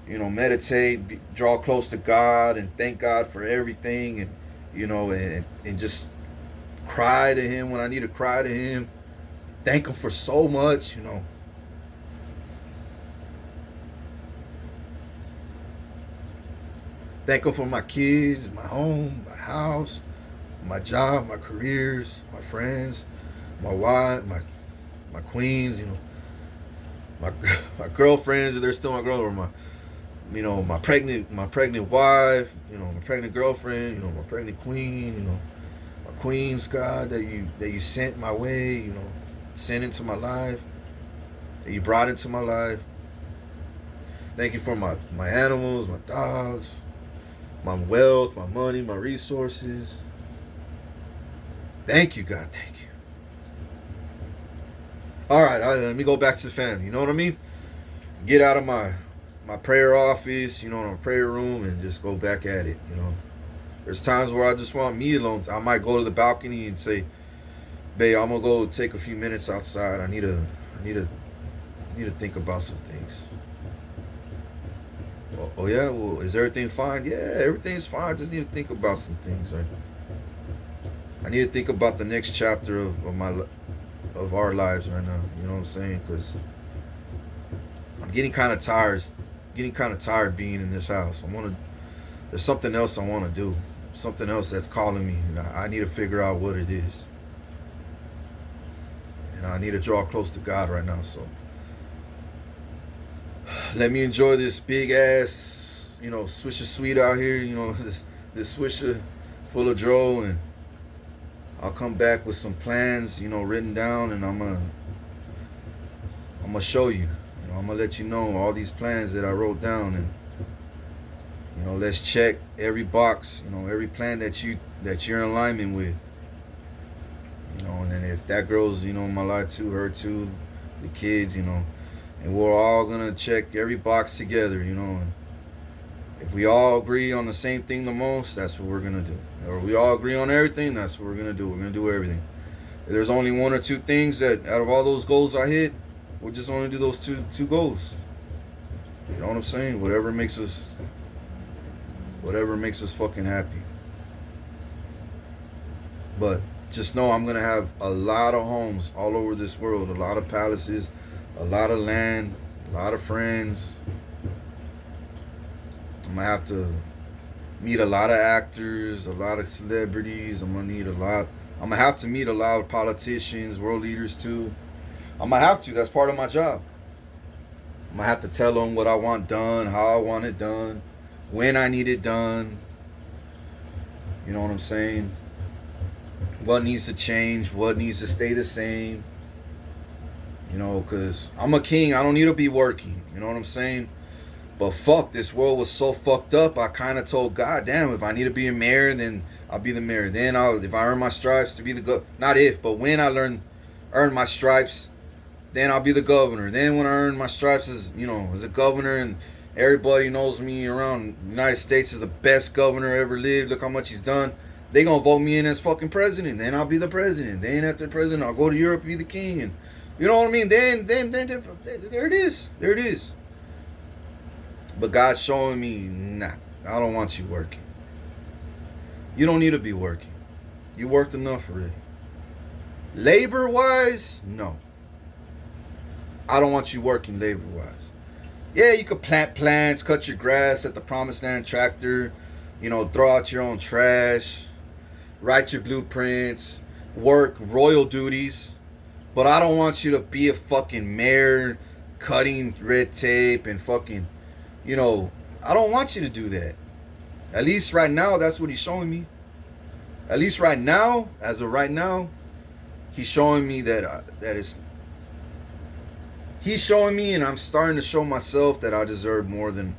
meditate, draw close to God, and thank God for everything, and just cry to Him when I need to cry to Him. Thank Him for so much, Thank Him for my kids, my home, my house, my job, my careers, my friends, my wife, my queens, my girlfriends, they're still my girl, or my pregnant wife, my pregnant girlfriend, my pregnant queen, my queens, God, that you sent my way, sent into my life, that you brought into my life. Thank you for my animals, my dogs, my wealth, my money, my resources. Thank you, God. Thank you. All right, let me go back to the family. You know what I mean? Get out of my prayer office, my prayer room, and just go back at it. There's times where I just want me alone. I might go to the balcony and say, "Babe, I'm gonna go take a few minutes outside. I need to think about some things." Oh yeah, well, is everything fine? Yeah, everything's fine. I just need to think about some things. Right? I need to think about the next chapter of our lives right now. You know what I'm saying? Because I'm getting kind of tired. Being in this house. There's something else I want to do. Something else that's calling me. I need to figure out what it is. And I need to draw close to God right now. So let me enjoy this big ass, Swisher Sweet out here. This Swisher full of dro, and I'll come back with some plans, written down, and I'm gonna show you. I'm gonna let you know all these plans that I wrote down, and let's check every box, every plan that you're in alignment with. And then if that girl's, in my life too, her too, the kids, and we're all gonna check every box together, and if we all agree on the same thing the most, that's what we're gonna do. Or we all agree on everything, that's what we're gonna do. We're gonna do everything. If there's only 1 or 2 things that out of all those goals I hit, we'll just only do those two goals. You know what I'm saying? Whatever makes us fucking happy. But just know I'm gonna have a lot of homes all over this world, a lot of palaces, a lot of land, a lot of friends. I'm gonna have to meet a lot of actors, a lot of celebrities. I'm gonna have to meet a lot of politicians, world leaders too. I'm gonna have to. That's part of my job. I'm gonna have to tell them what I want done, how I want it done, when I need it done. You know what I'm saying? What needs to change? What needs to stay the same? You know, because I'm a king. I don't need to be working. You know what I'm saying? But fuck, this world was so fucked up. I kind of told God, damn, if I need to be a mayor, then I'll be the mayor. Then if I earn my stripes to be the not if, but when I earn my stripes, then I'll be the governor. Then when I earn my stripes as, as a governor, and everybody knows me around the United States as the best governor ever lived. Look how much he's done. They gonna vote me in as fucking president. Then I'll be the president. Then after the president, I'll go to Europe, be the king, and you know what I mean. Then there it is. There it is. But God's showing me, nah, I don't want you working. You don't need to be working. You worked enough already. Labor-wise, no. I don't want you working labor-wise. Yeah, you could plant plants, cut your grass at the Promised Land tractor, throw out your own trash, write your blueprints, work royal duties. But I don't want you to be a fucking mayor, cutting red tape and fucking, I don't want you to do that. At least right now, that's what he's showing me. At least right now, as of right now, he's showing me he's showing me, and I'm starting to show myself that I deserve more than,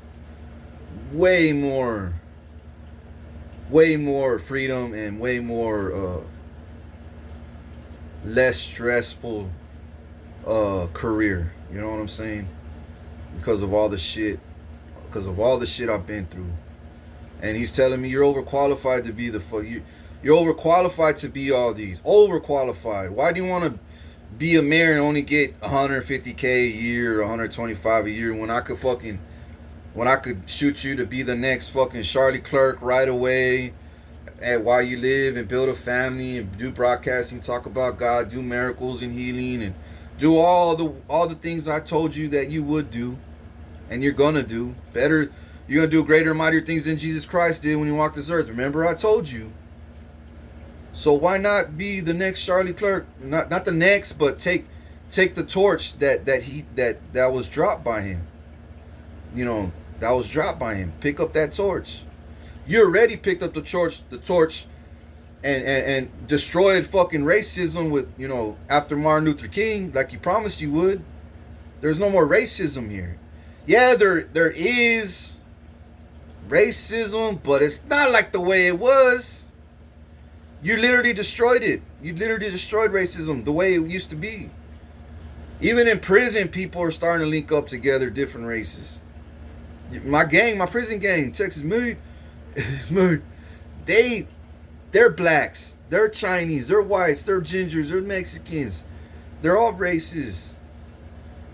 way more freedom and way more, less stressful, career. You know what I'm saying? Because of all the shit I've been through. And he's telling me, you're overqualified to be you're overqualified to be all these. Overqualified. Why do you want to be a mayor and only get $150K a year or $125 a year when I could shoot you to be the next fucking Charlie Clerk right away while you live and build a family and do broadcasting, talk about God, do miracles and healing, and do all the things I told you that you would do, and you're gonna do better. You're gonna do greater and mightier things than Jesus Christ did when he walked this earth. Remember, I told you. So why not be the next Charlie Clerk? Not the next, but take the torch that was dropped by him. That was dropped by him. Pick up that torch. You already picked up the torch, and destroyed fucking racism with, after Martin Luther King, like you promised you would. There's no more racism here. Yeah, there is racism, but it's not like the way it was. You literally destroyed it. You literally destroyed racism the way it used to be. Even in prison, people are starting to link up together, different races. My prison gang, Texas Mood, they're blacks, they're Chinese, they're whites, they're gingers, they're Mexicans. They're all races.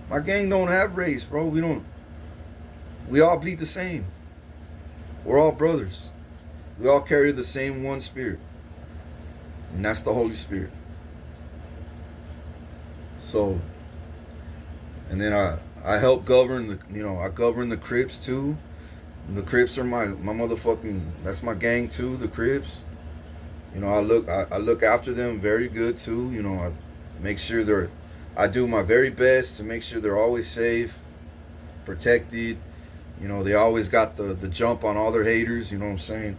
My gang don't have race, bro. We all bleed the same. We're all brothers. We all carry the same one spirit. And that's the Holy Spirit. So, and then I help govern I govern the Crips too. The Crips are my motherfucking, that's my gang too, the Crips. I look after them very good too. I make sure I do my very best to make sure they're always safe, protected. They always got the jump on all their haters, you know what I'm saying?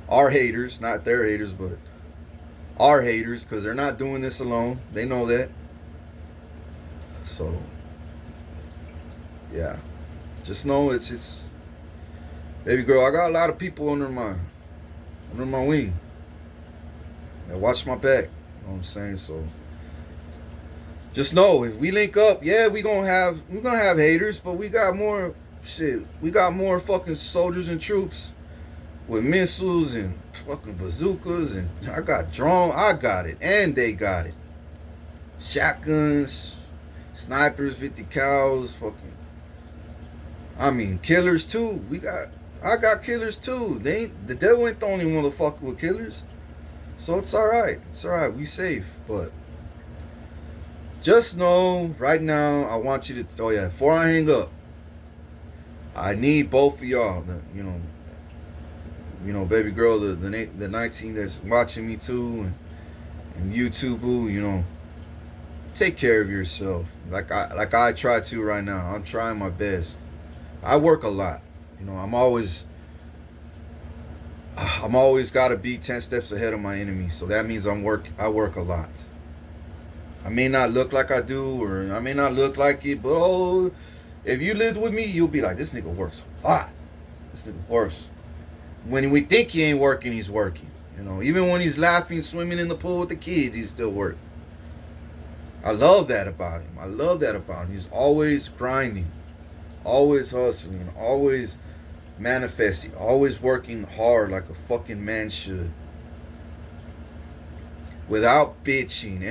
Our haters, not their haters, but our haters, because they're not doing this alone. They know that. So, yeah. Just know it's baby girl, I got a lot of people under my wing. They watch my back. You know what I'm saying? So just know, if we link up, yeah, we're gonna have haters, but we got more shit. We got more fucking soldiers and troops with missiles and fucking bazookas, and I got drone. I got it, and they got it. Shotguns, snipers, 50 cows, fucking. I mean, killers too. I got killers too. The devil ain't the only motherfucker with killers. So it's alright. It's alright. We safe. But Just know right now, I want you to. Oh yeah, before I hang up, I need both of y'all. Baby girl, the 19 that's watching me too, and YouTube, take care of yourself. Like I try to right now. I'm trying my best. I work a lot. I'm always got to be 10 steps ahead of my enemy. So that means I work a lot. I may not look like I do, or I may not look like it, but if you lived with me, you'll be like, this nigga works a lot. This nigga works. When we think he ain't working, he's working. Even when he's laughing, swimming in the pool with the kids, he's still working. I love that about him. He's always grinding, always hustling, always manifesting, always working hard like a fucking man should, without bitching.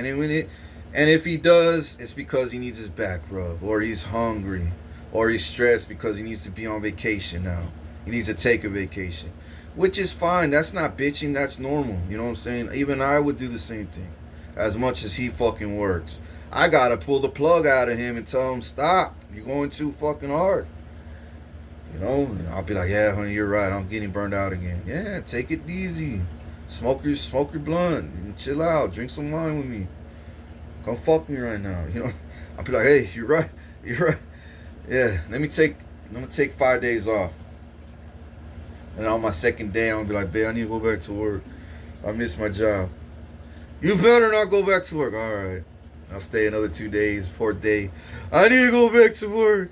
And if he does, it's because he needs his back rubbed, or he's hungry, or he's stressed because he needs to be on vacation now. He needs to take a vacation, which is fine. That's not bitching. That's normal. You know what I'm saying? Even I would do the same thing. As much as he fucking works, I gotta pull the plug out of him and tell him, stop. You're going too fucking hard. And I'll be like, yeah, honey, you're right. I'm getting burned out again. Yeah, take it easy. Smoke your blunt. And chill out. Drink some wine with me. Come fuck me right now. I'll be like, hey, you're right. Yeah, let me take 5 days off. And on my second day, I'm gonna be like, babe, I need to go back to work. I miss my job. You better not go back to work. All right. I'll stay another 2 days, 4th day. I need to go back to work.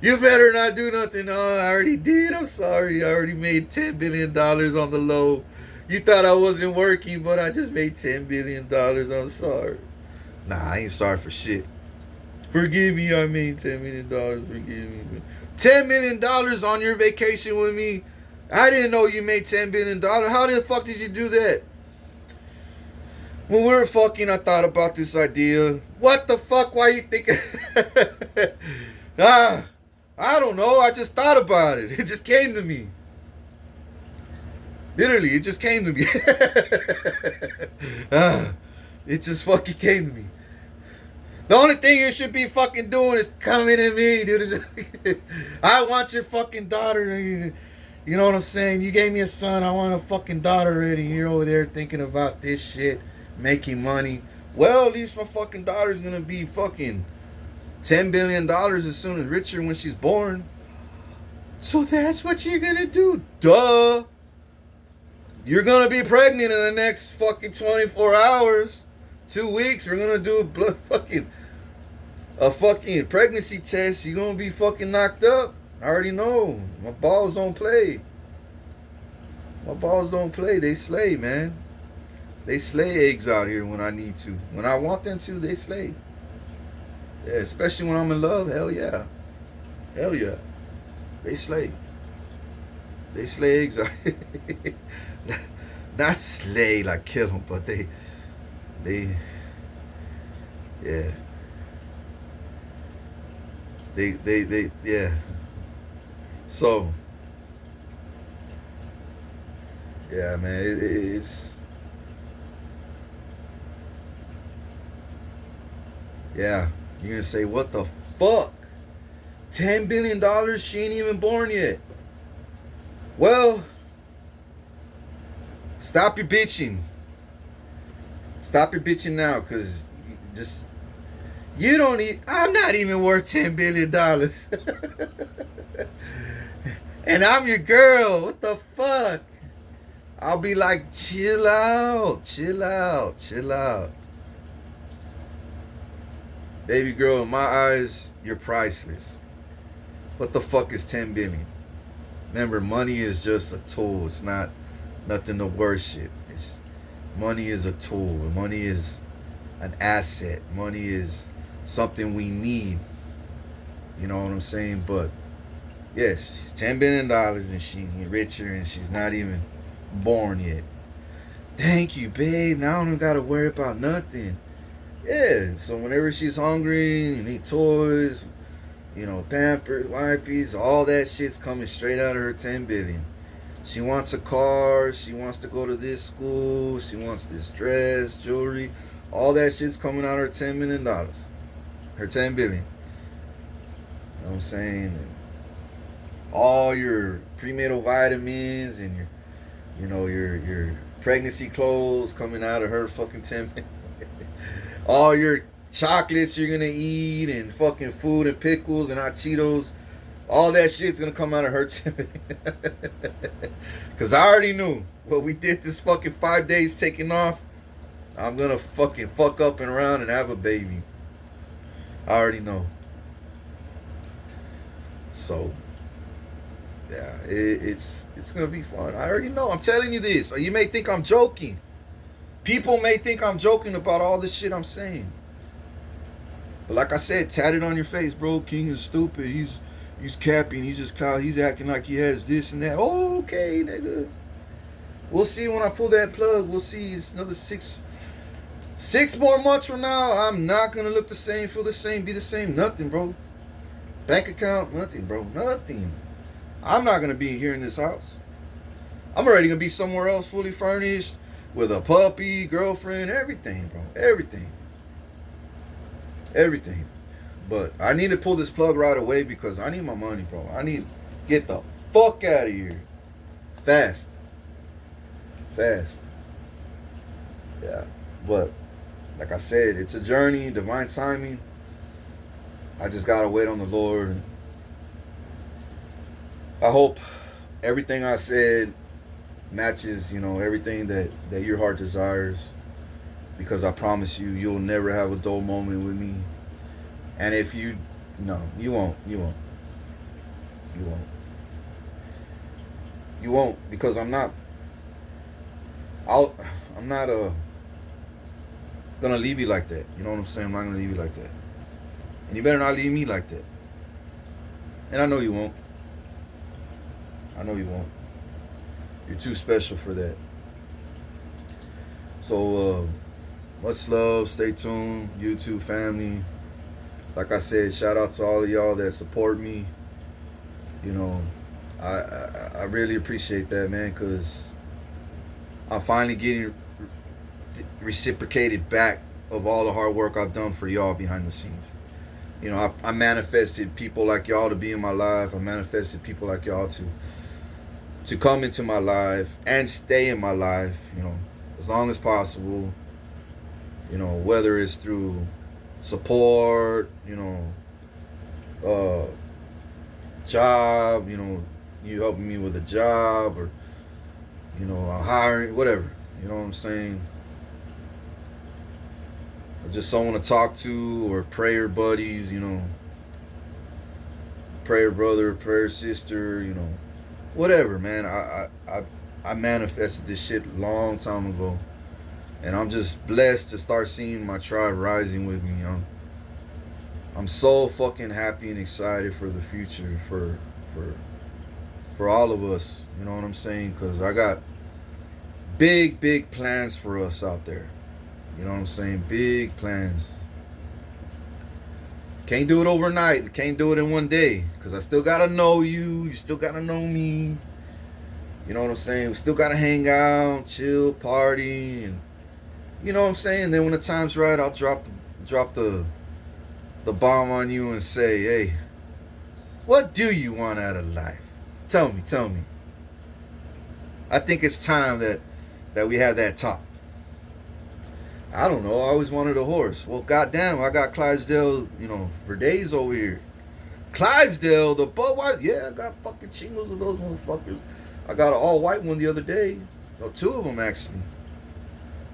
You better not do nothing. Oh, I already did. I'm sorry. I already made $10 billion on the low. You thought I wasn't working, but I just made $10 billion. I'm sorry. Nah, I ain't sorry for shit. Forgive me, I made $10 million. Forgive me. $10 million on your vacation with me? I didn't know you made $10 billion. How the fuck did you do that? When we were fucking, I thought about this idea. What the fuck? Why you thinking? I don't know. I just thought about it. It just came to me. Literally, it just came to me. It just fucking came to me. The only thing you should be fucking doing is coming to me, dude. I want your fucking daughter. You know what I'm saying? You gave me a son. I want a fucking daughter already. You're over there thinking about this shit, making money. Well, at least my fucking daughter's gonna be fucking $10 billion as soon as richer when she's born. So that's what you're gonna do. Duh. You're gonna be pregnant in the next fucking 24 hours. 2 weeks. We're gonna do a fucking pregnancy test. You're gonna be fucking knocked up. I already know. My balls don't play. They slay, man. They slay eggs out here when I need to. When I want them to, they slay. Yeah, especially when I'm in love. Hell yeah. They slay. They slay eggs out here. Not slay like kill them, but they yeah. They yeah. So yeah, man, it's yeah. You're gonna say, what the fuck? $10 billion, she ain't even born yet. Well, stop your bitching. Stop your bitching now, because you don't need, I'm not even worth $10 billion. And I'm your girl. What the fuck? I'll be like, chill out. Baby girl, in my eyes, you're priceless. What the fuck is 10 billion? Remember, money is just a tool. It's not nothing to worship. Money is a tool. Money is an asset. Money is something we need. You know what I'm saying? But yes, she's $10 billion and she's richer and she's not even born yet. Thank you, babe. Now I don't gotta worry about nothing. Yeah, so whenever she's hungry and need toys, Pampers, wipes, all that shit's coming straight out of her 10 billion. She wants a car, she wants to go to this school, she wants this dress, jewelry, All that shit's coming out of her $10 million. Her 10 billion. You know what I'm saying? And all your prenatal vitamins and your pregnancy clothes coming out of her fucking 10 billion. All your chocolates you're gonna eat and fucking food and pickles and hot Cheetos. All that shit's gonna come out of her 10 billion. Cause I already knew what we did this fucking 5 days taking off. I'm gonna fucking fuck up and around and have a baby. I already know. So, yeah, it's gonna be fun. I already know. I'm telling you this. You may think I'm joking. People may think I'm joking about all this shit I'm saying. But like I said, tat it on your face, bro. King is stupid. He's capping. He's just cloud. He's acting like he has this and that. Oh, okay, nigga. We'll see when I pull that plug. We'll see. It's another 6 more months from now. I'm not gonna look the same, feel the same, be the same. Nothing, bro. Bank account, nothing, bro. Nothing. I'm not gonna be here in this house. I'm already gonna be somewhere else, fully furnished, with a puppy, girlfriend, everything, bro. Everything. Everything. But I need to pull this plug right away because I need my money, bro. I need to get the fuck out of here. Fast. Fast. Yeah. But like I said, it's a journey, divine timing. I just gotta wait on the Lord. I hope everything I said matches, everything that your heart desires. Because I promise you, you'll never have a dull moment with me. And if you, no, you won't. You won't, because I'm not gonna leave you like that. You know what I'm saying? I'm not gonna leave you like that. And you better not leave me like that. And I know you won't. You're too special for that. So, much love. Stay tuned. YouTube family. Like I said, shout out to all of y'all that support me. I really appreciate that, man, because I'm finally getting reciprocated back of all the hard work I've done for y'all behind the scenes. I manifested people like y'all to be in my life. I manifested people like y'all to come into my life and stay in my life, as long as possible. Whether it's through support, job, you helping me with a job or, hiring, whatever. You know what I'm saying? Or just someone to talk to, or prayer buddies, prayer brother, prayer sister, whatever, man. I manifested this shit long time ago. And I'm just blessed to start seeing my tribe rising with me. I'm so fucking happy and excited for the future, for all of us. You know what I'm saying? Because I got big plans for us out there. You know what I'm saying? Big plans. Can't do it overnight. Can't do it in one day. Because I still got to know you. You still got to know me. You know what I'm saying? We still got to hang out, chill, party, and you know what I'm saying? Then when the time's right, I'll drop the bomb on you and say, hey, what do you want out of life? Tell me. I think it's time that we have that talk. I don't know. I always wanted a horse. Well, goddamn, I got Clydesdale, for days over here. Clydesdale, the Budweiser. Yeah, I got fucking chingos of those motherfuckers. I got an all-white one the other day. Oh, 2 of them, actually.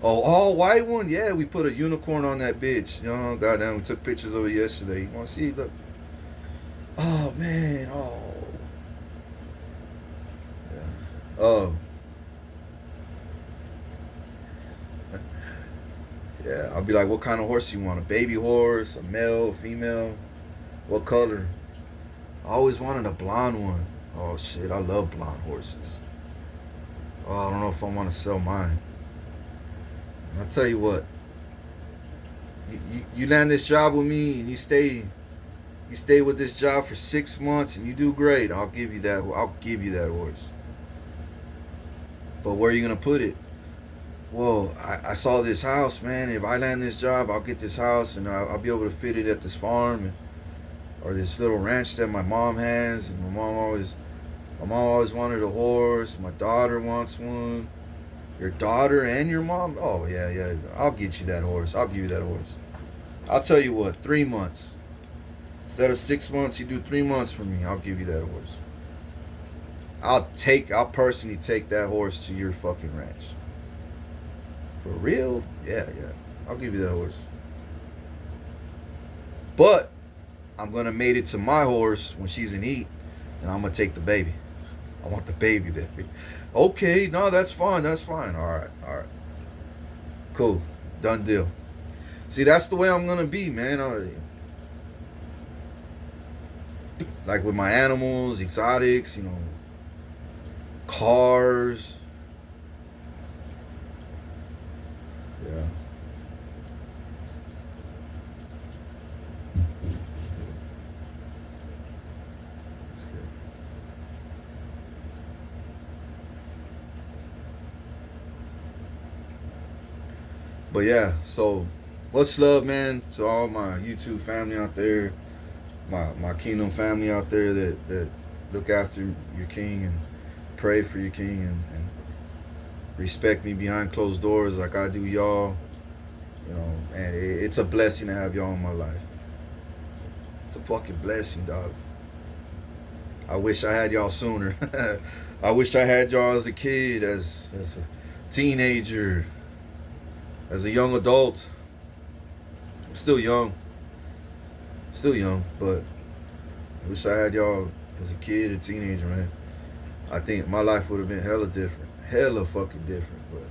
Oh, all-white one? Yeah, we put a unicorn on that bitch. Goddamn, we took pictures of it yesterday. You want to see? Look. Oh, man. Oh. Yeah. Oh. Yeah, I'll be like, what kind of horse you want? A baby horse, a male, a female? What color? I always wanted a blonde one. Oh, shit, I love blonde horses. Oh, I don't know if I want to sell mine. I'll tell you what. You land this job with me and you stay with this job for 6 months and you do great. I'll give you that horse. But where are you gonna put it? well, I saw this house, man. If I land this job, I'll get this house, and I'll be able to fit it at this farm, or this little ranch that my mom has. And my mom always wanted a horse. My daughter wants one. Your daughter and your mom? Oh, yeah, yeah. I'll get you that horse. I'll give you that horse. I'll tell you what, 3 months. Instead of 6 months, you do 3 months for me. I'll give you that horse. I'll personally take that horse to your fucking ranch. For real? Yeah, yeah. I'll give you that horse. But I'm gonna mate it to my horse when she's in heat, and I'm gonna take the baby. I want the baby there. Okay, no, that's fine. That's fine. All right, all right. Cool. Done deal. See, that's the way I'm gonna be, man. Like with my animals, exotics, cars. Yeah. That's good. But yeah, so what's love, man, to all my YouTube family out there, my Kingdom family out there that look after your king and pray for your king and respect me behind closed doors like I do y'all. And it's a blessing to have y'all in my life. It's a fucking blessing, dog. I wish I had y'all sooner. I wish I had y'all as a kid, as a teenager, as a young adult. I'm still young, but I wish I had y'all as a kid, a teenager, man. I think my life would have been hella fucking different. But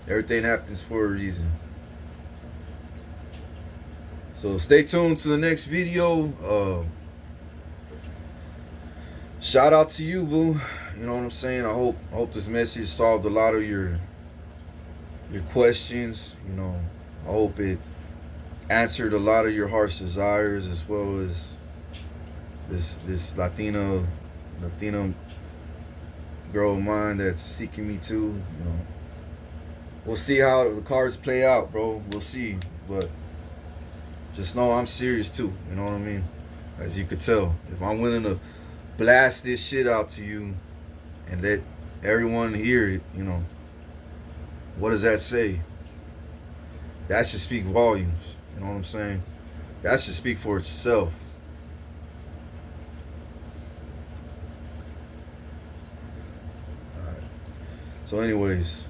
everything happens for a reason. So stay tuned to the next video. Shout out to you, boo. You know what I'm saying? I hope this message solved a lot of your questions. I hope it answered a lot of your heart's desires, as well as this Latino girl of mine that's seeking me too. We'll see how the cards play out, bro. We'll see, but just know I'm serious too. You know what I mean? As you could tell, if I'm willing to blast this shit out to you and let everyone hear it, what does that say? That should speak volumes. You know what I'm saying? That should speak for itself. Alright. So anyways,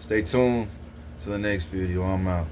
stay tuned to the next video. I'm out.